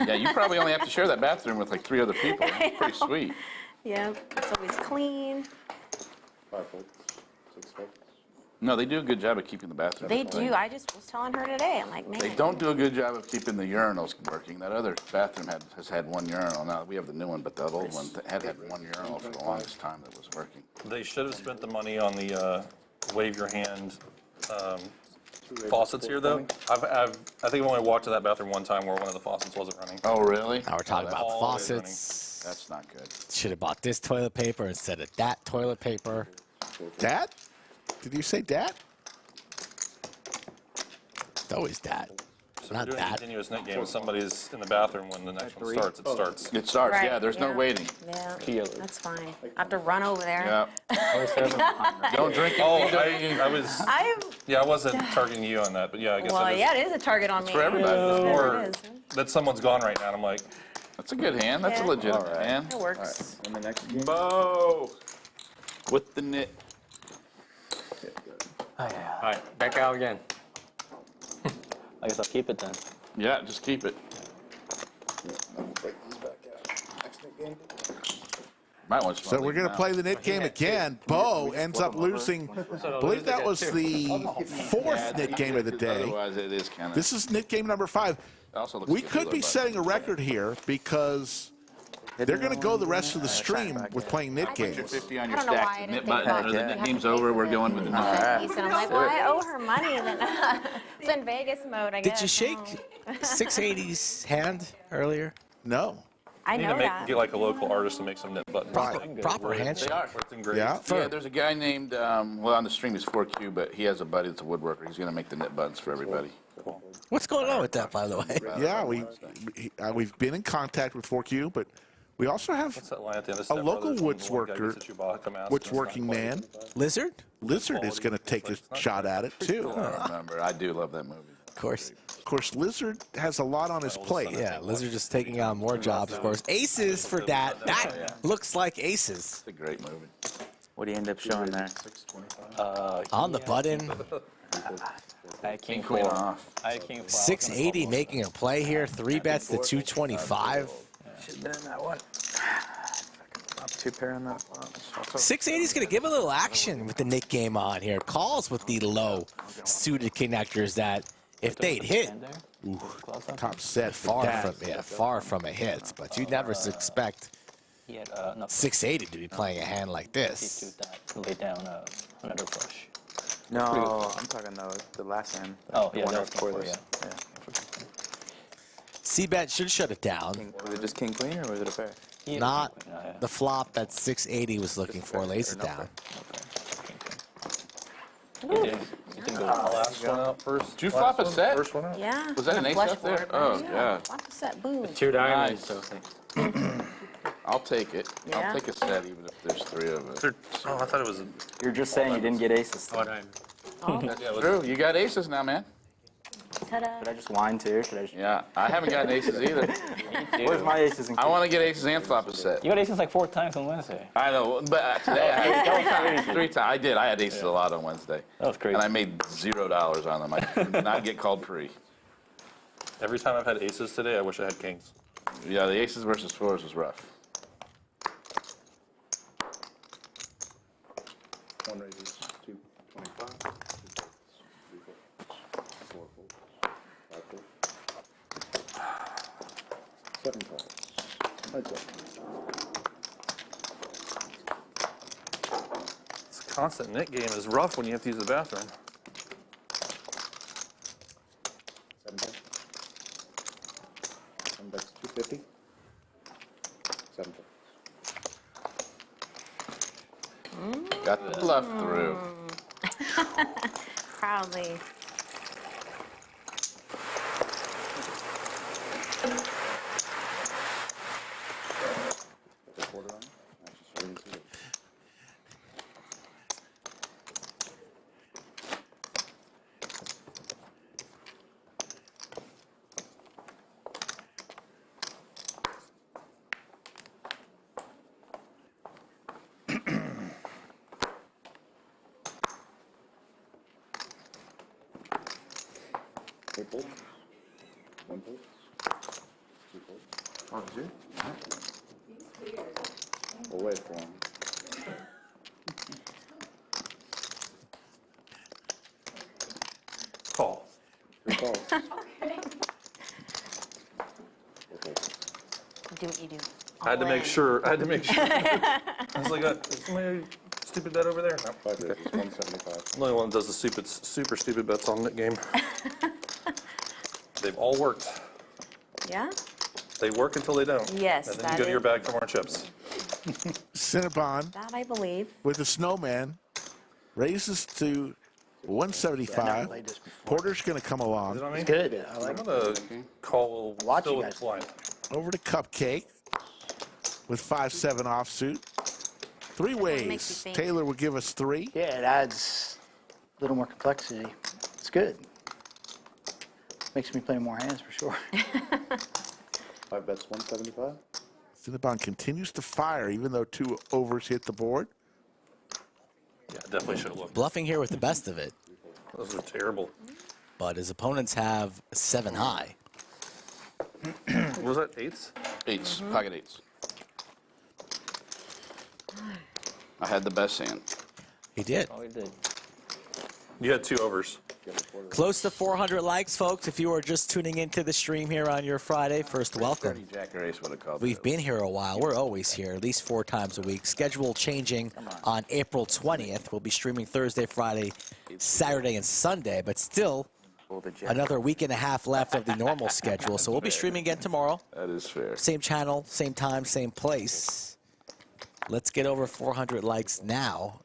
Speaker 2: Yeah, you probably only have to share that bathroom with like 3 other people. Pretty sweet.
Speaker 6: Yep. It's always clean.
Speaker 14: 5 folds.
Speaker 2: No, they do a good job of keeping the bathroom
Speaker 6: They
Speaker 2: clean.
Speaker 6: do. I just was telling her today. I'm like, man.
Speaker 2: They don't do a good job of keeping the urinals working. That other bathroom has had one urinal. Now we have the new one, but the old one had one urinal for the longest time that was working.
Speaker 9: They should have spent the money on the wave your hand faucets here, though. I think I've only walked to that bathroom one time where one of the faucets wasn't running.
Speaker 2: Oh, really?
Speaker 3: Now we're talking about
Speaker 9: always
Speaker 3: faucets.
Speaker 2: That's not good.
Speaker 3: Should have bought this toilet paper instead of that toilet paper.
Speaker 1: Dat? Did you say Dat?
Speaker 3: It's always Dat.
Speaker 9: So
Speaker 3: Not
Speaker 9: we're doing a
Speaker 3: that.
Speaker 9: continuous net game. If somebody's in the bathroom when the next one starts, it starts.
Speaker 2: It starts,
Speaker 6: Right,
Speaker 2: yeah. There's no
Speaker 6: yeah.
Speaker 2: waiting.
Speaker 6: Yeah, that's fine. I have to run over there.
Speaker 2: Yeah. Don't drink it.
Speaker 9: Oh,
Speaker 2: either.
Speaker 9: I was. Yeah, I wasn't targeting you on that, but yeah, I guess
Speaker 6: Well,
Speaker 9: it is.
Speaker 6: yeah, it is a target on me.
Speaker 2: for everybody.
Speaker 6: Yeah,
Speaker 9: Or
Speaker 6: it is.
Speaker 9: that someone's gone right now, and I'm like,
Speaker 2: That's a good hand. That's a
Speaker 6: Yeah.
Speaker 2: legitimate hand.
Speaker 6: It works.
Speaker 14: And the next game.
Speaker 2: Bo! With the knit.
Speaker 11: Oh, yeah.
Speaker 4: All right, back out again.
Speaker 11: I guess I'll keep it then.
Speaker 2: Yeah, just keep it.
Speaker 14: Break these back out. Next game.
Speaker 2: Might want to
Speaker 1: So we're going to play the knit game again. Bo ends up losing, I believe that was the fourth knit game of the day.
Speaker 2: Otherwise, it is kind of.
Speaker 1: This is knit game number 5. We could be setting a record here because they're going to go the rest of the stream with playing knit
Speaker 2: Put your
Speaker 1: games.
Speaker 2: 50 on
Speaker 6: I
Speaker 2: your
Speaker 6: don't know
Speaker 2: stack.
Speaker 6: why I
Speaker 2: The
Speaker 6: didn't
Speaker 2: knit
Speaker 6: think
Speaker 2: button
Speaker 6: about
Speaker 2: or the
Speaker 6: that.
Speaker 2: knit game's over. We're going with the knit.
Speaker 6: And I'm like, well, I owe her money. Then it's in Vegas mode, I guess.
Speaker 3: Did you shake 680's hand earlier?
Speaker 1: No.
Speaker 6: I
Speaker 9: need
Speaker 6: know
Speaker 9: to
Speaker 6: that.
Speaker 9: get like a local artist to make some knit buttons.
Speaker 3: Proper handshake.
Speaker 2: They are.
Speaker 9: It's engraved.
Speaker 1: Yeah.
Speaker 2: Yeah, there's a guy named, well, on the stream he's 4Q, but he has a buddy that's a woodworker. He's going to make the knit buttons for everybody.
Speaker 3: What's going on with that, by the way?
Speaker 1: Yeah, we've been in contact with 4Q, but we also have
Speaker 9: What's that line at the end of
Speaker 1: a
Speaker 9: Step
Speaker 1: local
Speaker 9: Brothers when the one guy
Speaker 1: woodworker,
Speaker 9: gets at Chewbacca mask and it's
Speaker 1: woodworking
Speaker 9: not
Speaker 1: man.
Speaker 3: Lizard?
Speaker 1: Lizard is going to take a shot at it, too.
Speaker 2: I remember. I do love that movie.
Speaker 3: Of course.
Speaker 1: Of course, Lizard has a lot on his plate.
Speaker 3: Yeah, Lizard just taking on more jobs, of course. Aces for that. That looks like aces.
Speaker 2: It's a great movie.
Speaker 5: What do you end up showing there?
Speaker 3: On the button.
Speaker 11: I had king
Speaker 2: Queen
Speaker 11: 4.
Speaker 2: off.
Speaker 11: I had king 4.
Speaker 3: 680 making a play here. 3 bets to 225.
Speaker 5: Should have been in that one. Up 2 pair on that flop.
Speaker 3: 680 is going to give a little action with the knit game on here. Calls with the low suited connectors that if they'd hit,
Speaker 1: Top set for
Speaker 3: far
Speaker 1: Dat.
Speaker 3: from far from a hit. But you'd never expect
Speaker 11: He had no
Speaker 3: 680 to be playing a hand like this.
Speaker 11: to lay down another push.
Speaker 5: No, I'm talking the last hand.
Speaker 11: Oh,
Speaker 5: The
Speaker 11: yeah,
Speaker 5: one
Speaker 11: that was
Speaker 5: before
Speaker 11: king
Speaker 5: this.
Speaker 11: 4,
Speaker 5: Yeah.
Speaker 3: C-bet should shut it down.
Speaker 5: Was it just king queen or was it a pair?
Speaker 11: He had
Speaker 3: Not
Speaker 11: king queen,
Speaker 3: the flop that 680 was looking for. Lays it down.
Speaker 11: He didn't go
Speaker 9: Last one out first.
Speaker 2: Did you flop a set?
Speaker 9: First one out.
Speaker 6: Yeah.
Speaker 2: Was that an ace
Speaker 6: Flush
Speaker 2: up there?
Speaker 6: board,
Speaker 2: Oh,
Speaker 6: man.
Speaker 2: yeah.
Speaker 6: Flop a set, boom.
Speaker 4: 2 diamonds.
Speaker 2: Nice.
Speaker 4: So
Speaker 2: I'll take it.
Speaker 6: Yeah.
Speaker 2: I'll take a set even if there's 3 of us.
Speaker 9: Oh, I thought it was a.
Speaker 5: You're just saying you didn't get aces.
Speaker 4: Oh, diamond.
Speaker 2: That's true. You got aces now, man.
Speaker 6: Ta-da.
Speaker 5: Should I just whine too? Should I just...
Speaker 2: Yeah, I haven't gotten aces either.
Speaker 5: Where's my aces and
Speaker 2: I want to get aces and flop a set.
Speaker 11: You got aces like 4 times on Wednesday.
Speaker 2: I know, but today I had 3 times. I did. I had aces a lot on Wednesday.
Speaker 11: That was crazy.
Speaker 2: And I made $0 on them. I did not get called pre.
Speaker 9: Every time I've had aces today, I wish I had kings.
Speaker 2: Yeah, the aces versus 4s was rough.
Speaker 14: One raises 225. 4 folds. 5 folds. 7 folds. Heads up.
Speaker 9: This constant knit game is rough when you have to use the bathroom.
Speaker 14: 7 bets. 7 bets 250. 7 folds.
Speaker 2: Got the bluff through.
Speaker 6: Proudly.
Speaker 14: The quarter on it. Actually, starting to see it. Eight folds. 1 fold. 2 folds. Oh, is it? We'll wait for him.
Speaker 9: call.
Speaker 14: Three calls.
Speaker 6: Do what you do.
Speaker 9: I had to make sure. I was like, is somebody stupid bet over there? No.
Speaker 14: 5 raises, 175.
Speaker 9: I'm the only one that does the super stupid bets on that game. They've all worked.
Speaker 6: Yeah?
Speaker 9: They work until they don't.
Speaker 6: Yes,
Speaker 9: And then
Speaker 6: that
Speaker 9: you go to your
Speaker 6: is-
Speaker 9: bag for more chips.
Speaker 1: Cinnabon
Speaker 6: That I believe.
Speaker 1: with the snowman raises to 175.
Speaker 7: played this before.
Speaker 1: Porter's going to come
Speaker 9: Is it
Speaker 1: along.
Speaker 9: on me?
Speaker 7: Good. I
Speaker 9: I'm
Speaker 7: like
Speaker 9: gonna call
Speaker 7: Watch
Speaker 9: still
Speaker 7: you
Speaker 9: with
Speaker 7: guys.
Speaker 9: blind.
Speaker 1: Over to Cupcake with 5-7 offsuit. Three
Speaker 6: makes you
Speaker 1: ways.
Speaker 6: think.
Speaker 1: Taylor will give us 3.
Speaker 7: Yeah, it adds a little more complexity. It's good. Makes me play more hands for sure.
Speaker 14: 5 bets, 175.
Speaker 1: Cinnabon continues to fire even though 2 overs hit the board.
Speaker 9: Yeah, definitely should have looked.
Speaker 3: Bluffing here with the best of it,
Speaker 9: Those are terrible.
Speaker 3: but his opponents have 7 high.
Speaker 9: What was that, 8s?
Speaker 2: 8s, pocket 8s. I had the best hand.
Speaker 3: He did.
Speaker 11: Oh, he did.
Speaker 9: You had 2 overs.
Speaker 3: Close to 400 likes, folks. If you are just tuning into the stream here on your Friday, first welcome.
Speaker 2: 30 Jack or Ace would have called
Speaker 3: We've
Speaker 2: it.
Speaker 3: been here a while. We're always here, at least 4 times a week. Schedule changing on April 20th. We'll be streaming Thursday, Friday, Saturday, and Sunday, but still another week and a half left of the normal schedule. So we'll be streaming again tomorrow.
Speaker 2: That is fair.
Speaker 3: Same channel, same time, same place. Let's get over 400 likes now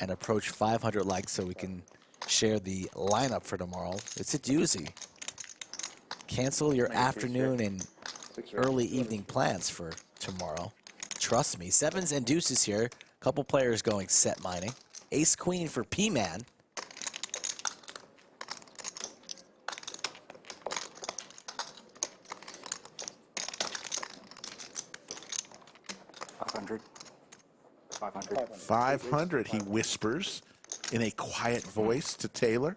Speaker 3: and approach 500 likes so we can share the lineup for tomorrow. It's a doozy. Cancel your afternoon and early evening plans for tomorrow. Trust me. 7s and deuces here. Couple players going set mining. Ace queen for PMan.
Speaker 5: $500.
Speaker 1: 500, he whispers in a quiet voice to Taylor.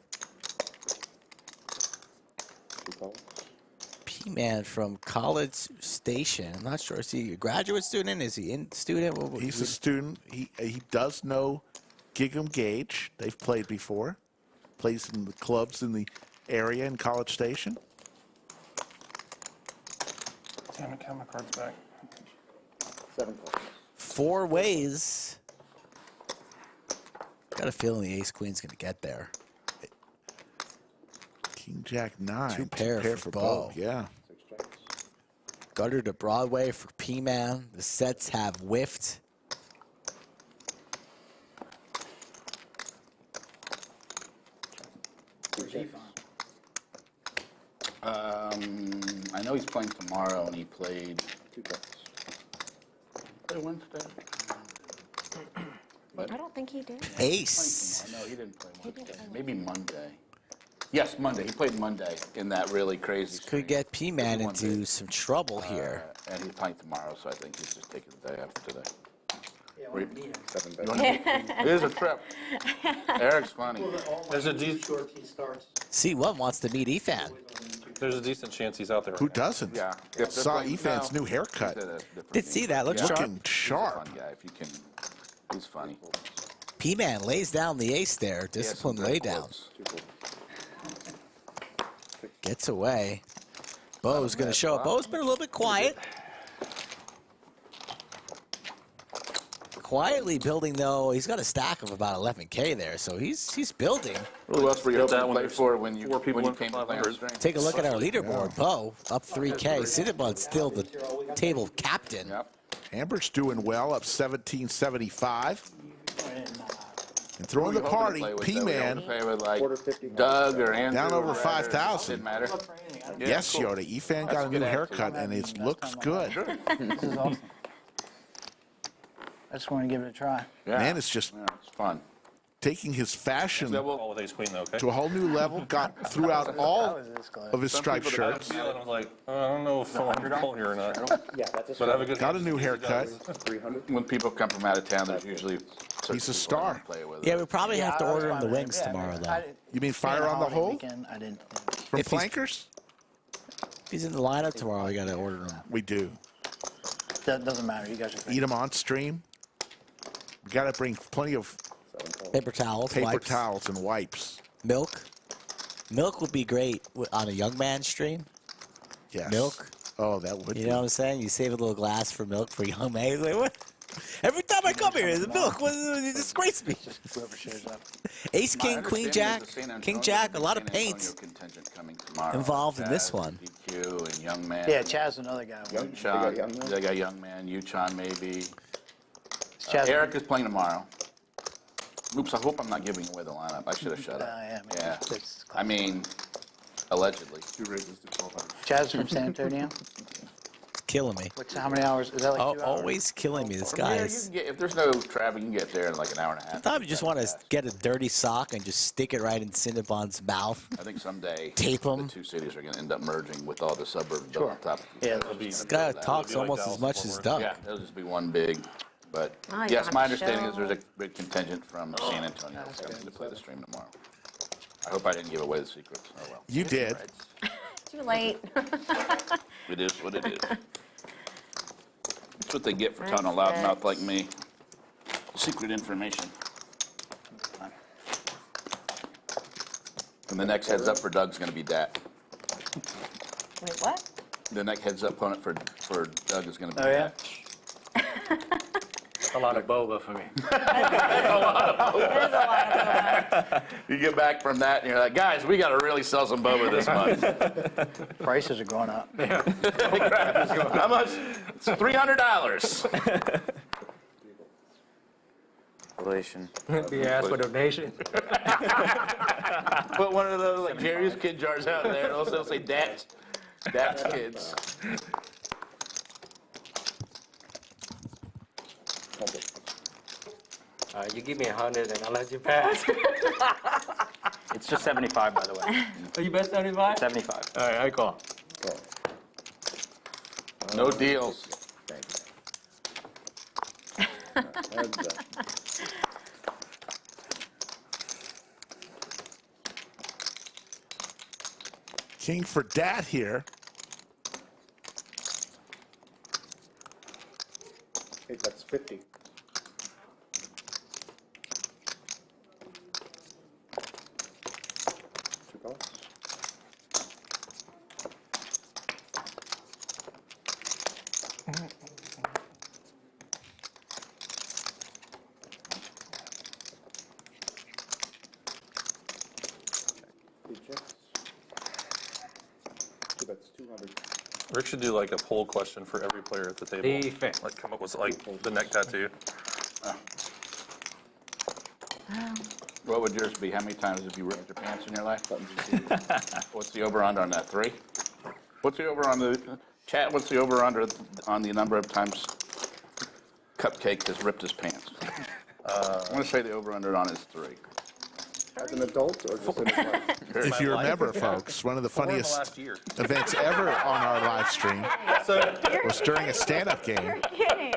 Speaker 3: PMan from College Station. I'm not sure. Is he a graduate student? Is he in student?
Speaker 1: He's a student. He does know Gig'em Gage. They've played before. Plays in the clubs in the area in College Station.
Speaker 9: Damn it, count my cards back.
Speaker 14: 7 calls.
Speaker 3: 4 ways. Got a feeling the ace queen's going to get there.
Speaker 1: King Jack 9.
Speaker 3: 2 pair for Bo.
Speaker 1: Yeah.
Speaker 14: 6 checks.
Speaker 3: Gutter to Broadway for PMan. The sets have whiffed.
Speaker 2: I know he's playing tomorrow, and he played
Speaker 14: 2 checks.
Speaker 2: play Wednesday. But
Speaker 6: I don't think he did.
Speaker 3: Ace.
Speaker 2: no, he didn't play Wednesday. Maybe Monday. Yes, Monday. He played Monday in that really crazy.
Speaker 3: Could get PMan
Speaker 2: He won
Speaker 3: into
Speaker 2: big.
Speaker 3: some trouble here.
Speaker 2: And he's playing tomorrow, so I think he's just taking the day after today.
Speaker 14: 7
Speaker 2: You
Speaker 14: bets.
Speaker 2: wanna meet him? It is a trip. Eric's funny.
Speaker 9: There's a decent
Speaker 3: C1 wants to meet Ethan.
Speaker 9: chance he's out there.
Speaker 1: Who doesn't?
Speaker 2: Yeah.
Speaker 1: Saw Ethan's new haircut.
Speaker 3: Did see that. Looks sharp.
Speaker 1: Looking sharp.
Speaker 2: He's a fun guy. If you can, he's funny.
Speaker 3: PMan lays down the ace there. Disciplined lay down. Gets away. Bo's going to show up. Bo's been a little bit quiet. Quietly building, though. He's got a stack of about 11K there, so he's building.
Speaker 2: Who else were you
Speaker 9: Get that
Speaker 2: hoping to
Speaker 9: one.
Speaker 2: play for when you
Speaker 9: 4 people
Speaker 2: when you
Speaker 9: in for
Speaker 2: came to play on
Speaker 9: 500.
Speaker 2: string?
Speaker 3: Take a look at our leaderboard. Bo up 3K. Cinnabon still the table captain.
Speaker 2: Yep.
Speaker 1: Amber's doing well, up 1775. And throwing
Speaker 2: Who
Speaker 1: the
Speaker 2: were you hoping to
Speaker 1: party,
Speaker 2: play with, though? Were you hoping to
Speaker 1: PMan.
Speaker 2: play with like
Speaker 14: Quarter 50.
Speaker 2: Doug or Andrew.
Speaker 1: Down over
Speaker 2: or Brad, or
Speaker 1: 5,000.
Speaker 2: Didn't matter. Yeah,
Speaker 1: Yes,
Speaker 2: cool.
Speaker 1: Yoda. Ethan got
Speaker 2: That's
Speaker 1: a
Speaker 2: a
Speaker 1: new
Speaker 2: good
Speaker 1: haircut, and it looks good.
Speaker 7: This is awesome. I just want to give it a try.
Speaker 2: Yeah.
Speaker 1: Man, it's just
Speaker 2: Yeah, it's fun.
Speaker 1: taking his fashion
Speaker 9: All with ace queen though, okay?
Speaker 1: to a whole new level. Got throughout all of his striped
Speaker 2: people that
Speaker 1: shirts.
Speaker 9: I was like, I don't know if I want to call here or not.
Speaker 14: Yeah, that's a
Speaker 9: But have a good
Speaker 1: Got a new haircut.
Speaker 14: 300.
Speaker 2: When people come from out of town, there's usually certain
Speaker 1: He's a
Speaker 2: people I wanna
Speaker 1: star.
Speaker 2: Play with.
Speaker 3: Yeah, we probably have to
Speaker 7: I was
Speaker 3: order him the
Speaker 7: fine with
Speaker 3: wings
Speaker 7: it. Yeah,
Speaker 3: tomorrow,
Speaker 7: I
Speaker 3: though.
Speaker 7: didn't-
Speaker 1: You mean
Speaker 7: being
Speaker 1: fire
Speaker 7: a
Speaker 1: on the
Speaker 7: holiday
Speaker 1: hole
Speaker 7: weekend, I didn't think.
Speaker 1: from
Speaker 3: If he's-
Speaker 1: Flankers?
Speaker 3: If he's in the lineup tomorrow, we got to order him.
Speaker 1: We do.
Speaker 7: That doesn't matter. You guys are
Speaker 1: Eat them on stream. We got to bring plenty of
Speaker 3: Paper towels,
Speaker 1: paper
Speaker 3: wipes,
Speaker 1: towels and wipes.
Speaker 3: milk. Milk would be great on a young man stream.
Speaker 1: Yes.
Speaker 3: Milk.
Speaker 1: Oh, that would.
Speaker 3: You know what I'm saying? You save a little glass for milk for young man. He's like, what? Every time I come here, the milk. You disgrace me.
Speaker 7: Whoever shows up.
Speaker 3: Ace,
Speaker 2: My
Speaker 3: king, queen, jack,
Speaker 2: understanding is the San
Speaker 3: king,
Speaker 2: Antonio-
Speaker 3: jack. A lot of
Speaker 2: San Antonio
Speaker 3: paints
Speaker 2: contingent coming tomorrow.
Speaker 3: involved in this
Speaker 2: Chaz,
Speaker 3: one.
Speaker 2: DQ and Young Man.
Speaker 7: Yeah, Chaz, another guy.
Speaker 14: Young-
Speaker 2: Sean,
Speaker 14: They got Young Man?
Speaker 2: they got Young Man. Uchon maybe.
Speaker 7: Chaz.
Speaker 2: Eric is playing tomorrow. Oops, I hope I'm not giving away the lineup. I should have shut up.
Speaker 7: Yeah,
Speaker 2: Yeah.
Speaker 7: it's
Speaker 2: I mean, allegedly.
Speaker 14: 2 raises to 1200.
Speaker 7: Chaz from San Antonio.
Speaker 3: killing me.
Speaker 7: How many hours? Is that like 2 hours?
Speaker 3: Always killing me. This guy
Speaker 2: Yeah, you
Speaker 3: is.
Speaker 2: can get, if there's no traffic, you can get there in like an hour and a half.
Speaker 3: Sometimes you just want to get a dirty sock and just stick it right in Cinnabon's mouth.
Speaker 2: I think someday
Speaker 3: Tape 'em.
Speaker 2: the two cities are going to end up merging with all the suburbs built on top of each
Speaker 7: Yeah,
Speaker 2: other.
Speaker 3: This guy talks
Speaker 9: like
Speaker 3: almost
Speaker 9: Dallas
Speaker 3: as much as
Speaker 9: Fort
Speaker 3: Doug.
Speaker 2: Yeah, it'll just be one big. But
Speaker 6: Oh, you
Speaker 2: yes,
Speaker 6: have
Speaker 2: my
Speaker 6: a
Speaker 2: understanding is
Speaker 6: show.
Speaker 2: there's a big contingent from San Antonio coming to play the stream tomorrow. I hope I didn't give away the secrets. Oh well.
Speaker 1: You did.
Speaker 6: Too late.
Speaker 2: It is what it is. That's what they get for telling a loudmouth like me. Secret information. And the next heads up for Doug's going to be Dat.
Speaker 6: Wait, what?
Speaker 2: The next heads up opponent for Doug is going to be
Speaker 7: Oh, yeah?
Speaker 2: Dat.
Speaker 11: A lot of boba for me.
Speaker 6: There's a lot of
Speaker 2: You get back from that and you're like, guys, we got to really sell some boba this month.
Speaker 7: Prices are going up.
Speaker 2: How much? It's $300.
Speaker 5: Relation.
Speaker 11: Do you ask for donation?
Speaker 2: Put one of those like Jerry's kid jars out there and also say Dat's kids.
Speaker 11: You give me 100 and I'll let you pass.
Speaker 10: It's just 75, by the way.
Speaker 11: Are you bet 75?
Speaker 10: 75.
Speaker 11: All right, I call.
Speaker 2: No deals.
Speaker 14: Heads up.
Speaker 1: King for Dat here.
Speaker 14: Hey, that's 50. Two calls. Three checks. Two bets, 200.
Speaker 9: Rick should do like a poll question for every player at the table.
Speaker 11: Defense.
Speaker 9: Like come up with like the neck tattoo.
Speaker 2: What would yours be? How many times have you ripped your pants in your life? What's the over-under on that? 3? What's the over on the chat? What's the over-under on the number of times Cupcake has ripped his pants? I'm going to say the over-under on is 3.
Speaker 14: As an adult or just in his life?
Speaker 1: If you remember, folks, one of the
Speaker 9: 4 in the
Speaker 1: funniest
Speaker 9: last year.
Speaker 1: events ever on our live stream was during a stand-up game.
Speaker 6: kidding.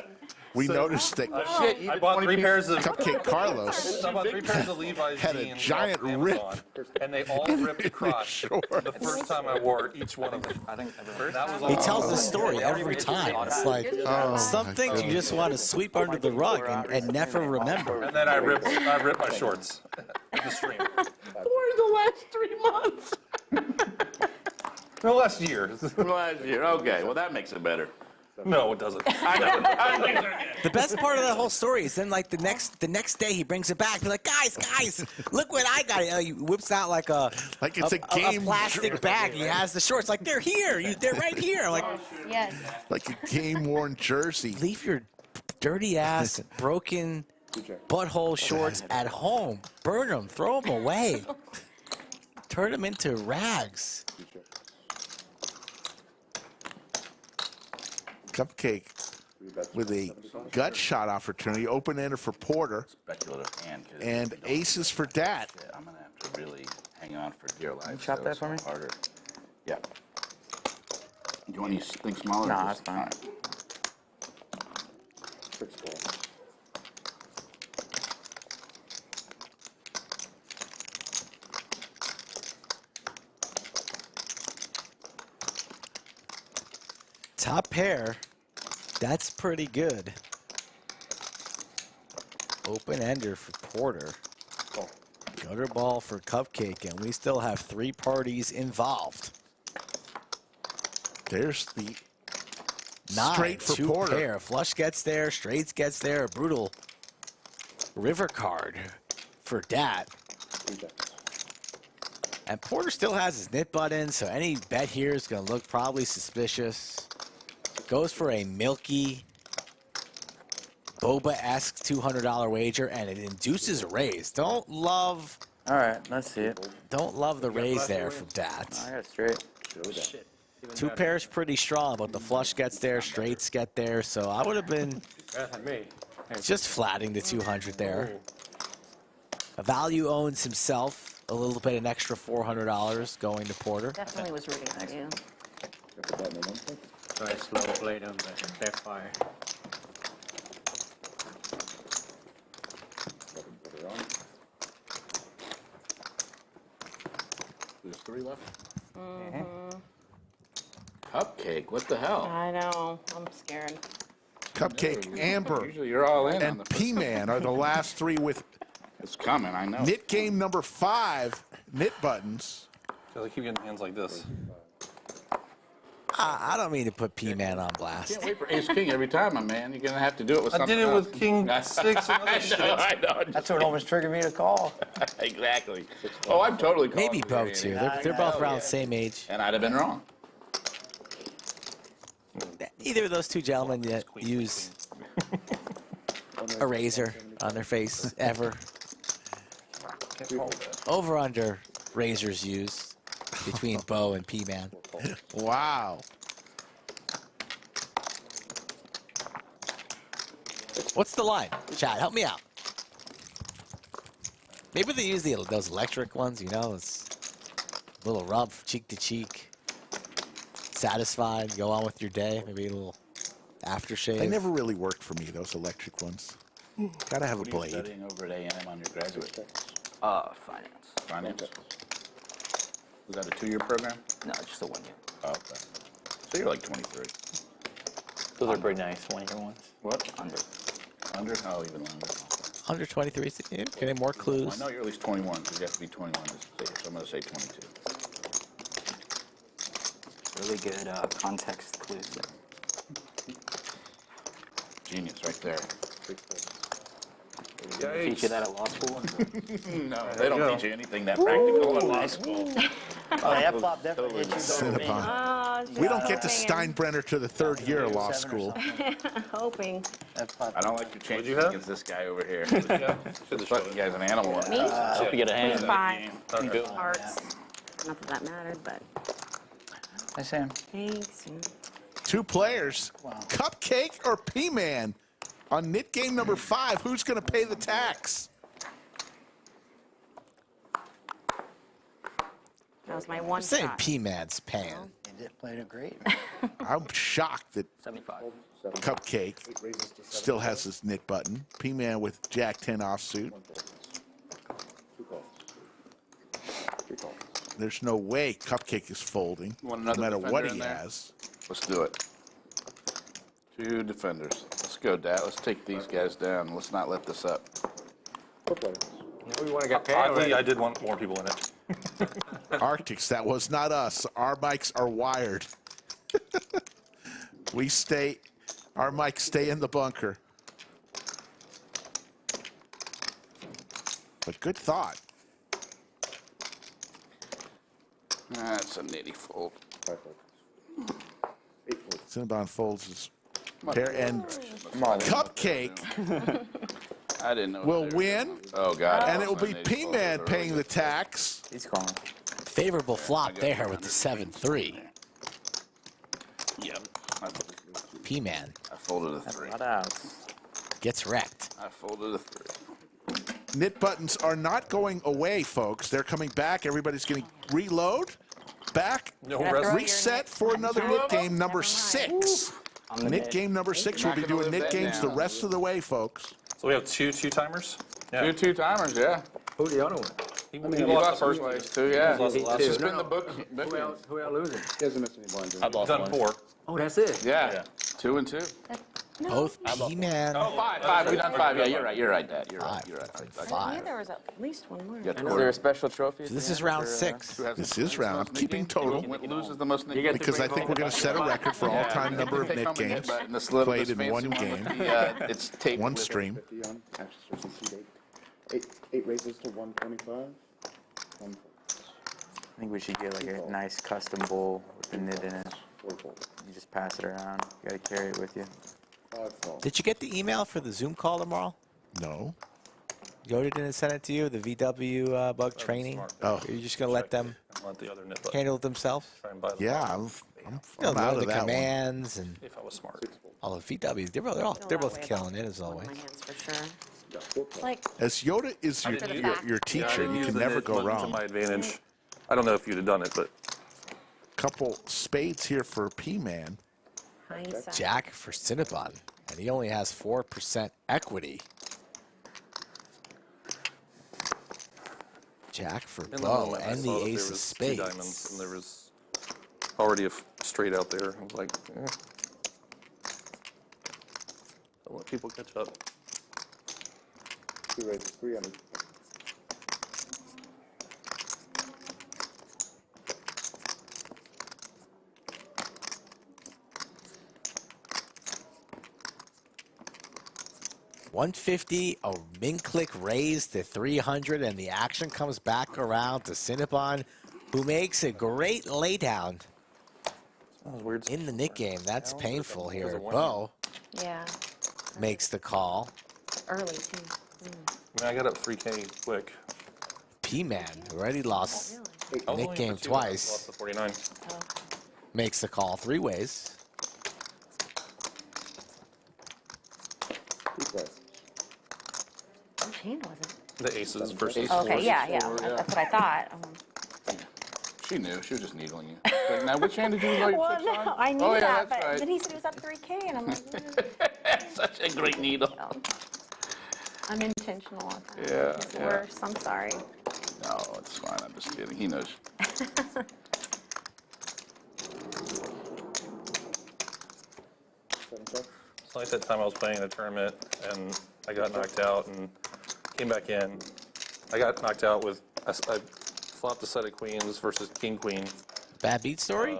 Speaker 1: We noticed that
Speaker 2: Shit, you
Speaker 9: I
Speaker 2: did
Speaker 9: bought
Speaker 2: 20
Speaker 9: 3 pairs of
Speaker 1: Cupcake Carlos
Speaker 9: I bought 3 pairs of Levi's
Speaker 1: had a
Speaker 9: jeans
Speaker 1: giant
Speaker 9: off of Amazon, and they all ripped across.
Speaker 1: shorts.
Speaker 9: The first time I wore each one of them.
Speaker 10: I think
Speaker 9: That was
Speaker 3: He
Speaker 9: all.
Speaker 3: tells the story every time. It's like some things you just want to sweep under the rug and never remember.
Speaker 9: And then I ripped my shorts in the stream.
Speaker 2: Where's the last 3 months?
Speaker 9: No, last year.
Speaker 2: Last year. Okay, well, that makes it better.
Speaker 9: No, it doesn't.
Speaker 3: The best part of that whole story is then like the next day he brings it back. He's like, guys, look what I got. He whips out like
Speaker 1: it's a game
Speaker 3: plastic bag. He has the shorts. Like they're here. They're right here. Like
Speaker 6: Yes.
Speaker 1: like a game-worn jersey.
Speaker 3: leave your dirty ass broken butthole shorts at home. Burn them. Throw them away. Turn them into rags.
Speaker 1: Cupcake with a gut shot opportunity, open-ender for Porter,
Speaker 2: Speculative hand. 'Cause
Speaker 1: and aces for Dat.
Speaker 2: shit, I'm going to have to really hang on for dear life.
Speaker 5: chop
Speaker 2: so
Speaker 5: that
Speaker 2: it's
Speaker 5: for me?
Speaker 2: Harder. Yeah. Do you want anything smaller?
Speaker 5: Nah,
Speaker 2: or
Speaker 5: that's
Speaker 2: just-
Speaker 5: fine.
Speaker 2: all right.
Speaker 14: 6 calls.
Speaker 3: Top pair. That's pretty good. Open ender for Porter.
Speaker 14: Call.
Speaker 3: Gutter ball for Cupcake, and we still have 3 parties involved.
Speaker 1: There's the
Speaker 3: 9,
Speaker 1: straight for
Speaker 3: 2
Speaker 1: Porter.
Speaker 3: pair. Flush gets there, straights gets there. A brutal river card for Dat. And Porter still has his knit button, so any bet here is going to look probably suspicious. Goes for a milky, Boba-esque $200 wager, and it induces a raise. Don't love.
Speaker 5: All right, let's see it.
Speaker 3: Don't love the raise there from Dat.
Speaker 5: I got straight.
Speaker 11: Shit.
Speaker 3: 2 pairs pretty strong, but the flush gets there, straights get there, so I would have been
Speaker 4: Better than me.
Speaker 3: just flatting the 200 there. A value owns himself. A little bit, an extra $400 going to Porter.
Speaker 6: Definitely was rooting for you.
Speaker 11: So I slow played them, but they're fire.
Speaker 12: There's 3 left.
Speaker 2: Cupcake, what the hell?
Speaker 6: I know. I'm scared.
Speaker 1: Cupcake, Amber,
Speaker 2: Usually you're all in on
Speaker 1: and
Speaker 2: the first
Speaker 1: PMan are the last 3 with
Speaker 2: It's coming, I know.
Speaker 1: knit game number 5 knit buttons.
Speaker 9: Because I keep getting hands like this.
Speaker 3: I don't mean to put PMan on blast.
Speaker 2: Can't wait for Ace King every time, my man. You're gonna have to do it with
Speaker 9: I
Speaker 2: something
Speaker 9: did it
Speaker 2: else.
Speaker 9: with King 6 and other shit.
Speaker 2: I know.
Speaker 5: That's what almost triggered me to call.
Speaker 2: Exactly. Oh, I'm totally calling
Speaker 3: Maybe
Speaker 2: you,
Speaker 3: Bo
Speaker 2: Andy.
Speaker 3: too. They're both around the same age.
Speaker 2: And I'd have been wrong.
Speaker 3: Either of those 2 gentlemen yet use a razor on their face ever. Over under razors used between Bo and PMan.
Speaker 1: Wow.
Speaker 3: What's the line? Chad, help me out. Maybe they use those electric ones, you know, it's a little rub cheek to cheek. Satisfied, go on with your day. Maybe a little aftershave.
Speaker 1: They never really worked for me, those electric ones. Gotta have a
Speaker 2: What are you
Speaker 1: blade.
Speaker 2: studying over at A&M on your graduate?
Speaker 5: Finance.
Speaker 2: Finance? Was that a 2-year program?
Speaker 5: No, just a 1 year.
Speaker 2: Oh, okay. So you're like 23.
Speaker 13: Those are pretty nice 1-year ones.
Speaker 2: What? Under? Oh, even longer.
Speaker 3: Under 23, getting more
Speaker 2: Well, I
Speaker 3: clues.
Speaker 2: know you're at least 21, because you have to be 21 to say, so I'm going to say 22.
Speaker 5: Really good context clues there.
Speaker 2: Genius right there.
Speaker 5: Teach you that at law school?
Speaker 2: No, they don't teach you anything that practical in law school.
Speaker 7: Oh, that flop definitely hit you.
Speaker 1: Cinnabon.
Speaker 6: Oh,
Speaker 1: We don't get to
Speaker 6: hoping.
Speaker 1: Steinbrenner to the 3rd year of law school.
Speaker 6: Hoping.
Speaker 2: I don't like your chances
Speaker 9: you have?
Speaker 2: against this guy over here. This fucking guy's an animal.
Speaker 6: Me?
Speaker 13: Hope you get a hand.
Speaker 6: 5
Speaker 9: Okay.
Speaker 6: hearts. Not that that mattered, but
Speaker 5: Hi, Sam.
Speaker 6: thanks.
Speaker 1: 2 players, Cupcake or PMan. On knit game number 5, who's going to pay the tax?
Speaker 6: That was my one
Speaker 3: I'm saying
Speaker 6: shot.
Speaker 3: PMan's paying.
Speaker 7: They did play it great.
Speaker 1: I'm shocked that
Speaker 5: 75.
Speaker 1: Cupcake still has his knit button. PMan with Jack 10 offsuit. There's no way Cupcake is folding,
Speaker 2: Want
Speaker 1: no
Speaker 2: another
Speaker 1: matter what
Speaker 2: defender
Speaker 1: he
Speaker 2: in there?
Speaker 1: has.
Speaker 2: Let's do it. 2 defenders. Let's go, Dat. Let's take these guys down. Let's not let this up.
Speaker 4: We want to get paid
Speaker 9: Oddly,
Speaker 4: already.
Speaker 9: I did want more people in it.
Speaker 1: Arctics, that was not us. Our mics are wired. Our mics stay in the bunker. But good thought.
Speaker 2: That's a nitty fold.
Speaker 1: Cinnabon folds his pair, and
Speaker 2: Come on.
Speaker 1: Cupcake
Speaker 2: I didn't know.
Speaker 1: will
Speaker 2: they were
Speaker 1: win,
Speaker 2: doing. Oh, God.
Speaker 1: and it will be
Speaker 2: That's a nitty fold.
Speaker 1: PMan paying the tax.
Speaker 5: He's calling.
Speaker 3: Favorable flop there with the 7-3.
Speaker 2: Yep.
Speaker 3: PMan
Speaker 2: I folded a 3.
Speaker 5: Not out.
Speaker 3: gets wrecked.
Speaker 2: I folded a 3.
Speaker 1: Knit buttons are not going away, folks. They're coming back. Everybody's going to reload, back,
Speaker 9: No rest.
Speaker 1: reset for another knit game number 6. Knit game number 6. We'll be doing knit games the rest of the way, folks.
Speaker 9: So we have two timers? Yeah.
Speaker 2: 2 timers, yeah.
Speaker 4: Who the other one?
Speaker 9: He
Speaker 2: He
Speaker 9: lost the first
Speaker 2: place
Speaker 9: place.
Speaker 2: too, yeah.
Speaker 9: lost the last
Speaker 2: Just
Speaker 9: one.
Speaker 2: spin the book.
Speaker 4: Who else losing?
Speaker 14: He hasn't missed any blinds.
Speaker 13: I've lost
Speaker 9: Done
Speaker 13: one.
Speaker 9: 4.
Speaker 4: Oh, that's it.
Speaker 2: Yeah. 2 and 2.
Speaker 3: Both PMan.
Speaker 2: Oh, five. We done five. Yeah, you're right, Dad. You're right.
Speaker 6: I knew there was at least one more.
Speaker 2: You got
Speaker 5: And is there a special trophy?
Speaker 3: So this is round 6.
Speaker 1: This is round. I'm keeping total
Speaker 2: Loses the most
Speaker 1: because I think we're going to set a record for all-time number of Nick games played in one game,
Speaker 2: It's taped
Speaker 1: one
Speaker 2: with it.
Speaker 1: stream.
Speaker 14: 50 on Manchester seed 8. 8 raises to 125. 1 fold.
Speaker 5: I think we should get like a nice custom bowl with the nib in it.
Speaker 14: 4 fold.
Speaker 5: You just pass it around. You gotta carry it with you.
Speaker 14: 5 fold.
Speaker 3: Did you get the email for the Zoom call tomorrow?
Speaker 1: No.
Speaker 3: Yoda didn't send it to you, the VW bug training?
Speaker 9: smart.
Speaker 3: Oh. You're just going to let them
Speaker 9: Let the other nip
Speaker 3: handle it themselves?
Speaker 9: try and buy the
Speaker 1: Yeah,
Speaker 9: ball.
Speaker 1: I'm
Speaker 3: They'll
Speaker 1: out
Speaker 3: know
Speaker 1: of
Speaker 3: the
Speaker 1: that one.
Speaker 3: commands and
Speaker 9: If I was smart.
Speaker 3: all the VWs. They're both killing it, as always.
Speaker 6: My hands for sure.
Speaker 14: Yeah, 4 fold.
Speaker 6: Like,
Speaker 1: As Yoda is your,
Speaker 6: After the
Speaker 1: your,
Speaker 6: fact.
Speaker 1: your
Speaker 9: Yeah, I
Speaker 1: teacher,
Speaker 9: didn't
Speaker 1: you
Speaker 9: use
Speaker 1: can
Speaker 9: the
Speaker 1: never
Speaker 9: nib
Speaker 1: go
Speaker 9: button to
Speaker 1: wrong.
Speaker 9: my advantage. I don't know if you'd have done it, but
Speaker 1: Couple spades here for P-Man.
Speaker 6: hindsight.
Speaker 3: Jack for Cinnabon, and he only has 4% equity. Jack for
Speaker 9: in the
Speaker 3: Bo
Speaker 9: moment, I
Speaker 3: and the
Speaker 9: saw that there
Speaker 3: ace of
Speaker 9: was 2 diamonds
Speaker 3: spades.
Speaker 9: and there was already a straight out there. I was like, I'll let people catch up.
Speaker 14: 2 raises 300.
Speaker 3: $150, a min click raise to 300, and the action comes back around to Cinnabon, who makes a great laydown
Speaker 9: Weird.
Speaker 3: in the Nick game. That's painful here.
Speaker 9: a warning.
Speaker 3: Bo
Speaker 6: Yeah.
Speaker 3: makes the call.
Speaker 6: Early, too.
Speaker 9: I mean, I got up 3K quick.
Speaker 3: P-Man, who already lost
Speaker 9: I was
Speaker 3: Nick
Speaker 9: only
Speaker 3: game
Speaker 9: for 2, I
Speaker 3: twice,
Speaker 9: Lost the 49.
Speaker 3: makes the call 3 ways.
Speaker 14: 2 play.
Speaker 6: Which hand was it?
Speaker 9: The aces versus
Speaker 6: Okay,
Speaker 9: fours.
Speaker 6: yeah. That's what I thought.
Speaker 2: She knew. She was just needling you. Like, now, which hand did you lose your
Speaker 6: Well,
Speaker 2: chips
Speaker 6: no,
Speaker 2: on?
Speaker 6: I knew
Speaker 2: Oh, yeah,
Speaker 6: that,
Speaker 2: that's
Speaker 6: but
Speaker 2: right.
Speaker 6: then he said it was up 3K, and I'm like,
Speaker 2: Such a great needle.
Speaker 6: unintentional on that.
Speaker 2: Yeah,
Speaker 6: It's
Speaker 2: yeah.
Speaker 6: worse. I'm sorry.
Speaker 2: No, it's fine. I'm just kidding. He knows.
Speaker 9: It's like that time I was playing in a tournament and I got knocked out and came back in. I got knocked out with, I flopped a set of queens versus king queen.
Speaker 3: Bad beat story?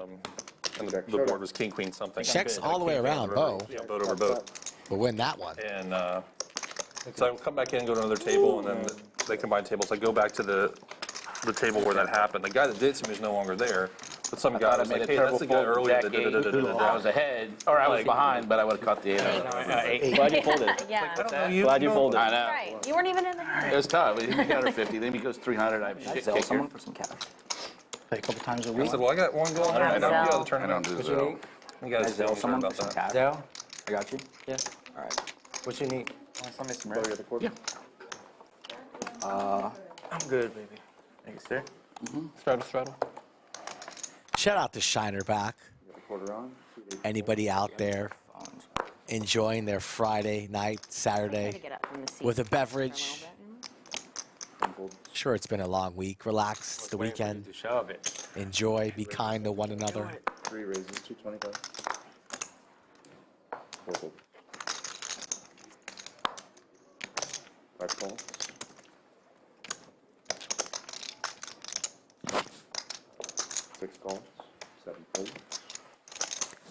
Speaker 9: And the board was king queen something.
Speaker 3: Checks all the way around, Bo.
Speaker 9: Yeah, boat over boat.
Speaker 3: But win that one.
Speaker 9: And so I come back in, go to another table, and then they combine tables. I go back to the table where that happened. The guy that did it to me is no longer there. But some guy was like, hey, that's the guy earlier that did
Speaker 2: I was ahead, or I was behind, but I would have caught the 8.
Speaker 13: Glad you folded.
Speaker 6: Yeah.
Speaker 13: Glad you folded.
Speaker 2: I know.
Speaker 6: Right. You weren't even in the
Speaker 2: It was tough. He got her 50. Then he goes 300. I have shit
Speaker 10: Sell
Speaker 2: kicker.
Speaker 10: someone for some cash.
Speaker 7: Play a couple times a
Speaker 9: I
Speaker 7: week.
Speaker 9: said, well, I got one going. I don't do all the
Speaker 2: I
Speaker 9: tournament.
Speaker 2: don't do
Speaker 11: What you
Speaker 2: Zell.
Speaker 11: need?
Speaker 9: You guys
Speaker 10: Sell
Speaker 9: tell
Speaker 10: someone
Speaker 9: about
Speaker 10: for some
Speaker 9: that.
Speaker 10: cash.
Speaker 11: Zell?
Speaker 10: I got you.
Speaker 11: Yeah.
Speaker 10: All right.
Speaker 11: What you need?
Speaker 5: Want some
Speaker 14: Oh, you're the quarter?
Speaker 5: Yeah.
Speaker 11: I'm good, baby.
Speaker 5: Thanks, sir.
Speaker 11: Straddle.
Speaker 3: Shout out to Shinerback.
Speaker 14: You got the quarter on. 2 raises.
Speaker 3: Anybody out there enjoying their Friday night,
Speaker 6: Try to
Speaker 3: Saturday
Speaker 6: get up from the seat
Speaker 3: with a
Speaker 6: for
Speaker 3: beverage?
Speaker 6: little
Speaker 14: 1 fold.
Speaker 3: Sure, it's been a long week. Relax. It's the weekend.
Speaker 11: To shove it.
Speaker 3: Enjoy. Be kind to one another.
Speaker 14: 3 raises 225. 4 fold. 5 calls. 6 calls. 7 folds.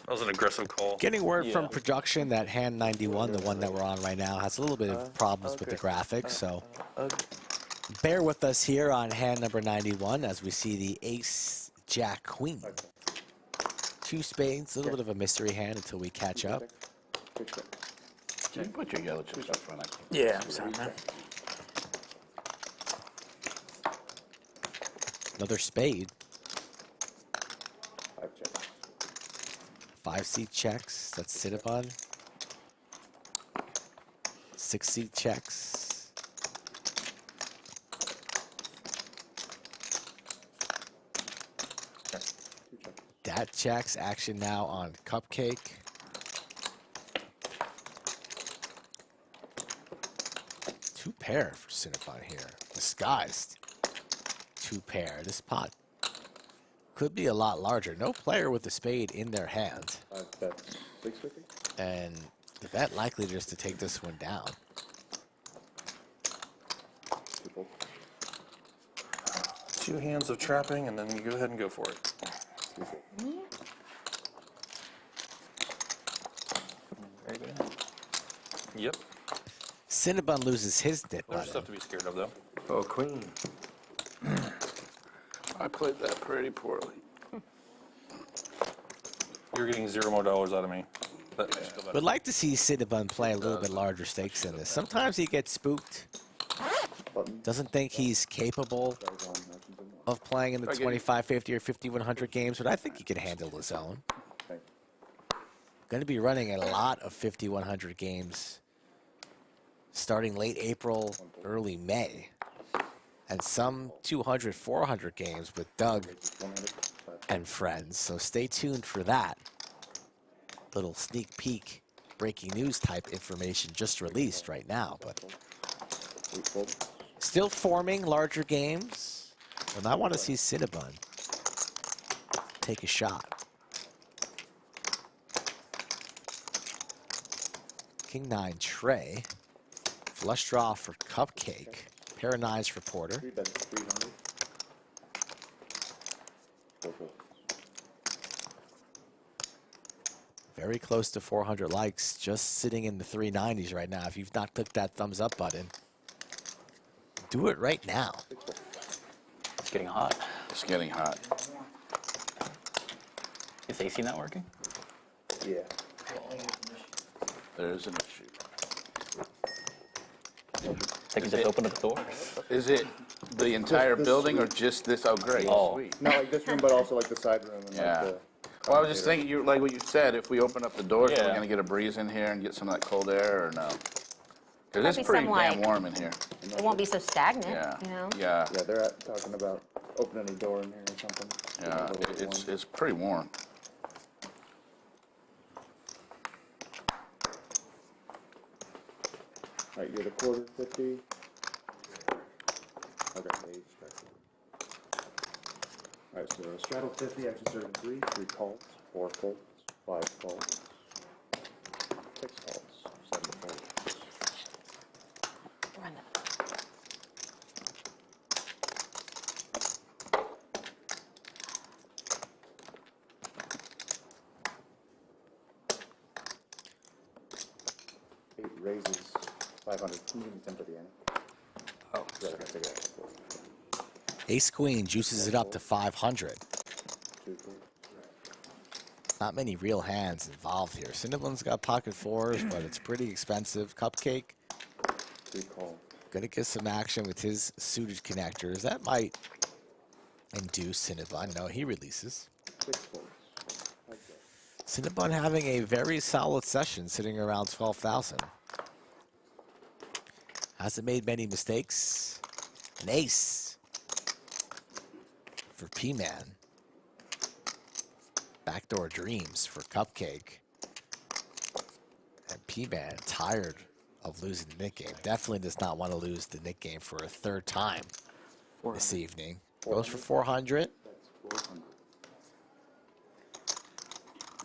Speaker 9: That was an aggressive call.
Speaker 3: Getting word from production that hand 91, the one that we're on right now, has a little bit of problems with the graphics. So bear with us here on hand number 91 as we see the ace, jack, queen. 2 spades, a little bit of a mystery hand until we catch up.
Speaker 14: 6 check.
Speaker 2: You can put your yellow chips up front.
Speaker 5: Yeah, I'm sorry, man.
Speaker 3: Another spade.
Speaker 14: 5 checks.
Speaker 3: 5 seat checks. That's Cinnabon. 6 seat checks. Dat checks. Action now on Cupcake. Two pair for Cinnabon here. Disguised. 2 pair. This pot could be a lot larger. No player with a spade in their hand.
Speaker 14: 5 bets. 650.
Speaker 3: And The bet likely just to take this one down.
Speaker 9: Two hands of trapping, and then you go ahead and go for it.
Speaker 10: Very good.
Speaker 9: Yep.
Speaker 3: Cinnabon loses his nit
Speaker 9: There's
Speaker 3: button.
Speaker 9: stuff to be scared of, though.
Speaker 4: Oh, queen.
Speaker 2: I played that pretty poorly.
Speaker 9: You're getting $0 more out of me. But still better.
Speaker 3: Would like to see Cinnabon play a little bit larger stakes in this. Sometimes he gets spooked. Doesn't think he's capable of playing in the 25, 50, or 5100 games, but I think he can handle his own. Going to be running a lot of 5100 games starting late April, early May. And some 200, 400 games with Doug and friends. So stay tuned for that. Little sneak peek, breaking news type information just released right now. But still forming larger games. And I want to see Cinnabon take a shot. King 9 Trey. Flush draw for Cupcake. Pair of nines for Porter. Very close to 400 likes, just sitting in the 390s right now. If you've not clicked that thumbs up button, do it right now.
Speaker 13: It's getting hot.
Speaker 2: It's getting hot.
Speaker 13: Is AC not working?
Speaker 14: Yeah.
Speaker 2: There's an issue.
Speaker 13: They can just open up the door.
Speaker 2: Is it the entire
Speaker 14: This
Speaker 2: building or
Speaker 14: suite.
Speaker 2: just this? Oh, great.
Speaker 13: Oh.
Speaker 2: Sweet.
Speaker 14: Not like this room, but also like the side room and
Speaker 2: Yeah.
Speaker 14: like the.
Speaker 2: Well, I was just thinking, you like what you said. If we open up the doors,
Speaker 13: Yeah.
Speaker 2: we're gonna get a breeze in here and get some of that cold air, or no?
Speaker 6: Might
Speaker 2: Because
Speaker 6: be
Speaker 2: it's pretty
Speaker 6: some,
Speaker 2: damn
Speaker 6: like-
Speaker 2: warm in here.
Speaker 6: It won't be so stagnant,
Speaker 2: Yeah.
Speaker 6: you know?
Speaker 2: Yeah.
Speaker 14: Yeah, they're talking about opening a door in here or something.
Speaker 2: Yeah.
Speaker 14: Getting a little bit warm.
Speaker 2: It's pretty warm.
Speaker 14: All right, you're the quarter 50. Okay, age special. All right, so straddle 50, action serving 3 calls, 4 folds, 5 folds, 6 folds, 7 folds.
Speaker 6: Run it.
Speaker 14: Eight raises 500. Can you temper the end? Oh, right, I figured out.
Speaker 3: Ace Queen juices it up to 500.
Speaker 14: 2 folds.
Speaker 3: Not many real hands involved here. Cinnabon's got pocket fours, but it's pretty expensive. Cupcake
Speaker 14: 3 calls.
Speaker 3: gonna get some action with his suited connectors. That might induce Cinnabon. No, he releases.
Speaker 14: 6 folds. Okay.
Speaker 3: Cinnabon having a very solid session, sitting around 12,000. Hasn't made many mistakes. An ace for PMan. Backdoor dreams for Cupcake. And PMan tired of losing the Nick game. Definitely does not want to lose the Nick game for a third time this evening. Goes for 400.
Speaker 14: That's 400.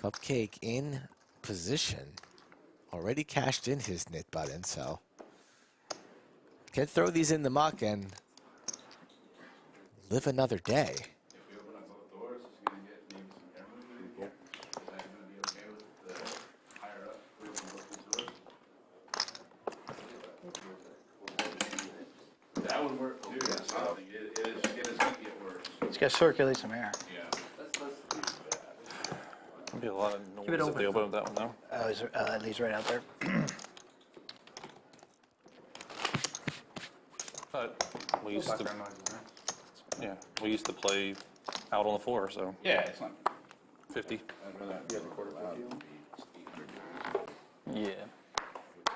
Speaker 3: Cupcake in position. Already cashed in his knit button, so can throw these in the muck and live another day.
Speaker 2: If we open up both doors, it's gonna get maybe some air movement in here. Is that gonna be okay with the higher up? We open both the doors? That would work too. That's something. It is gonna get worse.
Speaker 7: It's got to circulate some air.
Speaker 2: Yeah.
Speaker 9: There'll be a lot of noise
Speaker 7: it
Speaker 9: if
Speaker 7: open.
Speaker 9: they open up that one, though.
Speaker 7: Lee's right out there.
Speaker 9: But we used to,
Speaker 5: Background noise, right?
Speaker 9: yeah, we used to play out on the floor, so
Speaker 2: Yeah, it's not.
Speaker 9: 50.
Speaker 2: I'd rather have a quarter loud than be 800.
Speaker 13: Yeah.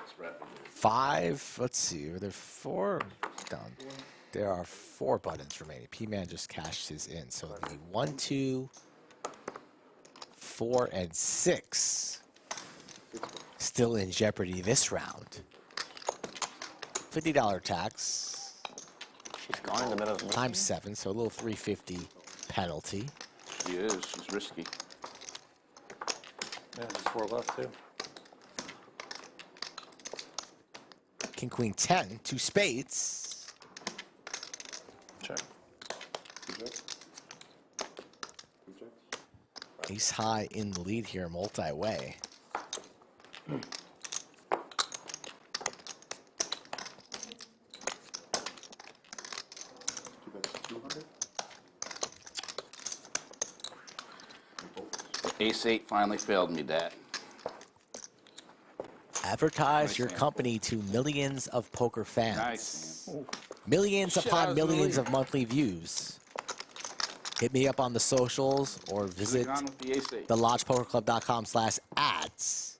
Speaker 2: It's rapid.
Speaker 3: 5, let's see, are there 4? Done. There are 4 buttons remaining. PMan just cashed his in. So the 1, 2, 4, and 6 still in jeopardy this round. $50 tax.
Speaker 13: She's gone in the middle of the
Speaker 3: Times 7, so a little 350 penalty.
Speaker 2: She is. She's risky.
Speaker 9: Yeah, there's 4 left, too.
Speaker 3: King, Queen, 10, 2 spades.
Speaker 9: Check.
Speaker 3: Ace high in the lead here, multi-way.
Speaker 2: Ace-8 finally failed me, Dat.
Speaker 3: Advertise
Speaker 2: Nice
Speaker 3: your
Speaker 2: hand.
Speaker 3: company to millions of poker fans.
Speaker 2: Nice, man.
Speaker 3: Millions
Speaker 2: Shit, I
Speaker 3: upon
Speaker 2: was
Speaker 3: millions
Speaker 2: really-
Speaker 3: of monthly views. Hit me up on the socials or
Speaker 2: Should've
Speaker 3: visit
Speaker 2: gone with the Ace-8.
Speaker 3: thelodgepokerclub.com/ads.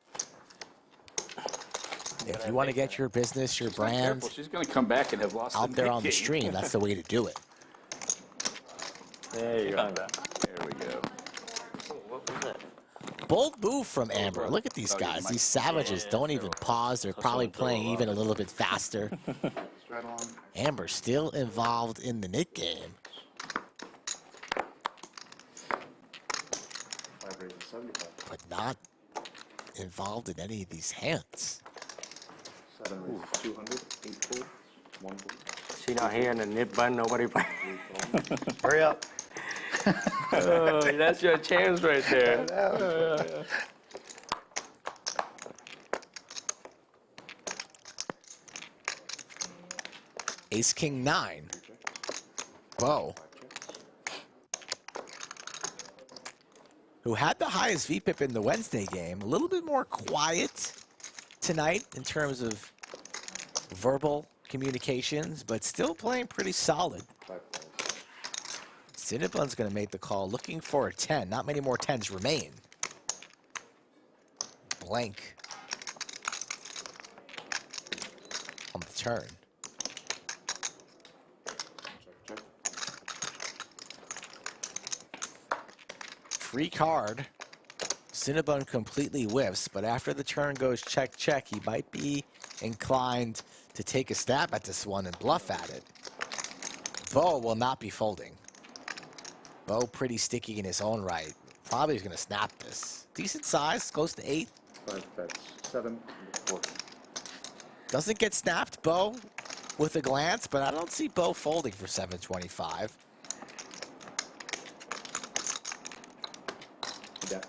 Speaker 3: If you want to get your business, your
Speaker 2: She's not
Speaker 3: brand
Speaker 2: careful. She's going to come back and have lost
Speaker 3: out there
Speaker 2: the
Speaker 3: on the
Speaker 2: game.
Speaker 3: stream, that's the way to do it.
Speaker 11: There you go.
Speaker 2: There we go.
Speaker 13: What was that?
Speaker 3: Bold move from Amber. Look at these guys. These savages don't even pause. They're probably playing even a little bit faster.
Speaker 5: Straddle on.
Speaker 3: Amber still involved in the nit game.
Speaker 14: 5 raises 75.
Speaker 3: But not involved in any of these hands.
Speaker 14: 7 raises 200. 8 folds. 1 fold.
Speaker 11: She not here in the nip button, nobody play.
Speaker 14: 3 folds.
Speaker 7: Hurry up.
Speaker 11: Oh, that's your chance right there.
Speaker 3: Ace, King, 9. Bo, who had the highest VPIP in the Wednesday game, a little bit more quiet tonight in terms of verbal communications, but still playing pretty solid.
Speaker 14: 5 folds.
Speaker 3: Cinnabon's going to make the call, looking for a 10. Not many more 10s remain. Blank on the turn.
Speaker 14: Check.
Speaker 3: Free card. Cinnabon completely whiffs, but after the turn goes check, check, he might be inclined to take a stab at this one and bluff at it. Bo will not be folding. Bo pretty sticky in his own right. Probably is going to snap this. Decent size, close to 8.
Speaker 14: 5 bets. 7 and 4.
Speaker 3: Doesn't get snapped, Bo, with a glance, but I don't see Bo folding for 725.
Speaker 14: Yeah.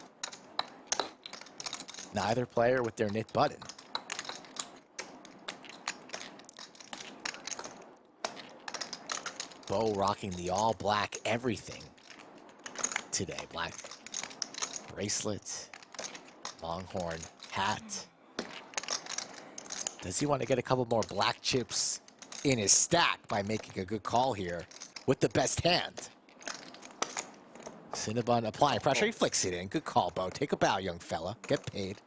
Speaker 3: Neither player with their knit button. Bo rocking the all black everything today. Black bracelet, longhorn hat. Does he want to get a couple more black chips in his stack by making a good call here with the best hand? Cinnabon applying pressure. He flicks it in. Good call, Bo. Take a bow, young fella. Get paid.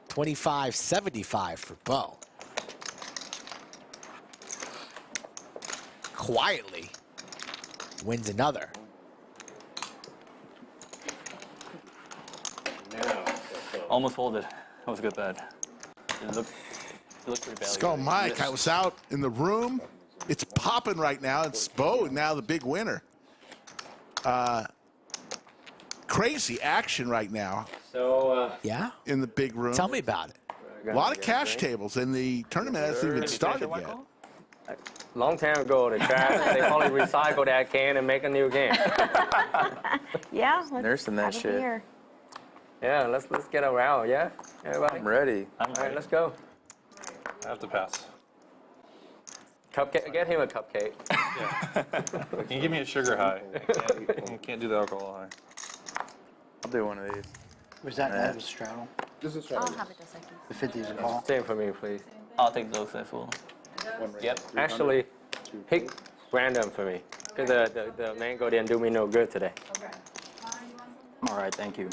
Speaker 3: 25.75 for Bo. Quietly wins another.
Speaker 13: Almost folded. That was a good bet. It looked pretty bad.
Speaker 1: Let's go, Mike. I was out in the room. It's popping right now. It's Bo now the big winner. Crazy action right now
Speaker 11: So,
Speaker 3: Yeah?
Speaker 1: in the big room.
Speaker 3: Tell me about it.
Speaker 1: A lot of cash tables, and the tournament hasn't even started yet.
Speaker 11: long time ago, the trash, they probably recycle that can and make a new game.
Speaker 6: Yeah. let's
Speaker 5: Nursing that
Speaker 6: have a
Speaker 5: shit.
Speaker 6: beer.
Speaker 11: Yeah, let's get around, yeah? Everybody?
Speaker 5: I'm ready.
Speaker 11: All right, let's go.
Speaker 9: I have to pass.
Speaker 11: Cupcake, get him a cupcake.
Speaker 9: Can you give me a sugar high? You can't do the alcohol high.
Speaker 5: I'll do one of these.
Speaker 7: Was that that was straddle?
Speaker 14: This is
Speaker 6: I'll
Speaker 14: strategy.
Speaker 6: have it just like
Speaker 7: The 50 is a call.
Speaker 11: Same for me, please.
Speaker 13: I'll take those as well.
Speaker 14: 1 raise
Speaker 13: Yep.
Speaker 14: 300,
Speaker 11: Actually,
Speaker 14: 2
Speaker 11: pick random for me. Because the mango didn't do me no good today.
Speaker 13: All right, thank you.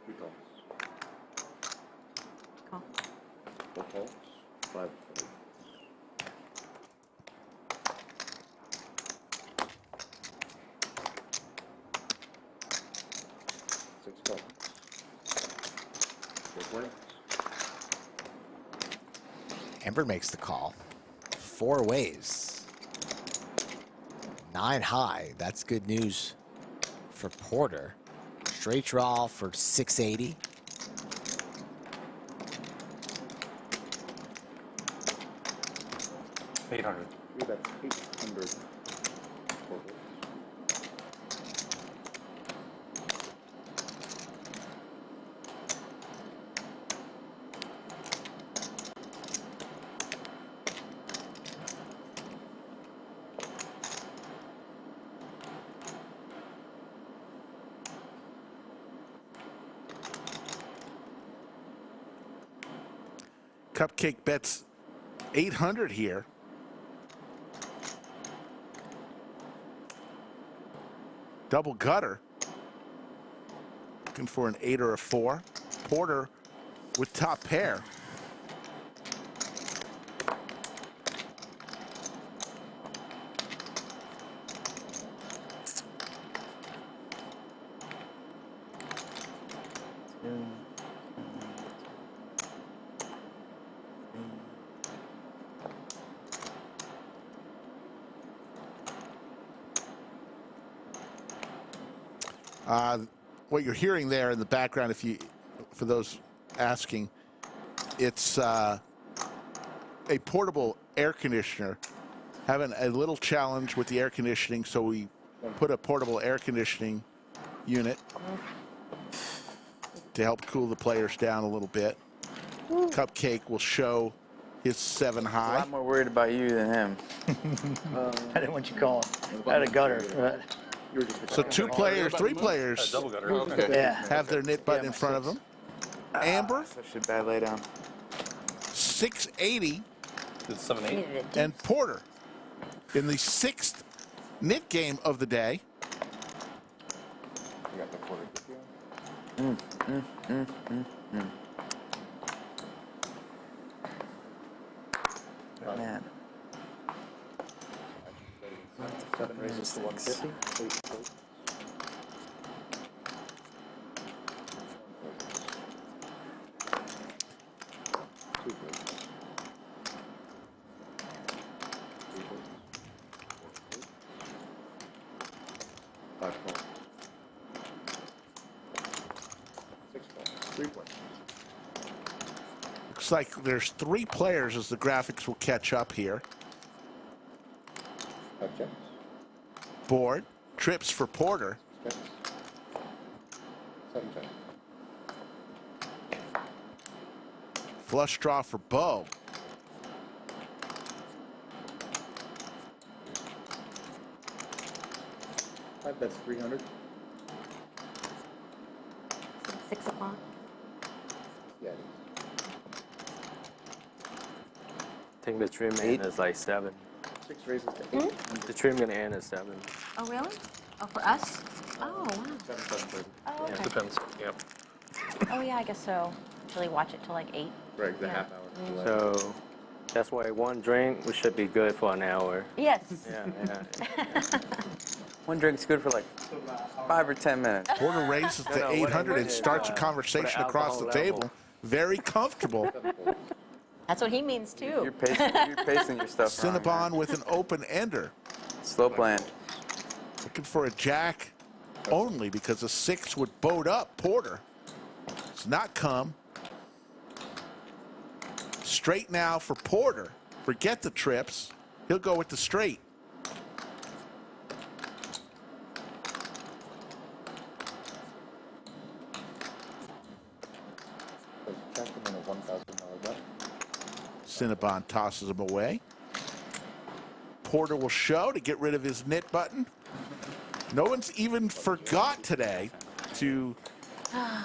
Speaker 14: Three calls.
Speaker 6: Call.
Speaker 14: 4 calls. 5 folds. Six calls. 4 blanks.
Speaker 3: Amber makes the call. 4 ways. 9 high. That's good news for Porter. Straight draw for 680.
Speaker 9: $800.
Speaker 14: Three bets, 800. Four votes.
Speaker 1: Cupcake bets 800 here. Double gutter. Looking for an 8 or a 4. Porter with top pair. What you're hearing there in the background, for those asking, it's a portable air conditioner. Having a little challenge with the air conditioning, so we put a portable air conditioning unit to help cool the players down a little bit. Cupcake will show his 7 high.
Speaker 5: I'm a lot more worried about you than him.
Speaker 7: I didn't want you calling. I had a gutter. But...
Speaker 1: So 2 players, 3 players have their knit button in front of them. Amber,
Speaker 5: Such a bad laydown.
Speaker 1: 680,
Speaker 9: It's 7-8.
Speaker 1: and Porter in the 6th knit game of the day.
Speaker 14: You got the quarter.
Speaker 5: Man.
Speaker 14: 7 raises to 150. 8 votes. Two votes. 3 votes. 4 votes. 5 votes. 6 votes. 3 votes.
Speaker 1: Looks like there's 3 players as the graphics will catch up here.
Speaker 14: 5 checks.
Speaker 1: Board, trips for Porter.
Speaker 14: Checks. 7 checks.
Speaker 1: Flush draw for Bo.
Speaker 14: That's 300.
Speaker 6: 6 o'clock.
Speaker 14: Yeah.
Speaker 4: I think the trim end is like 7.
Speaker 14: 6 raises to 8.
Speaker 4: The trim gonna end at 7.
Speaker 6: Oh, really? Oh, for us? Oh, wow.
Speaker 14: 7:30.
Speaker 6: Oh, okay.
Speaker 9: Depends. Yep.
Speaker 6: Oh, yeah, I guess so. Really watch it till like 8.
Speaker 14: Right, the
Speaker 6: Yeah.
Speaker 14: half hour.
Speaker 4: So that's why 1 drink we should be good for an hour.
Speaker 6: Yes.
Speaker 4: Yeah, yeah.
Speaker 5: 1 drink's good for like 5 or 10 minutes.
Speaker 1: Porter raises to 800 and starts a conversation across the table. Very comfortable.
Speaker 6: That's what he means too.
Speaker 5: You're pacing your stuff wrong.
Speaker 1: Cinnabon with an open ender.
Speaker 5: Slow playing.
Speaker 1: Looking for a jack only because a 6 would boat up Porter. It's not come. Straight now for Porter. Forget the trips. He'll go with the straight.
Speaker 14: Check him in a $1,000 bet.
Speaker 1: Cinnabon tosses him away. Porter will show to get rid of his knit button. No one's even forgot today to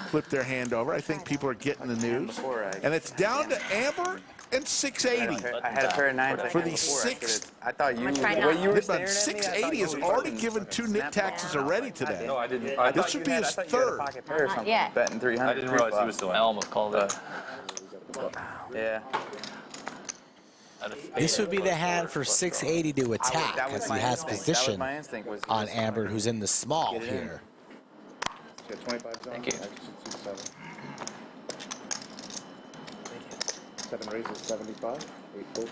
Speaker 1: flip their hand over. I think people are getting the news. And it's down to Amber and 680.
Speaker 5: I had a pair of 9s
Speaker 1: for the 6th.
Speaker 5: I thought you.
Speaker 6: try
Speaker 5: The
Speaker 6: not
Speaker 5: way
Speaker 6: to.
Speaker 5: you were
Speaker 1: Knit
Speaker 5: staring
Speaker 1: button.
Speaker 5: at me, I thought
Speaker 1: 680
Speaker 5: you
Speaker 1: has
Speaker 5: were
Speaker 1: already
Speaker 5: fucking
Speaker 1: given 2 knit taxes already today.
Speaker 9: No, I didn't.
Speaker 1: This should be his third.
Speaker 5: Pocket pair or something.
Speaker 6: Yeah.
Speaker 5: Betting 300.
Speaker 9: I didn't realize he was still in.
Speaker 13: I almost called it.
Speaker 5: Yeah.
Speaker 3: This would be the hand for 680 to attack
Speaker 5: That was
Speaker 3: because
Speaker 5: my
Speaker 3: he has
Speaker 5: instinct. That was
Speaker 3: position
Speaker 5: my instinct was
Speaker 3: on
Speaker 5: just-
Speaker 3: Amber, who's in the small
Speaker 5: Get it in.
Speaker 3: here.
Speaker 14: Got 25 zones.
Speaker 13: Thank you.
Speaker 14: Action 67. 7 raises 75. 8 votes.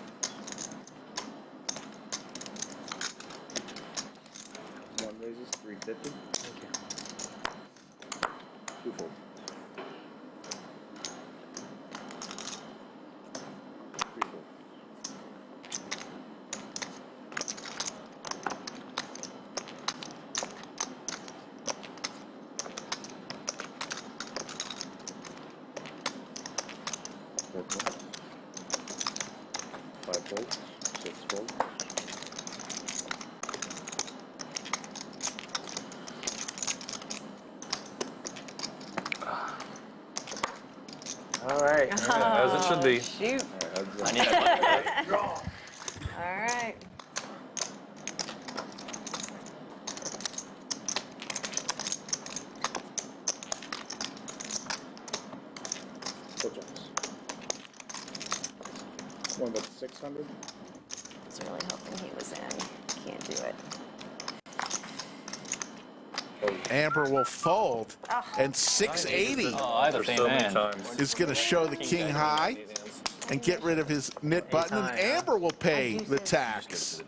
Speaker 14: 1 raises 350. 2 folds. 3 folds. Folds, 6 folds.
Speaker 4: All right.
Speaker 9: As it should be.
Speaker 6: Shoot.
Speaker 13: I need that button.
Speaker 6: All right.
Speaker 14: Full jumps. 1 bet 600.
Speaker 6: I was really hoping he was in. Can't do it.
Speaker 1: Amber will fold,
Speaker 6: Oh.
Speaker 1: and 680
Speaker 13: Oh, I have the same hand.
Speaker 1: is going to show the king high and get rid of his knit button, and Amber will pay the tax.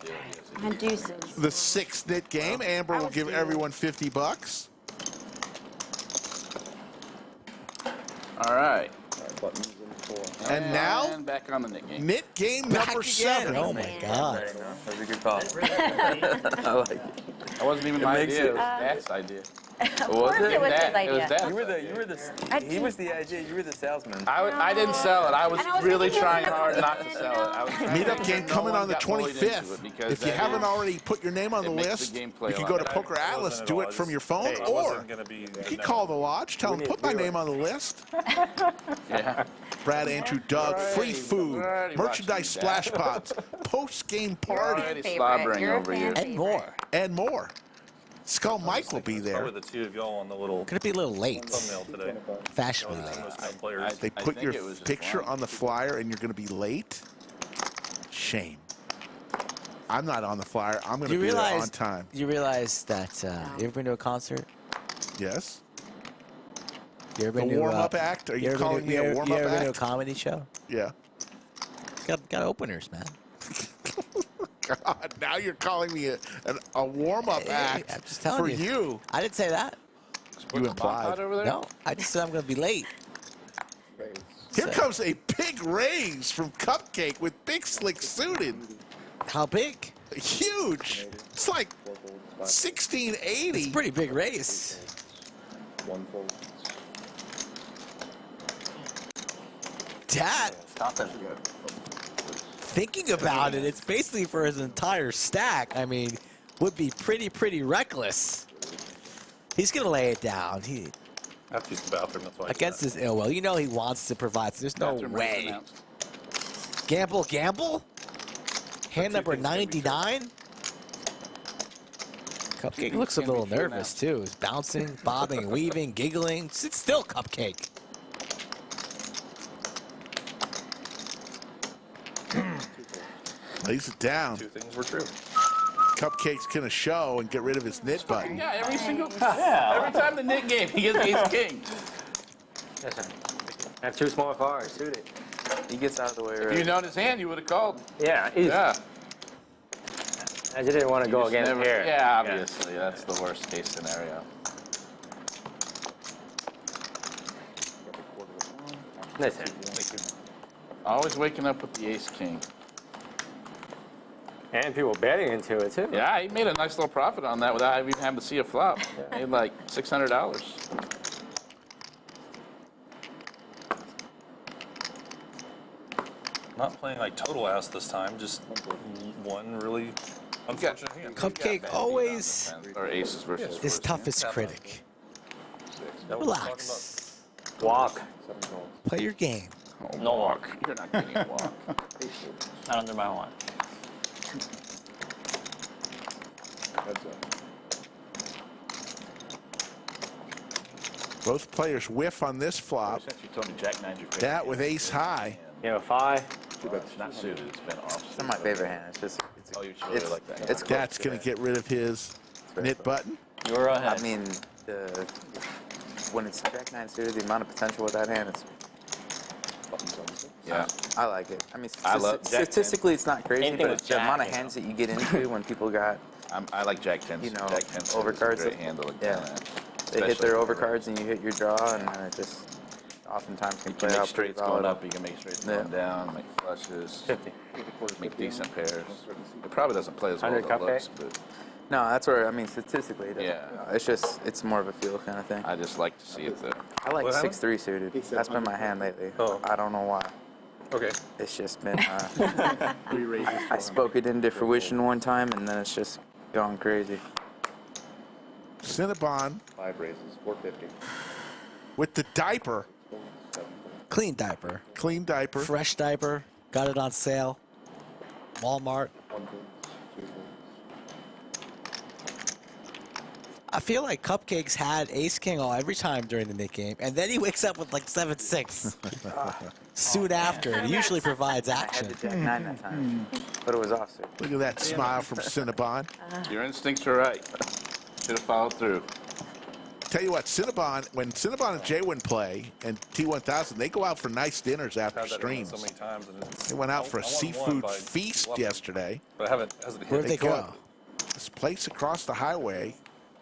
Speaker 6: And deuces.
Speaker 1: The 6 knit game, Amber will give everyone $50.
Speaker 2: All right.
Speaker 14: Buttons in 4.
Speaker 1: And now,
Speaker 2: And back on the knit game.
Speaker 1: knit game
Speaker 3: Back
Speaker 1: number
Speaker 3: again.
Speaker 1: 7.
Speaker 3: Oh my God.
Speaker 5: That was a good call. I like it.
Speaker 2: That wasn't even my
Speaker 5: makes
Speaker 2: idea.
Speaker 5: it-
Speaker 2: It was Dad's idea.
Speaker 6: Of course it was his
Speaker 2: It was
Speaker 6: idea.
Speaker 2: Dad's
Speaker 5: You were
Speaker 2: idea.
Speaker 5: the, he was the idea, you were the salesman.
Speaker 2: I didn't sell it. I was
Speaker 6: And I was
Speaker 2: really
Speaker 6: thinking
Speaker 2: trying
Speaker 6: you were
Speaker 2: hard
Speaker 6: gonna
Speaker 2: not to sell it. I was trying to
Speaker 1: Meetup
Speaker 2: make
Speaker 1: game
Speaker 2: sure no
Speaker 1: coming
Speaker 2: one
Speaker 1: on the
Speaker 2: got bullied into it
Speaker 1: 25th.
Speaker 2: because
Speaker 1: If you
Speaker 2: then
Speaker 1: haven't already put your name on the
Speaker 2: it makes the
Speaker 1: list,
Speaker 2: game play
Speaker 1: you
Speaker 2: a
Speaker 1: can
Speaker 2: lot
Speaker 1: go to
Speaker 2: better.
Speaker 1: Poker Atlas, do it from your phone,
Speaker 9: Hey, I
Speaker 1: or
Speaker 9: wasn't gonna be
Speaker 1: you can call the lodge, tell them, put my name on the list.
Speaker 2: Yeah.
Speaker 1: Brad, Andrew, Doug, free food,
Speaker 2: We're already
Speaker 1: merchandise
Speaker 2: watching
Speaker 1: splash pots, post-game party,
Speaker 2: Already
Speaker 6: Favorite.
Speaker 2: slobbering
Speaker 6: You're a
Speaker 2: over
Speaker 6: fan
Speaker 2: here.
Speaker 6: favorite.
Speaker 3: And more.
Speaker 1: and more. Skull Mike will be there.
Speaker 9: Probably the two of y'all on the little
Speaker 3: Gonna be a little late.
Speaker 9: thumbnail today.
Speaker 3: Fashionably
Speaker 9: Those
Speaker 3: late.
Speaker 9: top players.
Speaker 1: They
Speaker 2: I
Speaker 1: put
Speaker 2: think
Speaker 1: your
Speaker 2: it was just
Speaker 1: picture
Speaker 2: one.
Speaker 1: on the flyer and you're going to be late? Shame. I'm not on the flyer. I'm going to
Speaker 3: You
Speaker 1: be there
Speaker 3: realize
Speaker 1: on time.
Speaker 3: You realize that you ever been to a concert?
Speaker 1: Yes?
Speaker 3: You ever
Speaker 1: The
Speaker 3: been to
Speaker 1: warm-up act? Are you
Speaker 3: ever been
Speaker 1: calling
Speaker 3: to-
Speaker 1: me a
Speaker 3: you
Speaker 1: warm-up
Speaker 3: ever been to a
Speaker 1: act?
Speaker 3: comedy show?
Speaker 1: Yeah.
Speaker 3: Got openers, man.
Speaker 1: God, now you're calling me a warm-up
Speaker 3: Hey,
Speaker 1: act
Speaker 3: I'm just telling
Speaker 1: for you.
Speaker 3: I didn't say that.
Speaker 1: You implied.
Speaker 2: Over there?
Speaker 3: No, I just said I'm gonna be late.
Speaker 1: Here
Speaker 3: So-
Speaker 1: comes a big raise from Cupcake with Big Slick suited.
Speaker 3: How big?
Speaker 1: Huge. It's like 1680.
Speaker 3: It's a pretty big race.
Speaker 14: 1 fold.
Speaker 3: Dad,
Speaker 13: Stop it.
Speaker 3: thinking about it, it's basically for his entire stack. I mean, would be pretty reckless. He's gonna lay it down. He
Speaker 9: I have to use the bathroom, that's why I
Speaker 3: against his ill will. You know he wants to provide. So there's no
Speaker 2: Bathroom race
Speaker 3: way.
Speaker 2: announced.
Speaker 3: Gamble. Hand number 99. Cupcake looks a little nervous too. He's bouncing, bobbing, weaving, giggling. Sit still, Cupcake.
Speaker 1: Lays it down.
Speaker 9: Two things were true.
Speaker 1: Cupcake's gonna show and get rid of his knit button.
Speaker 2: Yeah, every single every time the knit game, he gets ace king.
Speaker 4: Yes, sir. I have 2 small cards suited.
Speaker 5: He gets out of the way
Speaker 2: If
Speaker 5: right.
Speaker 2: you known his hand, you would have called.
Speaker 4: Yeah, easy.
Speaker 2: Yeah.
Speaker 4: I just didn't want to go
Speaker 2: Just
Speaker 4: against
Speaker 2: never-
Speaker 4: here.
Speaker 2: Yeah, obviously, that's the worst case scenario.
Speaker 4: Listen,
Speaker 2: Always waking up with the ace king.
Speaker 4: and people betting into it too.
Speaker 2: Yeah, he made a nice little profit on that without even having to see a flop. Made like $600.
Speaker 9: Not playing like total ass this time, just one really unfortunate hand.
Speaker 3: Cupcake always
Speaker 2: Or aces versus
Speaker 3: his
Speaker 2: fours.
Speaker 3: toughest critic.
Speaker 9: That was what I'm
Speaker 3: Relax.
Speaker 4: Walk.
Speaker 3: Play your game.
Speaker 2: Oh,
Speaker 13: No
Speaker 2: walk. You're not getting a walk.
Speaker 13: Not under my one.
Speaker 14: Heads up.
Speaker 1: Both players whiff on this flop.
Speaker 2: Since you told me Jack 9's your favorite.
Speaker 1: That with ace high.
Speaker 4: You know, 5.
Speaker 2: It's not suited. It's been off.
Speaker 5: It's not my favorite hand. It's just.
Speaker 2: Oh, you really like that.
Speaker 5: It's close
Speaker 1: That's
Speaker 5: to
Speaker 1: gonna
Speaker 5: it.
Speaker 1: get rid of his knit button.
Speaker 13: You're ahead.
Speaker 5: I mean, when it's Jack 9 suited, the amount of potential with that hand, it's.
Speaker 2: Yeah.
Speaker 5: I like it. I mean,
Speaker 2: I love Jack 10.
Speaker 5: statistically, it's not crazy,
Speaker 13: Anything
Speaker 5: but
Speaker 13: with
Speaker 5: the amount of
Speaker 13: Jack,
Speaker 5: hands that you get into when people got,
Speaker 2: I like Jack 10.
Speaker 5: you know,
Speaker 2: Jack 10
Speaker 5: overcards.
Speaker 2: Great handle.
Speaker 5: Yeah. they hit their overcards and you hit your draw, and then it just oftentimes can
Speaker 2: You
Speaker 5: play
Speaker 2: can make
Speaker 5: out pretty
Speaker 2: straights going
Speaker 5: volatile.
Speaker 2: up, you can make straights going down, make flushes, make decent pairs. It probably doesn't play as well as it looks, but
Speaker 5: No, that's where, I mean, statistically, it doesn't.
Speaker 2: Yeah.
Speaker 5: It's just, it's more of a feel kind of thing.
Speaker 2: I just like to see it though.
Speaker 5: I like
Speaker 9: What happened?
Speaker 5: 6-3 suited. That's been my hand lately.
Speaker 9: Oh.
Speaker 5: I don't know why.
Speaker 9: Okay.
Speaker 5: It's just been, I spoke it into fruition one time, and then it's just gone crazy.
Speaker 1: Cinnabon
Speaker 14: 5 raises, 450.
Speaker 1: with the diaper.
Speaker 3: Clean diaper.
Speaker 1: Clean diaper.
Speaker 3: Fresh diaper. Got it on sale. Walmart.
Speaker 14: 1 full, 2 full.
Speaker 3: I feel like Cupcake's had Ace King all every time during the Nick game, and then he wakes up with like 7-6 soon after. He usually provides
Speaker 5: I had
Speaker 3: action.
Speaker 5: the Jack 9 that time, but it was offsuit.
Speaker 1: Look at that smile from Cinnabon.
Speaker 2: Your instincts are right. Should have followed through.
Speaker 1: Tell you what, Cinnabon, when Cinnabon and J1 play and T1000, they go out for nice dinners after
Speaker 9: I've had that happen
Speaker 1: streams.
Speaker 9: so many times, and it's,
Speaker 1: They went out for a
Speaker 9: I won one
Speaker 1: seafood
Speaker 9: by
Speaker 1: feast
Speaker 9: 11,
Speaker 1: yesterday.
Speaker 9: But I haven't, hasn't hit.
Speaker 3: Where'd they go?
Speaker 1: This place across the highway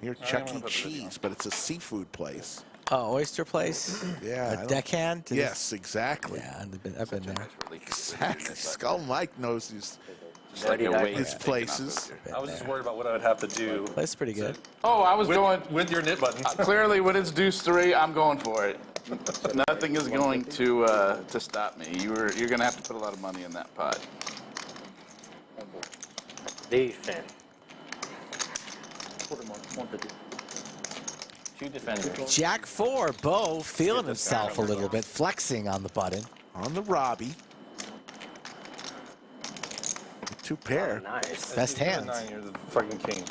Speaker 1: near
Speaker 9: I'm
Speaker 1: Chuck
Speaker 9: gonna
Speaker 1: E.
Speaker 9: put the video.
Speaker 1: Cheese, but it's a seafood place.
Speaker 3: Oh, oyster place?
Speaker 1: Yeah. I don't-
Speaker 3: Deckhand?
Speaker 1: Yes, exactly.
Speaker 3: Yeah, I've been there.
Speaker 1: Exactly. Skull Mike knows his
Speaker 2: Like a weight
Speaker 1: his
Speaker 2: taken off
Speaker 1: places.
Speaker 2: of
Speaker 9: I was just worried about what I would have to do
Speaker 3: That's pretty good.
Speaker 2: Oh, I was going.
Speaker 9: with your knit button.
Speaker 2: Clearly, when it's deuce 3, I'm going for it. Nothing is going to stop me. You're going to have to put a lot of money in that pot.
Speaker 4: Defense.
Speaker 14: 150.
Speaker 13: 2 defenders.
Speaker 3: Jack 4, Bo feeling himself a little bit, flexing on the button.
Speaker 1: On the Robbie. 2 pair.
Speaker 4: Nice.
Speaker 3: Best hands.
Speaker 9: 9, you're the fucking king.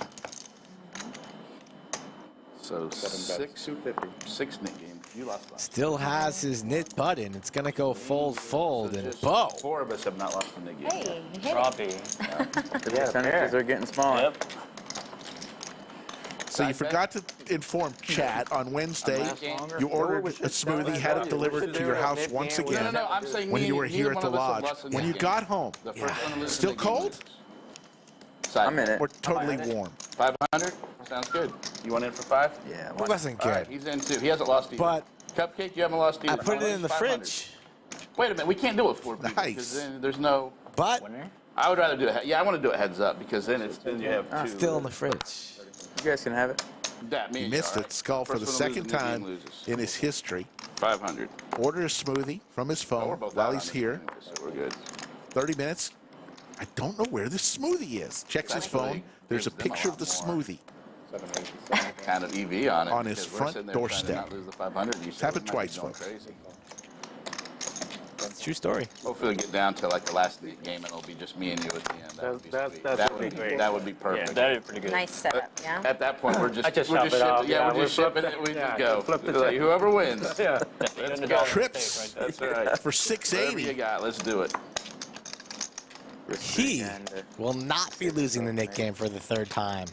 Speaker 2: So 6
Speaker 14: 250.
Speaker 2: Nick games. You lost 5.
Speaker 3: Still has his knit button. It's going to go fold, and Bo.
Speaker 2: 4 of us have not lost a Nick game.
Speaker 6: Hey, you hit it.
Speaker 13: Robbie.
Speaker 5: The percentages are getting smaller.
Speaker 13: Yep.
Speaker 1: So you forgot to inform chat on Wednesday. You ordered a smoothie, had it delivered to your house once again
Speaker 2: No, I'm saying
Speaker 1: when you were
Speaker 2: neither
Speaker 1: here at
Speaker 2: one
Speaker 1: the
Speaker 2: of us have
Speaker 1: lodge.
Speaker 2: lost a
Speaker 1: When you
Speaker 2: Nick
Speaker 1: got
Speaker 2: game.
Speaker 1: home,
Speaker 2: The first one to lose a
Speaker 1: still
Speaker 2: Nick game
Speaker 1: cold?
Speaker 2: loses. Side
Speaker 5: I'm in it.
Speaker 1: Or totally warm?
Speaker 2: 500? Sounds good. You want in for 5?
Speaker 5: Yeah.
Speaker 3: It wasn't
Speaker 2: All right,
Speaker 3: good.
Speaker 2: he's in too. He hasn't lost either.
Speaker 3: But
Speaker 2: Cupcake, you haven't lost either.
Speaker 3: I put it in the
Speaker 2: 500.
Speaker 3: fridge.
Speaker 2: Wait a minute, we can't do it for people
Speaker 1: Nice.
Speaker 2: because then there's no.
Speaker 3: But
Speaker 2: I would rather do it. Yeah, I want to do it heads up because then you have 2.
Speaker 3: still in the fridge.
Speaker 5: You guys can have it.
Speaker 2: That me.
Speaker 1: He missed it. Skull for the
Speaker 2: First one to lose
Speaker 1: second
Speaker 2: a Nick game
Speaker 1: time
Speaker 2: loses.
Speaker 1: in his history.
Speaker 2: 500.
Speaker 1: Order a smoothie from his
Speaker 2: Oh, we're
Speaker 1: phone
Speaker 2: both
Speaker 1: while
Speaker 2: out
Speaker 1: he's
Speaker 2: on this
Speaker 1: here.
Speaker 2: anyway, so we're good.
Speaker 1: 30 minutes. I don't know where this smoothie is. Checks his phone. There's a
Speaker 2: gives them a
Speaker 1: picture of
Speaker 2: lot
Speaker 1: the
Speaker 2: more.
Speaker 1: smoothie.
Speaker 2: Kind of EV on it.
Speaker 1: On his
Speaker 2: because we're
Speaker 1: front
Speaker 2: sitting there trying to
Speaker 1: doorstep.
Speaker 2: not lose the 500. You
Speaker 1: It's happened
Speaker 2: said we might be
Speaker 1: twice,
Speaker 2: going
Speaker 1: folks.
Speaker 2: Crazy.
Speaker 3: True story.
Speaker 2: Hopefully we get down to like the last game and it'll be just me and you at the end. That would be
Speaker 4: That's-
Speaker 2: sweet.
Speaker 4: that
Speaker 2: That
Speaker 4: would
Speaker 2: would
Speaker 4: be
Speaker 2: be
Speaker 4: great.
Speaker 2: that would be
Speaker 13: Yeah,
Speaker 2: perfect.
Speaker 13: that'd be pretty good.
Speaker 6: Nice setup, yeah?
Speaker 2: At that point, we're just
Speaker 4: I just
Speaker 2: we're
Speaker 4: chop
Speaker 2: just
Speaker 4: it off,
Speaker 2: shipping, yeah,
Speaker 4: yeah,
Speaker 2: we're
Speaker 4: we
Speaker 2: just
Speaker 4: flip
Speaker 2: shipping
Speaker 4: the-
Speaker 2: it. We
Speaker 4: yeah,
Speaker 2: just go.
Speaker 4: flip the
Speaker 2: Like,
Speaker 4: check.
Speaker 2: whoever wins.
Speaker 4: Yeah.
Speaker 2: Let's go.
Speaker 1: Trips
Speaker 2: That's right.
Speaker 1: for
Speaker 2: Whatever you
Speaker 1: 680.
Speaker 2: got, let's do it.
Speaker 3: He will not be losing the Nick game for the 3rd time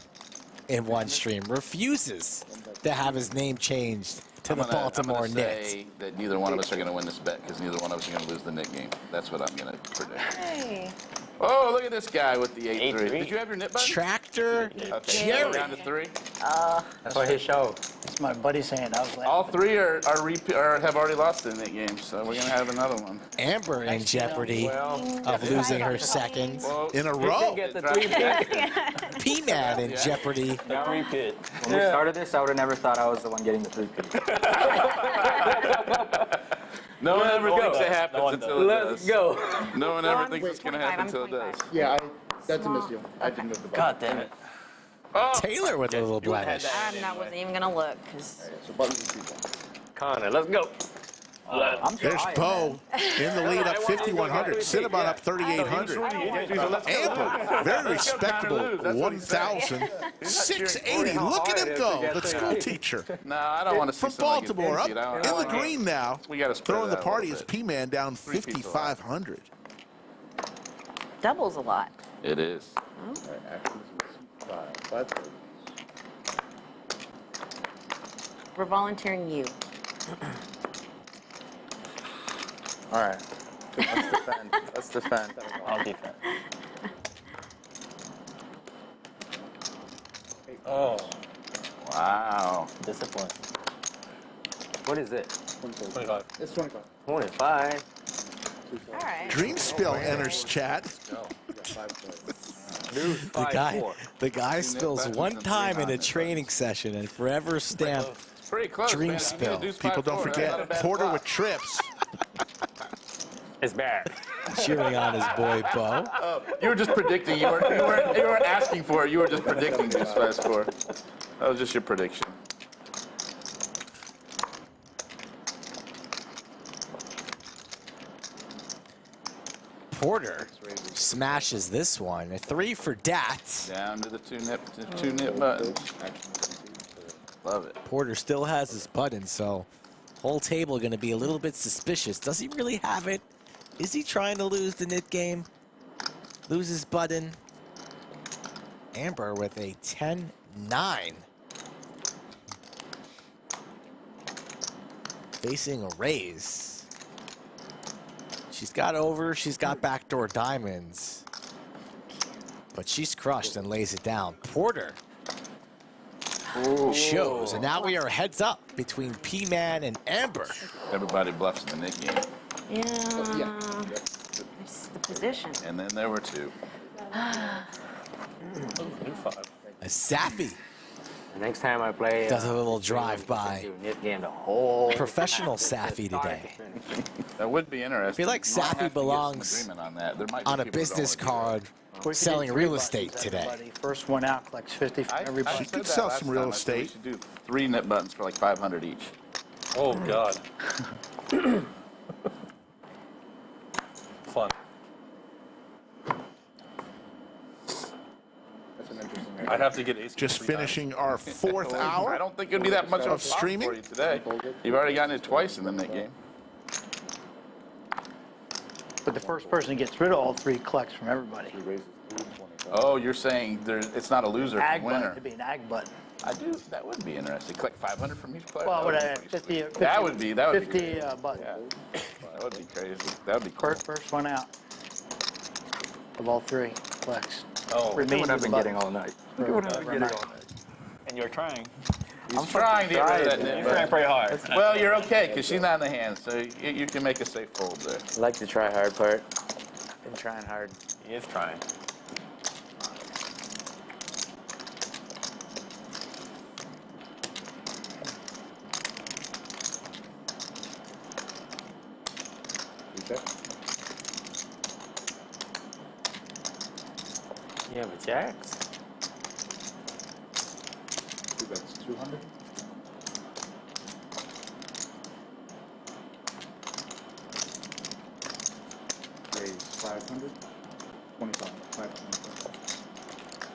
Speaker 3: in one stream. Refuses to have his name changed to the Baltimore
Speaker 2: I'm gonna
Speaker 3: Knicks.
Speaker 2: say that neither one of us are going to win this bet because neither one of us are going to lose the Nick game. That's what I'm going to predict.
Speaker 6: Hey.
Speaker 2: Oh, look at this guy with the 8-3.
Speaker 13: 8-3.
Speaker 2: Did you have your nip button?
Speaker 3: Tractor
Speaker 2: Okay,
Speaker 3: Jerry.
Speaker 2: down to 3.
Speaker 4: That's what he showed.
Speaker 7: It's my buddy's hand. I was like,
Speaker 2: All 3 are have already lost in that game, so we're going to have another one.
Speaker 3: Amber in jeopardy of losing her second
Speaker 2: Well,
Speaker 1: In a row.
Speaker 4: Get the 3 pick.
Speaker 3: P-Man in jeopardy.
Speaker 13: Repeat.
Speaker 10: When we started this, I would have never thought I was the one getting the 3-pick.
Speaker 2: no one ever
Speaker 13: No one
Speaker 2: thinks it
Speaker 13: does.
Speaker 2: happens
Speaker 13: No one
Speaker 2: until it does.
Speaker 4: Let's go.
Speaker 2: No one
Speaker 6: Well,
Speaker 2: ever
Speaker 6: I'm
Speaker 2: thinks it's going to
Speaker 6: 25,
Speaker 2: happen
Speaker 6: I'm
Speaker 2: until it
Speaker 6: 25.
Speaker 2: does.
Speaker 14: Yeah, that's a misdeal. I didn't go to the button.
Speaker 13: God damn it.
Speaker 2: Oh,
Speaker 3: Taylor with a little blemish.
Speaker 6: I wasn't even gonna look, because
Speaker 14: So buttons and 2 points.
Speaker 4: Connor, let's go.
Speaker 10: I'm
Speaker 1: There's
Speaker 10: trying,
Speaker 1: Bo in the lead up 5,100. Cinnabon up 3,800. Amber, very respectable 1,680. Look at him go, the school teacher.
Speaker 2: no, I don't want to see
Speaker 1: From
Speaker 2: somebody get
Speaker 1: Baltimore, up
Speaker 2: dizzy. I
Speaker 1: in
Speaker 2: don't
Speaker 1: the
Speaker 2: wanna-
Speaker 1: green now.
Speaker 2: We got to spread
Speaker 1: Throwing
Speaker 2: it
Speaker 1: the
Speaker 2: out a
Speaker 1: party
Speaker 2: little
Speaker 1: is
Speaker 2: bit.
Speaker 1: P-Man down
Speaker 2: 3 people out.
Speaker 1: 5,500.
Speaker 6: doubles a lot.
Speaker 2: It is.
Speaker 14: All right, actions is 5 thirds.
Speaker 6: We're volunteering you.
Speaker 5: All right. Let's defend. Let's defend.
Speaker 13: I'll defend.
Speaker 9: Oh.
Speaker 2: Wow.
Speaker 11: Discipline. What is it?
Speaker 9: 25.
Speaker 14: It's 25.
Speaker 11: 25.
Speaker 6: All right.
Speaker 1: Dream Spill enters chat.
Speaker 3: The guy spills one time in a training session and forever stamp
Speaker 2: Pretty close,
Speaker 3: Dream
Speaker 2: man.
Speaker 3: Spill.
Speaker 1: People don't forget Porter with trips.
Speaker 4: It's bad.
Speaker 3: Cheering on his boy Bo.
Speaker 2: Oh, you were just predicting. You weren't asking for it. You were just predicting this fast score. That was just your prediction.
Speaker 3: Porter smashes this one. A 3 for Dat.
Speaker 2: Down to the two nip buttons. Love it.
Speaker 3: Porter still has his button, so whole table going to be a little bit suspicious. Does he really have it? Is he trying to lose the nit game? Lose his button? Amber with a 10-9. Facing a raise. She's got over, she's got backdoor diamonds. But she's crushed and lays it down. Porter shows, and now we are heads up between PMan and Amber.
Speaker 2: Everybody bluffs in the nit game.
Speaker 6: Yeah. It's the position.
Speaker 2: And then there were two.
Speaker 9: New 5.
Speaker 3: A Sappy
Speaker 4: The next time I play,
Speaker 3: does a little drive-by.
Speaker 4: nit game the whole
Speaker 3: Professional Sappy today.
Speaker 2: That would be interesting.
Speaker 3: I feel like
Speaker 2: You might have
Speaker 3: Sappy
Speaker 2: to get some
Speaker 3: belongs
Speaker 2: agreement on that. There might be
Speaker 3: on a
Speaker 2: people who don't
Speaker 3: business
Speaker 2: wanna do
Speaker 3: card selling real estate today.
Speaker 7: Everybody. First one out collects 50 from
Speaker 2: that.
Speaker 7: everybody.
Speaker 1: She
Speaker 2: said
Speaker 1: could
Speaker 2: that
Speaker 1: sell
Speaker 2: last
Speaker 1: some real
Speaker 2: time. I said we
Speaker 1: estate.
Speaker 2: should do 3 nip buttons for like 500 each.
Speaker 9: Oh, God. Fun.
Speaker 14: That's an interesting.
Speaker 9: I'd have to get ace.
Speaker 1: Just finishing our 4th hour.
Speaker 2: I don't think it'd be that much of a
Speaker 1: Of
Speaker 2: pop
Speaker 1: streaming?
Speaker 2: for you today. You've already gotten it twice in the nit game.
Speaker 7: But the first person who gets rid of all 3 collects from everybody.
Speaker 14: He raises 325.
Speaker 2: Oh, you're saying it's not a loser
Speaker 7: Ag
Speaker 2: from
Speaker 7: button,
Speaker 2: winner.
Speaker 7: it'd be an ag button.
Speaker 2: I do. That would be interesting. Collect 500 from each player.
Speaker 7: Well,
Speaker 2: That would
Speaker 7: what,
Speaker 2: be
Speaker 7: 50,
Speaker 2: pretty
Speaker 7: 50,
Speaker 2: sweet. That would be
Speaker 7: 50
Speaker 2: crazy.
Speaker 7: button.
Speaker 2: Yeah. That would be crazy. That would be cool.
Speaker 7: First one out of all 3 collects.
Speaker 9: Oh,
Speaker 7: Remains
Speaker 10: What I've
Speaker 7: with
Speaker 10: been
Speaker 7: the
Speaker 10: getting
Speaker 7: button.
Speaker 10: all night.
Speaker 7: Look at what I've been getting all
Speaker 10: night. And you're trying.
Speaker 2: I'm trying to get rid of that nip
Speaker 10: You're trying
Speaker 2: button.
Speaker 10: pretty hard.
Speaker 2: Well, you're okay because she's not in the hand, so you can make a safe fold there.
Speaker 5: I like the try hard part. Been trying hard.
Speaker 10: He is trying.
Speaker 14: Recheck.
Speaker 11: You have a jacks?
Speaker 14: 2 bets, 200. Raise 500. 25. 525.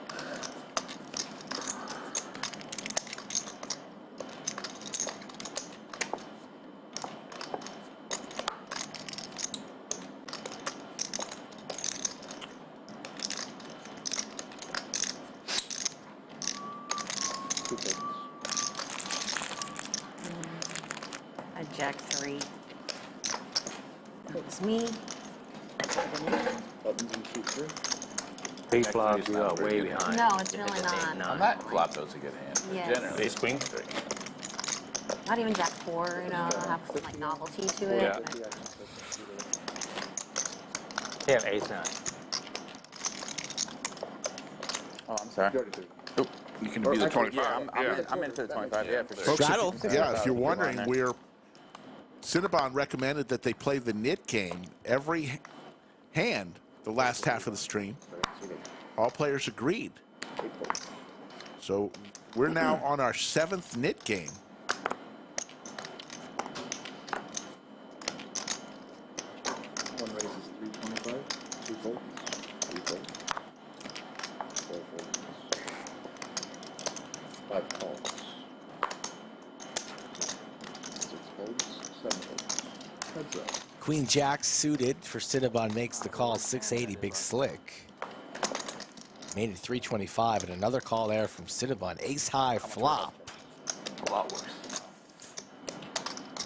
Speaker 14: Two Perkins.
Speaker 6: A jack 3. It's me.
Speaker 14: Buttons and shoot 3.
Speaker 4: Big flop, you are way behind.
Speaker 6: No, it's really not.
Speaker 2: On that flop, those a good hand. but
Speaker 6: Yes.
Speaker 2: Generally,
Speaker 9: Ace queen.
Speaker 6: Not even jack 4, you know, have some like novelty to it.
Speaker 9: Yeah.
Speaker 6: but-
Speaker 14: The action says
Speaker 11: You have ace 9.
Speaker 5: Oh, I'm sorry.
Speaker 14: you already did.
Speaker 2: you can be the 25.
Speaker 5: Yeah, I'm in for the 25. Yeah, for sure.
Speaker 1: Folks,
Speaker 3: Straddle.
Speaker 1: if you're wondering,
Speaker 5: there.
Speaker 1: we're Cinnabon recommended that they play the nit game every hand the last half of the stream. All players agreed. So we're now on our 7th nit game.
Speaker 14: One raises 325. 2 folds. 3 folds. 4 folds. 5 calls. 6 folds. 7 folds. Heads up.
Speaker 3: Queen Jack suited for Cinnabon makes the call. 680, big slick. Made it 325, and another call there from Cinnabon. Ace high flop.
Speaker 10: A lot worse.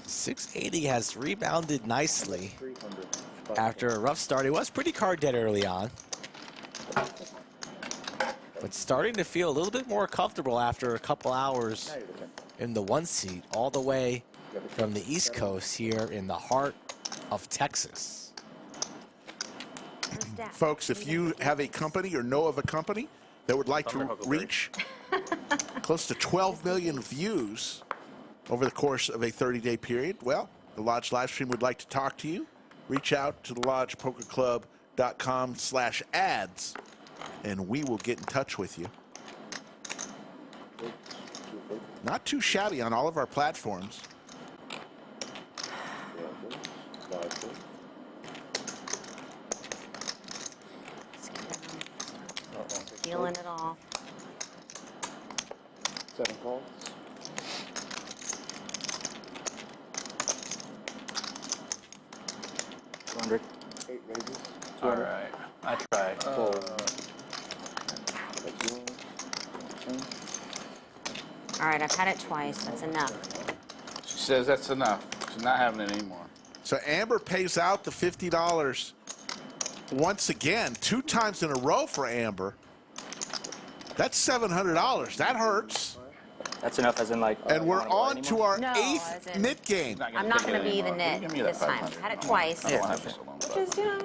Speaker 3: 680 has rebounded nicely
Speaker 14: 300.
Speaker 3: after a rough start. It was pretty card dead early on. but starting to feel a little bit more comfortable after a couple hours in the 1 seat, all the way from the East Coast here in the heart of Texas.
Speaker 1: Folks, if you have a company or know of a company that would like to reach close to 12 million views over the course of a 30-day period, well, the Lodge Livestream would like to talk to you. Reach out to the lodgepokerclub.com/ads, and we will get in touch with you. Not too shabby on all of our platforms.
Speaker 6: Feeling it all.
Speaker 14: 7 calls. $200. 8 raises.
Speaker 13: All right. I tried.
Speaker 6: All right, I've had it twice. That's enough.
Speaker 2: She says that's enough. She's not having it anymore.
Speaker 1: So Amber pays out the $50 once again, 2 times in a row for Amber. That's $700. That hurts.
Speaker 10: That's enough as in like...
Speaker 1: And we're on to our
Speaker 6: No,
Speaker 1: 8th
Speaker 6: as in-
Speaker 1: knit game.
Speaker 6: I'm not going to be the knit this time. I've had it twice.
Speaker 2: I don't want to have this alone.
Speaker 6: Which is, you know,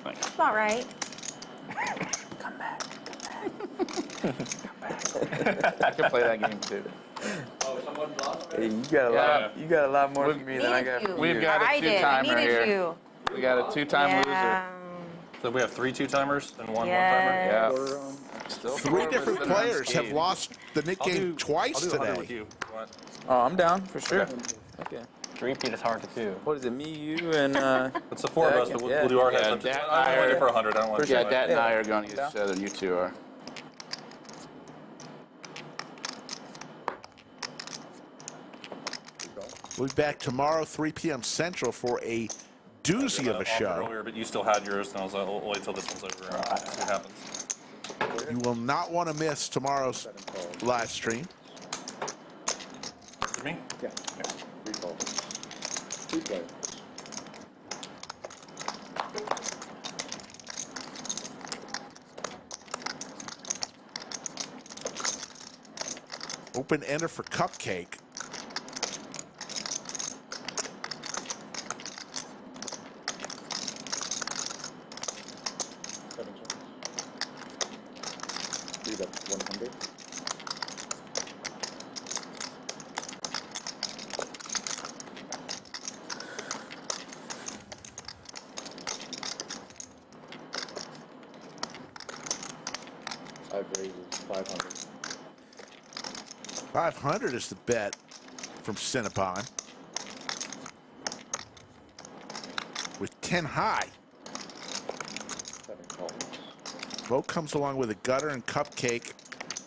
Speaker 6: it's about right.
Speaker 10: Come back.
Speaker 2: I can play that game too.
Speaker 5: Hey, you got a lot more from me than I got from you.
Speaker 2: We've got a
Speaker 6: I did. I
Speaker 2: two-timer
Speaker 6: needed
Speaker 2: here.
Speaker 6: you.
Speaker 2: We got a 2-time
Speaker 6: Yeah.
Speaker 9: So we have 3 2-timers and 1
Speaker 6: Yes.
Speaker 9: one-timer?
Speaker 2: Yeah. Still
Speaker 1: 3 different players have lost the knit game twice
Speaker 9: I'll do 100 with
Speaker 1: today.
Speaker 9: you. What?
Speaker 5: Oh, I'm down for sure.
Speaker 13: Okay. Repeat is hard to do.
Speaker 5: What is it? Me, you, and
Speaker 9: It's the 4 of us, but we'll do our heads up.
Speaker 2: Dat
Speaker 9: I'm going for 100. I don't want to
Speaker 2: Yeah, Dat and I are going against each other. You two are.
Speaker 1: We'll be back tomorrow, 3 p.m. Central, for a doozy of a show.
Speaker 9: Earlier, but you still had yours, and I was like, we'll wait till this one's over and see what happens.
Speaker 1: You will not want to miss tomorrow's live stream.
Speaker 9: For me?
Speaker 14: Yeah. 3 calls. 2 players.
Speaker 1: Open ender for Cupcake.
Speaker 14: Read up 100. I've raised 500.
Speaker 1: 500 is the bet from Cinnabon. With 10 high.
Speaker 14: 7 calls.
Speaker 1: Vote comes along with a gutter and Cupcake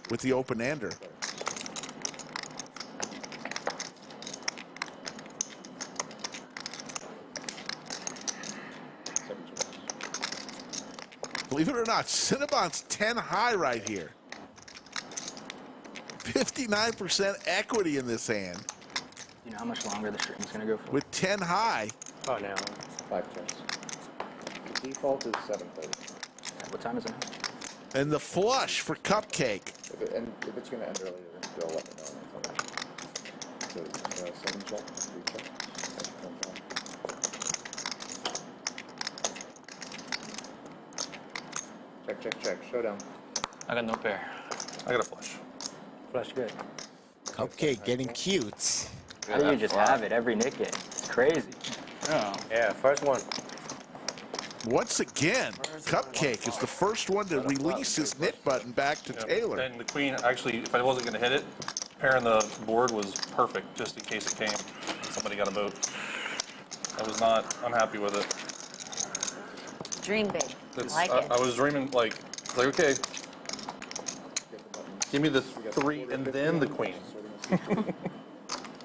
Speaker 1: with the open ender. Believe it or not, Cinnabon's 10 high right here. 59% equity in this hand.
Speaker 10: You know how much longer the stream's going to go for?
Speaker 1: With 10 high.
Speaker 4: Oh, no.
Speaker 14: 5 checks. The default is 7 players.
Speaker 10: What time is it now?
Speaker 1: And the flush for Cupcake.
Speaker 14: If it's going to end earlier, then they'll let me know. So 7 checks, 3 checks. Check. Showdown.
Speaker 13: I got no pair.
Speaker 9: I got a flush.
Speaker 4: Flush good.
Speaker 3: Cupcake getting cute.
Speaker 10: How do you just have it every knit game? It's crazy.
Speaker 4: Yeah, first one.
Speaker 1: Once again, Cupcake is the first one to release his knit button back to Taylor.
Speaker 9: And the queen, actually, if I wasn't going to hit it, pairing the board was perfect, just in case it came and somebody got a vote. I was not unhappy with it.
Speaker 6: Dream big. Like it.
Speaker 9: I was dreaming, like, okay, give me the 3 and then the queen.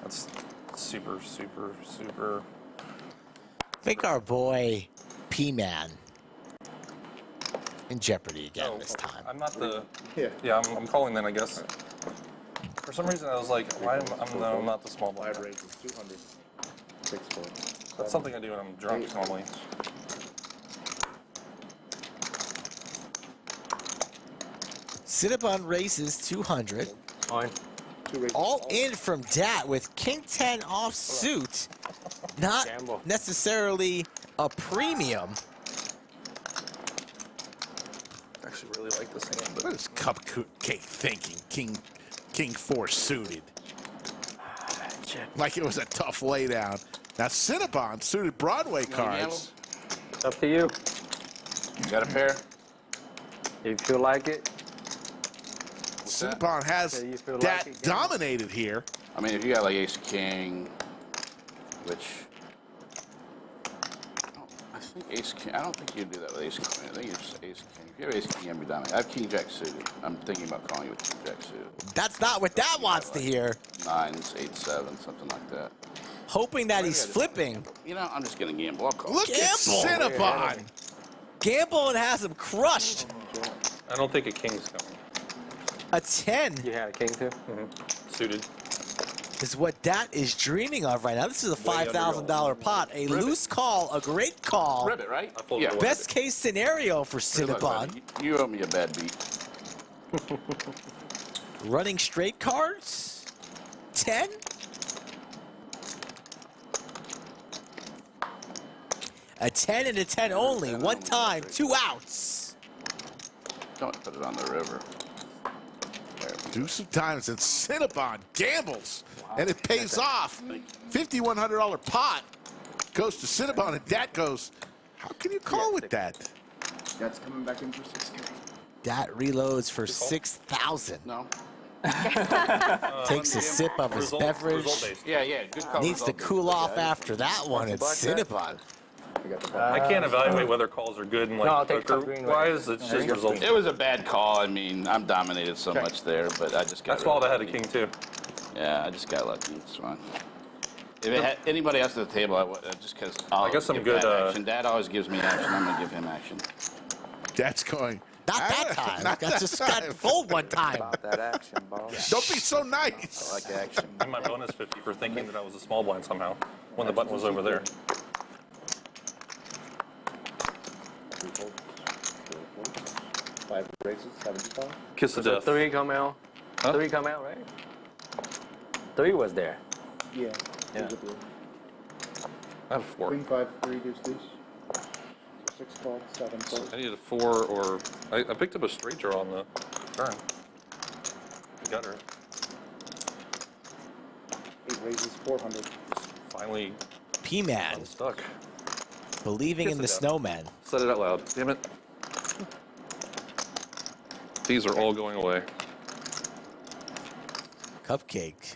Speaker 9: That's super.
Speaker 3: I think our boy PMan in jeopardy again this time.
Speaker 9: I'm not the. Yeah, I'm calling then, I guess. For some reason, I was like, why am I'm not the small blind.
Speaker 14: 5 raises, 200. 6 points.
Speaker 9: That's something I do when I'm drunk normally.
Speaker 3: Cinnabon raises 200.
Speaker 4: Fine.
Speaker 3: All in from Dat with King 10 off suit. Not
Speaker 4: Gamble.
Speaker 3: necessarily a premium.
Speaker 9: I actually really like this hand.
Speaker 1: What is Cupcake thinking? King 4 suited. Like it was a tough laydown. Now Cinnabon suited Broadway cards.
Speaker 4: It's up to you.
Speaker 2: You got a pair?
Speaker 4: If you feel like it.
Speaker 1: Cinnabon has
Speaker 4: you feel
Speaker 1: Dat
Speaker 4: like it,
Speaker 1: dominated here.
Speaker 2: I mean, if you got like Ace King, which I think Ace King. I don't think you do that with Ace King. I think it's just Ace King. If you have Ace King, I'm be dominant. I have King Jack suited. I'm thinking about calling you with King Jack suited.
Speaker 3: That's not what Dat wants to hear.
Speaker 2: 9s, 8, 7, something like that.
Speaker 3: Hoping that he's flipping.
Speaker 2: You know, I'm just gonna gamble. I'll call.
Speaker 1: Look at Cinnabon.
Speaker 3: Gamble and has him crushed.
Speaker 9: I don't think a king's coming.
Speaker 3: A 10
Speaker 4: You had a king too?
Speaker 9: Suited.
Speaker 3: is what Dat is dreaming of right now. This is a $5,000 pot. A loose call, a great call.
Speaker 2: Ribbit, right?
Speaker 9: Yeah.
Speaker 3: Best case scenario for Cinnabon.
Speaker 2: You owe me a bad beat.
Speaker 3: Running straight cards. 10. A 10 and a 10 only. One time, 2 outs.
Speaker 2: Don't put it on the river.
Speaker 1: Do some times and Cinnabon gambles, and it pays off. $5,100 pot goes to Cinnabon, and Dat goes, how can you call with that?
Speaker 14: That's coming back in for 6K.
Speaker 3: Dat reloads for 6,000.
Speaker 2: No.
Speaker 3: Takes a sip of his beverage.
Speaker 2: Yeah, good call.
Speaker 3: Needs to cool off after that one. It's Cinnabon.
Speaker 9: I can't evaluate whether calls are good and like
Speaker 4: No, I'll take
Speaker 9: poker
Speaker 4: green
Speaker 9: wise. It's just results.
Speaker 2: It was a bad call. I mean, I'm dominated so much there, but I just got.
Speaker 9: That's why I had a king too.
Speaker 2: Yeah, I just got lucky. It's fine. If it had anybody else at the table, I would just because
Speaker 9: I got some good
Speaker 2: action. Dad always gives me action. I'm gonna give him action.
Speaker 1: Dad's going.
Speaker 3: Not that time.
Speaker 1: Not
Speaker 3: Got
Speaker 1: that
Speaker 3: just got
Speaker 1: time.
Speaker 3: fold one time.
Speaker 5: About that action, boss.
Speaker 1: Don't be so
Speaker 2: I
Speaker 1: nice.
Speaker 2: like action.
Speaker 9: And my bonus 50 for thinking that I was a small blind somehow when the button was over there.
Speaker 14: 3 folds, 4 folds, 5 raises, 75.
Speaker 9: Kiss of
Speaker 4: So
Speaker 9: death.
Speaker 4: 3 come out.
Speaker 9: Huh?
Speaker 4: 3 come out, right? 3 was there.
Speaker 14: Yeah.
Speaker 4: Yeah.
Speaker 9: I had a 4.
Speaker 14: Queen 5, 3 deuce deuce. So 6 calls, 7 folds.
Speaker 9: I needed a 4 or I picked up a straight draw on the turn. Gutter.
Speaker 14: 8 raises, 400.
Speaker 9: Finally
Speaker 3: PMan
Speaker 9: unstuck.
Speaker 3: believing in the snowman.
Speaker 9: Said it out loud. Damn it. These are all going away.
Speaker 3: Cupcake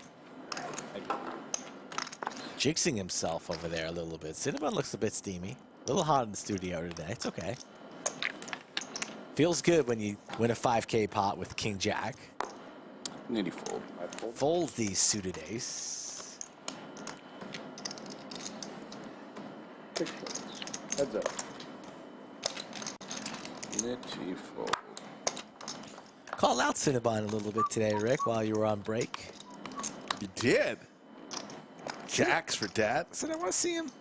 Speaker 3: jinxing himself over there a little bit. Cinnabon looks a bit steamy. A little hot in the studio today. It's okay. Feels good when you win a 5K pot with King Jack.
Speaker 2: Need fold.
Speaker 3: Folds these suited ace.
Speaker 14: 6 folds. Heads up.
Speaker 2: Nitty fold.
Speaker 3: Call out Cinnabon a little bit today, Rick, while you were on break.
Speaker 1: You did. Jacks for Dat.
Speaker 3: Said I want to see him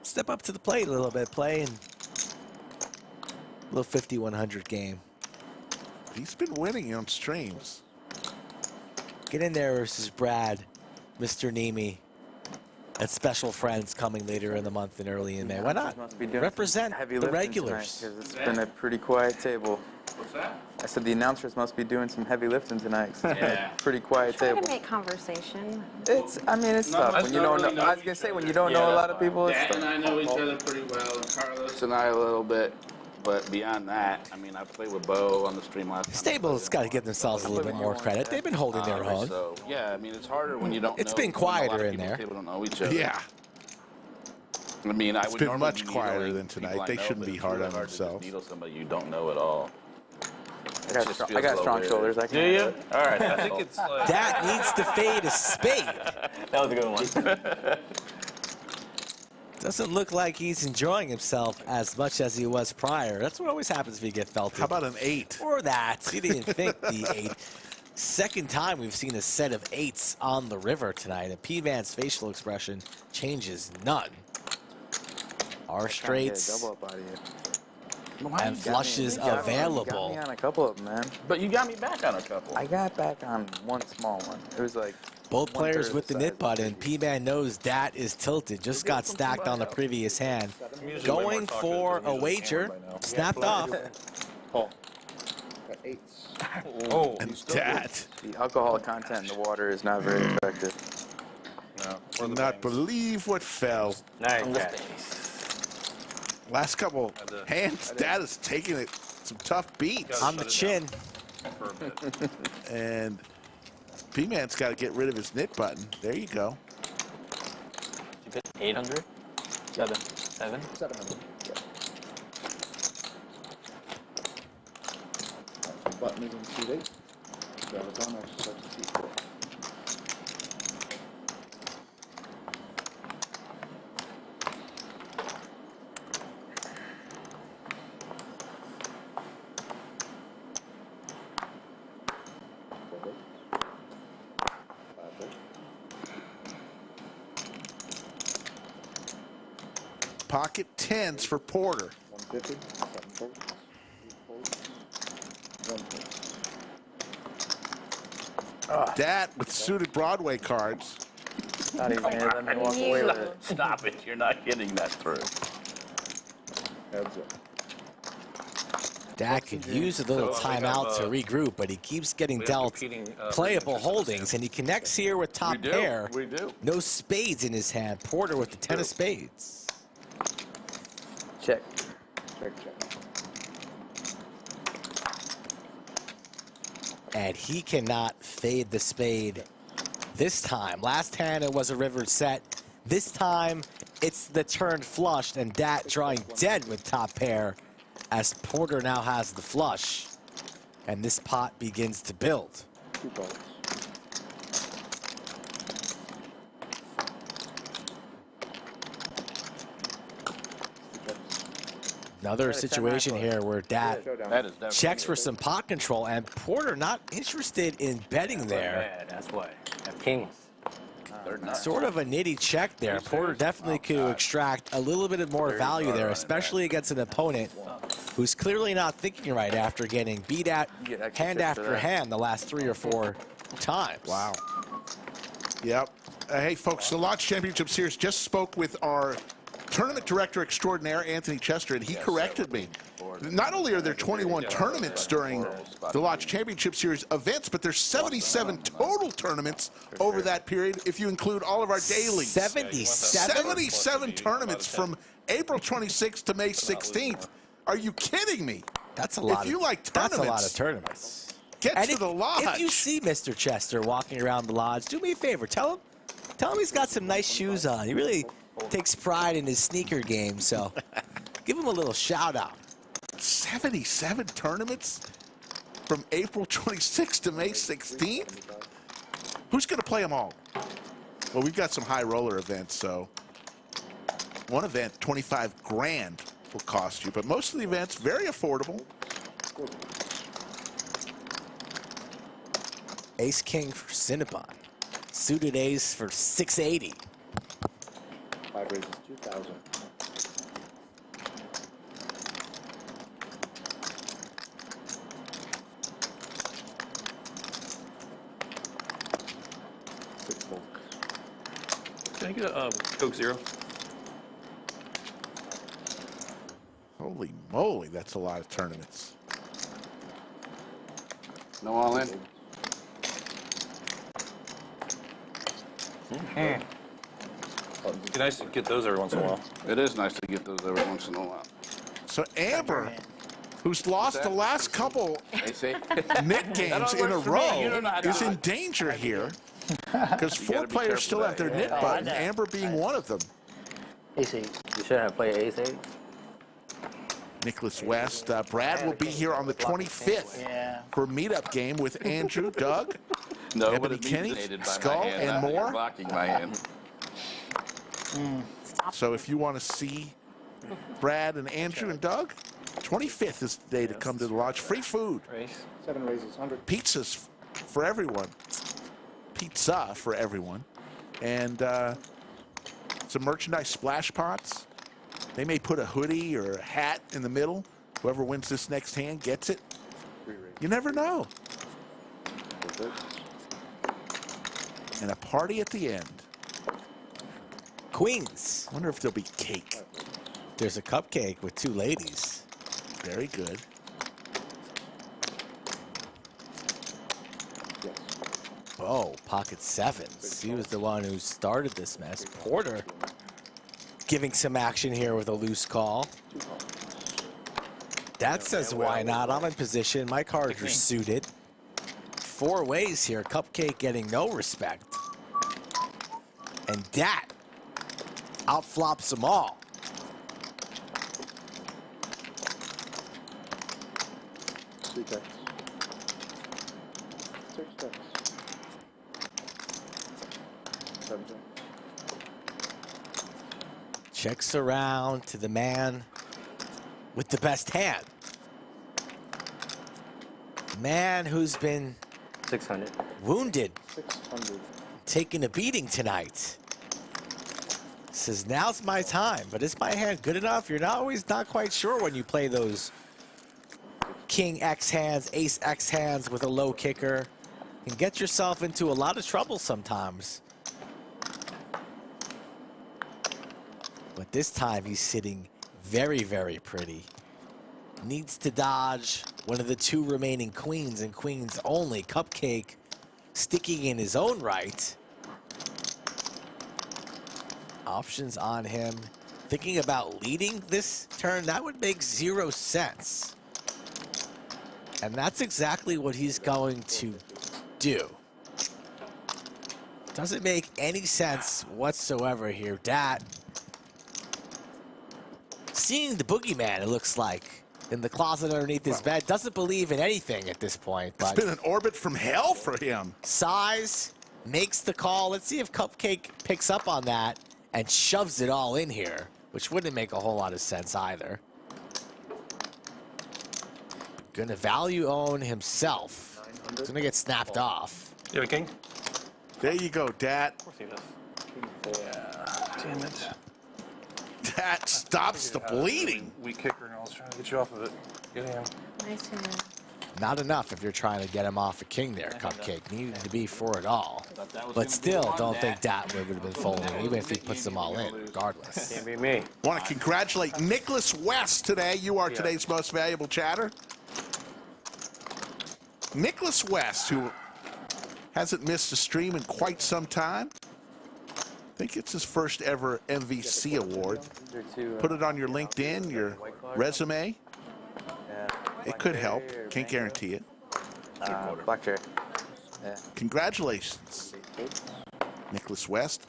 Speaker 3: step up to the plate a little bit, play and a little 5,100 game.
Speaker 1: He's been winning on streams.
Speaker 3: Get in there versus Brad, Mr. Neeme, and special friends coming later in the month and early in May. Why not?
Speaker 5: Must be doing
Speaker 3: Represent
Speaker 5: heavy
Speaker 3: the
Speaker 5: lifting
Speaker 3: regulars.
Speaker 5: tonight, 'cause it's been a pretty quiet table.
Speaker 2: What's that?
Speaker 5: I said the announcers must be doing some heavy lifting tonight. 'cause it's been
Speaker 2: Yeah.
Speaker 5: a pretty quiet
Speaker 6: Try
Speaker 5: table.
Speaker 6: to make conversation.
Speaker 5: I mean, it's tough when you don't know. I was gonna say when you don't know a lot of people. It's
Speaker 2: Dad and
Speaker 5: tough.
Speaker 2: I know each other pretty well. Carlos and I a little bit, but beyond that, I mean, I played with Bo on the stream last time.
Speaker 3: Stable's got to give themselves a little bit more credit. They've been holding their own.
Speaker 2: So yeah, I mean, it's harder when you don't.
Speaker 3: It's
Speaker 2: know,
Speaker 3: been
Speaker 2: when a lot
Speaker 3: quieter
Speaker 2: of
Speaker 3: in
Speaker 2: people
Speaker 3: there.
Speaker 2: at the table don't know each other.
Speaker 1: Yeah.
Speaker 2: I mean, I
Speaker 1: It's
Speaker 2: would
Speaker 1: been
Speaker 2: normally
Speaker 1: much
Speaker 2: be
Speaker 1: quieter
Speaker 2: needling
Speaker 1: than
Speaker 2: people
Speaker 1: tonight.
Speaker 2: I
Speaker 1: They
Speaker 2: know,
Speaker 1: shouldn't
Speaker 2: but
Speaker 1: be
Speaker 2: it's
Speaker 1: hard
Speaker 2: really
Speaker 1: on
Speaker 2: hard to just
Speaker 1: themselves.
Speaker 2: needle somebody you don't know at all.
Speaker 5: I got strong shoulders. I can.
Speaker 9: Do you? All right. I think it's like.
Speaker 3: Dat needs to fade a spade.
Speaker 13: That was a good one.
Speaker 3: Doesn't look like he's enjoying himself as much as he was prior. That's what always happens if you get felted.
Speaker 1: How about an 8?
Speaker 3: Or that. He didn't think the 8. Second time we've seen a set of 8s on the river tonight. And PMan's facial expression changes none. Our straights.
Speaker 5: Double up out of here.
Speaker 3: And flushes available.
Speaker 5: You got me on a couple of them, man.
Speaker 2: But you got me back on a couple.
Speaker 5: I got back on one small one. It was like
Speaker 3: Both players
Speaker 5: 1/3
Speaker 3: with the
Speaker 5: size
Speaker 3: knit
Speaker 5: of
Speaker 3: button. PMan knows Dat is tilted. Just got stacked on the previous hand. Going for a wager. Snapped off.
Speaker 14: Got 8s.
Speaker 9: Oh,
Speaker 1: And Dat.
Speaker 5: The alcohol content in the water is not very effective.
Speaker 1: Will not believe what fell.
Speaker 4: Nice catch.
Speaker 1: Last couple hands, Dat is taking it some tough beats.
Speaker 3: On the chin.
Speaker 1: And PMan's got to get rid of his knit button. There you go.
Speaker 13: You bet 800? 7. 7?
Speaker 14: 700. Yeah. Button is in seat 8. Grab it down, actually start to seat 4.
Speaker 1: Pocket 10s for Porter.
Speaker 14: 150, 7 folds, 8 folds, 1 fold.
Speaker 1: Dat with suited Broadway cards.
Speaker 5: Not even let me walk away with it.
Speaker 2: Stop it. You're not getting that through.
Speaker 14: Heads up.
Speaker 3: Dat could use a little timeout to regroup, but he keeps getting dealt playable holdings, and he connects here with top pair.
Speaker 2: We do.
Speaker 3: No spades in his hand. Porter with the 10 of spades.
Speaker 5: Check.
Speaker 14: Check, check.
Speaker 3: And he cannot fade the spade this time. Last hand it was a river set. This time it's the turn flushed, and Dat drawing dead with top pair as Porter now has the flush. And this pot begins to build.
Speaker 14: 2 folds.
Speaker 3: Another situation here where Dat
Speaker 2: That is definitely
Speaker 3: checks for some pot control, and Porter not interested in betting there.
Speaker 4: Yeah, that's why. Have kings.
Speaker 2: They're not.
Speaker 3: Sort of a nitty check there. Porter definitely could extract a little bit of more value there, especially against an opponent who's clearly not thinking right after getting beat at hand after hand the last 3 or 4 times.
Speaker 1: Wow. Yep. Hey, folks, the Lodge Championship Series just spoke with our tournament director extraordinaire, Anthony Chester, and he corrected me. Not only are there 21 tournaments during the Lodge Championship Series events, but there's 77 total tournaments over that period if you include all of our dailies. 77 tournaments from April 26th to May 16th. Are you kidding me?
Speaker 3: That's a lot.
Speaker 1: If you like tournaments,
Speaker 3: that's a lot of tournaments.
Speaker 1: Get to the Lodge.
Speaker 3: If you see Mr. Chester walking around the Lodge, do me a favor. Tell him he's got some nice shoes on. He really takes pride in his sneaker game, so give him a little shout out.
Speaker 1: 77 tournaments from April 26th to May 16th? Who's going to play them all? Well, we've got some high roller events, so one event, 25 grand will cost you, but most of the events, very affordable.
Speaker 3: Ace King for Cinnabon. Suited ace for 680.
Speaker 14: 5 raises 2,000.
Speaker 9: Can I get a Coke Zero?
Speaker 1: Holy moly, that's a lot of tournaments.
Speaker 12: No all in?
Speaker 9: It's nice to get those every once in a while.
Speaker 12: It is nice to get those every once in a while.
Speaker 1: So Amber, who's lost the last couple knit games in a row, is in danger here because 4 players still have their knit button, Amber being one of them.
Speaker 4: AC. You shouldn't have played ace 8.
Speaker 1: Nicholas West. Brad will be here on the 25th for a meetup game with Andrew, Doug, Ebony Kenny, Skull, and more.
Speaker 2: Blocking my hand.
Speaker 1: So if you want to see Brad and Andrew and Doug, 25th is the day to come to the Lodge. Free food.
Speaker 14: 7 raises 100.
Speaker 1: Pizzas for everyone. Pizza for everyone. And some merchandise splash pots. They may put a hoodie or a hat in the middle. Whoever wins this next hand gets it. You never know. And a party at the end.
Speaker 3: Queens.
Speaker 1: Wonder if there'll be cake.
Speaker 3: There's a cupcake with 2 ladies.
Speaker 1: Very good.
Speaker 3: Oh, pocket sevens. He was the one who started this mess. Porter giving some action here with a loose call. That says why not? I'm in position. My cards are suited. 4 ways here. Cupcake getting no respect. And Dat outflops them all. Checks around to the man with the best hand. Man who's been
Speaker 11: 600.
Speaker 3: Wounded.
Speaker 14: 600.
Speaker 3: Taking a beating tonight. Says now's my time, but is my hand good enough? You're not quite sure when you play those King X hands, Ace X hands with a low kicker. You can get yourself into a lot of trouble sometimes. But this time he's sitting very, very pretty. Needs to dodge one of the 2 remaining queens and queens only. Cupcake sticking in his own right. Options on him. Thinking about leading this turn, that would make 0 sense. And that's exactly what he's going to do. Doesn't make any sense whatsoever here. Dat seeing the boogeyman, it looks like, in the closet underneath his bed. Doesn't believe in anything at this point.
Speaker 1: It's
Speaker 3: But
Speaker 1: been an orbit from hell for him.
Speaker 3: Size makes the call. Let's see if Cupcake picks up on that and shoves it all in here, which wouldn't make a whole lot of sense either. Gonna value own himself. He's gonna get snapped off.
Speaker 9: You have a king?
Speaker 1: There you go, Dat.
Speaker 9: Of course he does. Yeah. Damn it.
Speaker 1: Dat stops the bleeding.
Speaker 9: Weak kicker, and I was trying to get you off of it. Get him.
Speaker 6: Nice hand.
Speaker 3: Not enough if you're trying to get him off a king there, Cupcake. Needed to be for it all. But still, don't think Dat would have been folding, even if he puts them all in, regardless.
Speaker 4: Can't be me.
Speaker 1: Want to congratulate Nicholas West today. You are today's most valuable chatter. Nicholas West, who hasn't missed a stream in quite some time. I think it's his first ever MVC award. Put it on your LinkedIn, your resume. It could help. Can't guarantee it.
Speaker 5: Blackjack. Yeah.
Speaker 1: Congratulations, Nicholas West.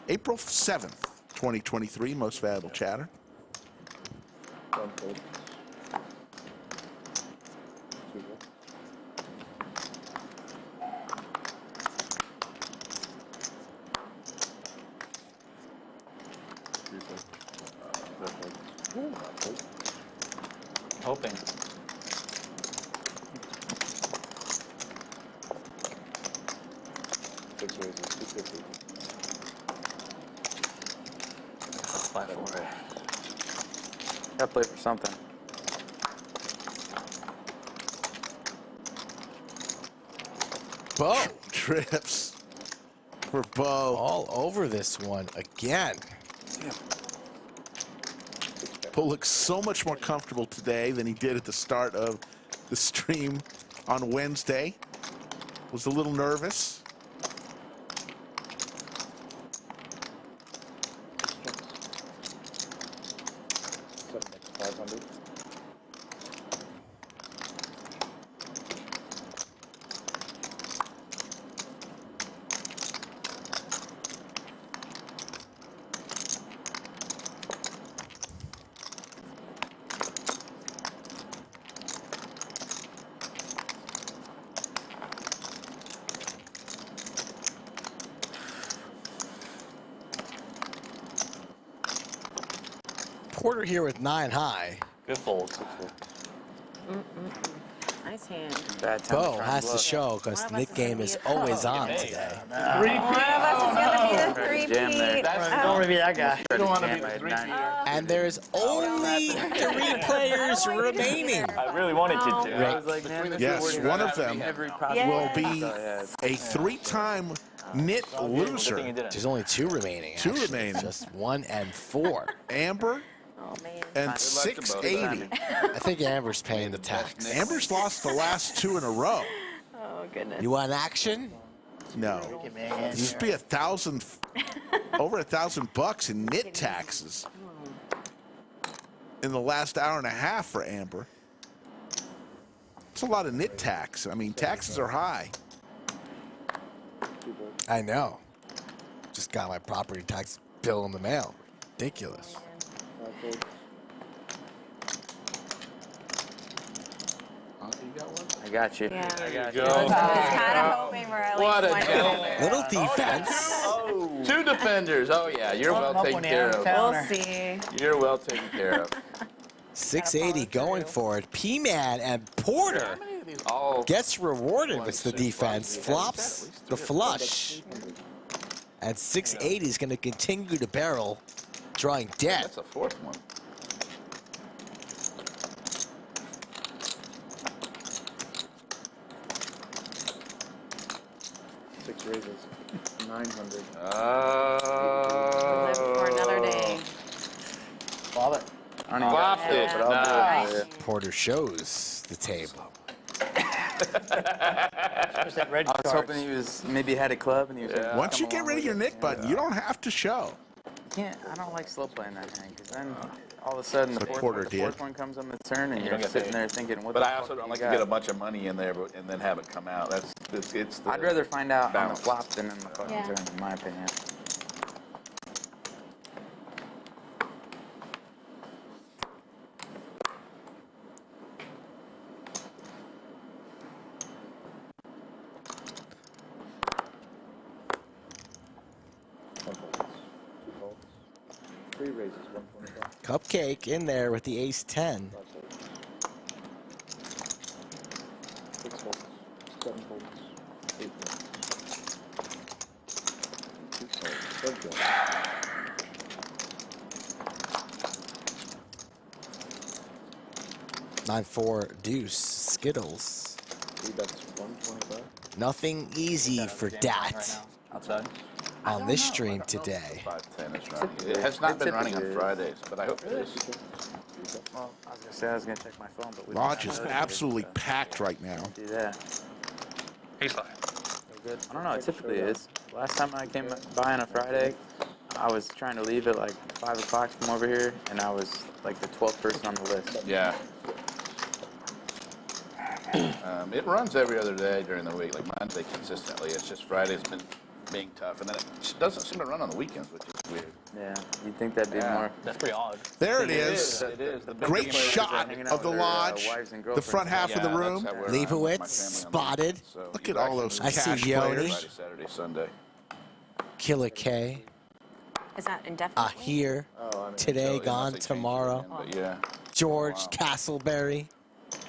Speaker 1: April 7th, 2023, most valuable chatter.
Speaker 10: Hoping.
Speaker 5: Apply for it. Gotta play for something.
Speaker 3: Bo.
Speaker 1: Trips for Bo.
Speaker 3: All over this one again.
Speaker 1: Bo looks so much more comfortable today than he did at the start of the stream on Wednesday. Was a little nervous.
Speaker 3: Porter here with 9 high.
Speaker 13: Good fold.
Speaker 6: I Nice hand.
Speaker 5: Bad time
Speaker 3: Bo
Speaker 5: try and
Speaker 3: has to
Speaker 5: bluff.
Speaker 3: show because the Nick game is always on today.
Speaker 6: One of us is gonna be the
Speaker 5: Jam there.
Speaker 6: three-peat.
Speaker 5: That's-
Speaker 7: Don't want to be that guy.
Speaker 2: You don't want to be
Speaker 5: Jam
Speaker 2: the
Speaker 5: at
Speaker 2: 3
Speaker 5: 9.
Speaker 3: And there's only 3 players remaining.
Speaker 13: I really wanted you to.
Speaker 5: I was like, man, this
Speaker 1: Yes,
Speaker 5: is
Speaker 1: one of them
Speaker 5: every
Speaker 1: will
Speaker 5: possible.
Speaker 1: be a 3-time knit loser.
Speaker 3: There's only 2 remaining.
Speaker 1: 2
Speaker 3: actually.
Speaker 1: remaining.
Speaker 3: Just 1 and 4.
Speaker 1: Amber
Speaker 6: Oh, man.
Speaker 1: and 680.
Speaker 3: I think Amber's paying the tax.
Speaker 1: Amber's lost the last 2 in a row.
Speaker 6: Oh, goodness.
Speaker 3: You want action?
Speaker 1: No. Just be over $1,000 in knit taxes in the last hour and a half for Amber. It's a lot of knit tax. I mean, taxes are high.
Speaker 3: I know. Just got my property tax bill in the mail. Ridiculous.
Speaker 5: I got you.
Speaker 6: Yeah.
Speaker 5: I got
Speaker 9: Go.
Speaker 5: you.
Speaker 6: I was kind of hoping for at
Speaker 2: What
Speaker 6: least
Speaker 2: a
Speaker 6: one
Speaker 2: gentleman.
Speaker 3: Little defense.
Speaker 2: 2 defenders. Oh, yeah. You're well taken care of.
Speaker 6: We'll see.
Speaker 2: You're well taken care of.
Speaker 3: 680 going for it. PMan and Porter
Speaker 2: All
Speaker 3: gets rewarded with the defense. Flops the flush. And 680 is going to continue to barrel, drawing dead.
Speaker 2: That's a 4th one.
Speaker 14: Six raises. 900.
Speaker 6: Live for another day.
Speaker 7: Love it.
Speaker 5: I don't even
Speaker 2: Flopped
Speaker 5: got
Speaker 2: it.
Speaker 5: but I'll do
Speaker 2: Nah.
Speaker 5: it.
Speaker 3: Porter shows the table.
Speaker 7: Just that red
Speaker 5: I was
Speaker 7: card.
Speaker 5: hoping he was maybe had a club and he was. gonna
Speaker 1: Once you
Speaker 5: come
Speaker 1: get
Speaker 5: along
Speaker 1: rid of
Speaker 5: with
Speaker 1: your
Speaker 5: it.
Speaker 1: knit button, you don't have to show.
Speaker 5: I don't like slow playing that hand because then all of a sudden the
Speaker 1: That's what
Speaker 5: fourth,
Speaker 1: Porter
Speaker 5: the fourth
Speaker 1: did.
Speaker 5: one comes on the turn and
Speaker 2: You
Speaker 5: you're
Speaker 2: don't get
Speaker 5: sitting
Speaker 2: paid.
Speaker 5: there thinking, what
Speaker 2: But
Speaker 5: the
Speaker 2: I
Speaker 5: fuck
Speaker 2: also don't
Speaker 5: you
Speaker 2: like
Speaker 5: got?
Speaker 2: to get a bunch of money in there and then have it come out. It's the
Speaker 5: I'd rather find out on the
Speaker 2: balance.
Speaker 5: flop than in the fucking
Speaker 6: Yeah.
Speaker 5: turn, in my opinion.
Speaker 14: One folds. 2 folds. 3 raises. 125.
Speaker 3: Cupcake in there with the ace-10.
Speaker 14: 6 folds. 7 folds. 8 folds. 2 folds. Third go.
Speaker 3: Nine four deuce Skittles.
Speaker 14: 3 bets. 125.
Speaker 3: Nothing easy for Dat
Speaker 13: Outside.
Speaker 3: on this stream today.
Speaker 2: 510 is running. It has not been running on Fridays, but I hope it is.
Speaker 5: Well, I was gonna say I was gonna check my phone, but we
Speaker 1: Lodge is absolutely packed right now.
Speaker 5: do that.
Speaker 9: Ace high.
Speaker 5: I don't know. It typically is. Last time I came by on a Friday, I was trying to leave at like 5 o'clock from over here, and I was like the 12th person on the list.
Speaker 2: Yeah. It runs every other day during the week, like Monday consistently. It's just Friday's been being tough, and then it doesn't seem to run on the weekends, which is weird.
Speaker 5: Yeah, you'd think that'd be
Speaker 2: Yeah.
Speaker 5: more.
Speaker 13: That's pretty odd.
Speaker 1: There it is.
Speaker 2: It is. The big
Speaker 1: Great
Speaker 2: players are
Speaker 1: shot
Speaker 5: hanging out
Speaker 1: of the
Speaker 5: with their,
Speaker 1: lodge.
Speaker 5: wives and
Speaker 1: The front
Speaker 5: girlfriends.
Speaker 1: half of the
Speaker 2: Yeah,
Speaker 1: room.
Speaker 2: that's how we're
Speaker 3: Leibowitz
Speaker 2: my family on the
Speaker 3: spotted.
Speaker 2: weekend, so
Speaker 1: Look
Speaker 2: you
Speaker 1: at all
Speaker 2: actually
Speaker 1: those
Speaker 3: I see
Speaker 1: cash
Speaker 3: Yoni.
Speaker 1: players.
Speaker 2: Friday, Saturday, Sunday.
Speaker 3: Killer K.
Speaker 6: Is that indefinitely?
Speaker 3: Here.
Speaker 14: Oh, I mean,
Speaker 3: Today,
Speaker 2: Unless
Speaker 3: gone
Speaker 2: they change it
Speaker 3: tomorrow.
Speaker 2: again, but yeah.
Speaker 3: George
Speaker 2: Wow.
Speaker 3: Castleberry.
Speaker 14: 2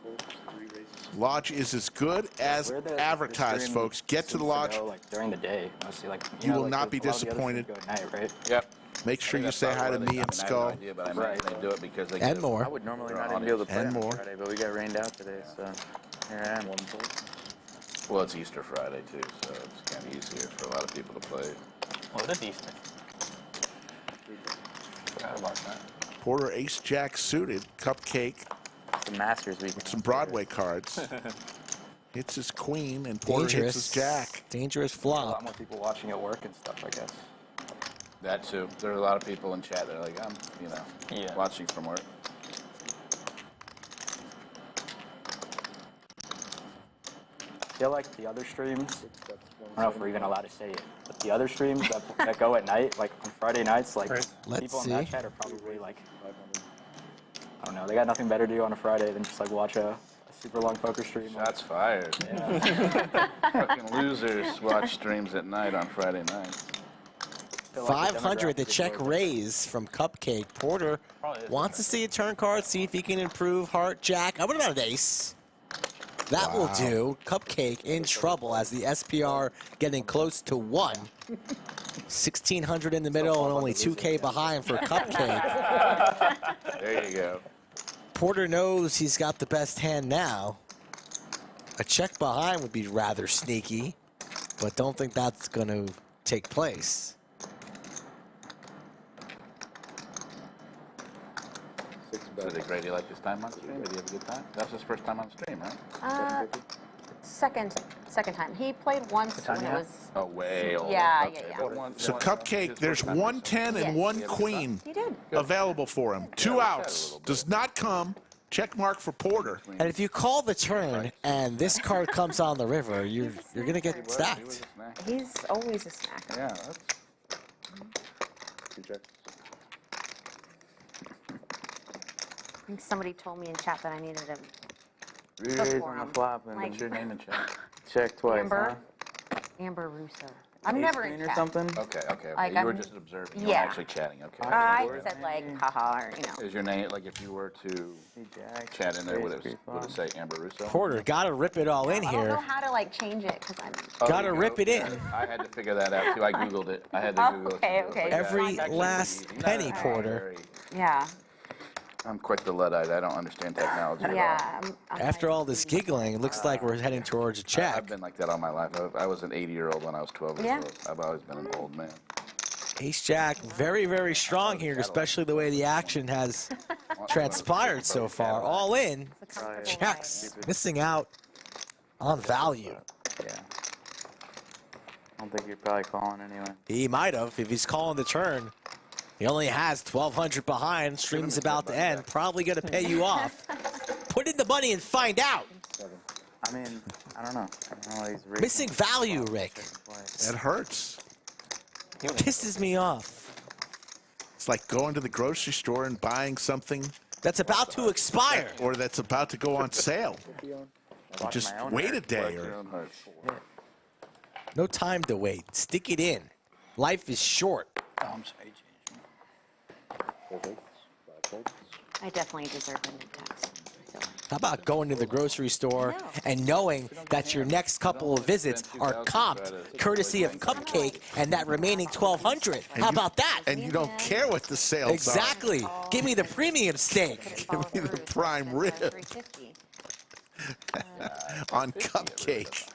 Speaker 14: folds. 3 raises.
Speaker 1: Lodge is as good as
Speaker 10: Where the
Speaker 1: advertised,
Speaker 10: stream
Speaker 1: folks. Get to the
Speaker 10: seems
Speaker 1: lodge.
Speaker 10: go, like during the day, mostly like
Speaker 1: You will
Speaker 10: like,
Speaker 1: not be
Speaker 10: a lot of the other
Speaker 1: disappointed.
Speaker 10: streams go at night, right?
Speaker 2: Yep.
Speaker 1: Make sure you
Speaker 2: That's
Speaker 1: say hi
Speaker 2: probably
Speaker 1: to
Speaker 2: why they-
Speaker 1: me
Speaker 2: I
Speaker 1: and
Speaker 2: mean, I have
Speaker 1: Skull.
Speaker 2: no idea, but I imagine they do it because they
Speaker 3: And
Speaker 2: get-
Speaker 3: more.
Speaker 5: I would normally
Speaker 2: They're
Speaker 5: not even
Speaker 2: on
Speaker 5: be able to play
Speaker 1: And
Speaker 5: on
Speaker 1: more.
Speaker 5: Friday, but we got rained out today, so here I am.
Speaker 14: 1 fold.
Speaker 2: Well, it's Easter Friday too, so it's kind of easier for a lot of people to play.
Speaker 13: Well, it is Easter. Forgot about that.
Speaker 1: Porter ace jack suited. Cupcake.
Speaker 5: It's the Masters weekend.
Speaker 1: Some Broadway cards. Hits his queen and Porter hits his jack.
Speaker 3: Dangerous
Speaker 10: A lot
Speaker 3: flop.
Speaker 10: more people watching at work and stuff, I guess.
Speaker 2: That too. There are a lot of people in chat that are like, I'm,
Speaker 13: Yeah.
Speaker 2: watching from work.
Speaker 10: I feel like the other streams, I don't know if we're even allowed to say it, but the other streams that go at night, like on Friday nights, like
Speaker 3: Let's
Speaker 10: people in
Speaker 3: see.
Speaker 10: that chat are probably like, I don't know, they got nothing better to do on a Friday than just like watch a super long poker stream.
Speaker 2: Shots fired.
Speaker 10: Yeah.
Speaker 2: Fucking losers watch streams at night on Friday nights.
Speaker 3: 500, the check raise from Cupcake. Porter wants to see a turn card, see if he can improve heart jack. What about an ace? That will do. Cupcake in trouble as the SPR getting close to 1. 1,600 in the middle and only 2K behind for Cupcake.
Speaker 2: There you go.
Speaker 3: Porter knows he's got the best hand now. A check behind would be rather sneaky, but don't think that's going to take place.
Speaker 2: So did Grady like his time on stream? Did he have a good time? That was his first time on stream, right?
Speaker 6: Second time. He played once when it was.
Speaker 2: Oh, way old.
Speaker 6: Yeah,
Speaker 2: Okay.
Speaker 6: yeah.
Speaker 1: So Cupcake, there's 110 and 1 queen
Speaker 6: He did.
Speaker 1: available for him. 2 outs. Does not come. Check mark for Porter.
Speaker 3: And if you call the turn and this card comes on the river, you're gonna get stacked.
Speaker 6: He's always a snacker.
Speaker 2: Yeah, that's...
Speaker 14: 2 checks.
Speaker 6: I think somebody told me in chat that I needed him.
Speaker 5: Raise on the flop and
Speaker 6: Like-
Speaker 5: what's your name in chat? Check twice,
Speaker 6: Amber.
Speaker 5: huh?
Speaker 6: Amber Russo. I'm never in
Speaker 5: Queen or
Speaker 6: chat.
Speaker 5: something?
Speaker 2: Okay, okay, okay.
Speaker 6: Like,
Speaker 2: You were
Speaker 6: I'm-
Speaker 2: just observing. You
Speaker 6: yeah.
Speaker 2: weren't actually chatting. Okay.
Speaker 6: I said like, haha, or, you know.
Speaker 2: Is your name, like if you were to
Speaker 5: Jack,
Speaker 2: chat in there, would
Speaker 5: raise,
Speaker 2: it say Amber Russo?
Speaker 3: Porter, gotta rip it all in
Speaker 6: I don't know
Speaker 3: here.
Speaker 6: how to like change it because I'm.
Speaker 2: Oh,
Speaker 3: Gotta
Speaker 2: you
Speaker 3: rip
Speaker 2: go.
Speaker 3: it in.
Speaker 2: I had to figure that out too. I Googled it. I had to
Speaker 6: Oh,
Speaker 2: Google
Speaker 6: okay,
Speaker 2: it.
Speaker 6: okay.
Speaker 3: Every
Speaker 2: Actually,
Speaker 3: last
Speaker 2: easy.
Speaker 3: penny,
Speaker 2: No,
Speaker 3: Porter.
Speaker 6: Yeah.
Speaker 2: I'm quite the Luddite. I don't understand technology at all.
Speaker 6: Yeah. I'm
Speaker 3: After all this giggling, it looks like we're heading towards a
Speaker 2: I've
Speaker 3: check.
Speaker 2: been like that all my life. I was an 80-year-old when I was 12 years
Speaker 6: Yeah.
Speaker 2: old. I've always been an old man.
Speaker 3: Ace-Jack, very, very strong here, especially the way the action has transpired so far. All in, checks, missing out on value.
Speaker 5: Yeah. I don't think you're probably calling anyway.
Speaker 3: He might have, if he's calling the turn. He only has 1,200 behind, stream's about to end, probably gonna pay you off. Put in the money and find out.
Speaker 5: I mean, I don't know. I don't know why he's
Speaker 3: Missing value, Rick.
Speaker 1: That hurts.
Speaker 3: Pisses me off.
Speaker 1: It's like going to the grocery store and buying something
Speaker 3: That's about to expire.
Speaker 1: or that's about to go on sale. You just wait a day or
Speaker 3: No time to wait. Stick it in. Life is short.
Speaker 7: Oh, I'm sorry, Jason.
Speaker 14: 4 bigs, 5 folds.
Speaker 6: I definitely deserve a new tax.
Speaker 3: How about going to the grocery store and knowing that your next couple of visits are comped courtesy of Cupcake and that remaining 1,200? How about that?
Speaker 1: and you don't care what the sales
Speaker 3: Exactly. Give me the premium steak.
Speaker 1: are. Give me the prime rib
Speaker 6: 350.
Speaker 1: on Cupcake.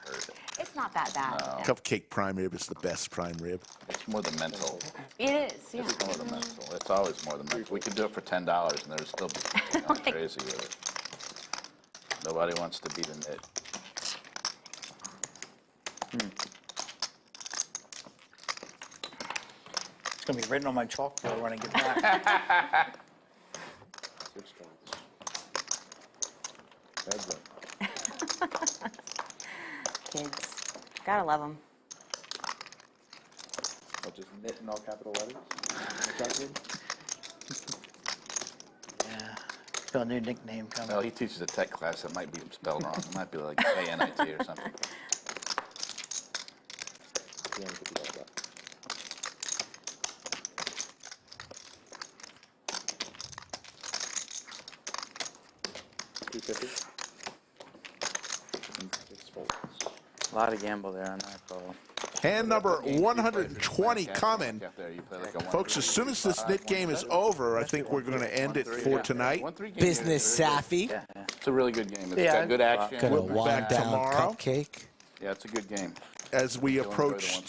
Speaker 6: It's not that bad.
Speaker 1: Cupcake prime rib is the best prime rib.
Speaker 2: It's more the mental.
Speaker 6: It is, yeah.
Speaker 2: It's more the mental. It's always more the mental. We could do it for $10 and there's still be people going crazy with it. Nobody wants to beat a nit.
Speaker 7: It's going to be written on my chalkboard when I get back.
Speaker 14: 6 cards. Heads up.
Speaker 6: Kids. Gotta love them.
Speaker 14: I'll just knit in all capital letters. Exactly.
Speaker 7: Yeah. Got a new nickname coming.
Speaker 2: Well, he teaches a tech class that might be spelled wrong. It might be like KNIT or something.
Speaker 14: $250 left. $250. 6 folds.
Speaker 5: A lot of gamble there on that ball.
Speaker 1: Hand number 120 coming. Folks, as soon as this knit game is over, I think we're going to end it for tonight.
Speaker 3: Business savvy.
Speaker 2: It's a really good game. It's
Speaker 5: Yeah,
Speaker 2: got good action.
Speaker 3: Gonna
Speaker 1: We'll be
Speaker 3: wind
Speaker 1: back
Speaker 3: down
Speaker 1: tomorrow.
Speaker 3: Cupcake.
Speaker 2: Yeah, it's a good game.
Speaker 1: As we
Speaker 2: You'll enjoy
Speaker 1: approach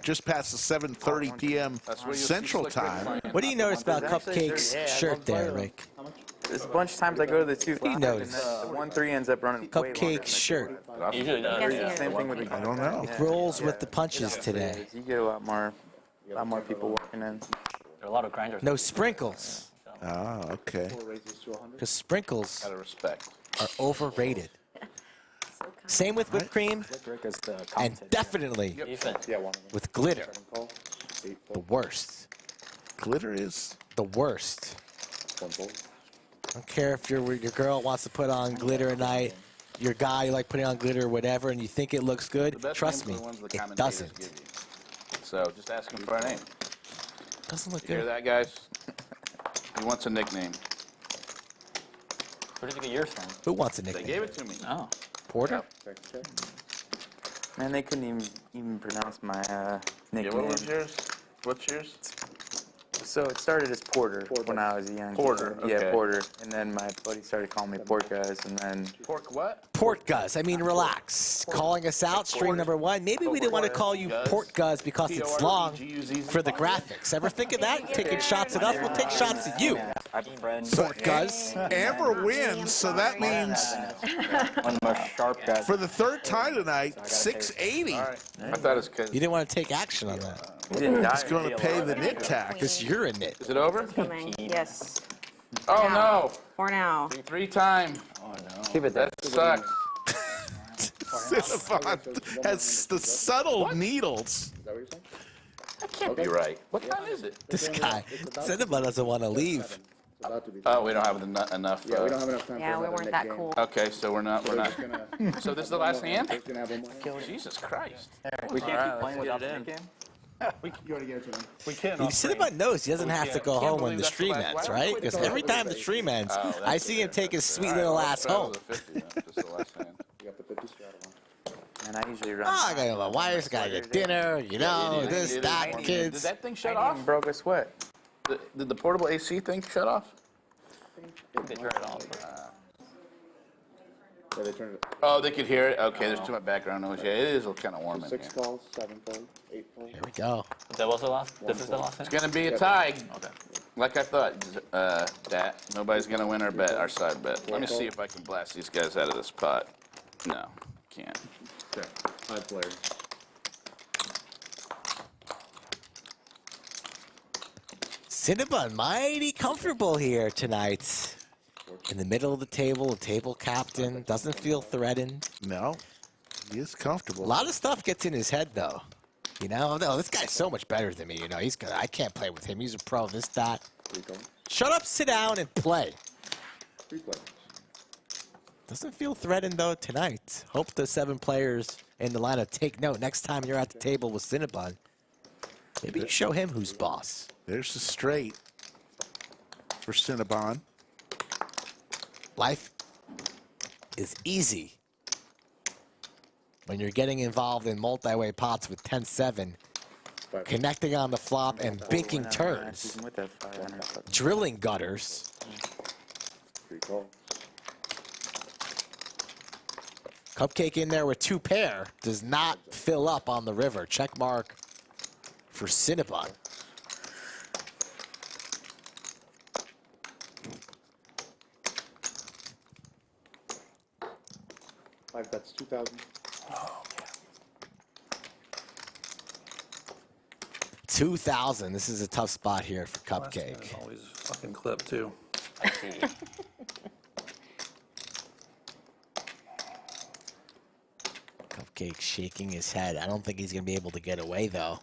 Speaker 1: just past the 7:30 p.m.
Speaker 2: That's where you'll see
Speaker 1: Central
Speaker 2: Slick Rick
Speaker 1: time.
Speaker 2: playing.
Speaker 3: What do you notice about
Speaker 5: Actually,
Speaker 3: Cupcake's
Speaker 5: yeah, I
Speaker 3: shirt
Speaker 5: love
Speaker 3: there,
Speaker 5: playing.
Speaker 3: Rick?
Speaker 5: There's a bunch of times I go to the 2 flop, and
Speaker 3: knows.
Speaker 5: then the 1-3 ends up running way longer than
Speaker 3: Cupcake's
Speaker 5: the
Speaker 3: shirt.
Speaker 13: Usually does.
Speaker 5: Same thing with the
Speaker 1: I don't know.
Speaker 3: Rolls with the punches today.
Speaker 5: You get a lot more people walking in.
Speaker 13: There are a lot of grinders.
Speaker 3: No sprinkles.
Speaker 1: Ah, okay.
Speaker 14: 4 raises to 100.
Speaker 3: Because sprinkles
Speaker 2: Out of respect.
Speaker 3: are overrated. Same with whipped cream,
Speaker 10: Rick is the
Speaker 3: and definitely
Speaker 13: Defense.
Speaker 14: Yeah, 1 of them.
Speaker 3: with glitter.
Speaker 14: 7 call. 8
Speaker 3: The
Speaker 14: fold.
Speaker 3: worst.
Speaker 1: Glitter is.
Speaker 3: The worst.
Speaker 14: 1 fold.
Speaker 3: I don't care if your girl wants to put on glitter at night, your guy you like putting on glitter or whatever, and you think it looks
Speaker 2: The
Speaker 3: good.
Speaker 2: best
Speaker 3: Trust
Speaker 2: names
Speaker 3: me,
Speaker 2: are the ones the
Speaker 3: it
Speaker 2: commentators
Speaker 3: doesn't.
Speaker 2: give you. So just ask them for a name.
Speaker 3: Doesn't look
Speaker 2: You hear
Speaker 3: good.
Speaker 2: that, guys? He wants a nickname.
Speaker 13: Where did you get yours from?
Speaker 3: Who wants a
Speaker 2: They
Speaker 3: nickname?
Speaker 2: gave it to me.
Speaker 13: Oh.
Speaker 3: Porter?
Speaker 5: Man, they couldn't even pronounce my
Speaker 2: Yeah,
Speaker 5: nickname.
Speaker 2: what was yours? What's yours?
Speaker 5: So it started as Porter when I was a young
Speaker 2: Porter,
Speaker 5: kid. Yeah,
Speaker 2: okay.
Speaker 5: Porter. And then my buddy started calling me Pork Guys, and then
Speaker 2: Pork what?
Speaker 3: Port Guz. I mean, relax. Calling us out, stream number 1. Maybe we didn't want to call you Port Guz because it's long for the graphics. Ever think of that? Taking shots at us? We'll take shots at you. Port Guz.
Speaker 1: Amber wins, so that means
Speaker 10: One of the most sharp guys.
Speaker 1: for the third time tonight, 680.
Speaker 2: All right. I thought it was because.
Speaker 3: You didn't want to take action on that.
Speaker 5: he didn't die.
Speaker 1: He's going to pay the nit tax.
Speaker 3: Because you're in it.
Speaker 2: Is it over?
Speaker 6: Coming. Yes.
Speaker 2: Oh no!
Speaker 6: For now.
Speaker 2: 3-time.
Speaker 5: Keep it
Speaker 2: That
Speaker 5: there.
Speaker 2: sucks.
Speaker 1: Cinnabon has the subtle needles.
Speaker 2: That can't be right. What time is it?
Speaker 3: This guy. Cinnabon doesn't want to leave.
Speaker 2: Oh, we don't have enough.
Speaker 14: Yeah, we don't have enough time
Speaker 6: Yeah,
Speaker 14: for
Speaker 6: we
Speaker 14: another
Speaker 6: weren't
Speaker 14: Nick
Speaker 6: that
Speaker 14: game.
Speaker 6: cool.
Speaker 2: Okay, so we're not.
Speaker 14: We're just gonna-
Speaker 2: So this is the last hand?
Speaker 14: We're gonna have one more.
Speaker 2: Jesus Christ.
Speaker 10: We can't keep playing without the game.
Speaker 14: You gotta get it to him.
Speaker 9: We can't.
Speaker 3: Cinnabon knows he doesn't have to go home when the stream ends, right? Because every time the stream ends, I see him take his sweet little ass home.
Speaker 2: Just the last hand.
Speaker 14: You got the 50 straddle on.
Speaker 5: And I usually run.
Speaker 3: Oh, I got my wires, gotta get dinner, you know, this, that,
Speaker 2: Did
Speaker 3: kids.
Speaker 2: that thing shut
Speaker 5: I
Speaker 2: off?
Speaker 5: even broke a sweat.
Speaker 2: Did the portable AC thing shut off?
Speaker 13: They turn it off.
Speaker 14: Yeah, they turned it.
Speaker 2: Oh, they could hear it? Okay, there's too much background noise. Yeah, it is kind of warm in here.
Speaker 14: 6 calls, 7 fold, 8 fold.
Speaker 3: Here we go.
Speaker 13: That was the last. This is the last.
Speaker 2: It's going to be a tie. Like I thought, Dat. Nobody's going to win our side bet. Let me see if I can blast these guys out of this pot. No, can't.
Speaker 14: Okay, 5 players.
Speaker 3: Cinnabon mighty comfortable here tonight. In the middle of the table captain, doesn't feel threatened.
Speaker 1: No, he is
Speaker 3: A
Speaker 1: comfortable.
Speaker 3: lot of stuff gets in his head though. You know, no, this guy's so much better than me, you know. I can't play with him. He's a pro, this, that.
Speaker 14: 3 calls.
Speaker 3: Shut up, sit down, and play.
Speaker 14: 3 players.
Speaker 3: Doesn't feel threatened though tonight. Hope the 7 players in the lineup take note. Next time you're at the table with Cinnabon, maybe you show him who's boss.
Speaker 1: There's the straight for Cinnabon.
Speaker 3: Life is easy when you're getting involved in multi-way pots with 10-7, connecting on the flop and banking turns,
Speaker 5: With that 500.
Speaker 3: drilling gutters.
Speaker 14: 3 calls.
Speaker 3: Cupcake in there with 2 pair does not fill up on the river. Check mark for Cinnabon.
Speaker 14: Five bets, 2,000.
Speaker 3: 2,000. This is a tough spot here for Cupcake.
Speaker 9: Always fucking clip too.
Speaker 3: Cupcake shaking his head. I don't think he's going to be able to get away, though.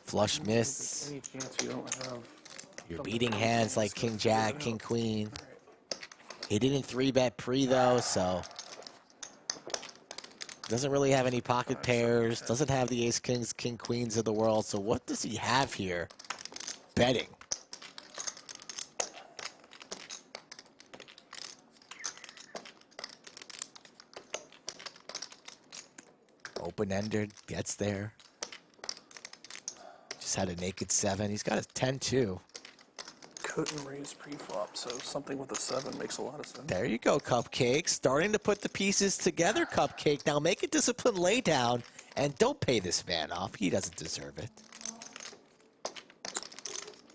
Speaker 3: Flush miss.
Speaker 9: Any chance you don't have?
Speaker 3: You're beating hands like King Jack, King Queen. He didn't 3-bet pre, though, so... Doesn't really have any pocket pairs. Doesn't have the ace kings, king queens of the world. So what does he have here? Betting. Open-ended, gets there. Just had a naked 7. He's got a 10-2.
Speaker 9: Couldn't raise pre-flop, so something with a 7 makes a lot of sense.
Speaker 3: There you go, Cupcake. Starting to put the pieces together, Cupcake. Now make a disciplined laydown and don't pay this man off. He doesn't deserve it.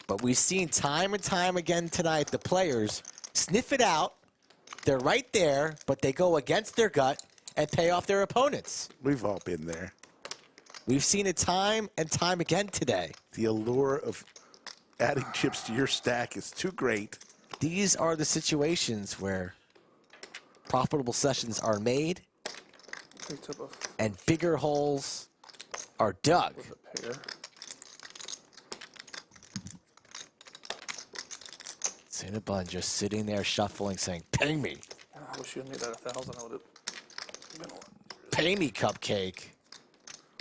Speaker 3: But we've seen time and time again tonight the players sniff it out. They're right there, but they go against their gut and pay off their opponents.
Speaker 1: We've all been there.
Speaker 3: We've seen it time and time again today.
Speaker 1: The allure of adding chips to your stack is too great.
Speaker 3: These are the situations where profitable sessions are made and bigger holes are dug. Cinnabon just sitting there shuffling, saying, "Pay me,
Speaker 9: I wish you had made that 1,000. I would have been a lot.
Speaker 3: pay me, Cupcake."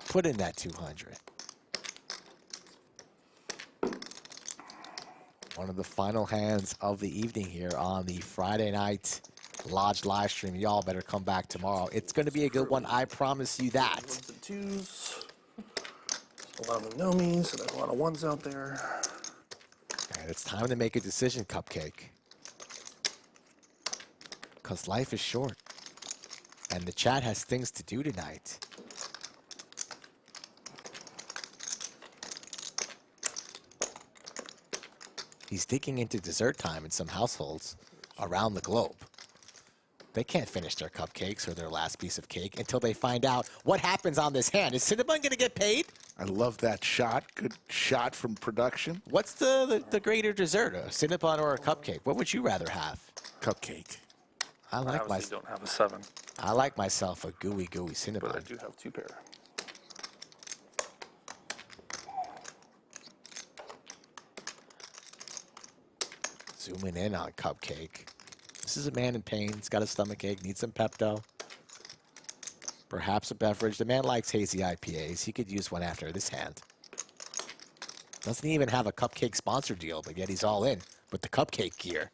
Speaker 3: Put in that 200. One of the final hands of the evening here on the Friday night Lodge live stream. Y'all better come back tomorrow. It's going to be a good one. I promise you that.
Speaker 9: Ones and twos. A lot of Neeme, so there's a lot of ones out there.
Speaker 3: And it's time to make a decision, Cupcake. Because life is short. And the chat has things to do tonight. He's digging into dessert time in some households around the globe. They can't finish their cupcakes or their last piece of cake until they find out what happens on this hand. Is Cinnabon going to get paid?
Speaker 1: I love that shot. Good shot from production.
Speaker 3: What's the greater dessert, a Cinnabon or a cupcake? What would you rather have?
Speaker 1: Cupcake.
Speaker 3: I like
Speaker 9: I don't have a 7.
Speaker 3: I like myself a gooey Cinnabon.
Speaker 9: But I do have 2 pair.
Speaker 3: Zooming in on Cupcake. This is a man in pain. He's got a stomach ache, needs some Pepto. Perhaps a beverage. The man likes hazy IPAs. He could use one after this hand. Doesn't even have a Cupcake sponsor deal, but yet he's all in with the Cupcake gear.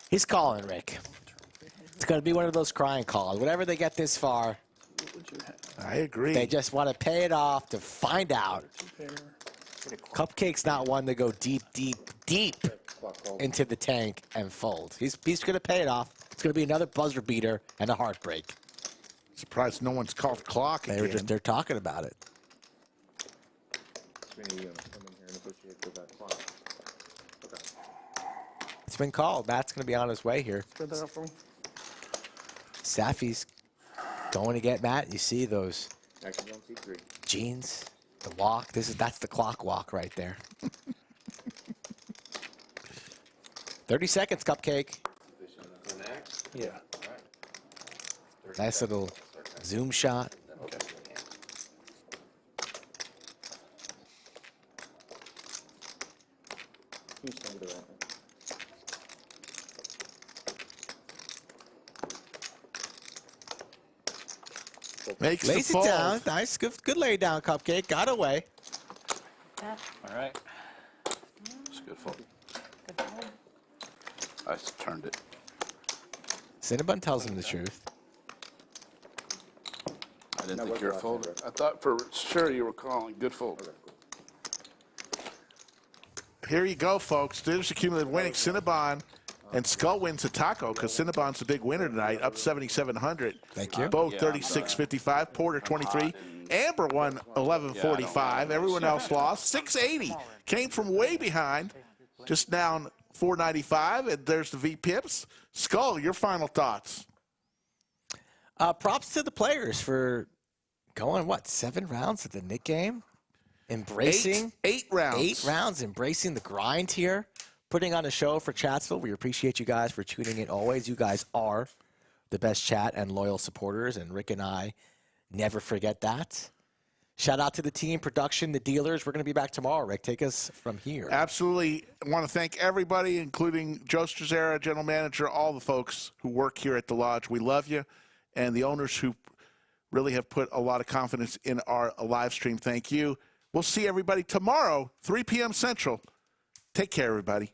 Speaker 3: He's calling, Rick. It's going to be one of those crying calls. Whenever they get this far,
Speaker 1: I agree.
Speaker 3: They just want to pay it off to find out. Cupcake's not one to go deep into the tank and fold. He's going to pay it off. It's going to be another buzzer beater and a heartbreak.
Speaker 1: Surprised no one's called clock again.
Speaker 3: They're talking about it. It's been called. Matt's going to be on his way here.
Speaker 9: Spread that out for me.
Speaker 3: Safi's going to get Matt. You see those jeans, the walk. That's the clock walk right there. 30 seconds, Cupcake.
Speaker 9: Yeah.
Speaker 3: Nice little zoom shot.
Speaker 9: Okay.
Speaker 1: Makes
Speaker 3: Lays
Speaker 1: the
Speaker 3: it
Speaker 1: fold.
Speaker 3: down. Nice. Good lay down, Cupcake. Got away.
Speaker 10: All right.
Speaker 2: It's a good fold. I just turned it.
Speaker 3: Cinnabon tells him the truth.
Speaker 2: I didn't think you were folding. I thought for sure you were calling. Good fold.
Speaker 1: Here you go, folks. There's the cumulative winning. Cinnabon and Skull wins a taco because Cinnabon's the big winner tonight, up 7,700.
Speaker 3: Thank you.
Speaker 1: Both
Speaker 2: Yeah,
Speaker 1: 36.55. Porter 23. Amber won 11.45. Everyone else lost 680. Came from way behind, just down 495. And there's the V Pips. Skull, your final thoughts.
Speaker 3: Props to the players for going, 7 rounds of the Nick game? Embracing.
Speaker 1: 8 rounds.
Speaker 3: 8 rounds, embracing the grind here. Putting on a show for Chatsville. We appreciate you guys for tuning in always. You guys are the best chat and loyal supporters, and Rick and I never forget that. Shout out to the team, production, the dealers. We're going to be back tomorrow, Rick. Take us from here.
Speaker 1: Absolutely. I want to thank everybody, including Joe Struzera, general manager, all the folks who work here at the Lodge. We love you. And the owners who really have put a lot of confidence in our live stream. Thank you. We'll see everybody tomorrow, 3 p.m. Central. Take care, everybody.